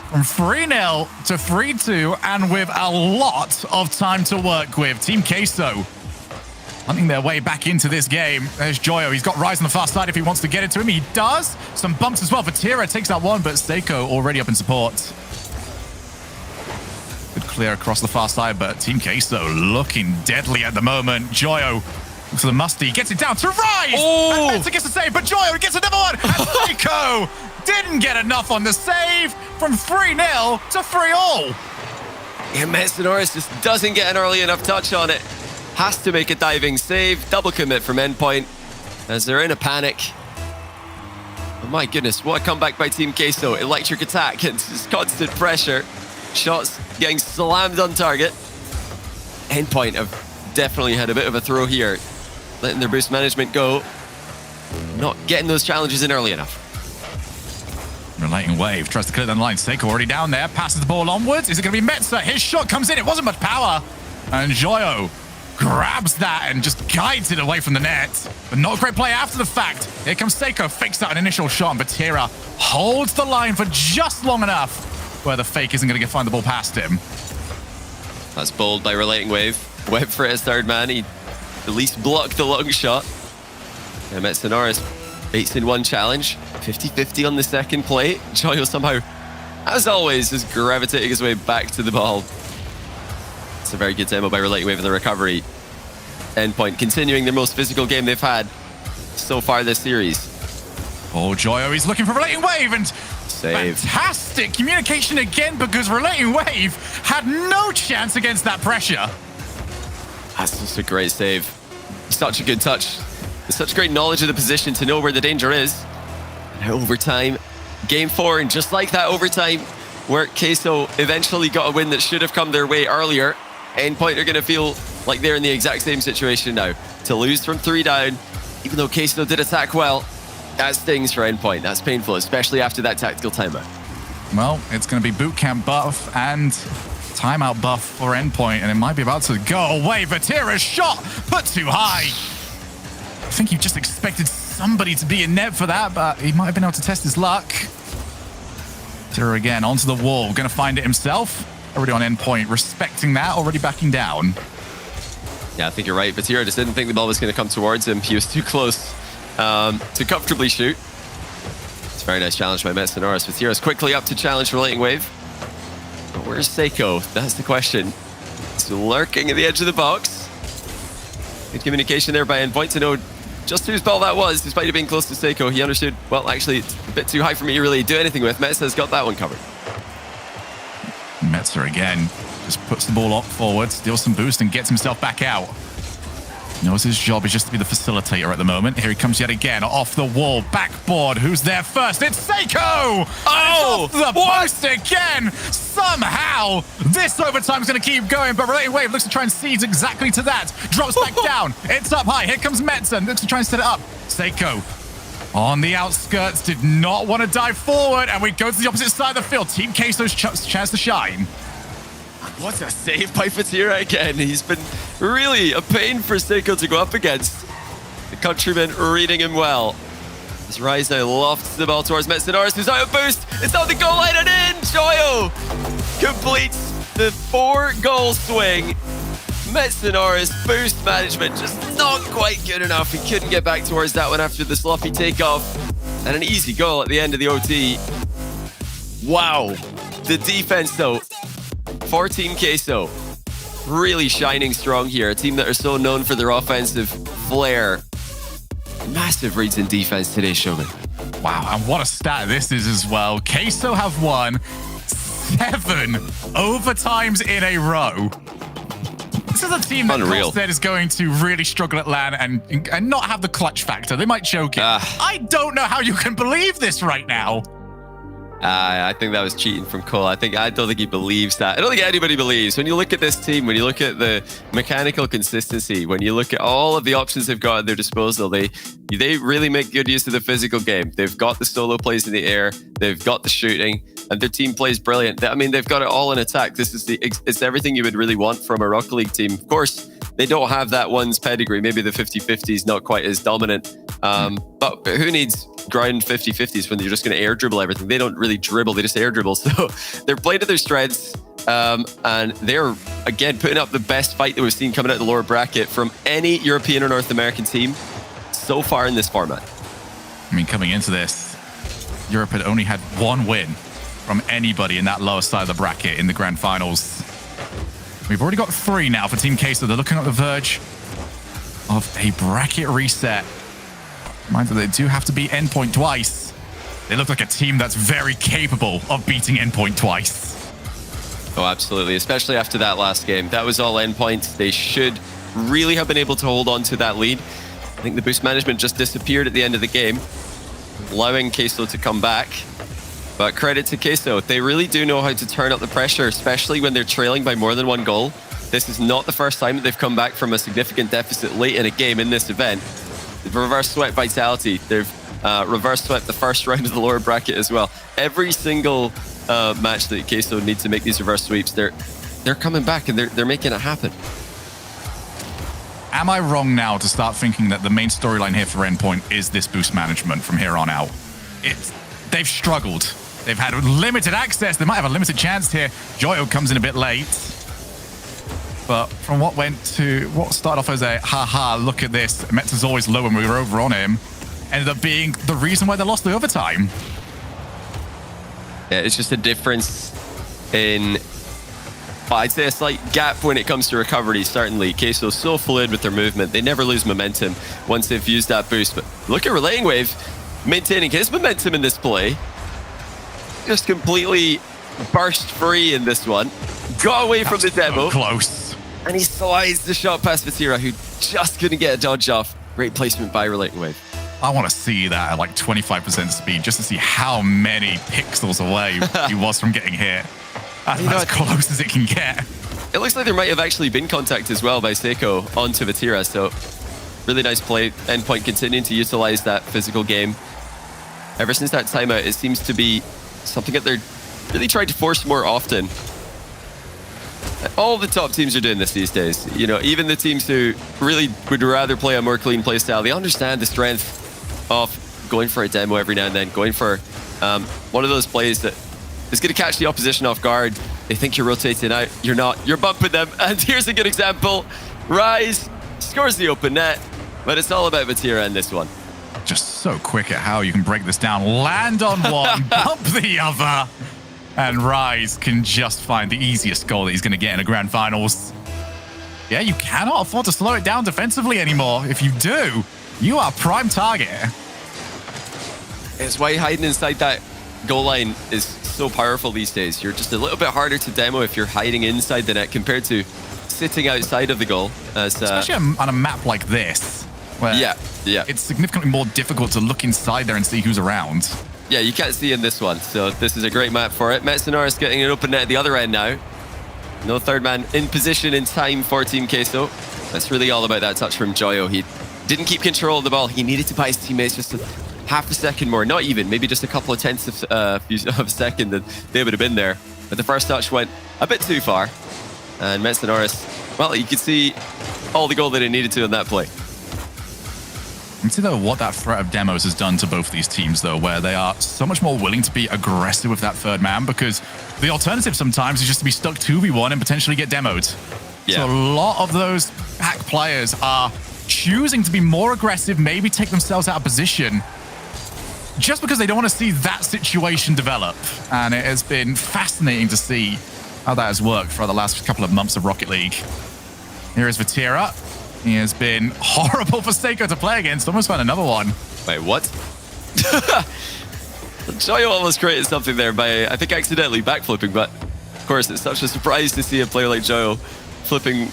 From 3-0 to 3-2, and with a lot of time to work with. Team Queso hunting their way back into this game. There's Joyo. He's got Rise on the far side if he wants to get it to him. He does. Some bumps as well. Vatira takes that one, but Seiko already up in support. Good clear across the far side, but Team Queso looking deadly at the moment. Joyo looks at the musty, gets it down to Rise! Oh! And Metza gets the save, but Joyo gets another one! And Seiko didn't get enough on the save from 3-0 to 3-all. Yeah, Metza just doesn't get an early enough touch on it. Has to make a diving save. Double commit from Endpoint as they're in a panic. Oh my goodness, what a comeback by Team Queso. Electric attack and just constant pressure. Shots getting slammed on target. Endpoint have definitely had a bit of a throw here, letting their boost management go. not getting those challenges in early enough. Relating Wave tries to clear the line. Seiko already down there, passes the ball onwards. Is it going to be Metzer? His shot comes in. It wasn't much power. And Joyo grabs that and just guides it away from the net. But not a great play after the fact. Here comes Seiko, fakes out an initial shot, and Batira holds the line for just long enough where the fake isn't going to find the ball past him. That's bold by Relating Wave. Web for his third man. He at least blocked the long shot. And Metsunoris baits in one challenge. 50-50 on the second play. Joyo somehow, as always, is gravitating his way back to the ball. It's a very good demo by Relating Wave in the recovery. Endpoint continuing their most physical game they've had so far this series. Oh, Joyo, he's looking for Relating Wave, and save. Fantastic communication again, because Relating Wave had no chance against that pressure. That's just a great save. Such a good touch. Such great knowledge of the position to know where the danger is. Now overtime, game 4, and just like that overtime, where Queso eventually got a win that should have come their way earlier, Endpoint are going to feel like they're in the exact same situation now. To lose from 3 down, even though Queso did attack well, that stings for Endpoint. That's painful, especially after that tactical timeout. Well, it's going to be boot camp buff and timeout buff for Endpoint, and it might be about to go away. Vatira's shot put too high. I think he just expected somebody to be in net for that, but he might have been able to test his luck. Vatira again onto the wall, going to find it himself. Already on Endpoint, respecting that, already backing down. Yeah, I think you're right. Vatira just didn't think the ball was going to come towards him. He was too close to comfortably shoot. It's a very nice challenge by Metsunoris. Vatira's quickly up to challenge Relating Wave. But where's Seiko? That's the question. He's lurking at the edge of the box. Good communication there by Endpoint to know just whose ball that was, despite it being close to Seiko. He understood, well, actually, it's a bit too high for me to really do anything with. Metza's got that one covered. Metzer again just puts the ball up forward, steals some boost, and gets himself back out. Knows his job is just to be the facilitator at the moment. Here he comes yet again, off the wall, backboard. Who's there first? It's Seiko! Oh! It's off the post again! Somehow, this overtime is going to keep going, but Relating Wave looks to try and seize exactly to that. Drops back down. It's up high. Here comes Metzer. Looks to try and set it up. Seiko on the outskirts, did not want to dive forward, and we go to the opposite side of the field. Team Queso's chance to shine. What a save by Vatira again. He's been really a pain for Seiko to go up against. The countryman reading him well. As Rise now lofts the ball towards Metsunoris, who's out of boost. It's on the goal line and in. Joyo completes the 4-goal swing. Metsunoris boost management just not quite good enough. He couldn't get back towards that one after the sloppy takeoff. And an easy goal at the end of the OT. Wow. The defense though, for Team Queso, really shining strong here. A team that are so known for their offensive flair. Massive reads in defense today, Shogun. Wow, and what a stat this is as well. Queso have won 7 overtimes in a row. This is a team that Colstead is going to really struggle at LAN and not have the clutch factor. They might choke it. I don't know how you can believe this right now. I think that was cheating from Cole. I don't think he believes that. I don't think anybody believes. When you look at this team, when you look at the mechanical consistency, when you look at all of the options they've got at their disposal, they really make good use of the physical game. They've got the solo plays in the air. They've got the shooting. And their team plays brilliant. I mean, they've got it all in attack. It's everything you would really want from a Rocket League team. Of course, they don't have that one's pedigree. Maybe the 50-50 is not quite as dominant. But who needs ground 50-50s when you're just going to air dribble everything? They don't really dribble. They just air dribble. So they're playing to their strengths. And they're, again, putting up the best fight that we've seen coming out of the lower bracket from any European or North American team so far in this format. I mean, coming into this, Europe had only had 1 win from anybody in that lower side of the bracket in the grand finals. We've already got 3 now for Team Queso. They're looking at the verge of a bracket reset. Mind that they do have to beat Endpoint twice. They look like a team that's very capable of beating Endpoint twice. Oh, absolutely. Especially after that last game. That was all Endpoint. They should really have been able to hold on to that lead. I think the boost management just disappeared at the end of the game, allowing Queso to come back. But credit to Queso, they really do know how to turn up the pressure, especially when they're trailing by more than 1 goal. This is not the first time that they've come back from a significant deficit late in a game in this event. They've reverse swept Vitality. They've reverse swept the first round of the lower bracket as well. Every single match that Queso need to make these reverse sweeps, they're coming back and they're making it happen. Am I wrong now to start thinking that the main storyline here for Endpoint is this boost management from here on out? They've struggled. They've had limited access. They might have a limited chance here. Joyo comes in a bit late. But from what started off as a haha, look at this, Metza's always low when we were over on him, ended up being the reason why they lost the overtime. Yeah, it's just a difference in, I'd say a slight gap when it comes to recovery, certainly. Queso's so fluid with their movement. They never lose momentum once they've used that boost. But look at Relating Wave maintaining his momentum in this play. Just completely burst free in this one. Got away from the demo. So close. And he slides the shot past Vatira, who just couldn't get a dodge off. Great placement by Relating Wave. I want to see that at like 25% speed just to see how many pixels away he was from getting hit. That's as close as it can get. It looks like there might have actually been contact as well by Seiko onto Vatira, so really nice play. Endpoint continuing to utilize that physical game. Ever since that timeout, it seems to be something that they're really trying to force more often. All the top teams are doing this these days. You know, even the teams who really would rather play a more clean play style, they understand the strength of going for a demo every now and then, going for one of those plays that is going to catch the opposition off guard. They think you're rotating out. You're not. You're bumping them. And here's a good example. Rise scores the open net, but it's all about Vatira in this one. Just so quick at how you can break this down. Land on one, bump the other, and Rise can just find the easiest goal that he's going to get in a grand finals. Yeah, you cannot afford to slow it down defensively anymore. If you do, you are prime target. It's why hiding inside that goal line is so powerful these days. You're just a little bit harder to demo if you're hiding inside the net compared to sitting outside of the goal. Especially on a map like this, where it's significantly more difficult to look inside there and see who's around. Yeah, you can't see in this one, so this is a great map for it. Metsonoris getting an open net at the other end now. No third man in position in time for Team Queso. That's really all about that touch from Joyo. He didn't keep control of the ball. He needed to buy his teammates just half a second more. Not even, maybe just a couple of tenths of a second that they would have been there. But the first touch went a bit too far. And Metsonoris, well, you could see all the goal that he needed to in that play. You see, though, what that threat of demos has done to both these teams, though, where they are so much more willing to be aggressive with that third man, because the alternative sometimes is just to be stuck 2v1 and potentially get demoed. Yeah. So a lot of those pack players are choosing to be more aggressive, maybe take themselves out of position, just because they don't want to see that situation develop. And it has been fascinating to see how that has worked for the last couple of months of Rocket League. Here is Vatira. He has been horrible for Seiko to play against. Almost found another one. Wait, what? Joyo almost created something there by, I think, accidentally backflipping, but of course it's such a surprise to see a player like Joyo flipping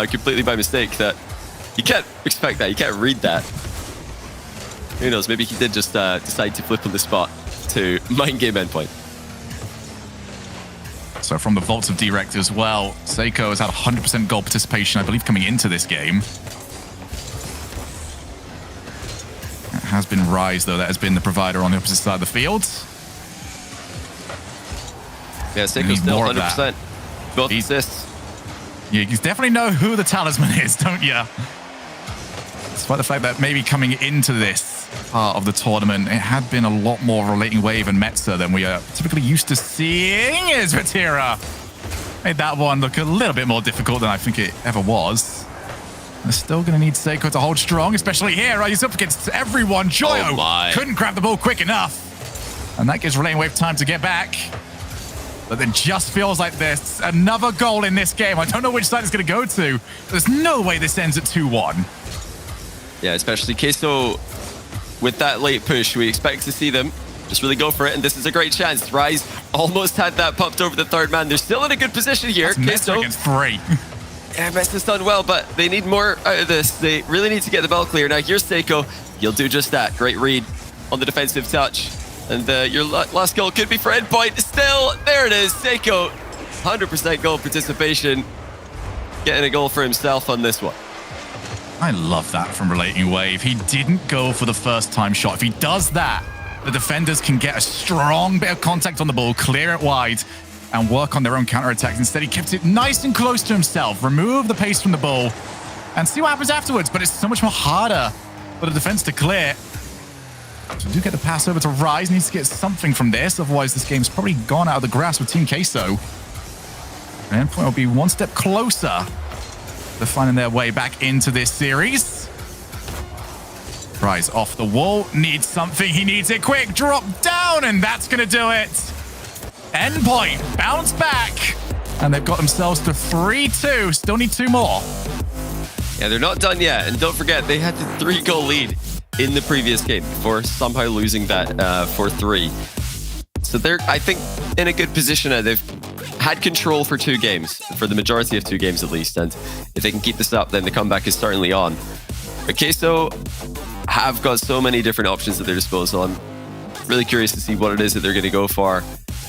completely by mistake that you can't expect that. You can't read that. Who knows? Maybe he did just decide to flip on the spot to mind game Endpoint. So from the vaults of Direct as well, Seiko has had 100% goal participation, I believe, coming into this game. It has been Rise, though, that has been the provider on the opposite side of the field. Yeah, Seiko's still 100%. Both assists. You definitely know who the talisman is, don't you? Despite the fact that maybe coming into this part of the tournament, it had been a lot more Relating Wave and Metza than we are typically used to seeing. Is Vatira made that one look a little bit more difficult than I think it ever was. They're still going to need Seiko to hold strong, especially here. He's up against everyone. Joyo couldn't grab the ball quick enough. And that gives Relating Wave time to get back. But it just feels like there's another goal in this game. I don't know which side it's going to go to. There's no way this ends at 2-1. Yeah, especially Queso with that late push. We expect to see them just really go for it, and this is a great chance. Rise almost had that pumped over the third man. They're still in a good position here. Queso against 3. Yeah, Metza's done well, but they need more out of this. They really need to get the ball clear. Now, here's Seiko. He'll do just that. Great read on the defensive touch. And your last goal could be for Endpoint. Still, there it is. Seiko, 100% goal participation. Getting a goal for himself on this one. I love that from Relating Wave. He didn't go for the first time shot. If he does that, the defenders can get a strong bit of contact on the ball, clear it wide, and work on their own counterattacks. Instead, he kept it nice and close to himself, remove the pace from the ball, and see what happens afterwards. But it's so much more harder for the defense to clear. So do get the pass over to Rise. Needs to get something from this. Otherwise, this game's probably gone out of the grasp with Team Queso. Endpoint will be one step closer to finding their way back into this series. Rise off the wall. Needs something. He needs it quick. Drop down, and that's going to do it. Endpoint bounce back. And they've got themselves to 3-2. Still need 2 more. Yeah, they're not done yet. And don't forget, they had the 3-goal lead in the previous game before somehow losing that 4-3. So they're, I think, in a good position now. They've had control for 2 games, for the majority of 2 games at least. And if they can keep this up, then the comeback is certainly on. But Queso have got so many different options at their disposal. I'm really curious to see what it is that they're going to go for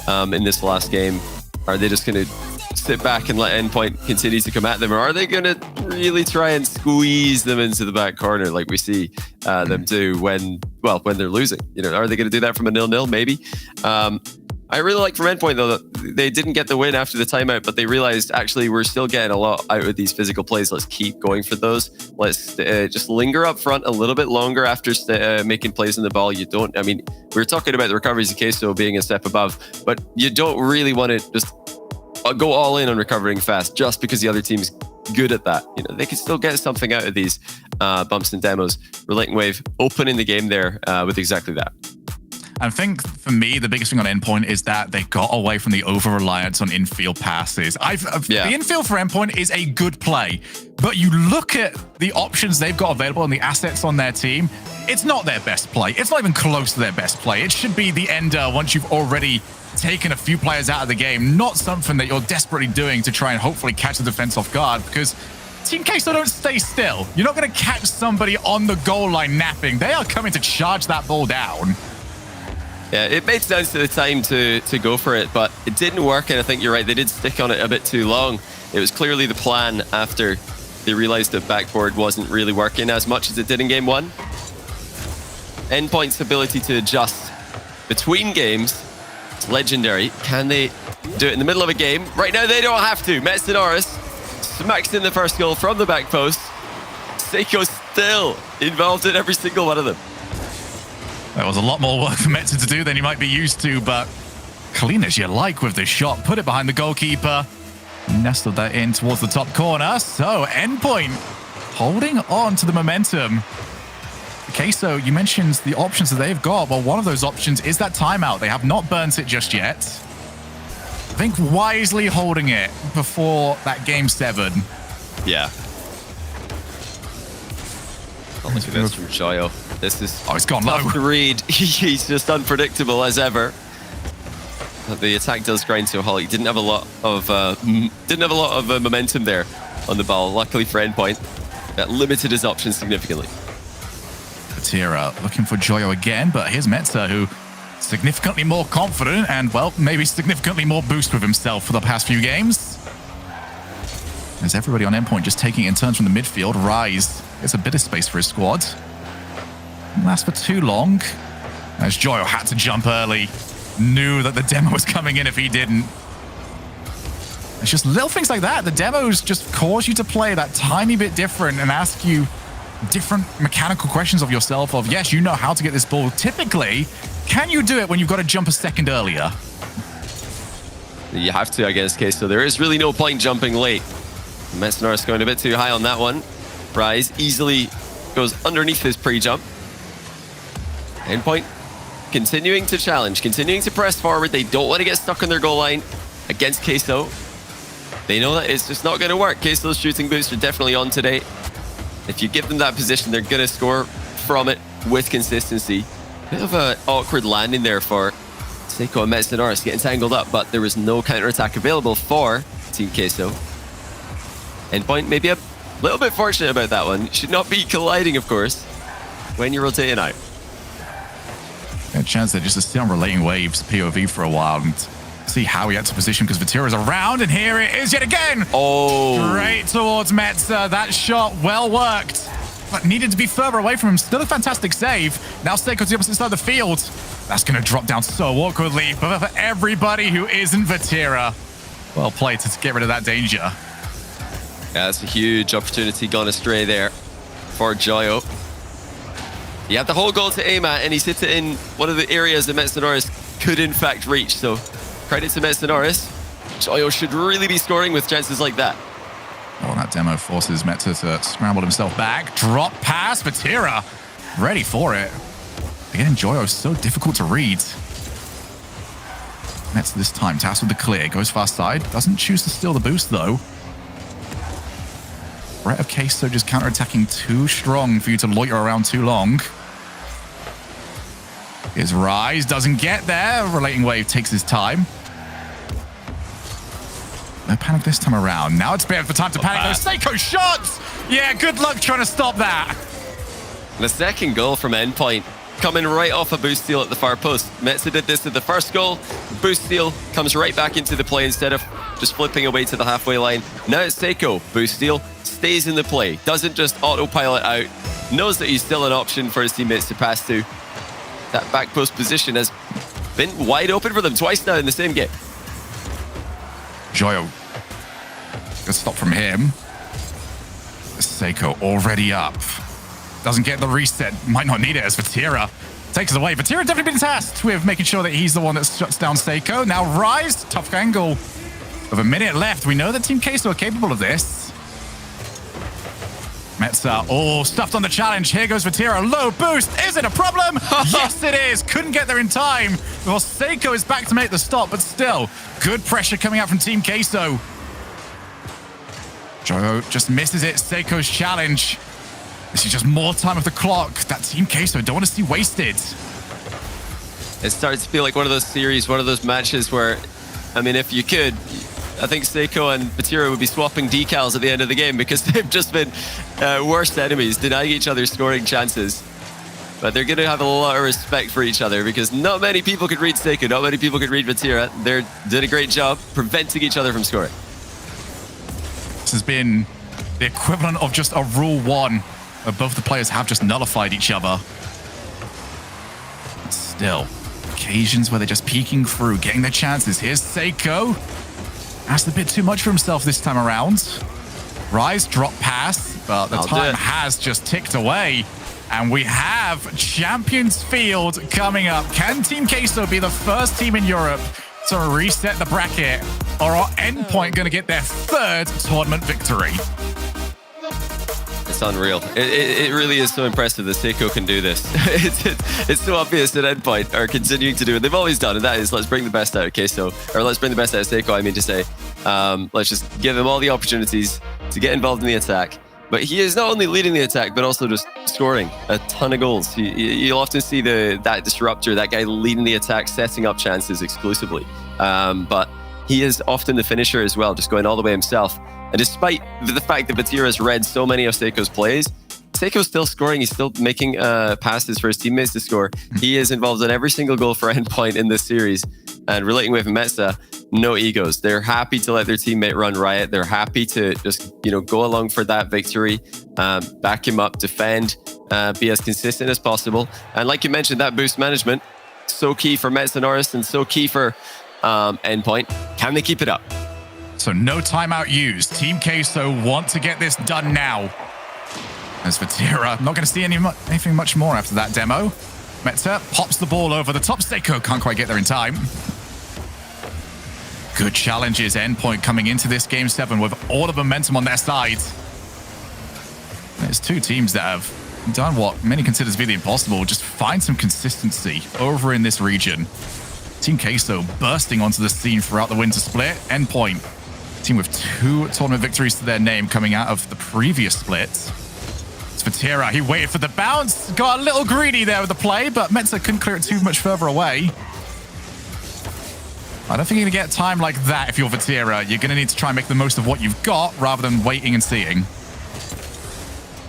in this last game. Are they just going to sit back and let Endpoint continue to come at them, or are they going to really try and squeeze them into the back corner like we see them do when they're losing? You know, are they going to do that from a 0-0? Maybe. I really like from Endpoint though that they didn't get the win after the timeout, but they realized actually we're still getting a lot out of these physical plays. Let's keep going for those. Let's just linger up front a little bit longer after making plays on the ball. You don't. I mean, we were talking about the recoveries of Queso being a step above, but you don't really want to just go all in on recovering fast just because the other team's good at that. You know, they can still get something out of these bumps and demos. Relating Wave opening the game there with exactly that. I think for me, the biggest thing on Endpoint is that they got away from the over-reliance on infield passes. The infield for Endpoint is a good play, but you look at the options they've got available and the assets on their team, it's not their best play. It's not even close to their best play. It should be the ender once you've already taken a few players out of the game, not something that you're desperately doing to try and hopefully catch the defense off guard, because Team Queso don't stay still. You're not going to catch somebody on the goal line napping. They are coming to charge that ball down. Yeah, it made sense at the time to go for it, but it didn't work, and I think you're right, they did stick on it a bit too long. It was clearly the plan after they realized that backboard wasn't really working as much as it did in game 1. Endpoint's ability to adjust between games is legendary. Can they do it in the middle of a game? Right now, they don't have to. Metsinoris smacks in the first goal from the back post. Seiko's still involved in every single one of them. That was a lot more work for Metza to do than you might be used to, but clean as you like with this shot. Put it behind the goalkeeper. Nestled that in towards the top corner. So Endpoint holding on to the momentum. Okay, so you mentioned the options that they've got. Well, one of those options is that timeout. They have not burnt it just yet. I think wisely holding it before that game 7. Yeah. Not much of this from Joyo. This is it's gone low to read. He's just unpredictable as ever. But the attack does grind to a halt. He didn't have a lot of momentum there on the ball. Luckily for Endpoint, that limited his options significantly. Vatira looking for Joyo again, but here's Metza, who significantly more confident and, well, maybe significantly more boost with himself for the past few games. There's everybody on Endpoint just taking it in turns from the midfield. Rise gets a bit of space for his squad. Didn't last for too long, as Joyo had to jump early. Knew that the demo was coming in if he didn't. It's just little things like that. The demos just cause you to play that tiny bit different and ask you different mechanical questions of yourself of, yes, you know how to get this ball. Typically, can you do it when you've got to jump a second earlier? You have to, I guess, case. So there is really no point jumping late. Metsinoris going a bit too high on that one. Rise easily goes underneath his pre-jump. Endpoint continuing to challenge, continuing to press forward. They don't want to get stuck on their goal line against Queso. They know that it's just not going to work. Queso's shooting boots are definitely on today. If you give them that position, they're going to score from it with consistency. Bit of an awkward landing there for Seiko and Metsinoris getting tangled up, but there was no counterattack available for Team Queso. Endpoint maybe a little bit fortunate about that one. Should not be colliding, of course, when you're rotating out. A chance there just to sit on Relating Waves POV for a while and see how he had to position, because Vatira's around, and here it is yet again. Oh. Straight towards Metza. That shot well worked. but needed to be further away from him. Still a fantastic save. Now Seiko to the opposite side of the field. That's going to drop down so awkwardly. But for everybody who isn't Vatira, well played to get rid of that danger. Yeah, that's a huge opportunity gone astray there for Joyo. He had the whole goal to aim at, and he's hit it in one of the areas that Metsunoris could in fact reach. So credit to Metsunoris. Joyo should really be scoring with chances like that. Oh, that demo forces Metza to scramble himself back. Drop pass, Vatira ready for it. Again, Joyo so difficult to read. Metza this time, tasked with the clear, goes far side, doesn't choose to steal the boost though. Threat of Queso just counter-attacking too strong for you to loiter around too long. His rise doesn't get there. Relating Wave takes his time. No panic this time around. Now it's bad for time to panic. Those Seiko shots! Yeah, good luck trying to stop that. The second goal from Endpoint coming right off a boost steal at the far post. Metza did this at the first goal. Boost steal comes right back into the play instead of just flipping away to the halfway line. Now it's Seiko. Boost steal stays in the play. Doesn't just autopilot out. Knows that he's still an option for his teammates to pass to. That back post position has been wide open for them twice now in the same game. Joyo. Good stop from him. Seiko already up. Doesn't get the reset. Might not need it as Vatira takes it away. Vatira definitely been tasked with making sure that he's the one that shuts down Seiko. Now Rise, tough angle. With a minute left, we know that Team Queso are capable of this. Metza, oh, stuffed on the challenge. Here goes Vatira. Low boost. Is it a problem? Yes, it is. Couldn't get there in time. Well, Seiko is back to make the stop, but still, good pressure coming out from Team Queso. Joyo just misses it. Seiko's challenge. This is just more time of the clock that Team Queso don't want to see wasted. It starts to feel like one of those series, one of those matches where, I mean, if you could, I think Seiko and Vatira would be swapping decals at the end of the game because they've just been worst enemies, denying each other scoring chances. But they're going to have a lot of respect for each other because not many people could read Seiko, not many people could read Vatira. They're doing a great job preventing each other from scoring. This has been the equivalent of just a Rule 1, where both the players have just nullified each other. But still, occasions where they're just peeking through, getting their chances. Here's Seiko. Asked a bit too much for himself this time around. Rise, drop pass, but the time has just ticked away. And we have Champions Field coming up. Can Team Queso be the first team in Europe to reset the bracket? Or are Endpoint going to get their third tournament victory? It's unreal. It really is so impressive that Seiko can do this. It's so obvious that Endpoint are continuing to do what they've always done, and that is let's bring the best out of Queso, or let's bring the best out of Seiko, I mean to say. Let's just give him all the opportunities to get involved in the attack. But he is not only leading the attack, but also just scoring a ton of goals. You'll often see that disruptor, that guy leading the attack, setting up chances exclusively. But he is often the finisher as well, just going all the way himself. And despite the fact that Vatira has read so many of Seiko's plays, Seiko's still scoring. He's still making passes for his teammates to score. He is involved in every single goal for Endpoint in this series. And relating with Metza, no egos. They're happy to let their teammate run riot. They're happy to just, go along for that victory, back him up, defend, be as consistent as possible. And like you mentioned, that boost management, so key for Metsunoris and so key for Endpoint. Can they keep it up? So no timeout used. Team Queso want to get this done now. As for Vatira, not going to see anything much more after that demo. Metza pops the ball over the top. Seiko can't quite get there in time. Good challenges. Endpoint coming into this Game 7 with all the momentum on their side. There's two teams that have done what many consider to be the impossible. Just find some consistency over in this region. Team Queso bursting onto the scene throughout the winter split. Endpoint, team with 2 tournament victories to their name coming out of the previous split. It's Vatira. He waited for the bounce. Got a little greedy there with the play, but Metza couldn't clear it too much further away. I don't think you're going to get time like that if you're Vatira. You're going to need to try and make the most of what you've got rather than waiting and seeing.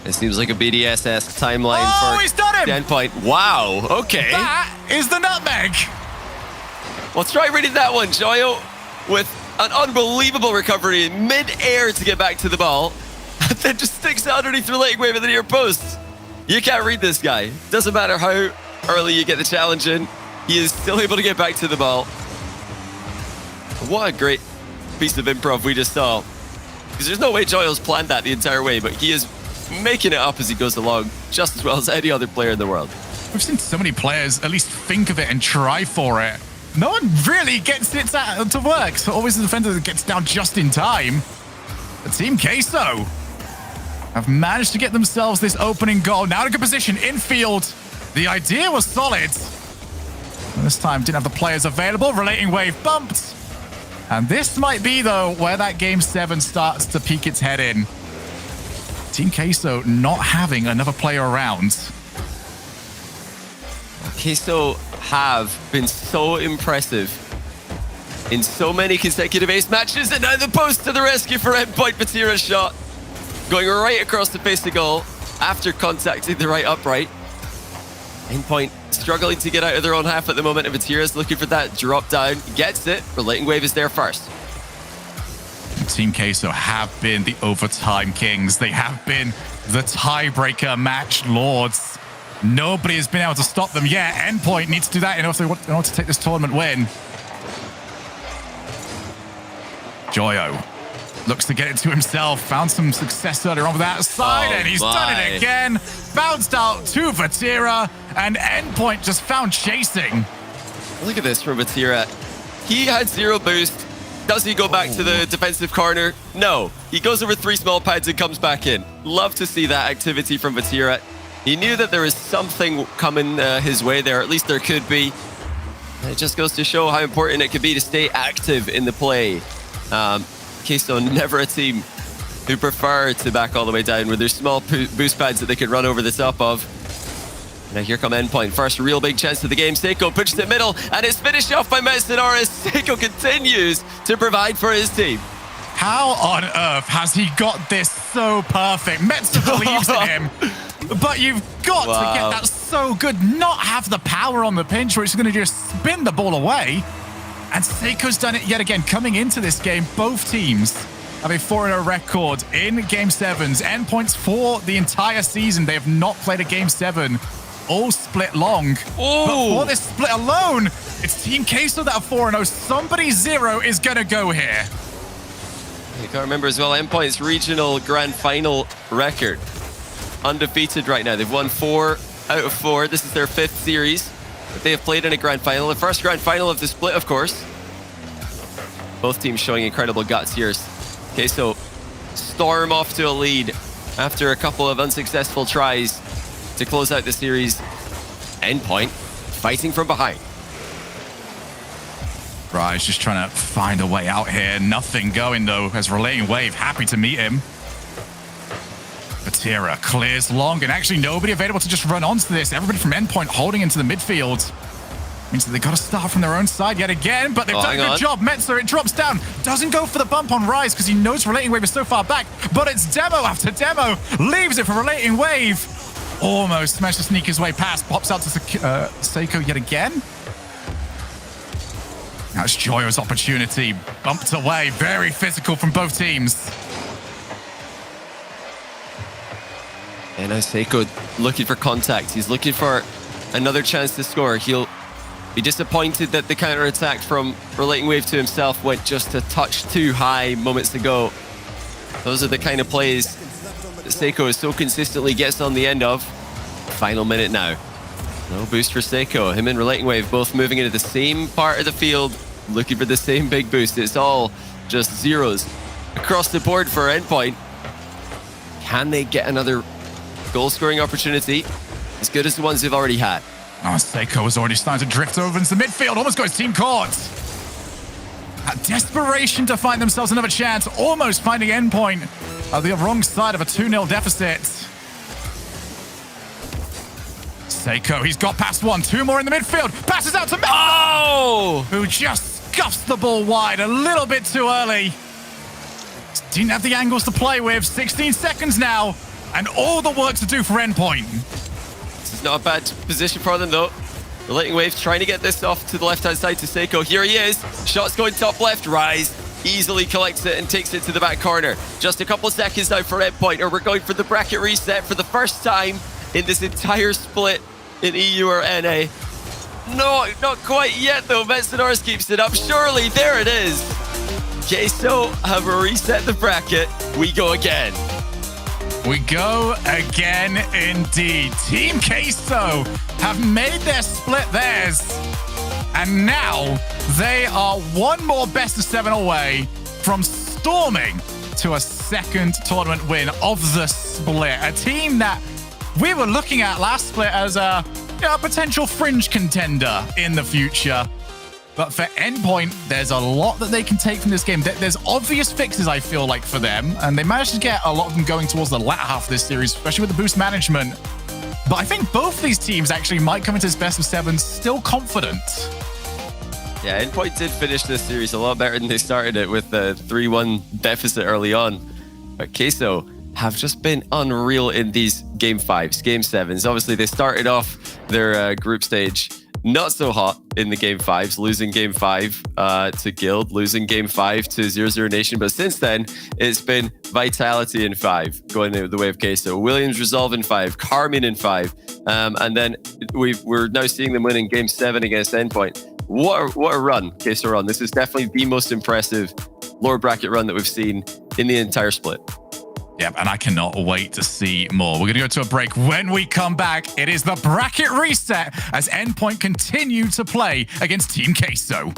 It seems like a BDS-esque timeline for he's done him! Endpoint. Wow, okay. That is the nutmeg. Let's try reading that one, Joyo, with an unbelievable recovery in mid-air to get back to the ball. then just sticks it underneath Relating Wave in the near post. You can't read this guy. Doesn't matter how early you get the challenge in, he is still able to get back to the ball. What a great piece of improv we just saw. Because there's no way Joyo's planned that the entire way, but he is making it up as he goes along just as well as any other player in the world. We've seen so many players at least think of it and try for it. No one really gets it to work. So always the defender that gets down just in time. But Team Queso have managed to get themselves this opening goal. Now in a good position, infield. The idea was solid. And this time didn't have the players available. Relating Wave bumped. And this might be, though, where that Game 7 starts to peek its head in. Team Queso not having another player around. Queso have been so impressive in so many consecutive ace matches, and now the post to the rescue for Endpoint. Vatira's shot going right across the face of goal after contacting the right upright. Endpoint struggling to get out of their own half at the moment, and Vatira's looking for that drop down. Gets it. Relating Wave is there first. Team Queso have been the overtime kings. They have been the tiebreaker match lords. Nobody has been able to stop them yet. Endpoint needs to do that in order to take this tournament win. Joyo looks to get it to himself. Found some success earlier on with that side, and he's done it again. Bounced out to Vatira, and Endpoint just found chasing. Look at this from Vatira. He had 0 boost. Does he go back to the defensive corner? No. He goes over 3 small pads and comes back in. Love to see that activity from Vatira. He knew that there was something coming his way there. At least there could be. It just goes to show how important it could be to stay active in the play. Queso, never a team who prefer to back all the way down with their small boost pads that they could run over the top of. Now here come Endpoint. First real big chance of the game. Seiko pushes it middle, and it's finished off by Mercenaris. Seiko continues to provide for his team. How on earth has he got this so perfect? Metzer believes in him, but you've got to get that so good. Not have the power on the pinch where it's going to just spin the ball away. And Seiko's done it yet again. Coming into this game, both teams have a 4-0 record in Game 7s. Endpoints for the entire season. They have not played a Game 7. All split long. But for this split alone, it's Team Queso that are 4-0. Somebody 0 is going to go here. You can't remember as well, Endpoint's regional grand final record. Undefeated right now. They've won 4 out of 4. This is their 5th series that they have played in a grand final. The first grand final of the split, of course. Both teams showing incredible guts here. Queso storm off to a lead after a couple of unsuccessful tries to close out the series. Endpoint fighting from behind. Rise just trying to find a way out here. Nothing going, though, as Relating Wave happy to meet him. Vatira clears long, and actually nobody available to just run onto this. Everybody from Endpoint holding into the midfield. Means that they've got to start from their own side yet again, but they've done a good job. Metzer, it drops down. Doesn't go for the bump on Rise because he knows Relating Wave is so far back, but it's demo after demo. Leaves it for Relating Wave. Almost managed to sneak his way past. Pops out to Seiko yet again. Now it's Joyo's opportunity. Bumped away. Very physical from both teams. And now Seiko looking for contact. He's looking for another chance to score. He'll be disappointed that the counter-attack from Relating Wave to himself went just a touch too high moments ago. Those are the kind of plays that Seiko so consistently gets on the end of. Final minute now. No boost for Seiko. Him and Relating Wave both moving into the same part of the field, looking for the same big boost. It's all just zeros across the board for Endpoint. Can they get another goal-scoring opportunity as good as the ones they've already had? Oh, Seiko was already starting to drift over into the midfield. Almost got his team caught. That desperation to find themselves another chance. Almost finding Endpoint on the wrong side of a 2-0 deficit. Seiko, he's got past 1. 2 more in the midfield. Passes out to Metzer, who just scuffs the ball wide a little bit too early. Didn't have the angles to play with. 16 seconds now, and all the work to do for Endpoint. This is not a bad position for them, though. Relating Wave trying to get this off to the left-hand side to Seiko. Here he is. Shots going top left. Rise easily collects it and takes it to the back corner. Just a couple of seconds now for Endpoint, or we're going for the bracket reset for the first time in this entire split in EU or NA. No, not quite yet though. Metsadors keeps it up. Surely, there it is. Queso have reset the bracket. We go again. We go again indeed. Team Queso have made their split theirs. And now they are one more best of 7 away from storming to a second tournament win of the split. A team that we were looking at last split as a potential fringe contender in the future. But for Endpoint, there's a lot that they can take from this game. There's obvious fixes, I feel like, for them. And they managed to get a lot of them going towards the latter half of this series, especially with the boost management. But I think both these teams actually might come into this best of 7 still confident. Yeah, Endpoint did finish this series a lot better than they started it with the 3-1 deficit early on. But Queso have just been unreal in these game 5s, game 7s. Obviously, they started off their group stage not so hot in the game 5s, losing game 5 to Guild, losing game 5 to 00 Nation. But since then, it's been Vitality in 5, going the way of Queso. Williams Resolve in 5, Carmine in 5. And then we're now seeing them win in game 7 against Endpoint. What a run, Queso run. This is definitely the most impressive lower bracket run that we've seen in the entire split. Yep, and I cannot wait to see more. We're going to go to a break. When we come back, it is the bracket reset as Endpoint continue to play against Team Queso.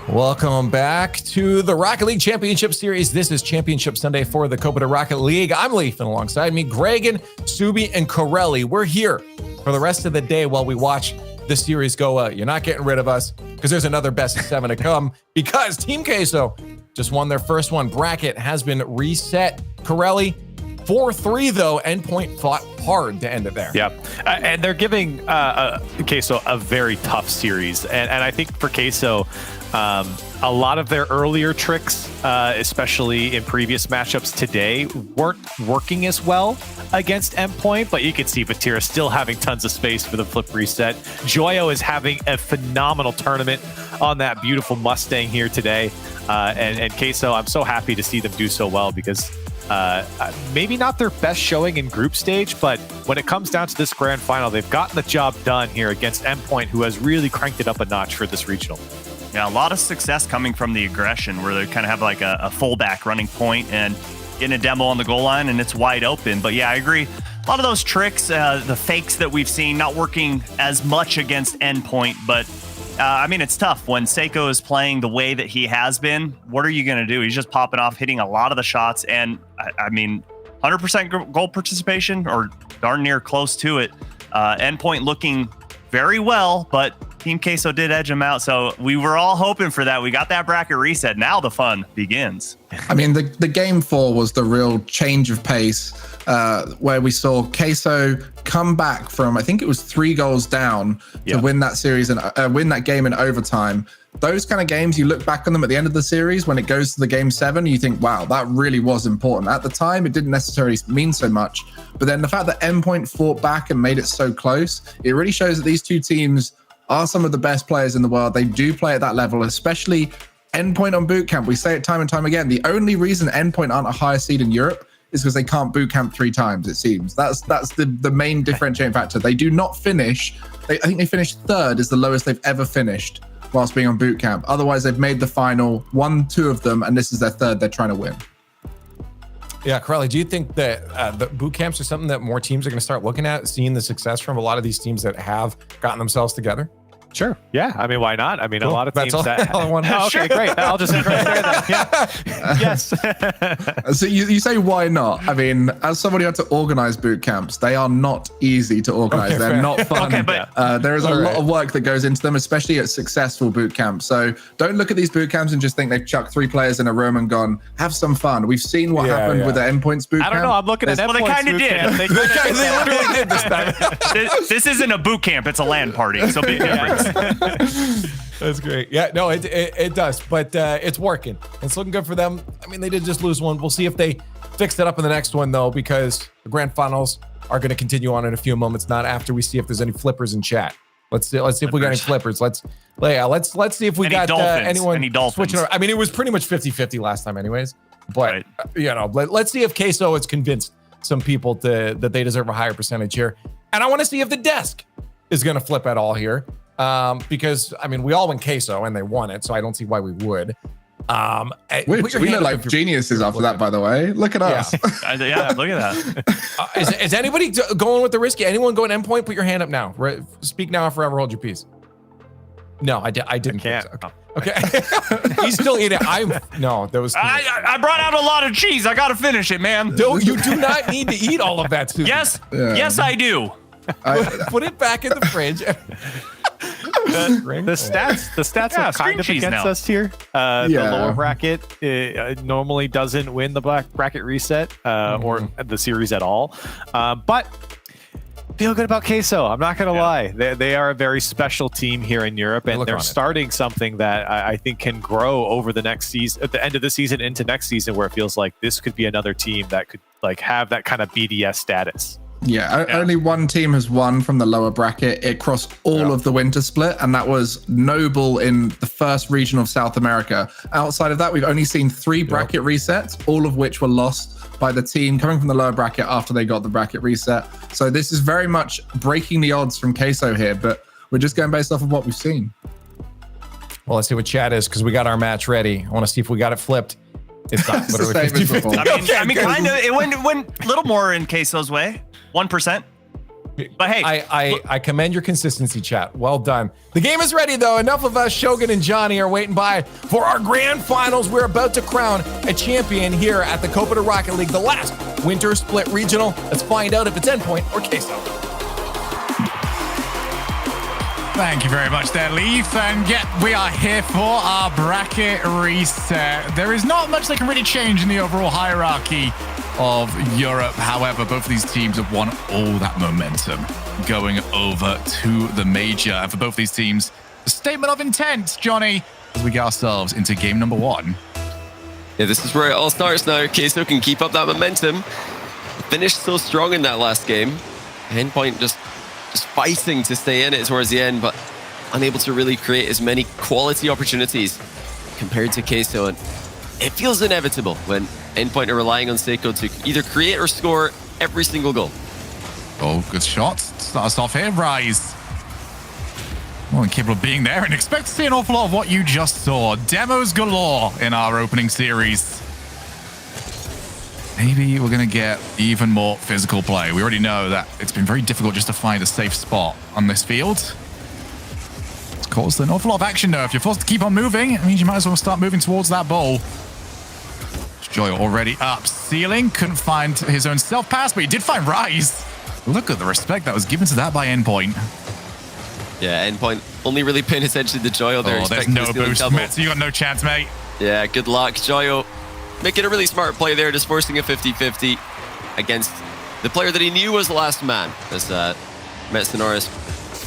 Welcome back to the Rocket League Championship Series. This is Championship Sunday for the Copa de Rocket League. I'm Leaf, and alongside me, Gregan, Subi, and Corelli. We're here for the rest of the day while we watch the series go. You're not getting rid of us because there's another best of 7 to come because Team Queso just won their first one. Bracket has been reset. Corelli, 4-3 though. Endpoint fought hard to end it there. Yeah, and they're giving Queso a very tough series. And I think for Queso, a lot of their earlier tricks, especially in previous matchups today, weren't working as well against Endpoint, but you can see Vatira still having tons of space for the flip reset. Joyo is having a phenomenal tournament on that beautiful Mustang here today. And Queso, I'm so happy to see them do so well because maybe not their best showing in group stage, but when it comes down to this grand final, they've gotten the job done here against Endpoint, who has really cranked it up a notch for this regional. Yeah, a lot of success coming from the aggression where they kind of have like a fullback running point and getting a demo on the goal line and it's wide open. But yeah, I agree. A lot of those tricks, the fakes that we've seen, not working as much against Endpoint, but I mean, it's tough when Seiko is playing the way that he has been. What are you going to do? He's just popping off, hitting a lot of the shots. And I mean, 100% goal participation or darn near close to it. Endpoint looking very well, but Team Queso did edge him out. So we were all hoping for that. We got that bracket reset. Now the fun begins. I mean, the game 4 was the real change of pace, where we saw Queso come back from, I think it was 3 goals down to win that series and win that game in overtime. Those kind of games, you look back on them at the end of the series, when it goes to the game 7, you think, wow, that really was important. At the time, it didn't necessarily mean so much. But then the fact that Endpoint fought back and made it so close, it really shows that these two teams are some of the best players in the world. They do play at that level, especially Endpoint on boot camp. We say it time and time again. The only reason Endpoint aren't a higher seed in Europe is because they can't boot camp 3 times, it seems. That's the main differentiating factor. They do not finish. I think they finished 3rd is the lowest they've ever finished whilst being on boot camp. Otherwise, they've made the final, won 2 of them, and this is their 3rd they're trying to win. Yeah, Corelli, do you think that the boot camps are something that more teams are going to start looking at, seeing the success from a lot of these teams that have gotten themselves together? Sure. Yeah. I mean, why not? I mean, a lot of teams that. I want to Okay, great. I'll just right there then. Yeah. Yes. So you say why not? I mean, as somebody who had to organize boot camps, they are not easy to organize. Okay, They're fair. not fun. Okay, but- there is a lot of work that goes into them, especially at successful boot camps. So don't look at these boot camps and just think they've chucked 3 players in a room and gone, have some fun. We've seen what happened with the Endpoints boot camp. I don't know. I'm looking at Well, they Endpoints kinda boot did. camp. They literally did this time. This isn't a boot camp; it's a LAN party. So big difference. That's great. Yeah, no, it does, but it's working. It's looking good for them. I mean, they did just lose one. We'll see if they fix it up in the next one, though, because the grand finals are going to continue on in a few moments. Not after we see if there's any flippers in chat. Let's see if we got any flippers. Let's see if we got anyone Any Dolphins. switching over. I mean, it was pretty much 50-50 last time, anyways. But let's see if Queso has convinced some people that they deserve a higher percentage here. And I want to see if the desk is going to flip at all here. Because I mean, we all went Queso and they won it, so I don't see why we would. We look like geniuses after that, by the way. Look at us. Yeah, look at that. Is anybody going with the risky? Anyone going endpoint? Put your hand up now. Speak now or forever hold your peace. No, I didn't. I can't. Okay. He's still eating. There was. I brought out a lot of cheese. I gotta finish it, man. You do not need to eat all of that, Susan. Yes, I do. Put it back in the fridge. The stats are kind of against us here. The lower bracket normally doesn't win the bracket reset or the series at all. But feel good about Queso. I'm not going to lie. They are a very special team here in Europe, and they're starting something that I think can grow over the next season, at the end of the season into next season, where it feels like this could be another team that could like have that kind of BDS status. Yeah, only one team has won from the lower bracket. It crossed all of the winter split, and that was Noble in the first region of South America. Outside of that, we've only seen 3 bracket resets, all of which were lost by the team coming from the lower bracket after they got the bracket reset. So this is very much breaking the odds from Queso here, but we're just going based off of what we've seen. Well, let's see what chat is, because we got our match ready. I want to see if we got it flipped. It's not literally 50-50. I mean, kind of. It went a little more in Queso's way. 1%. But hey, I commend your consistency, chat. Well done. The game is ready, though. Enough of us. Shogun and Johnny are waiting by for our grand finals. We're about to crown a champion here at the Copa de Rocket League, the last winter split regional. Let's find out if it's Endpoint or Queso. Thank you very much there, Leaf. And yet we are here for our bracket reset. There is not much that can really change in the overall hierarchy of Europe. However, both of these teams have won all that momentum going over to the major. And for both these teams, a statement of intent, Johnny, as we get ourselves into game number 1. Yeah, this is where it all starts now. Queso can keep up that momentum. Finished so strong in that last game. Endpoint just fighting to stay in it towards the end, but unable to really create as many quality opportunities compared to Queso. And it feels inevitable when Endpoint are relying on Seiko to either create or score every single goal. Oh, good shot. Start us off here, Rise. More than capable of being there, and expect to see an awful lot of what you just saw. Demos galore in our opening series. Maybe we're going to get even more physical play. We already know that it's been very difficult just to find a safe spot on this field. It's caused an awful lot of action, though. If you're forced to keep on moving, it means you might as well start moving towards that ball. Joy already up ceiling. Couldn't find his own self-pass, but he did find Rise. Look at the respect that was given to that by Endpoint. Yeah, Endpoint only really paying attention to Joyo there. Oh, there's no boost. Metsu, you got no chance, mate. Yeah, good luck. Joyo making a really smart play there, just forcing a 50-50 against the player that he knew was the last man. As Metsunoris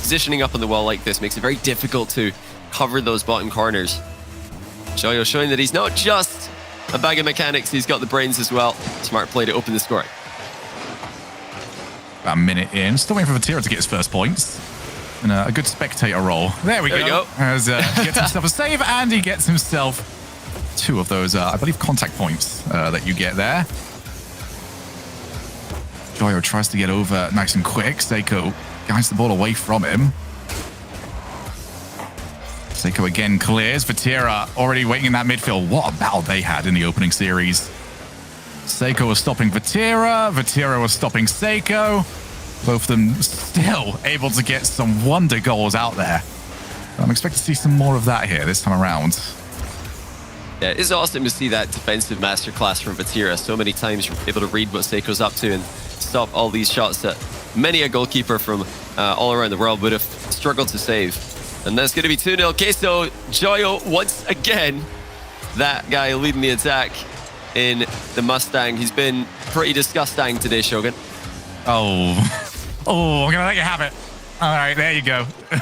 positioning up on the wall like this makes it very difficult to cover those bottom corners. Joyo showing that he's not just a bag of mechanics, he's got the brains as well. Smart play to open the scoring. About a minute in. Still waiting for Vatira to get his first points. And a good spectator roll. There we go. As he gets himself a save, and he gets himself 2 of those, I believe, contact points that you get there. Joyo tries to get over nice and quick. Seiko guides the ball away from him. Seiko again clears. Vatira already waiting in that midfield. What a battle they had in the opening series. Seiko was stopping Vatira. Vatira was stopping Seiko. Both of them still able to get some wonder goals out there. I'm expecting to see some more of that here this time around. Yeah, it's awesome to see that defensive masterclass from Vatira. So many times you're able to read what Seiko's up to and stop all these shots that many a goalkeeper from all around the world would have struggled to save. And that's going to be 2-0. Queso, Joyo once again. That guy leading the attack in the Mustang. He's been pretty disgusting today, Shogun. Oh, I'm going to let you have it. All right, there you go. I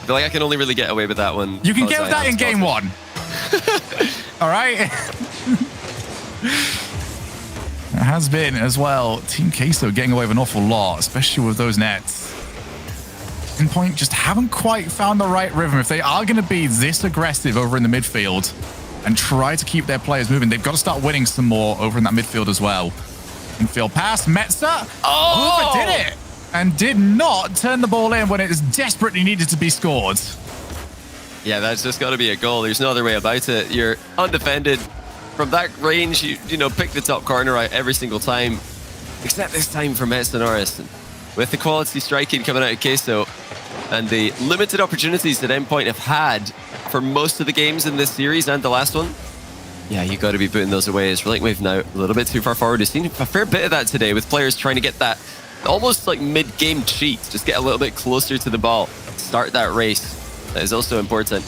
feel like I can only really get away with that one. You can get with that in game one. All right. It has been as well. Team Queso getting away with an awful lot, especially with those nets. Endpoint just haven't quite found the right rhythm. If they are going to be this aggressive over in the midfield and try to keep their players moving, they've got to start winning some more over in that midfield as well. Infield pass, Metza overdid it and did not turn the ball in when it is desperately needed to be scored. Yeah, that's just got to be a goal. There's no other way about it. You're undefended. From that range, you know, pick the top corner out every single time, except this time for Metz-Norris. With the quality striking coming out of Queso and the limited opportunities that Endpoint have had for most of the games in this series and the last one, yeah, you got to be putting those away. As Relicting Wave now a little bit too far forward. We've seen a fair bit of that today with players trying to get that almost like mid-game cheat, just get a little bit closer to the ball, start that race. That is also important.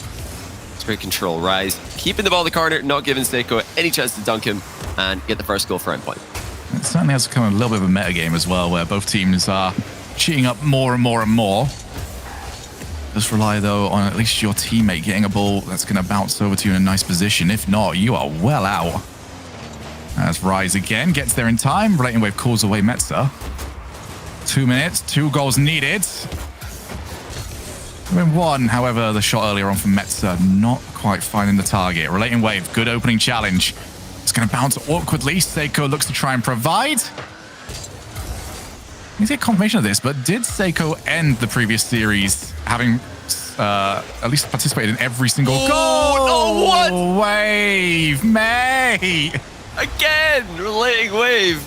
It's great control. Rise, keeping the ball in the corner, not giving Seiko any chance to dunk him and get the first goal for Endpoint. It certainly has become a little bit of a meta game as well, where both teams are cheating up more and more and more. Just rely, though, on at least your teammate getting a ball that's going to bounce over to you in a nice position. If not, you are well out. As Rise again gets there in time. Relicting Wave calls away Metza. 2 minutes, 2 goals needed. Win one, however, the shot earlier on from Metza not quite finding the target. Relicting Wave, good opening challenge. It's going to bounce awkwardly. Seiko looks to try and provide. We get confirmation of this, but did Seiko end the previous series having at least participated in every single goal? Oh, what? Wave, mate! Again, Relicting Wave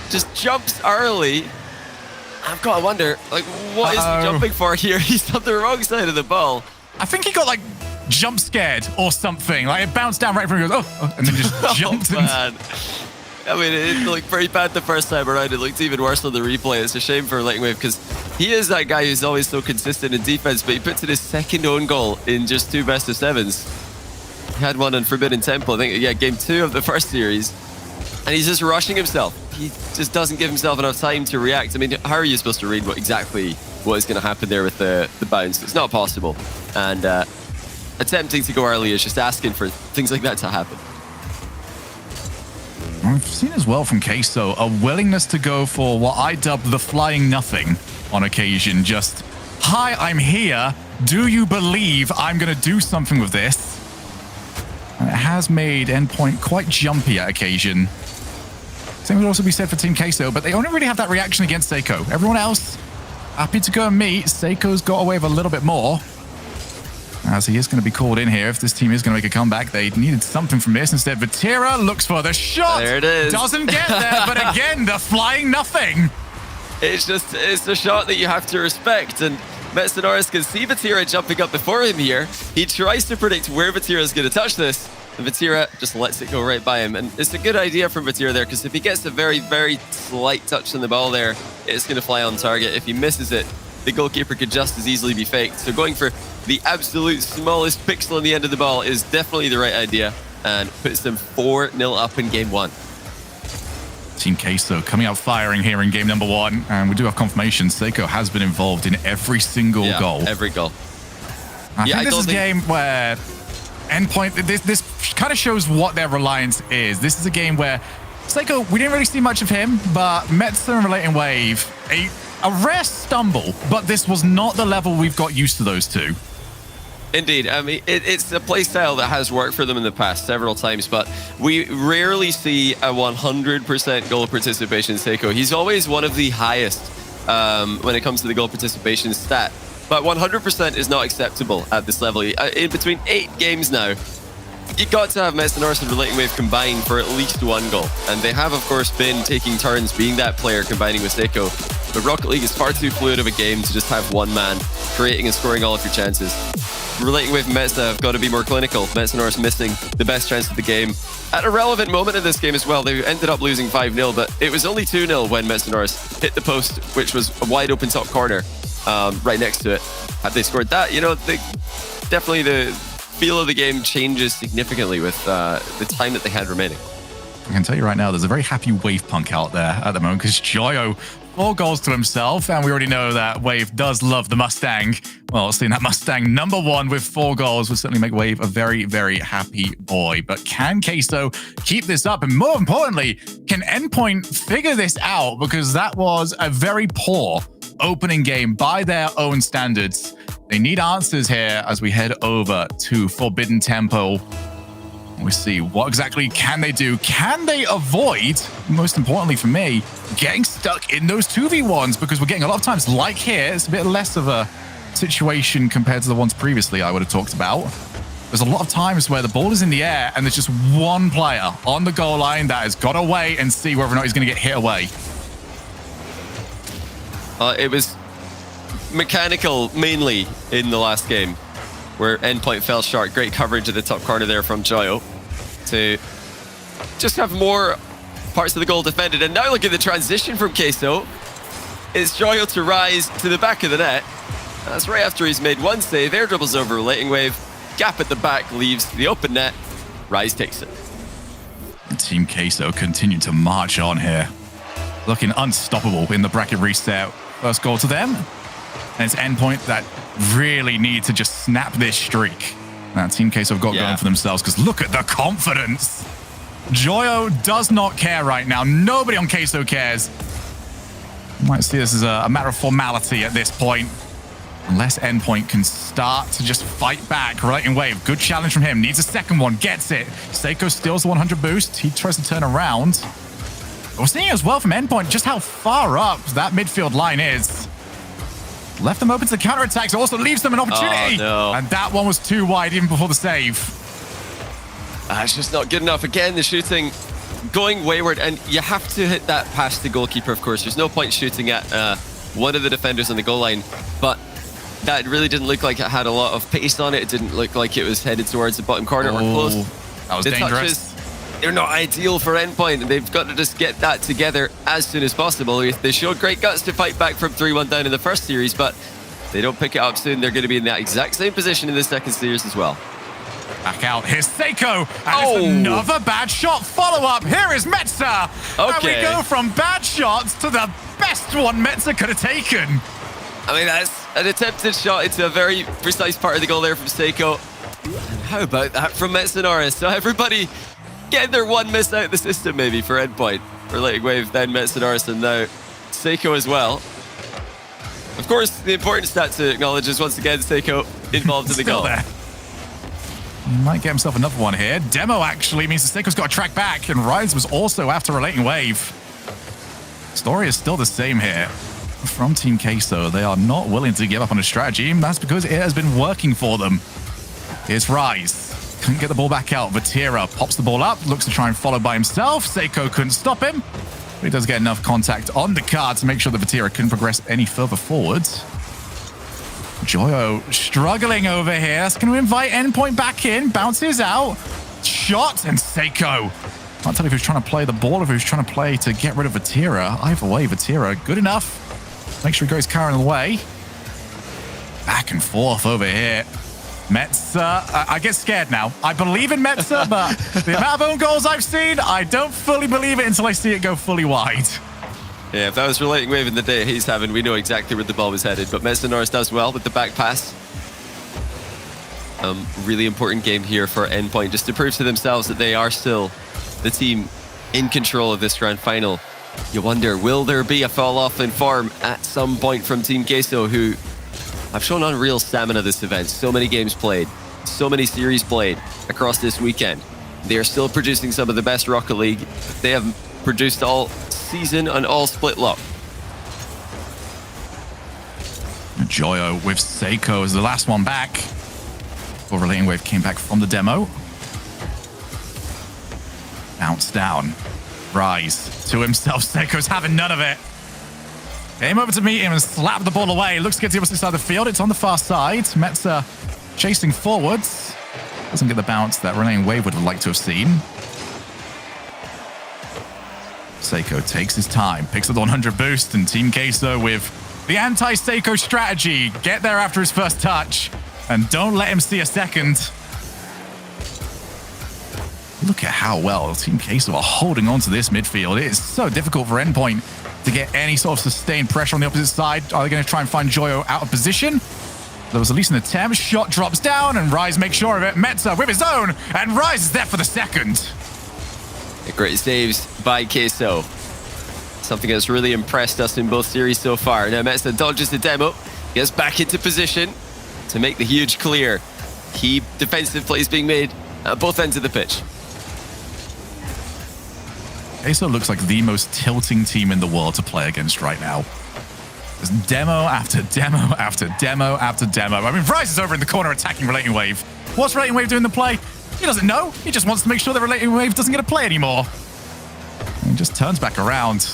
just jumps early. I've got to wonder, like, what is he jumping for here? He's on the wrong side of the ball. I think he got, like, jump scared or something. Like, it bounced down right from him, goes, and then just jumped. Man. I mean, it looked pretty bad the first time around. It looked even worse on the replay. It's a shame for Relicting Wave because he is that guy who's always so consistent in defense, but he puts in his second own goal in just 2 best of 7s. He had one on Forbidden Temple, I think, yeah, game 2 of the first series, and he's just rushing himself. He just doesn't give himself enough time to react. I mean, how are you supposed to read what is going to happen there with the bounce? It's not possible. And attempting to go early is just asking for things like that to happen. I've seen as well from Queso a willingness to go for what I dub the flying nothing on occasion. Just, hi, I'm here. Do you believe I'm going to do something with this? And it has made Endpoint quite jumpy at occasion. Same would also be said for Team Queso, but they only really have that reaction against Seiko. Everyone else happy to go and meet. Seiko's got away with a little bit more, as he is going to be called in here. If this team is going to make a comeback, they needed something from this. Instead, Vatira looks for the shot. There it is. Doesn't get there, but again, the flying nothing. It's the shot that you have to respect. And Metz-Norris can see Vatira jumping up before him here. He tries to predict where Vatira is going to touch this. And Vatira just lets it go right by him. And it's a good idea from Vatira there, because if he gets a very, very slight touch on the ball there, it's going to fly on target. If he misses it, the goalkeeper could just as easily be faked. So going for the absolute smallest pixel on the end of the ball is definitely the right idea and puts them 4-0 up in game 1. Team Queso coming out firing here in game number 1. And we do have confirmation Seiko has been involved in every single goal. Every goal. I think this is a game where Endpoint, this kind of shows what their reliance is. This is a game where Seiko, we didn't really see much of him, but Metza and Relicting Wave, a rare stumble, but this was not the level we've got used to those two. Indeed. I mean, it's a play style that has worked for them in the past several times, but we rarely see a 100% goal participation in Seiko. He's always one of the highest when it comes to the goal participation stat but 100% is not acceptable at this level. In between 8 games now, you got to have Mets and Norris and Relating Wave combine for at least 1 goal. And they have, of course, been taking turns being that player combining with Seiko. But Rocket League is far too fluid of a game to just have one man creating and scoring all of your chances. Relating Wave and Mets have got to be more clinical. Mets and Norris missing the best chance of the game at a relevant moment in this game as well. They ended up losing 5-0, but it was only 2-0 when Mets and Norris hit the post, which was a wide open top corner right next to it. Had they scored that, definitely the feel of the game changes significantly with the time that they had remaining. I can tell you right now, there's a very happy Wave punk out there at the moment because Joyo, 4 goals to himself, and we already know that Wave does love the Mustang. Well, seeing that Mustang #1 with 4 goals would certainly make Wave a very, very happy boy. But can Queso keep this up? And more importantly, can Endpoint figure this out? Because that was a very poor opening game by their own standards. They need answers here as we head over to Forbidden Temple. We see what exactly can they do. Can they avoid, most importantly for me, getting stuck in those 2v1s? Because we're getting a lot of times, like here, it's a bit less of a situation compared to the ones previously I would have talked about. There's a lot of times where the ball is in the air and there's just one player on the goal line that has got to wait and see whether or not he's going to get hit away. It was mechanical mainly in the last game, where Endpoint fell short. Great coverage at the top corner there from Joyo to just have more parts of the goal defended. And now look at the transition from Queso. It's Joyo to rise to the back of the net. That's right after he's made 1 save. Air dribbles over Relating Wave. Gap at the back leaves the open net. Rise takes it. Team Queso continue to march on here. Looking unstoppable in the bracket reset. First goal to them. And it's Endpoint that really need to just snap this streak. Now, Team Queso have got going for themselves because look at the confidence. Joyo does not care right now. Nobody on Queso cares. You might see this as a matter of formality at this point. Unless Endpoint can start to just fight back. Relating Wave, good challenge from him. Needs a second one, gets it. Seiko steals the 100 boost. He tries to turn around. But we're seeing as well from Endpoint just how far up that midfield line is. Left them open to the counterattacks. It also leaves them an opportunity. Oh, no. And that one was too wide even before the save. It's just not good enough. Again, the shooting going wayward, and you have to hit that past the goalkeeper, of course. There's no point shooting at one of the defenders on the goal line, but that really didn't look like it had a lot of pace on it. It didn't look like it was headed towards the bottom corner or close. That was the dangerous. Touches, they're not ideal for Endpoint. They've got to just get that together as soon as possible. They showed great guts to fight back from 3-1 down in the first series, but if they don't pick it up soon, they're going to be in that exact same position in the second series as well. Back out. Here's Seiko. And it's another bad shot. Follow up. Here is Metza. Okay. And we go from bad shots to the best one Metza could have taken. I mean, that's an attempted shot into a very precise part of the goal there from Seiko. And how about that from Mets and Norris? So everybody getting their one miss out of the system maybe for Endpoint. Relating Wave, then Mets and Norris, and now Seiko as well. Of course, the important stat to acknowledge is once again Seiko involved in the goal. There. He might get himself another one here. Demo actually means that Seiko's got to track back, and Rise was also after Relating Wave. Story is still the same here. From Team Queso, they are not willing to give up on a strategy, and that's because it has been working for them. Here's Rise. Couldn't get the ball back out. Vatira pops the ball up, looks to try and follow by himself. Seiko couldn't stop him, but he does get enough contact on the card to make sure that Vatira couldn't progress any further forwards. Joyo struggling over here. That's going to invite Endpoint back in. Bounces out. Shot, and Seiko. Can't tell if he was trying to play the ball or if he was trying to play to get rid of Vatira. Either way, Vatira, good enough. Make sure he goes carrying away. Back and forth over here. Metza, I get scared now. I believe in Metza, but the amount of own goals I've seen, I don't fully believe it until I see it go fully wide. Yeah, if that was Relating Wave in the day he's having, we know exactly where the ball was headed. But Mets and Norris does well with the back pass. Really important game here for Endpoint, just to prove to themselves that they are still the team in control of this grand final. You wonder, will there be a fall off in form at some point from Team Queso, who have shown unreal stamina this event. So many games played, so many series played across this weekend. They are still producing some of the best Rocket League they have produced all season and all split lock. Joyo with Seiko as the last one back. Before Relating Wave came back from the demo. Bounce down. Rise to himself. Seiko's having none of it. Came over to meet him and slapped the ball away. Looks to get to the opposite side of the field. It's on the far side. Metza chasing forwards. Doesn't get the bounce that Relating Wave would have liked to have seen. Seiko takes his time, picks up the 100 boost, and Team Queso with the anti-Seiko strategy. Get there after his first touch, and don't let him see a second. Look at how well Team Queso are holding on to this midfield. It is so difficult for Endpoint to get any sort of sustained pressure on the opposite side. Are they going to try and find Joyo out of position? There was at least an attempt. Shot drops down, and Rise makes sure of it. Metza with his own, and Rise is there for the second. Great saves by Queso. Something that's really impressed us in both series so far. Now Metza dodges the demo, gets back into position to make the huge clear. Key defensive plays being made at both ends of the pitch. Queso looks like the most tilting team in the world to play against right now. There's demo after demo after demo after demo. I mean, Rise is over in the corner attacking Relating Wave. What's Relating Wave doing the play? He doesn't know. He just wants to make sure that Relating Wave doesn't get a play anymore. And he just turns back around.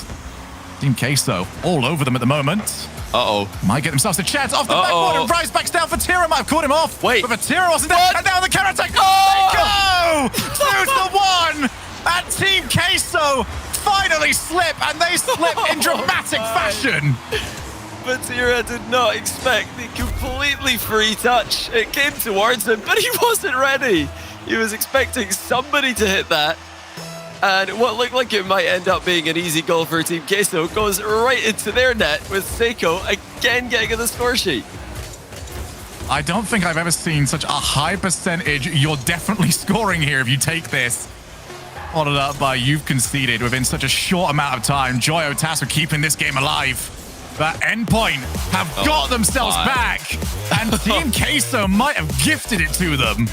Team Queso all over them at the moment. Uh-oh. Might get themselves a chance off the backboard, and Rise backs down. Vatira might have caught him off. Wait. But Vatira wasn't there. And now the counter-attack. Oh! They go! 2-1! And Team Queso finally slip, and they slip in dramatic fashion. Vatira did not expect the completely free touch. It came towards him, but he wasn't ready. He was expecting somebody to hit that. And what looked like it might end up being an easy goal for Team Queso goes right into their net, with Seiko again getting on the score sheet. I don't think I've ever seen such a high percentage. You're definitely scoring here if you take this. Followed up by You've Conceded within such a short amount of time. Joyo tasked with keeping this game alive. But Endpoint have got themselves back. And Team Queso might have gifted it to them.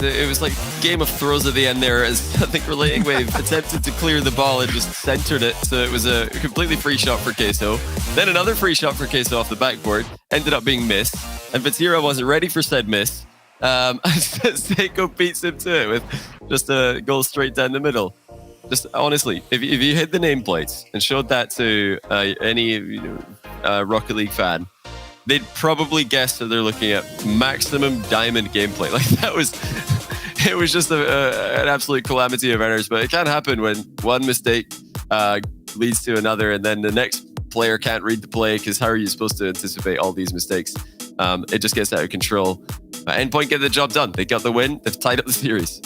It was like Game of Thrones at the end there, as I think Relating Wave attempted to clear the ball and just centered it. So it was a completely free shot for Queso. Then another free shot for Queso off the backboard. Ended up being missed. And Vatira wasn't ready for said miss. Seiko beats him to it with just a goal straight down the middle. Just honestly, if you hit the nameplates and showed that to any Rocket League fan, they'd probably guess that they're looking at maximum diamond gameplay. Like that was, it was just an absolute calamity of errors. But it can happen when one mistake leads to another, and then the next player can't read the play, because how are you supposed to anticipate all these mistakes? It just gets out of control. Endpoint get the job done. They got the win. They've tied up the series.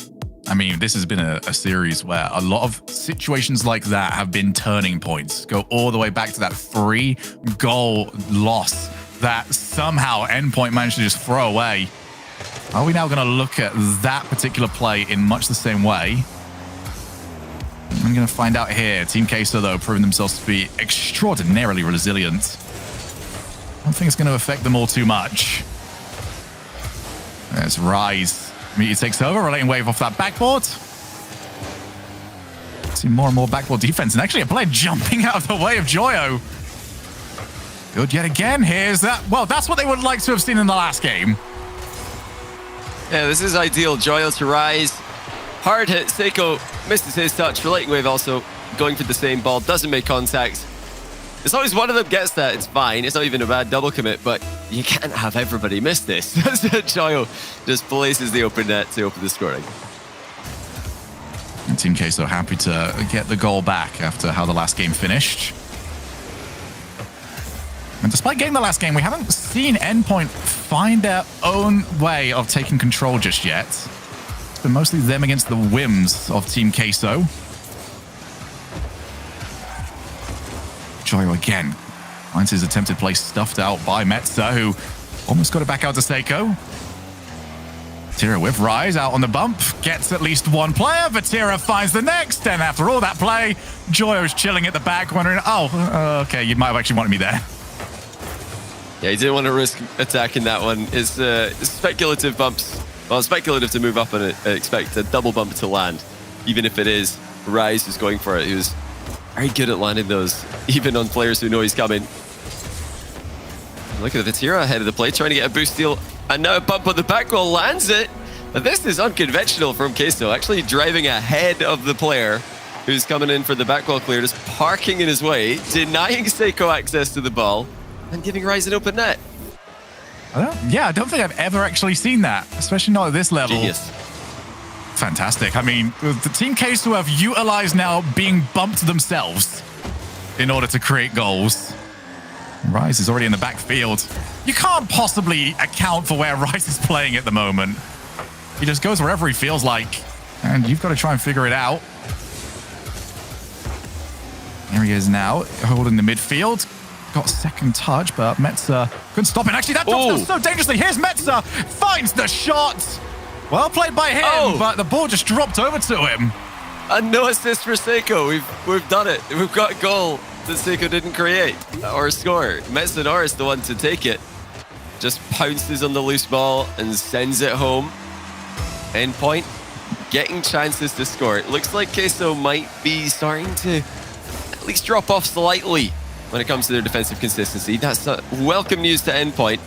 I mean, this has been a series where a lot of situations like that have been turning points. Go all the way back to that 3-goal loss that somehow Endpoint managed to just throw away. Are we now going to look at that particular play in much the same way? I'm going to find out here. Team Queso, though, proving themselves to be extraordinarily resilient. I don't think it's going to affect them all too much. There's Rise. Meteor takes over, Relating Wave off that backboard. See more and more backboard defense, and actually a player jumping out of the way of Joyo. Good yet again. Here's that. Well, that's what they would like to have seen in the last game. Yeah, this is ideal. Joyo to Rise. Hard hit. Seiko misses his touch. Relating Wave also going for the same ball. Doesn't make contact. As long as one of them gets that, it's fine. It's not even a bad double commit, but you can't have everybody miss this. Joyo just places the open net to open the scoring. And Team Queso happy to get the goal back after how the last game finished. And despite getting the last game, we haven't seen Endpoint find their own way of taking control just yet. It's been mostly them against the whims of Team Queso. Joyo again finds his attempted play stuffed out by Metza, who almost got it back out to Seiko. Vatira with Rise out on the bump, gets at least one player. Vatira finds the next, and after all that play, Joyo's chilling at the back, wondering, okay, you might have actually wanted me there. Yeah, he didn't want to risk attacking that one. It's speculative bumps. Well, it's speculative to move up and expect a double bump to land, even if it is Rise who's going for it. He was very good at landing those, even on players who know he's coming. Look at the Vatira ahead of the play, trying to get a boost steal. And now a bump on the back wall lands it. But this is unconventional from Queso, actually driving ahead of the player who's coming in for the back wall clear, just parking in his way, denying Seiko access to the ball, and giving Rise an open net. I don't think I've ever actually seen that, especially not at this level. Genius. Fantastic. I mean, the Team Queso have utilized now being bumped themselves in order to create goals. Rise is already in the backfield. You can't possibly account for where Rise is playing at the moment. He just goes wherever he feels like, and you've got to try and figure it out. Here he is now, holding the midfield. Got second touch, but Metza couldn't stop it. Actually, that drops so dangerously. Here's Metza, finds the shot. Well played by him, but the ball just dropped over to him. And no assist for Seiko. We've done it. We've got a goal that Seiko didn't create or score. Metza is the one to take it. Just pounces on the loose ball and sends it home. Endpoint getting chances to score. It looks like Queso might be starting to at least drop off slightly when it comes to their defensive consistency. That's welcome news to Endpoint,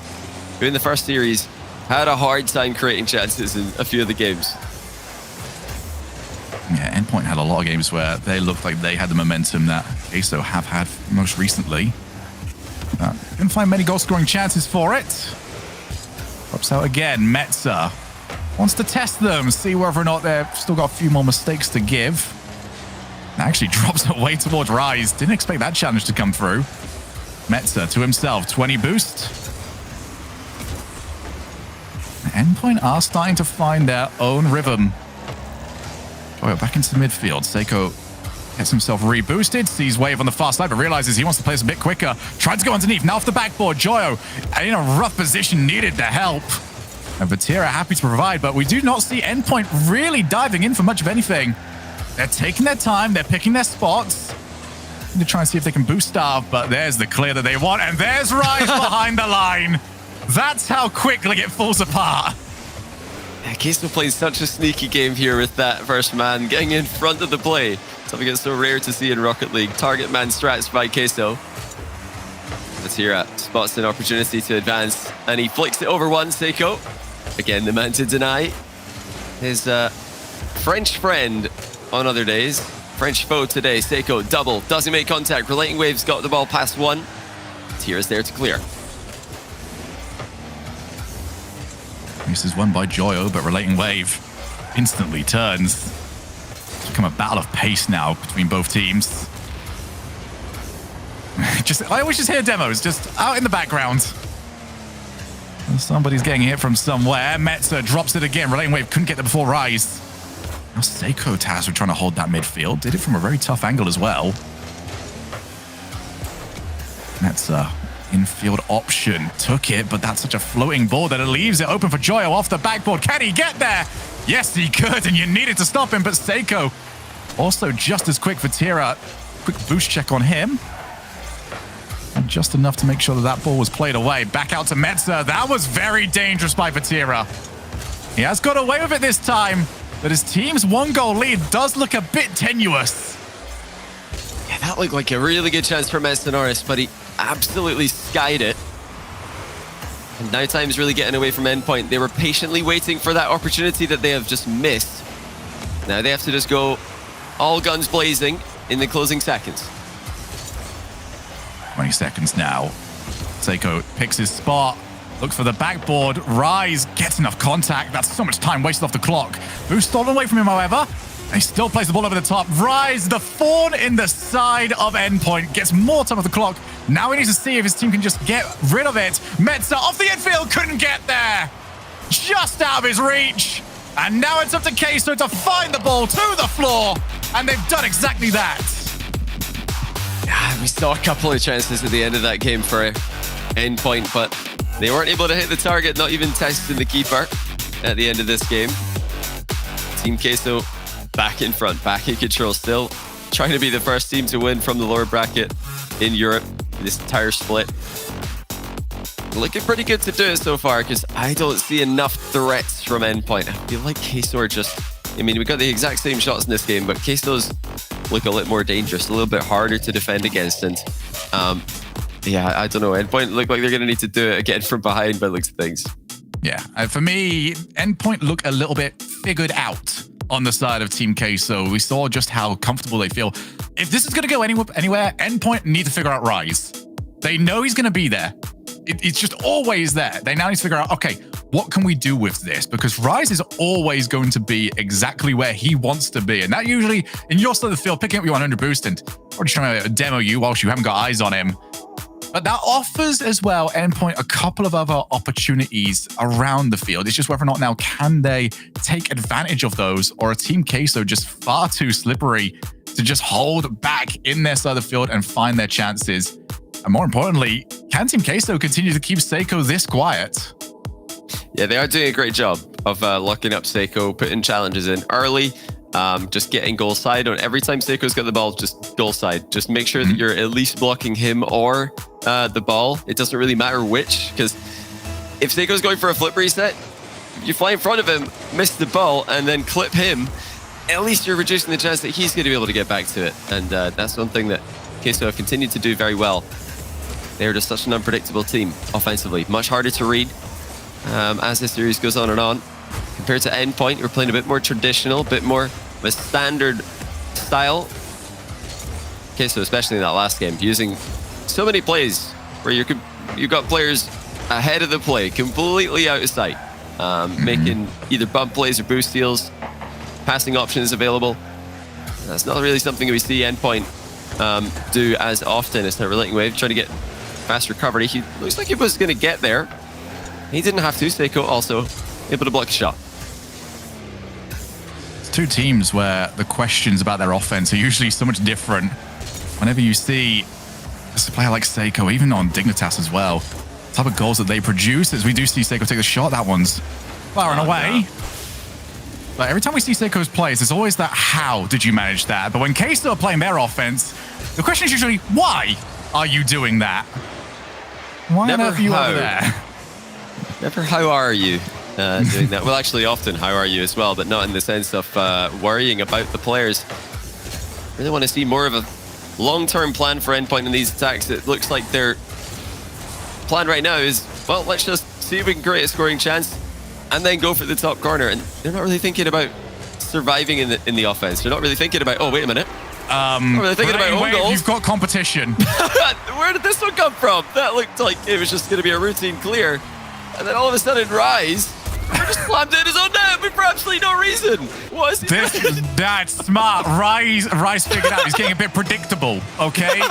who in the first series had a hard time creating chances in a few of the games. Yeah, Endpoint had a lot of games where they looked like they had the momentum that Queso have had most recently. Couldn't find many goal-scoring chances for it. Pops out again. Metza wants to test them, see whether or not they've still got a few more mistakes to give. Actually drops away towards Rise. Didn't expect that challenge to come through. Metza to himself, 20 boost. Endpoint are starting to find their own rhythm. Joyo back into the midfield. Seiko gets himself reboosted, sees Wave on the far side, but realizes he wants to play this a bit quicker. Tries to go underneath, now off the backboard. Joyo in a rough position, needed the help. And Vatira happy to provide, but we do not see Endpoint really diving in for much of anything. They're taking their time, they're picking their spots. They're trying to see if they can boost Starve, but there's the clear that they want, and there's Rise behind the line. That's how quickly it falls apart. Queso plays such a sneaky game here with that first man, getting in front of the play. Something that's so rare to see in Rocket League. Target man strats by Queso. Vatira spots an opportunity to advance, and he flicks it over one. Seiko, again the man to deny. His French friend on other days. French foe today. Seiko double. Doesn't make contact. Relating Waves got the ball past one. Tira's there to clear. This is won by Joyo, but Relating Wave instantly turns. It's become a battle of pace now between both teams. I always just hear demos just out in the background. Somebody's getting hit from somewhere. Metza drops it again. Relating Wave couldn't get there before Rise. Now Seiko Taz were trying to hold that midfield. Did it from a very tough angle as well. Metza, infield option. Took it, but that's such a floating ball that it leaves it open for Joyo off the backboard. Can he get there? Yes, he could, and you needed to stop him, but Seiko also just as quick for Tira. Quick boost check on him. And just enough to make sure that that ball was played away. Back out to Metza. That was very dangerous by Vatira. He has got away with it this time, but his team's one-goal lead does look a bit tenuous. Yeah, that looked like a really good chance for Metza, but he absolutely skied it. And now time's really getting away from Endpoint. They were patiently waiting for that opportunity that they have just missed. Now they have to just go all guns blazing in the closing seconds. 20 seconds now. Seiko picks his spot. Looks for the backboard. Rise gets enough contact. That's so much time wasted off the clock. Boost stolen away from him, however. He still plays the ball over the top. Rise, the thorn in the side of Endpoint, gets more time off the clock. Now he needs to see if his team can just get rid of it. Metza off the infield, couldn't get there. Just out of his reach. And now it's up to Queso to find the ball to the floor. And they've done exactly that. Yeah, we saw a couple of chances at the end of that game for Endpoint, but they weren't able to hit the target, not even testing the keeper at the end of this game. Team Queso back in front, back in control still, trying to be the first team to win from the lower bracket in Europe this entire split. Looking pretty good to do it so far, because I don't see enough threats from Endpoint. I feel like Queso are just, I mean, we got the exact same shots in this game, but Queso's look a little more dangerous, a little bit harder to defend against, and Yeah, I don't know. Endpoint look like they're going to need to do it again from behind by the looks of things. Yeah, for me, Endpoint look a little bit figured out on the side of Team Queso. We saw just how comfortable they feel. If this is going to go anywhere, Endpoint need to figure out Rise. They know he's going to be there. It's just always there. They now need to figure out, okay, what can we do with this? Because Rise is always going to be exactly where he wants to be. And that usually, in your side of the field, picking up your 100 boost and or just trying to demo you whilst you haven't got eyes on him. But that offers as well Endpoint a couple of other opportunities around the field. It's just whether or not now can they take advantage of those, or a Team Queso just far too slippery to just hold back in their side of the field and find their chances. And more importantly, can Team Queso continue to keep Seiko this quiet? Yeah, they are doing a great job of locking up Seiko, putting challenges in early, just getting goal side. On every time Seiko's got the ball, just goal side. Just make sure that you're at least blocking him or the ball. It doesn't really matter which, because if Seiko's going for a flip reset, you fly in front of him, miss the ball, and then clip him, at least you're reducing the chance that he's going to be able to get back to it. And that's one thing that Queso have continued to do very well. They're just such an unpredictable team offensively. Much harder to read as the series goes on and on. Compared to Endpoint, we're playing a bit more traditional, a bit more of a standard style. Queso, especially in that last game, using so many plays where you've got players ahead of the play, completely out of sight, making either bump plays or boost steals, passing options available. That's not really something we see Endpoint do as often as the relating wave, trying to get fast recovery. He looks like he was going to get there. He didn't have to. Seiko also able to block a shot. It's two teams where the questions about their offense are usually so much different. Whenever you see a player like Seiko, even on Dignitas as well, the type of goals that they produce, as we do see Seiko take the shot, that one's far and away. No. But every time we see Seiko's plays, there's always that, how did you manage that? But when Queso are playing their offense, the question is usually, why are you doing that? Why Never are you how. over there? Never how are you doing that. Well, actually, often how are you as well, but not in the sense of worrying about the players. Really want to see more of a long-term plan for Endpoint in these attacks. It looks like their plan right now is, well, let's just see if we can create a scoring chance and then go for the top corner. And they're not really thinking about surviving in the offense. They're not really thinking about, oh, wait a minute. They're thinking about own goals. You've got competition. Where did this one come from? That looked like it was just going to be a routine clear. And then all of a sudden, Rise just slammed in his own net for absolutely no reason. What is he That's smart. Rise figured out he's getting a bit predictable, okay?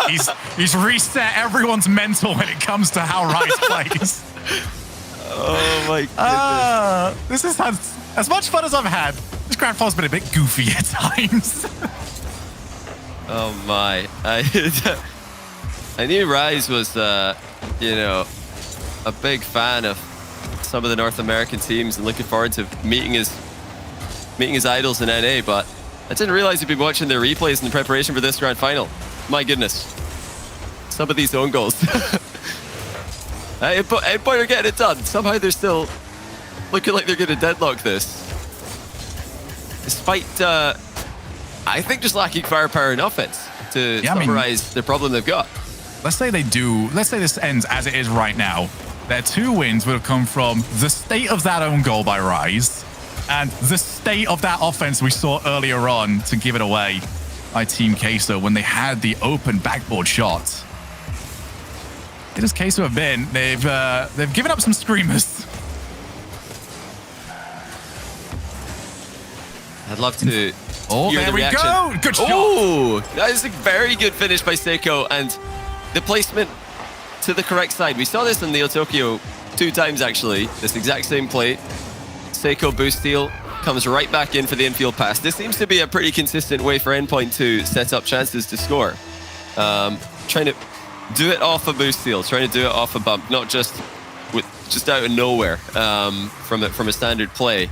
He's reset everyone's mental when it comes to how Rise plays. Oh my goodness. This has had as much fun as I've had. This Grand Final's been a bit goofy at times. Oh my. I knew Rise was, a big fan of some of the North American teams and looking forward to meeting his idols in NA, but I didn't realize he'd been watching their replays in preparation for this Grand Final. My goodness. Some of these own goals. Endpoint are getting it done. Somehow they're still looking like they're going to deadlock this. Despite, I think, just lacking firepower in offense to summarize the problem they've got. Let's say they do. Let's say this ends as it is right now. Their 2 wins would have come from the state of that own goal by Rise and the state of that offense we saw earlier on to give it away by Team Queso when they had the open backboard shot. It is Queso have been. They've given up some screamers. I'd love to. Oh, hear there the we reaction. go. Good shot. Oh, that is a very good finish by Seiko, and the placement to the correct side. We saw this in Neo Tokyo 2 times actually. This exact same play. Seiko boost steal comes right back in for the infield pass. This seems to be a pretty consistent way for Endpoint to set up chances to score. Trying to do it off a boost steal, trying to do it off a bump, not just out of nowhere from a standard play.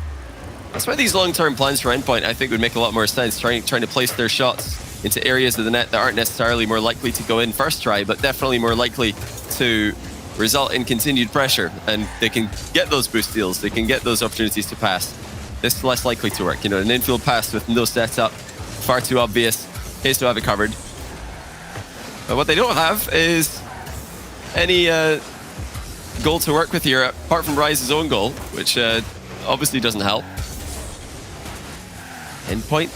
That's why these long-term plans for Endpoint, I think, would make a lot more sense. Trying to place their shots into areas of the net that aren't necessarily more likely to go in first try, but definitely more likely to result in continued pressure. And they can get those boost steals, they can get those opportunities to pass. This is less likely to work. An infield pass with no setup, far too obvious. Queso have it covered. But what they don't have is any goal to work with here, apart from Ryze's own goal, which obviously doesn't help. Endpoint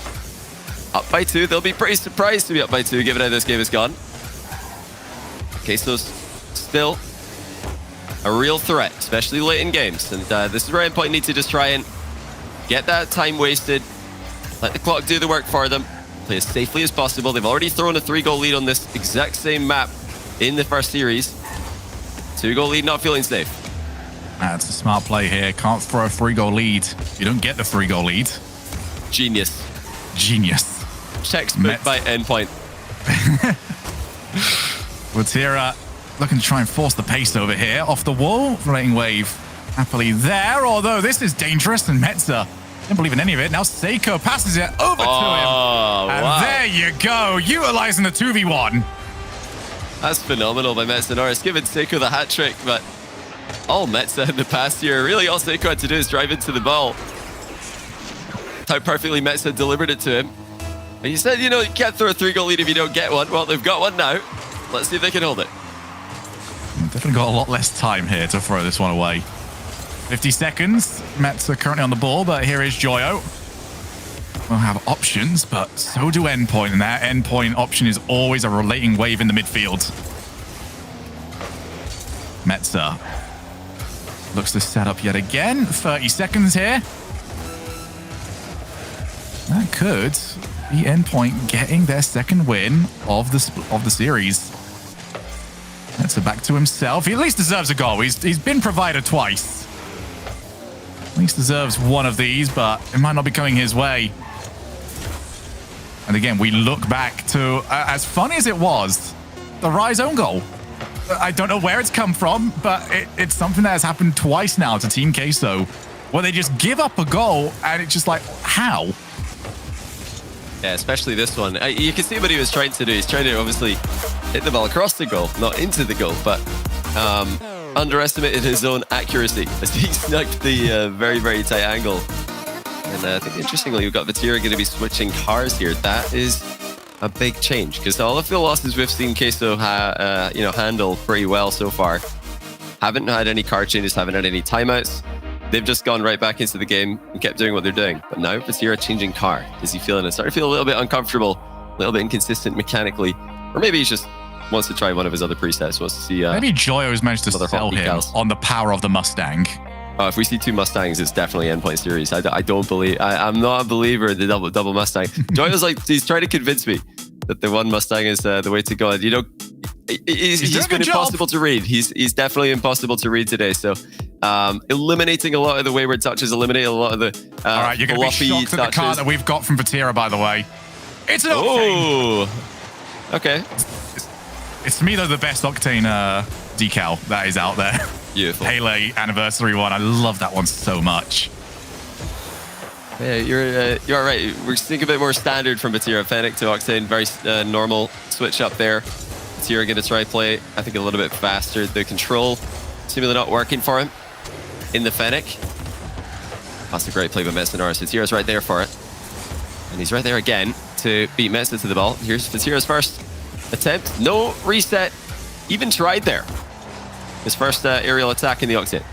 up by 2. They'll be pretty surprised to be up by 2, given how this game has gone. Queso's still a real threat, especially late in games. And this is where Endpoint needs to just try and get that time wasted, let the clock do the work for them, play as safely as possible. They've already thrown a 3-goal lead on this exact same map in the first series. 2-goal lead, not feeling safe. That's a smart play here. Can't throw a 3-goal lead. You don't get the 3-goal lead. Genius. Genius. Textbook by Endpoint. Vatira looking to try and force the pace over here. Off the wall. Relating Wave happily there. Although this is dangerous, and Metza didn't believe in any of it. Now Seiko passes it over to him. And there you go. Utilizing the 2v1. That's phenomenal by Metza Norris, giving Seiko the hat trick, but all Metza in the past year, really all Seiko had to do is drive into the ball. How perfectly Metza delivered it to him. And he said, you know, you can't throw a 3-goal lead if you don't get one. Well, they've got one now. Let's see if they can hold it. Definitely got a lot less time here to throw this one away. 50 seconds. Metza currently on the ball, but here is Joyo. We'll have options, but so do Endpoint, and that Endpoint option is always a relating wave in the midfield. Metza looks to set up yet again. 30 seconds here. That could be Endpoint getting their second win of the series. Metza back to himself. He at least deserves a goal. He's been provided twice. At least deserves one of these, but it might not be coming his way. And again, we look back to, as funny as it was, the Ryze own goal. I don't know where it's come from, but it's something that has happened twice now to Team Queso, where they just give up a goal, and it's just like, how? Yeah, especially this one. You can see what he was trying to do. He's trying to obviously hit the ball across the goal, not into the goal, but underestimated his own accuracy as he sniped the very, very tight angle. And I think interestingly, we've got Vatira going to be switching cars here. That is a big change, because all of the losses we've seen Queso handle pretty well so far. Haven't had any car changes, haven't had any timeouts. They've just gone right back into the game and kept doing what they're doing. But now Vatira changing car. Is he feeling it? Starting to feel a little bit uncomfortable, a little bit inconsistent mechanically, or maybe he just wants to try one of his other presets. Wants to see. Maybe Joyo has managed to sell him on the power of the Mustang. Oh, if we see 2 Mustangs, it's definitely Endpoint series. I don't believe. I'm not a believer in the double Mustang. Joyo's like, he's trying to convince me that the one Mustang is the way to go. You know, he's been impossible to read. He's definitely impossible to read today. So eliminating a lot of the wayward touches, eliminating a lot of the all right, you're going to be shocked at the car that we've got from Vatira, by the way. It's an Octane. Okay. It's to me, though, the best Octane decal that is out there. Beautiful. Halo anniversary one. I love that one so much. Yeah, you're right. We're seeing a bit more standard from Vatira. Fennec to Octane, very normal switch up there. Vatira going to try play, I think, a little bit faster. The control seemingly not working for him in the Fennec. That's a great play by Metza Norris. Vatira's right there for it. And he's right there again to beat Metza to the ball. Here's Vatira's first attempt. No reset. Even tried there. His first aerial attack in the Octane.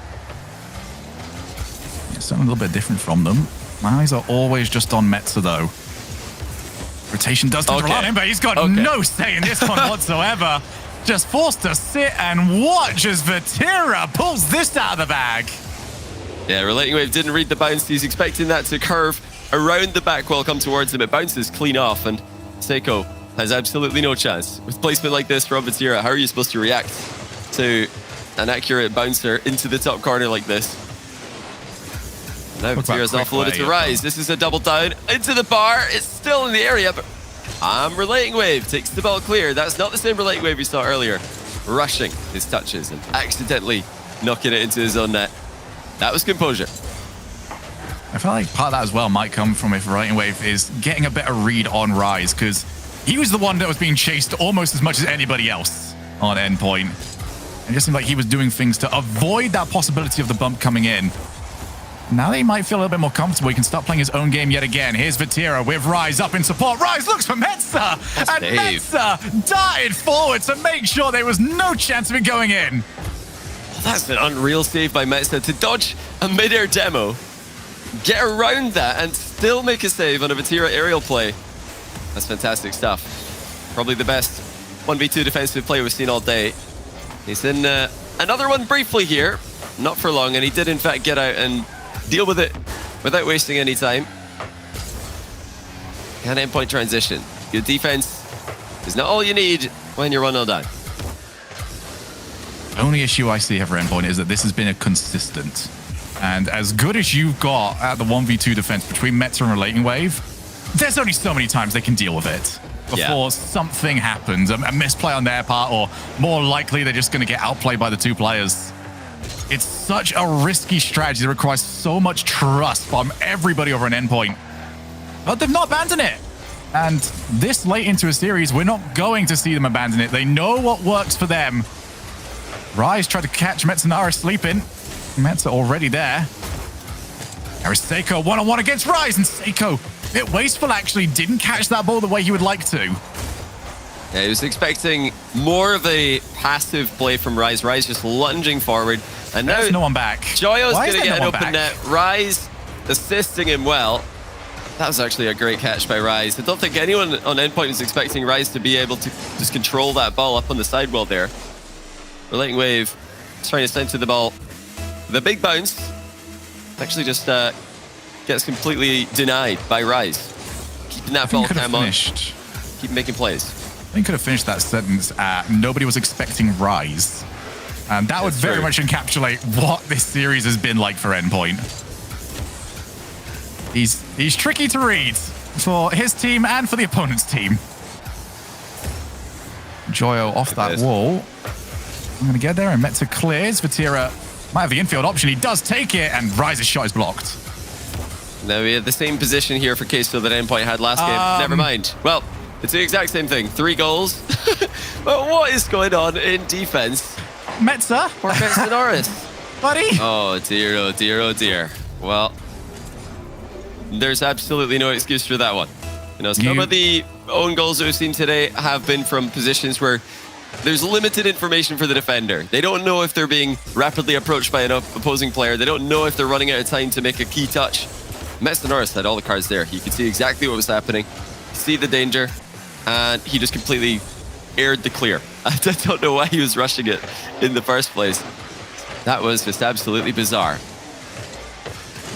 Yeah, something a little bit different from them. My eyes are always just on Metza, though. Rotation does control on him, but he's got no say in this one whatsoever. Just forced to sit and watch as Vatira pulls this out of the bag. Yeah, Relating Wave didn't read the bounce. He's expecting that to curve around the back wall, come towards him. It bounces clean off, and Seiko has absolutely no chance. With placement like this from Vatira, how are you supposed to react to an accurate bouncer into the top corner like this? Now Vatira's offloaded to Ryze. This is a double down into the bar. It's still in the area, but Relating Wave takes the ball clear. That's not the same Relating Wave we saw earlier. Rushing his touches and accidentally knocking it into his own net. That was composure. I feel like part of that as well might come from if Relating Wave is getting a better read on Ryze, because he was the one that was being chased almost as much as anybody else on Endpoint. It just seemed like he was doing things to avoid that possibility of the bump coming in. Now that he might feel a little bit more comfortable, he can start playing his own game yet again. Here's Vatira with Rise up in support. Rise looks for Metza, and Dave. Metza darted forward to make sure there was no chance of it going in. That's an unreal save by Metza to dodge a mid-air demo, get around that, and still make a save on a Vatira aerial play. That's fantastic stuff. Probably the best 1v2 defensive play we've seen all day. He's in another one briefly here, not for long, and he did in fact get out and deal with it without wasting any time. And endpoint transition. Good defense is not all you need when you're 1-0 down. The only issue I see here for Endpoint is that this has been a consistent. And as good as you've got at the 1v2 defense between Metza and Relating Wave, there's only so many times they can deal with it before something happens, a misplay on their part, or more likely they're just going to get outplayed by the two players. It's such a risky strategy that requires so much trust from everybody over an Endpoint. But they've not abandoned it. And this late into a series, we're not going to see them abandon it. They know what works for them. Rise tried to catch Metsunara sleeping. Metza already there. There is Seiko one-on-one against Rise, and Seiko, a bit wasteful actually, didn't catch that ball the way he would like to. Yeah, he was expecting more of a passive play from Rise. Rise just lunging forward. And now there's no one back. Joyo's Why going is to there get no an one open back? net. Rise assisting him well. That was actually a great catch by Rise. I don't think anyone on Endpoint was expecting Rise to be able to just control that ball up on the sidewall there. Relating Wave trying to center the ball. The big bounce actually just gets completely denied by Rise. Keeping that ball cam on. Keep making plays. I think could have finished that sentence at nobody was expecting Rise. And that would That's very true. much encapsulate what this series has been like for Endpoint. He's tricky to read for his team and for the opponent's team. Joyo off that wall. I'm going to get there, and Metza clears. Vatira might have the infield option. He does take it, and Rise's shot is blocked. Now we had the same position here for Queso that Endpoint had last game. Never mind. Well, it's the exact same thing. 3 goals. But what is going on in defense? Metza? For Metza Norris. Buddy? Oh dear, oh dear, oh dear. Well, there's absolutely no excuse for that one. You know, some of the own goals that we've seen today have been from positions where there's limited information for the defender. They don't know if they're being rapidly approached by an opposing player. They don't know if they're running out of time to make a key touch. Metza Norris had all the cards there. He could see exactly what was happening, see the danger, and he just completely aired the clear. I don't know why he was rushing it in the first place. That was just absolutely bizarre.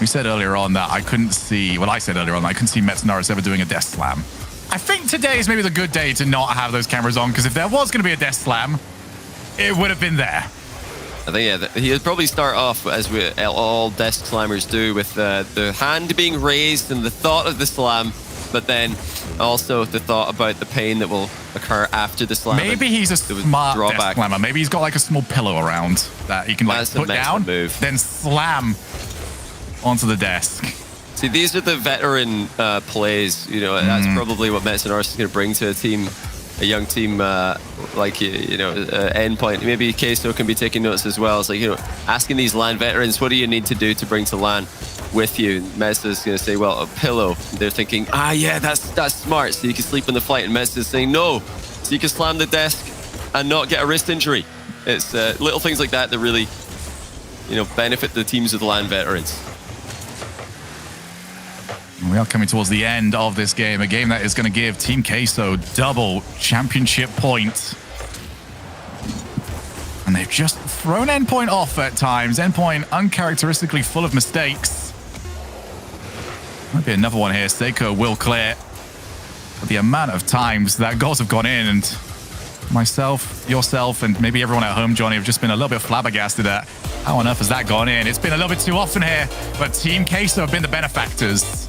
We said earlier on that I couldn't see, well, I said earlier on that I couldn't see Metza Norris ever doing a death slam. I think today is maybe the good day to not have those cameras on, because if there was going to be a death slam, it would have been there. I think, yeah, he'd probably start off, as we all desk slammers do, with the hand being raised and the thought of the slam, but then also the thought about the pain that will occur after the slam. Maybe he's a smart death slammer. Maybe he's got like a small pillow around that he can like put down, then slam onto the desk. See, these are the veteran plays. You know, that's probably what Metza Norris is going to bring to a team, a young team like Endpoint. Maybe Queso can be taking notes as well. It's like, you know, asking these LAN veterans, what do you need to do to bring to LAN with you? Metza's going to say, well, a pillow. They're thinking, yeah, that's smart. So you can sleep in the flight. And Metza's saying, no, so you can slam the desk and not get a wrist injury. It's little things like that that really, you know, benefit the teams with LAN veterans. We are coming towards the end of this game, a game that is going to give Team Queso double championship points. And they've just thrown Endpoint off at times. Endpoint uncharacteristically full of mistakes. Might be another one here. Seiko will clear. But the amount of times that goals have gone in, and myself, yourself, and maybe everyone at home, Johnny, have just been a little bit flabbergasted at how on earth has that gone in. It's been a little bit too often here, but Team Queso have been the benefactors.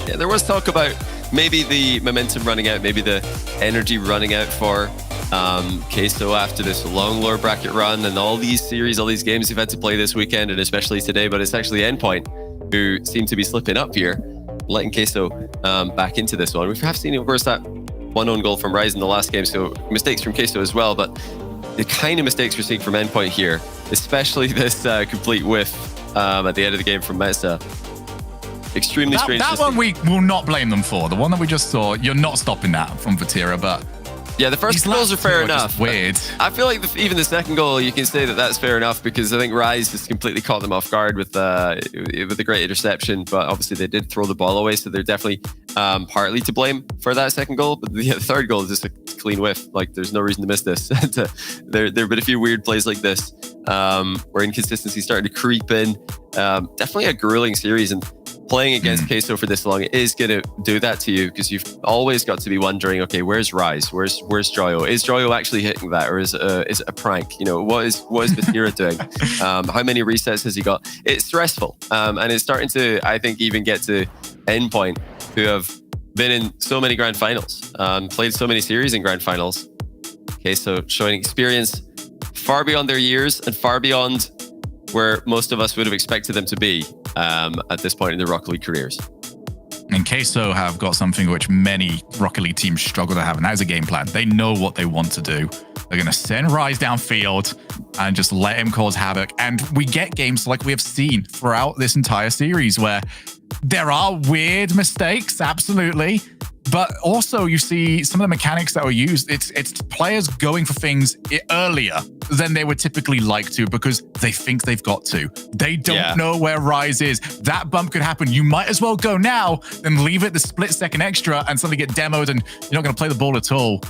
Yeah, there was talk about maybe the momentum running out, maybe the energy running out for Queso after this long lower bracket run and all these series, all these games you've had to play this weekend and especially today. But it's actually Endpoint who seem to be slipping up here, letting Queso back into this one. We have seen, of course, that one own goal from Rise in the last game, so mistakes from Queso as well. But the kind of mistakes we're seeing from Endpoint here, especially this complete whiff at the end of the game from Mesa. Extremely strange. That one we will not blame them for. The one that we just saw, you're not stopping that from Vatira, but yeah, the first goals are fair enough. Weird. I feel like even the second goal, you can say that that's fair enough because I think Rise just completely caught them off guard with a great interception. But obviously they did throw the ball away, so they're definitely partly to blame for that second goal. But the third goal is just a clean whiff. Like there's no reason to miss this. There have been a few weird plays like this where inconsistency started to creep in. Definitely a grueling series, and playing against Queso for this long is going to do that to you because you've always got to be wondering, okay, where's Rise? Where's Joyo? Is Joyo actually hitting that, or is it a prank? You know, what is Vatira doing? How many resets has he got? It's stressful, and it's starting to, I think, even get to Endpoint, who have been in so many grand finals, played so many series in grand finals. Queso showing experience far beyond their years and far beyond where most of us would have expected them to be at this point in their Rocket League careers. And Queso have got something which many Rocket League teams struggle to have, and that is a game plan. They know what they want to do. They're going to send Rise downfield and just let him cause havoc. And we get games like we have seen throughout this entire series where there are weird mistakes, absolutely. But also you see some of the mechanics that were used. It's players going for things earlier than they would typically like to because they think they've got to. They don't know where Rise is. That bump could happen. You might as well go now than leave it the split second extra and suddenly get demoed and you're not going to play the ball at all.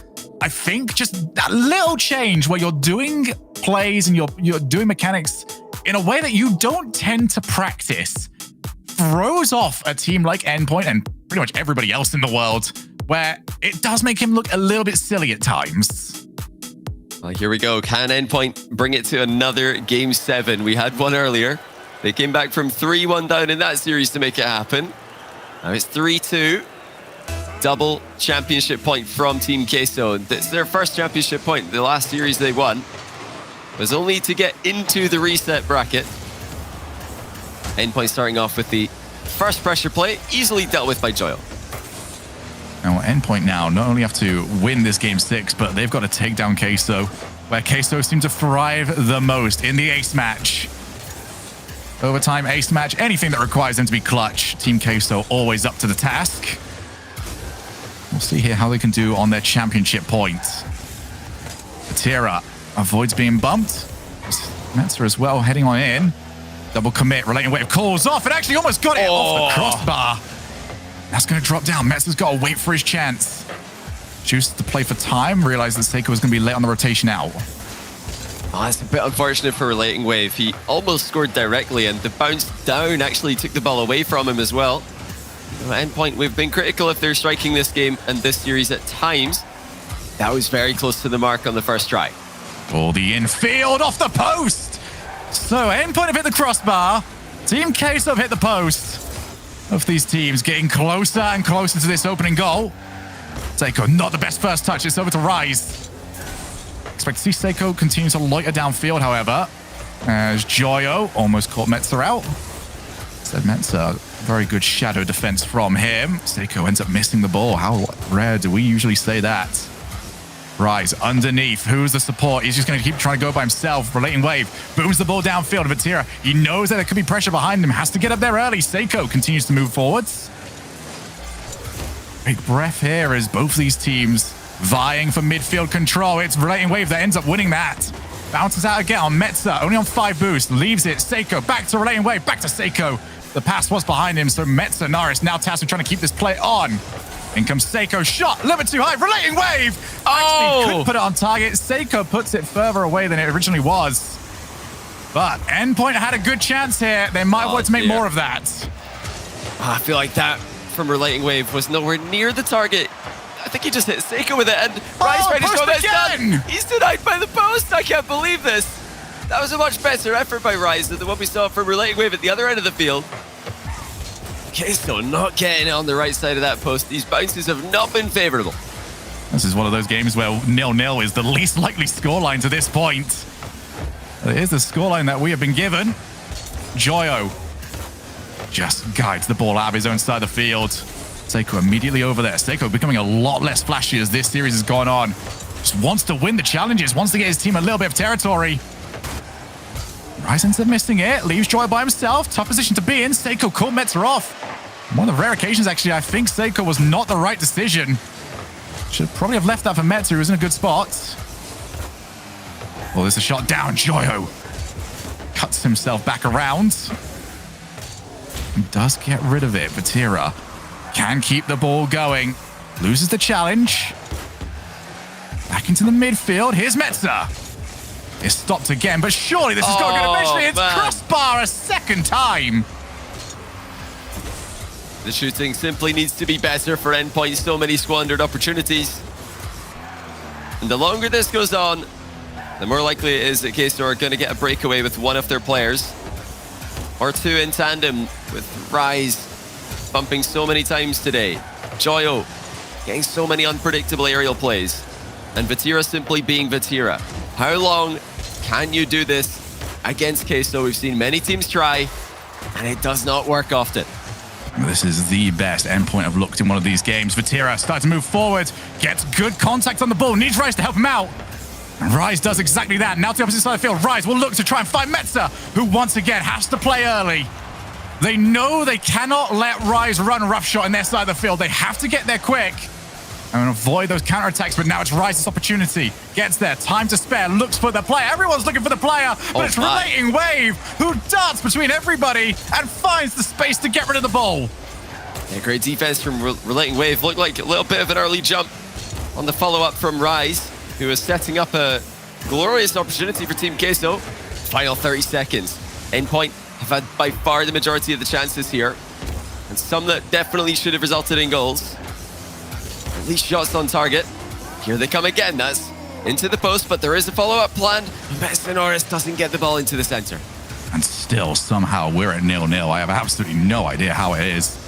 I think just that little change where you're doing plays and you're doing mechanics in a way that you don't tend to practice throws off a team like Endpoint and pretty much everybody else in the world, where it does make him look a little bit silly at times. Well, here we go. Can Endpoint bring it to another Game 7? We had one earlier. They came back from 3-1 down in that series to make it happen. Now it's 3-2. Double championship point from Team Queso. It's their first championship point. The last series they won was only to get into the reset bracket. Endpoint starting off with the first pressure play, easily dealt with by Joyo. Now, Endpoint now not only have to win this game 6, but they've got to take down Queso, where Queso seem to thrive the most in the ace match. Overtime, ace match, anything that requires them to be clutch. Team Queso always up to the task. We'll see here how they can do on their championship point. Vatira avoids being bumped. Metzer as well heading on in. Double commit, relating wave calls off, and actually almost got it off the crossbar. That's going to drop down. Metzer's got to wait for his chance. Chooses to play for time, realized that Seiko was going to be late on the rotation out. Oh, that's a bit unfortunate for Relating Wave. He almost scored directly, and the bounce down actually took the ball away from him as well. At Endpoint, we've been critical if they're striking this game and this series at times. That was very close to the mark on the first try. Oh, the infield off the post. So Endpoint have hit the crossbar. Team Queso have hit the post. Both these teams getting closer and closer to this opening goal. Seiko, not the best first touch. It's over to Rise. Expect to see Seiko continue to loiter downfield, however, as Joyo almost caught Metzer out. Said Metzer, very good shadow defense from him. Seiko ends up missing the ball. How rare do we usually say that? Rise underneath. Who's the support? He's just going to keep trying to go by himself. Relating wave. Booms the ball downfield. Vatira, he knows that there could be pressure behind him. Has to get up there early. Seiko continues to move forwards. Big breath here as both these teams vying for midfield control. It's Relating wave that ends up winning that. Bounces out again on Metzer. Only on 5 boost. Leaves it. Seiko back to Relating wave. Back to Seiko. The pass was behind him. So Metzer, Norris now tasked with trying to keep this play on. In comes Seiko, shot, a little bit too high, Relating wave! Actually couldn't put it on target. Seiko puts it further away than it originally was. But Endpoint had a good chance here. They might want to make more of that. I feel like that from Relating Wave was nowhere near the target. I think he just hit Seiko with it, and Rise ready to score. That's done. He's denied by the post. I can't believe this. That was a much better effort by Rise than the one we saw from Relating Wave at the other end of the field. Queso not getting it on the right side of that post. These bounces have not been favorable. This is one of those games where 0-0 is the least likely scoreline to this point. It is the scoreline that we have been given. Joyo just guides the ball out of his own side of the field. Seiko immediately over there. Seiko becoming a lot less flashy as this series has gone on. Just wants to win the challenges, wants to get his team a little bit of territory. Rise ends up missing it, leaves Joy by himself. Tough position to be in. Seiko caught Metzer off. One of the rare occasions, actually, I think Seiko was not the right decision. Should probably have left that for Metzer, who was in a good spot. Well, there's a shot down. Joyo cuts himself back around. And does get rid of it. Vatira can keep the ball going. Loses the challenge. Back into the midfield. Here's Metzer. It's stopped again, but surely this is going to eventually. It's crossbar a second time. The shooting simply needs to be better for Endpoint. So many squandered opportunities. And the longer this goes on, the more likely it is that Queso are going to get a breakaway with one of their players. Or two in tandem, with Rise bumping so many times today. Joyo getting so many unpredictable aerial plays. And Vatira simply being Vatira. How long can you do this against Queso? We've seen many teams try, and it does not work often. This is the best Endpoint have looked in one of these games. Vatira starts to move forward, gets good contact on the ball, needs Rise to help him out. And Rise does exactly that. Now to the opposite side of the field, Rise will look to try and find Metzer, who once again has to play early. They know they cannot let Rise run roughshot in their side of the field. They have to get there quick and avoid those counterattacks, but now it's Rise's opportunity. Gets there, time to spare, looks for the player. Everyone's looking for the player, but it's Relating Wave who darts between everybody and finds the space to get rid of the ball. Yeah, great defense from Relating Wave. Looked like a little bit of an early jump on the follow-up from Rise, who is setting up a glorious opportunity for Team Queso. Final 30 seconds. Endpoint have had by far the majority of the chances here, and some that definitely should have resulted in goals. At least shots on target. Here they come again. That's into the post, but there is a follow-up plan. Mesinoris doesn't get the ball into the center. And still, somehow, we're at 0-0. I have absolutely no idea how it is.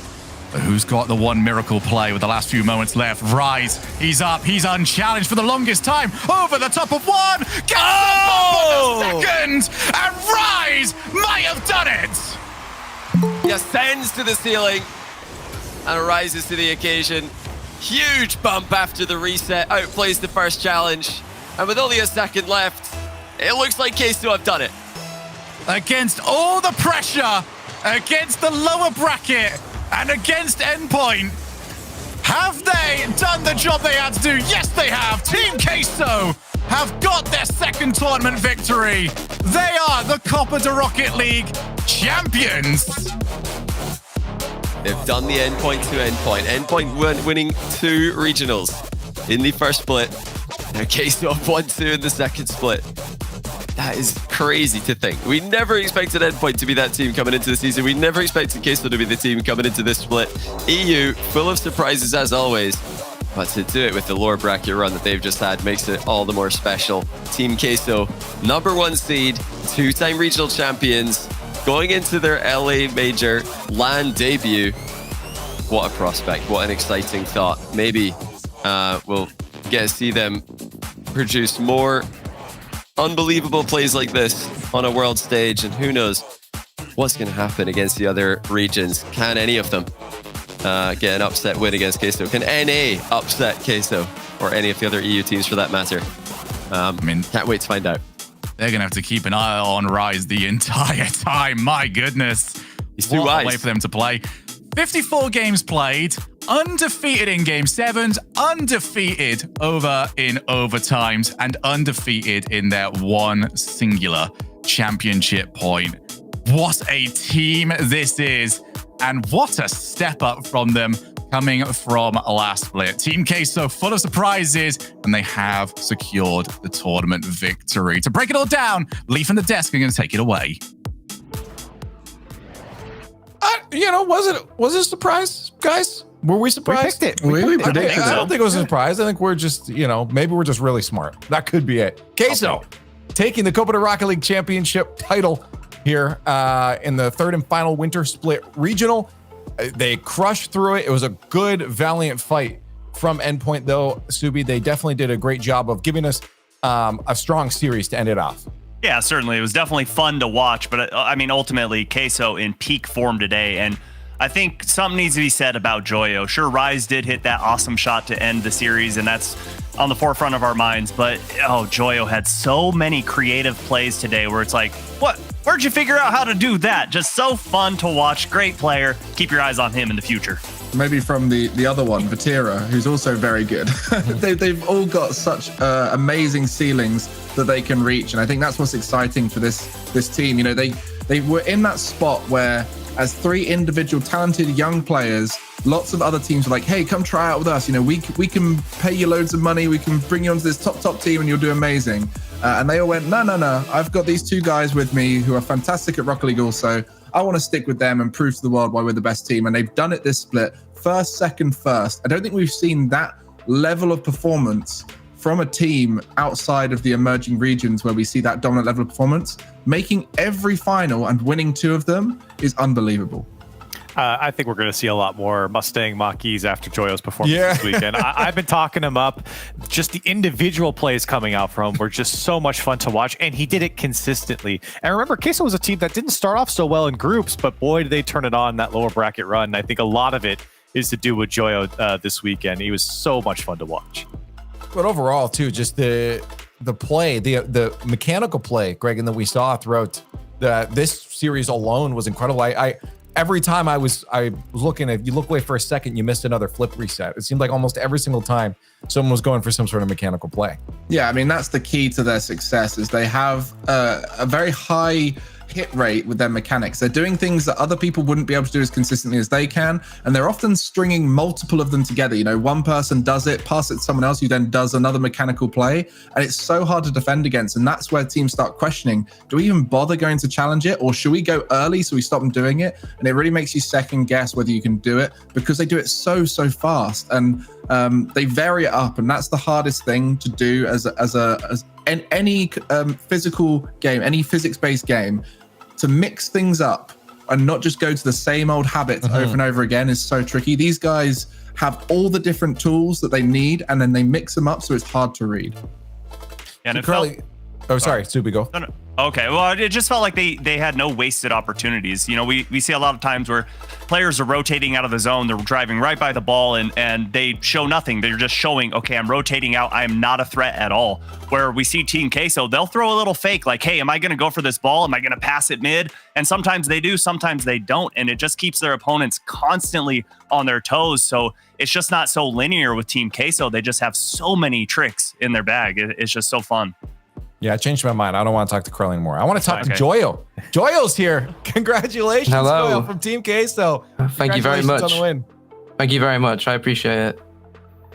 But who's got the one miracle play with the last few moments left? Rise. He's up. He's unchallenged for the longest time. Over the top of one. Gets the ball for the second. And Rise might have done it. He ascends to the ceiling and rises to the occasion. Huge bump after the reset. Outplays the first challenge. And with only a second left, it looks like Queso have done it. Against all the pressure, against the lower bracket, and against Endpoint, have they done the job they had to do? Yes, they have. Team Queso have got their second tournament victory. They are the Copa de Rocket League champions. They've done the Endpoint to Endpoint. Endpoint winning 2 regionals in the first split. Now Queso have won 2 in the second split. That is crazy to think. We never expected Endpoint to be that team coming into the season. We never expected Queso to be the team coming into this split. EU, full of surprises as always. But to do it with the lower bracket run that they've just had makes it all the more special. Team Queso, #1 seed, 2-time regional champions, going into their LA Major LAN debut. What a prospect. What an exciting thought. Maybe we'll get to see them produce more unbelievable plays like this on a world stage, and who knows what's going to happen against the other regions. Can any of them get an upset win against Queso? Can NA upset Queso, or any of the other EU teams for that matter? Can't wait to find out. They're going to have to keep an eye on Rise the entire time. My goodness. He's too what wise. a way for them to play. 54 games played, undefeated in Game 7s, undefeated over in overtimes, and undefeated in their one singular championship point. What a team this is, and what a step up from them coming from last split. Team Queso full of surprises, and they have secured the tournament victory. To break it all down, Leaf and the desk are going to take it away. Was it a surprise, guys? Were we surprised? We picked it. We predicted I it. don't think it was a surprise. I think we're just, maybe we're just really smart. That could be it. Queso taking the Copa de Rocket League championship title here in the third and final winter split regional. They crushed through it. It was a good, valiant fight from Endpoint, though. Subi, they definitely did a great job of giving us a strong series to end it off. Yeah, certainly. It was definitely fun to watch, but ultimately, Queso in peak form today. And I think something needs to be said about Joyo. Sure, Rise did hit that awesome shot to end the series, and that's on the forefront of our minds. But, Joyo had so many creative plays today where it's like, what? Where'd you figure out how to do that? Just so fun to watch. Great player. Keep your eyes on him in the future. Maybe from the other one, Vatira, who's also very good. They've all got such amazing ceilings that they can reach, and I think that's what's exciting for this team. You know, they were in that spot where, as 3 individual talented young players, lots of other teams were like, hey, come try out with us. You know, we can pay you loads of money. We can bring you onto this top team and you'll do amazing. And they all went, no. I've got these 2 guys with me who are fantastic at Rocket League also. I want to stick with them and prove to the world why we're the best team. And they've done it this split. First, second, first. I don't think we've seen that level of performance from a team outside of the emerging regions where we see that dominant level of performance. Making every final and winning 2 of them is unbelievable. I think we're going to see a lot more Mustang Maquis after Joyo's performance this weekend. I've been talking him up. Just the individual plays coming out from him were just so much fun to watch, and he did it consistently. And remember, Queso was a team that didn't start off so well in groups, but boy, did they turn it on that lower bracket run. I think a lot of it is to do with Joyo this weekend. He was so much fun to watch. But overall, too, just the play, the mechanical play, Greg, and that we saw throughout this series alone was incredible. Every time I was looking at, you look away for a second, you missed another flip reset. It seemed like almost every single time someone was going for some sort of mechanical play. Yeah, I mean, that's the key to their success, is they have a very high hit rate with their mechanics. They're doing things that other people wouldn't be able to do as consistently as they can, and they're often stringing multiple of them together. You know, one person does it, pass it to someone else who then does another mechanical play, and it's so hard to defend against. And that's where teams start questioning, do we even bother going to challenge it, or should we go early so we stop them doing it? And it really makes you second guess whether you can do it, because they do it so fast, and they vary it up, and that's the hardest thing to do as any physical game, any physics-based game. To mix things up and not just go to the same old habits over and over again is so tricky. These guys have all the different tools that they need, and then they mix them up so it's hard to read. And sorry, Subi, go. No. Okay, well, it just felt like they had no wasted opportunities. You know, we see a lot of times where players are rotating out of the zone, they're driving right by the ball, and they show nothing. They're just showing, okay, I'm rotating out, I am not a threat at all. Where we see Team Queso, they'll throw a little fake, like, hey, am I going to go for this ball? Am I going to pass it mid? And sometimes they do, sometimes they don't, and it just keeps their opponents constantly on their toes. So it's just not so linear with Team Queso. They just have so many tricks in their bag. It's just so fun. Yeah, I changed my mind. I don't want to talk to Curly anymore. I want to talk to Joyo. Joyo's here. Congratulations, Hello. Joyo from Team Queso. Thank you very much. On the win. Thank you very much. I appreciate it.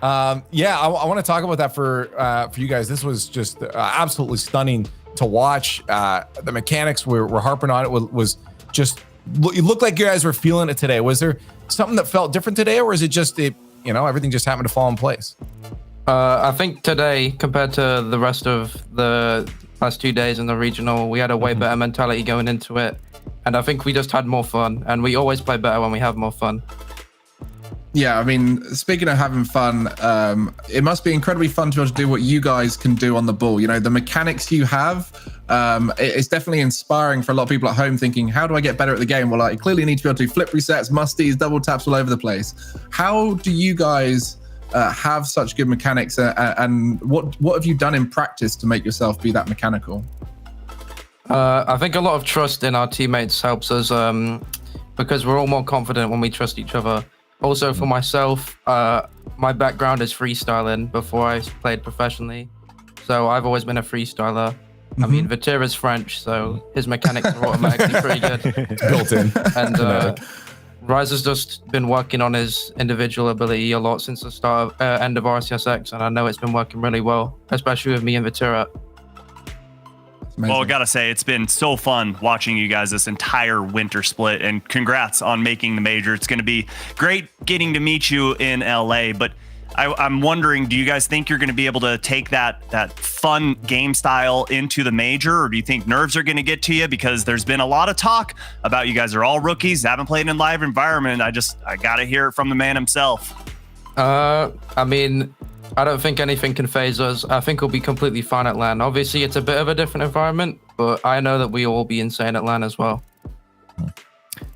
Yeah, I want to talk about that for you guys. This was just absolutely stunning to watch. The mechanics we're harping on it was just, it looked like you guys were feeling it today. Was there something that felt different today, or is it just everything just happened to fall in place? I think today, compared to the rest of the last 2 days in the regional, we had a way better mentality going into it. And I think we just had more fun. And we always play better when we have more fun. Yeah, I mean, speaking of having fun, it must be incredibly fun to be able to do what you guys can do on the ball. You know, the mechanics you have, it's definitely inspiring for a lot of people at home thinking, how do I get better at the game? Well, I clearly need to be able to do flip resets, musties, double taps all over the place. How do you guys have such good mechanics, and what have you done in practice to make yourself be that mechanical? I think a lot of trust in our teammates helps us because we're all more confident when we trust each other. Also, for myself, my background is freestyling before I played professionally, so I've always been a freestyler. I mean, Vatira's French, so his mechanics are automatically pretty good. It's built in. And Rise has just been working on his individual ability a lot since the end of RCSX, and I know it's been working really well, especially with me and Vatira. Well, I gotta say, it's been so fun watching you guys this entire winter split, and congrats on making the major. It's gonna be great getting to meet you in LA, but I'm wondering, do you guys think you're gonna be able to take that fun game style into the major, or do you think nerves are gonna get to you? Because there's been a lot of talk about you guys are all rookies, haven't played in live environment. I gotta hear it from the man himself. I mean, I don't think anything can phase us. I think we'll be completely fine at LAN. Obviously, it's a bit of a different environment, but I know that we will be insane at LAN as well.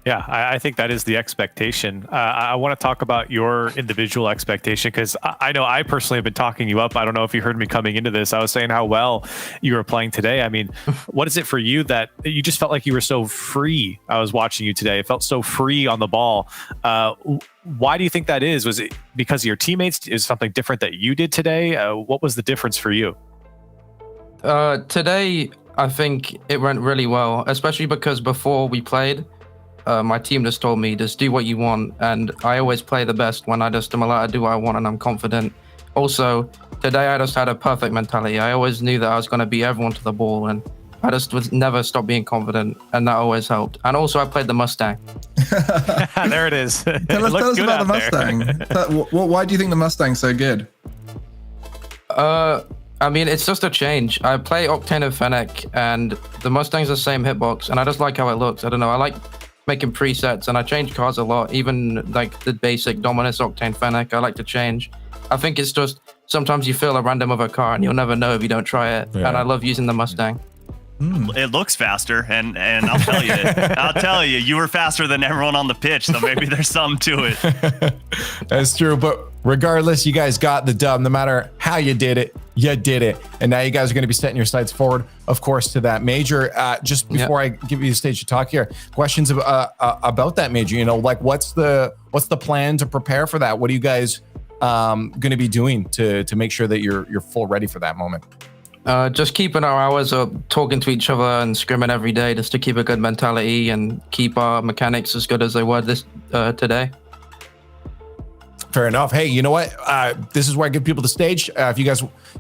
Yeah, I think that is the expectation. I want to talk about your individual expectation because I know I personally have been talking you up. I don't know if you heard me coming into this. I was saying how well you were playing today. I mean, what is it for you that you just felt like you were so free? I was watching you today. It felt so free on the ball. Why do you think that is? Was it because of your teammates? Is something different that you did today? What was the difference for you? Today, I think it went really well, especially because before we played, my team just told me, just do what you want. And I always play the best when I just am allowed to do what I want and I'm confident. Also, today I just had a perfect mentality. I always knew that I was going to beat everyone to the ball and I just was never stop being confident. And that always helped. And also I played the Mustang. There it is. Tell us about the Mustang. Why do you think the Mustang's so good? I mean, it's just a change. I play Octane and Fennec and the Mustang's the same hitbox and I just like how it looks. I don't know. I like making presets and I change cars a lot, even like the basic Dominus, Octane, Fennec, I like to change. I think it's just sometimes you feel a random of a car and you'll never know if you don't try it. Yeah. And I love using the Mustang. It looks faster, and I'll tell you, you were faster than everyone on the pitch, so maybe there's something to it. That's true, but regardless, you guys got the dub. No matter how you did it, and now you guys are going to be setting your sights forward, of course, to that major. Just before I give you the stage to talk here, questions about that major. You know, like what's the plan to prepare for that? What are you guys going to be doing to make sure that you're full ready for that moment? Just keeping our hours up, talking to each other and scrimming every day just to keep a good mentality and keep our mechanics as good as they were today. Fair enough. Hey, you know what? This is where I give people the stage. If you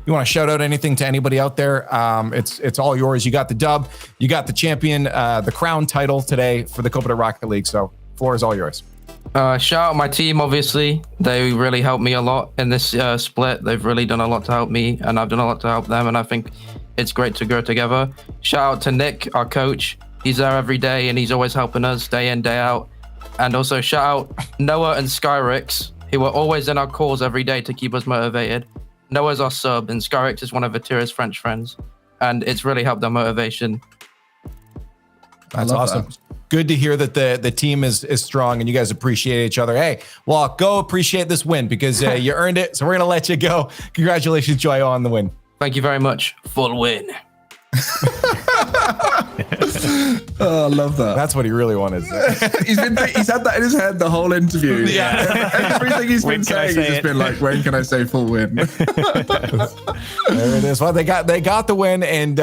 want to shout out anything to anybody out there, it's all yours. You got the dub, you got the champion, the crown title today for the Copa de Rocket League. So floor is all yours. Shout out my team, obviously. They really helped me a lot in this split. They've really done a lot to help me, and I've done a lot to help them, and I think it's great to grow together. Shout out to Nick, our coach. He's there every day, and he's always helping us day in, day out. And also shout out Noah and Skyrix, who are always in our calls every day to keep us motivated. Noah's our sub, and Skyrix is one of Atira's French friends, and it's really helped our motivation. That's awesome. That. Good to hear that the team is strong and you guys appreciate each other. Hey, well, go appreciate this win because you earned it. So we're going to let you go. Congratulations, Joyo, on the win. Thank you very much. Full win. Oh, I love that. That's what he really wanted. He's had that in his head the whole interview. Yeah. Everything he's been saying has just been like, when can I say full win? There it is. Well, they got the win and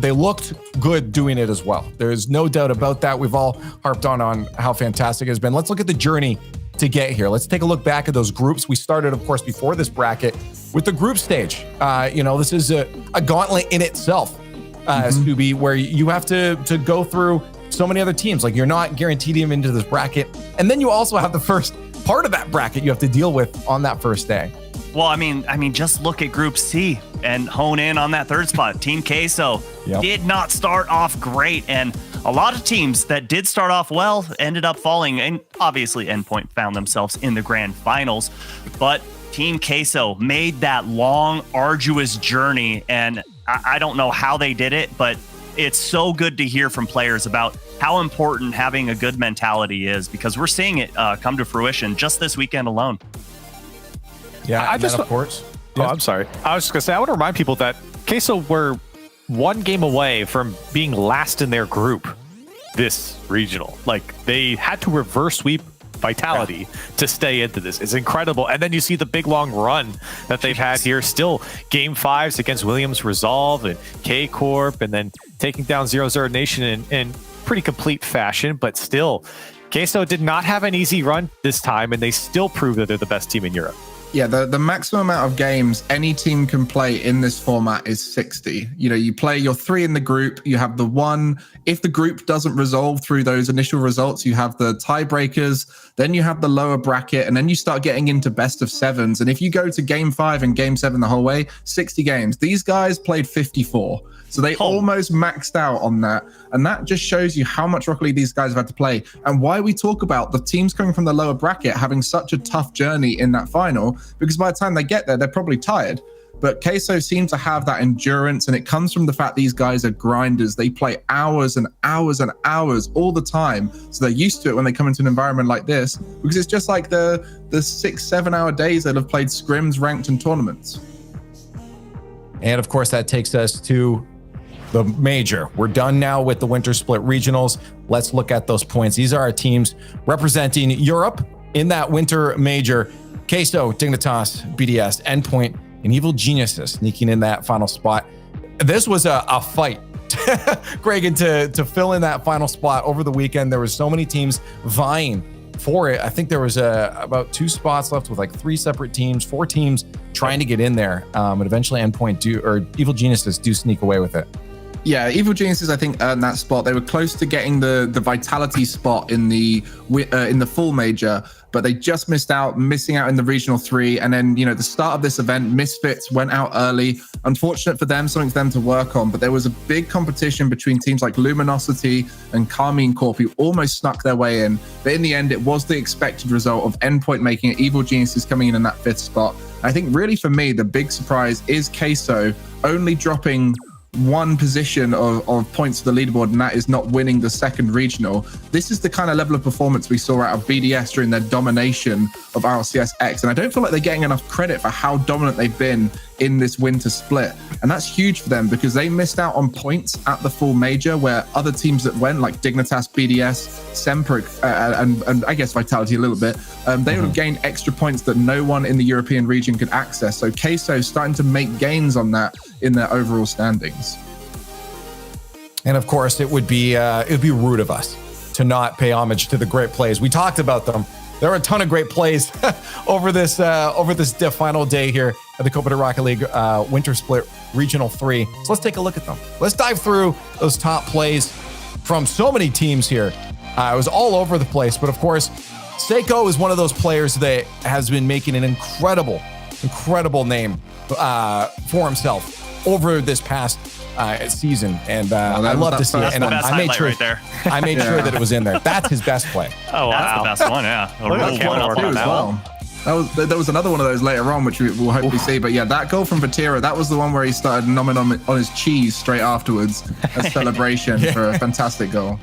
they looked good doing it as well. There's no doubt about that. We've all harped on how fantastic it has been. Let's look at the journey to get here. Let's take a look back at those groups. We started, of course, before this bracket with the group stage. This is a gauntlet in itself. Scooby, where you have to go through so many other teams. Like you're not guaranteed even into this bracket. And then you also have the first part of that bracket you have to deal with on that first day. Well, I mean, just look at Group C and hone in on that third spot. Team Queso did not start off great. And a lot of teams that did start off well ended up falling. And obviously Endpoint found themselves in the grand finals. But Team Queso made that long, arduous journey. And I don't know how they did it, but it's so good to hear from players about how important having a good mentality is, because we're seeing it come to fruition just this weekend alone. Yeah, of course. Oh, I'm sorry. I was just going to say, I want to remind people that Queso were one game away from being last in their group this regional. Like, they had to reverse sweep Vitality to stay into this. It's incredible. And then you see the big long run that they've had here. Still game 5s against Williams Resolve and K Corp, and then taking down 00 Nation in pretty complete fashion. But still, Queso did not have an easy run this time, and they still prove that they're the best team in Europe. Yeah, the maximum amount of games any team can play in this format is 60. You play your 3 in the group, you have the 1. If the group doesn't resolve through those initial results, you have the tiebreakers, then you have the lower bracket, and then you start getting into best of 7s. And if you go to game 5 and game 7 the whole way, 60 games. These guys played 54. So they almost maxed out on that. And that just shows you how much Rocket League these guys have had to play and why we talk about the teams coming from the lower bracket having such a tough journey in that final, because by the time they get there, they're probably tired. But Queso seems to have that endurance, and it comes from the fact these guys are grinders. They play hours and hours and hours all the time. So they're used to it when they come into an environment like this, because it's just like the 6-7 hour days that have played scrims, ranked, and tournaments. And of course, that takes us to the major. We're done now with the Winter Split Regionals. Let's look at those points. These are our teams representing Europe in that Winter Major. Queso, Dignitas, BDS, Endpoint, and Evil Geniuses sneaking in that final spot. This was a fight, Gregan, to fill in that final spot over the weekend. There was so many teams vying for it. I think there was about 2 spots left with like 3 separate teams, 4 teams trying to get in there. And eventually Endpoint Evil Geniuses do sneak away with it. Yeah, Evil Geniuses, I think, earned that spot. They were close to getting the Vitality spot in the full major, but they just missing out in the Regional 3. And then, the start of this event, Misfits went out early. Unfortunate for them, something for them to work on. But there was a big competition between teams like Luminosity and Carmine Corp, who almost snuck their way in. But in the end, it was the expected result of Endpoint making it, Evil Geniuses coming in that 5th spot. I think really for me, the big surprise is Queso only dropping 1 position of points to the leaderboard, and that is not winning the 2nd regional. This is the kind of level of performance we saw out of BDS during their domination of RLCS X, and I don't feel like they're getting enough credit for how dominant they've been in this winter split. And that's huge for them because they missed out on points at the full major, where other teams that went, like Dignitas, BDS, Semper, and I guess Vitality a little bit, they would have gained extra points that no one in the European region could access. So Queso is starting to make gains on that in their overall standings. And of course, it would be rude of us to not pay homage to the great plays. We talked about them. There are a ton of great plays over this final day here at the Copa de Rocket League Winter Split Regional 3. So let's take a look at them. Let's dive through those top plays from so many teams here. It was all over the place, but of course, Seiko is one of those players that has been making an incredible name for himself over this past season, and I love to see it. And I made sure, I made sure that it was in there. That's his best play. Oh, wow. That's the best one, yeah. There was another one of those later on, which we will hopefully see. But yeah, that goal from Vatira, that was the one where he started nomming on his cheese straight afterwards as celebration for a fantastic goal.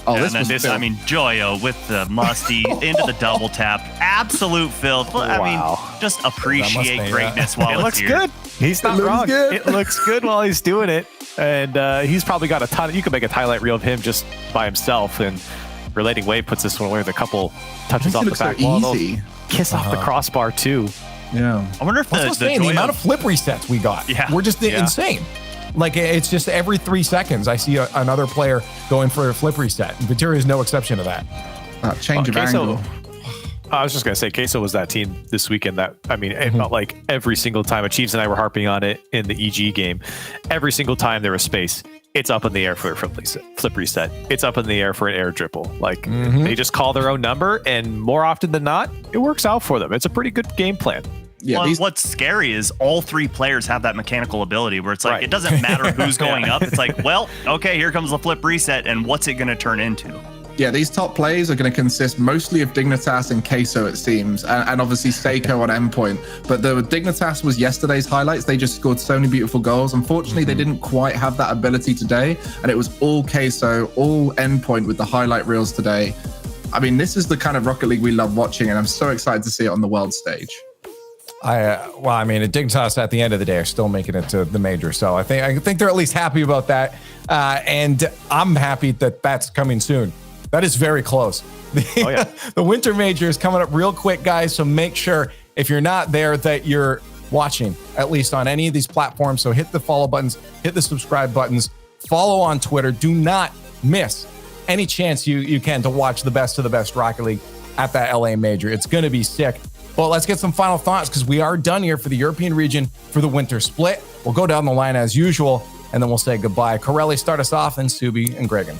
Oh, this was filth. I mean, Joyo with the musty into the double tap. Absolute filth. I mean, just appreciate greatness while it looks good. He's not wrong. It looks good while he's doing it. And he's probably got a ton. You could make a highlight reel of him just by himself. And Relating Wave puts this one away with a couple touches off the back wall. Kiss off the crossbar, too. Yeah. I wonder if the amount of flip resets we got. Yeah. We're just insane. Like, it's just every 3 seconds I see another player going for a flip reset. And Vatira is no exception to that. Change of angle. I was just going to say, Queso was that team this weekend that, I mean, it felt like every single time, Achieves and I were harping on it in the EG game, every single time there was space, it's up in the air for a flip reset. It's up in the air for an air dribble. Like, they just call their own number, and more often than not, it works out for them. It's a pretty good game plan. Yeah, well, what's scary is all 3 players have that mechanical ability where it's like, it doesn't matter who's going up. It's like, well, okay, here comes the flip reset, and what's it going to turn into? Yeah, these top plays are going to consist mostly of Dignitas and Queso, it seems, and obviously Seiko on Endpoint. But the Dignitas was yesterday's highlights. They just scored so many beautiful goals. Unfortunately, they didn't quite have that ability today, and it was all Queso, all Endpoint with the highlight reels today. I mean, this is the kind of Rocket League we love watching, and I'm so excited to see it on the world stage. I mean, Dignitas at the end of the day are still making it to the major, so I think they're at least happy about that, and I'm happy that that's coming soon. That is very close. The winter major is coming up real quick, guys, so make sure if you're not there that you're watching, at least on any of these platforms. So hit the follow buttons, hit the subscribe buttons, follow on Twitter. Do not miss any chance you can to watch the best of the best Rocket League at that LA major. It's going to be sick. Well, let's get some final thoughts because we are done here for the European region for the winter split. We'll go down the line as usual, and then we'll say goodbye. Corelli, start us off, and Subi and Gregan.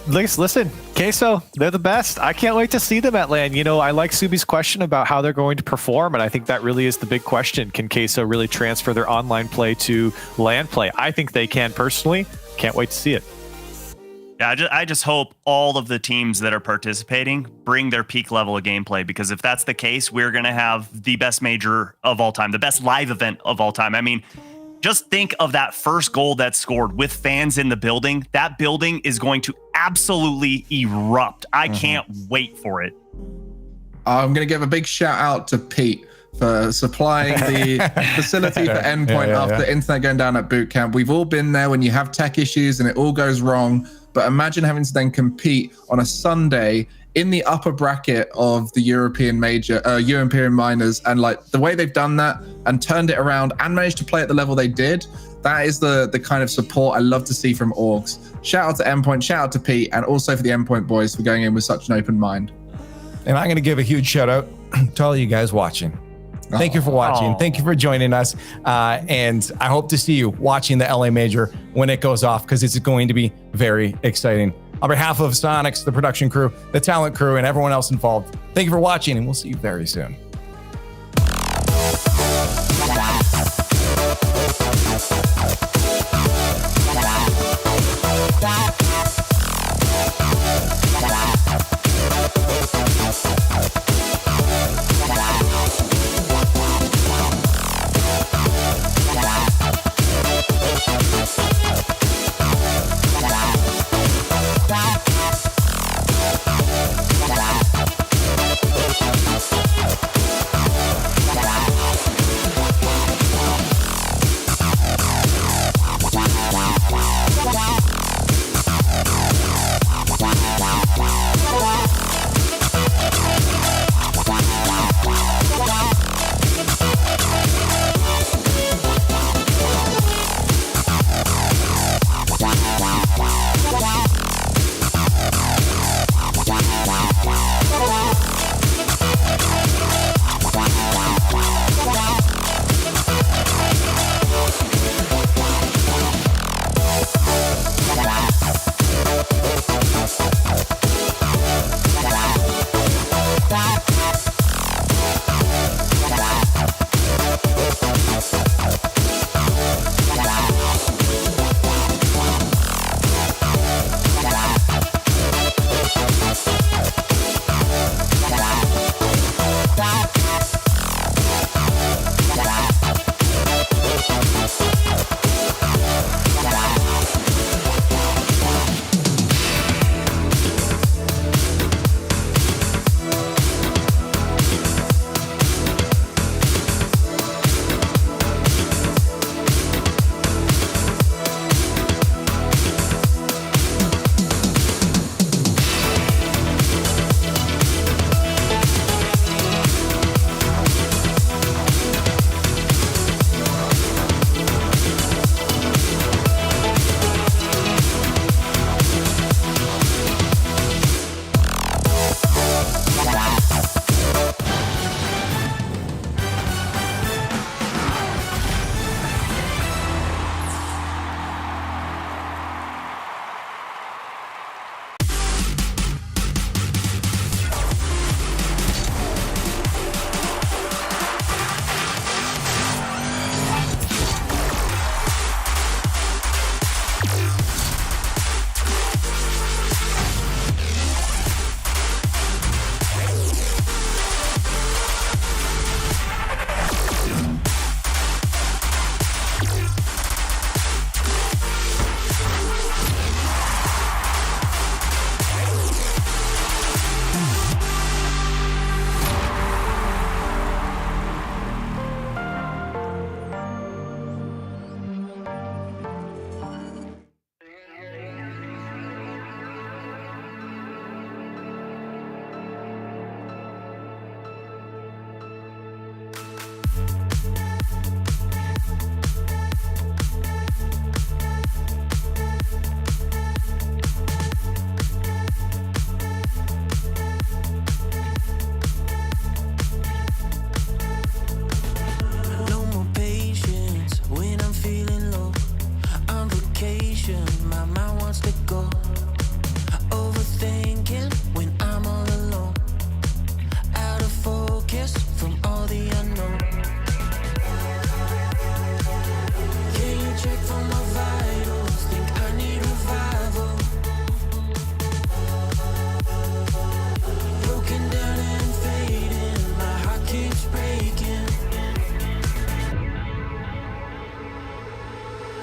Listen, Queso, they're the best. I can't wait to see them at LAN. You know, I like Subi's question about how they're going to perform, and I think that really is the big question. Can Queso really transfer their online play to LAN play? I think they can personally. Can't wait to see it. Yeah, I just hope all of the teams that are participating bring their peak level of gameplay, because if that's the case, we're going to have the best major of all time, the best live event of all time. I mean, just think of that first goal that's scored with fans in the building. That building is going to absolutely erupt. I can't wait for it. I'm going to give a big shout out to Pete for supplying the facility for Endpoint after internet going down at boot camp. We've all been there when you have tech issues and it all goes wrong. But imagine having to then compete on a Sunday in the upper bracket of the European minors, and like the way they've done that and turned it around and managed to play at the level they did. That is the kind of support I love to see from orgs. Shout out to Endpoint, shout out to Pete, and also for the Endpoint boys for going in with such an open mind. And I'm going to give a huge shout out to all you guys watching. Thank you for watching. Thank you for joining us. And I hope to see you watching the LA Major when it goes off, because it's going to be very exciting. On behalf of Sonics, the production crew, the talent crew, and everyone else involved, thank you for watching, and we'll see you very soon.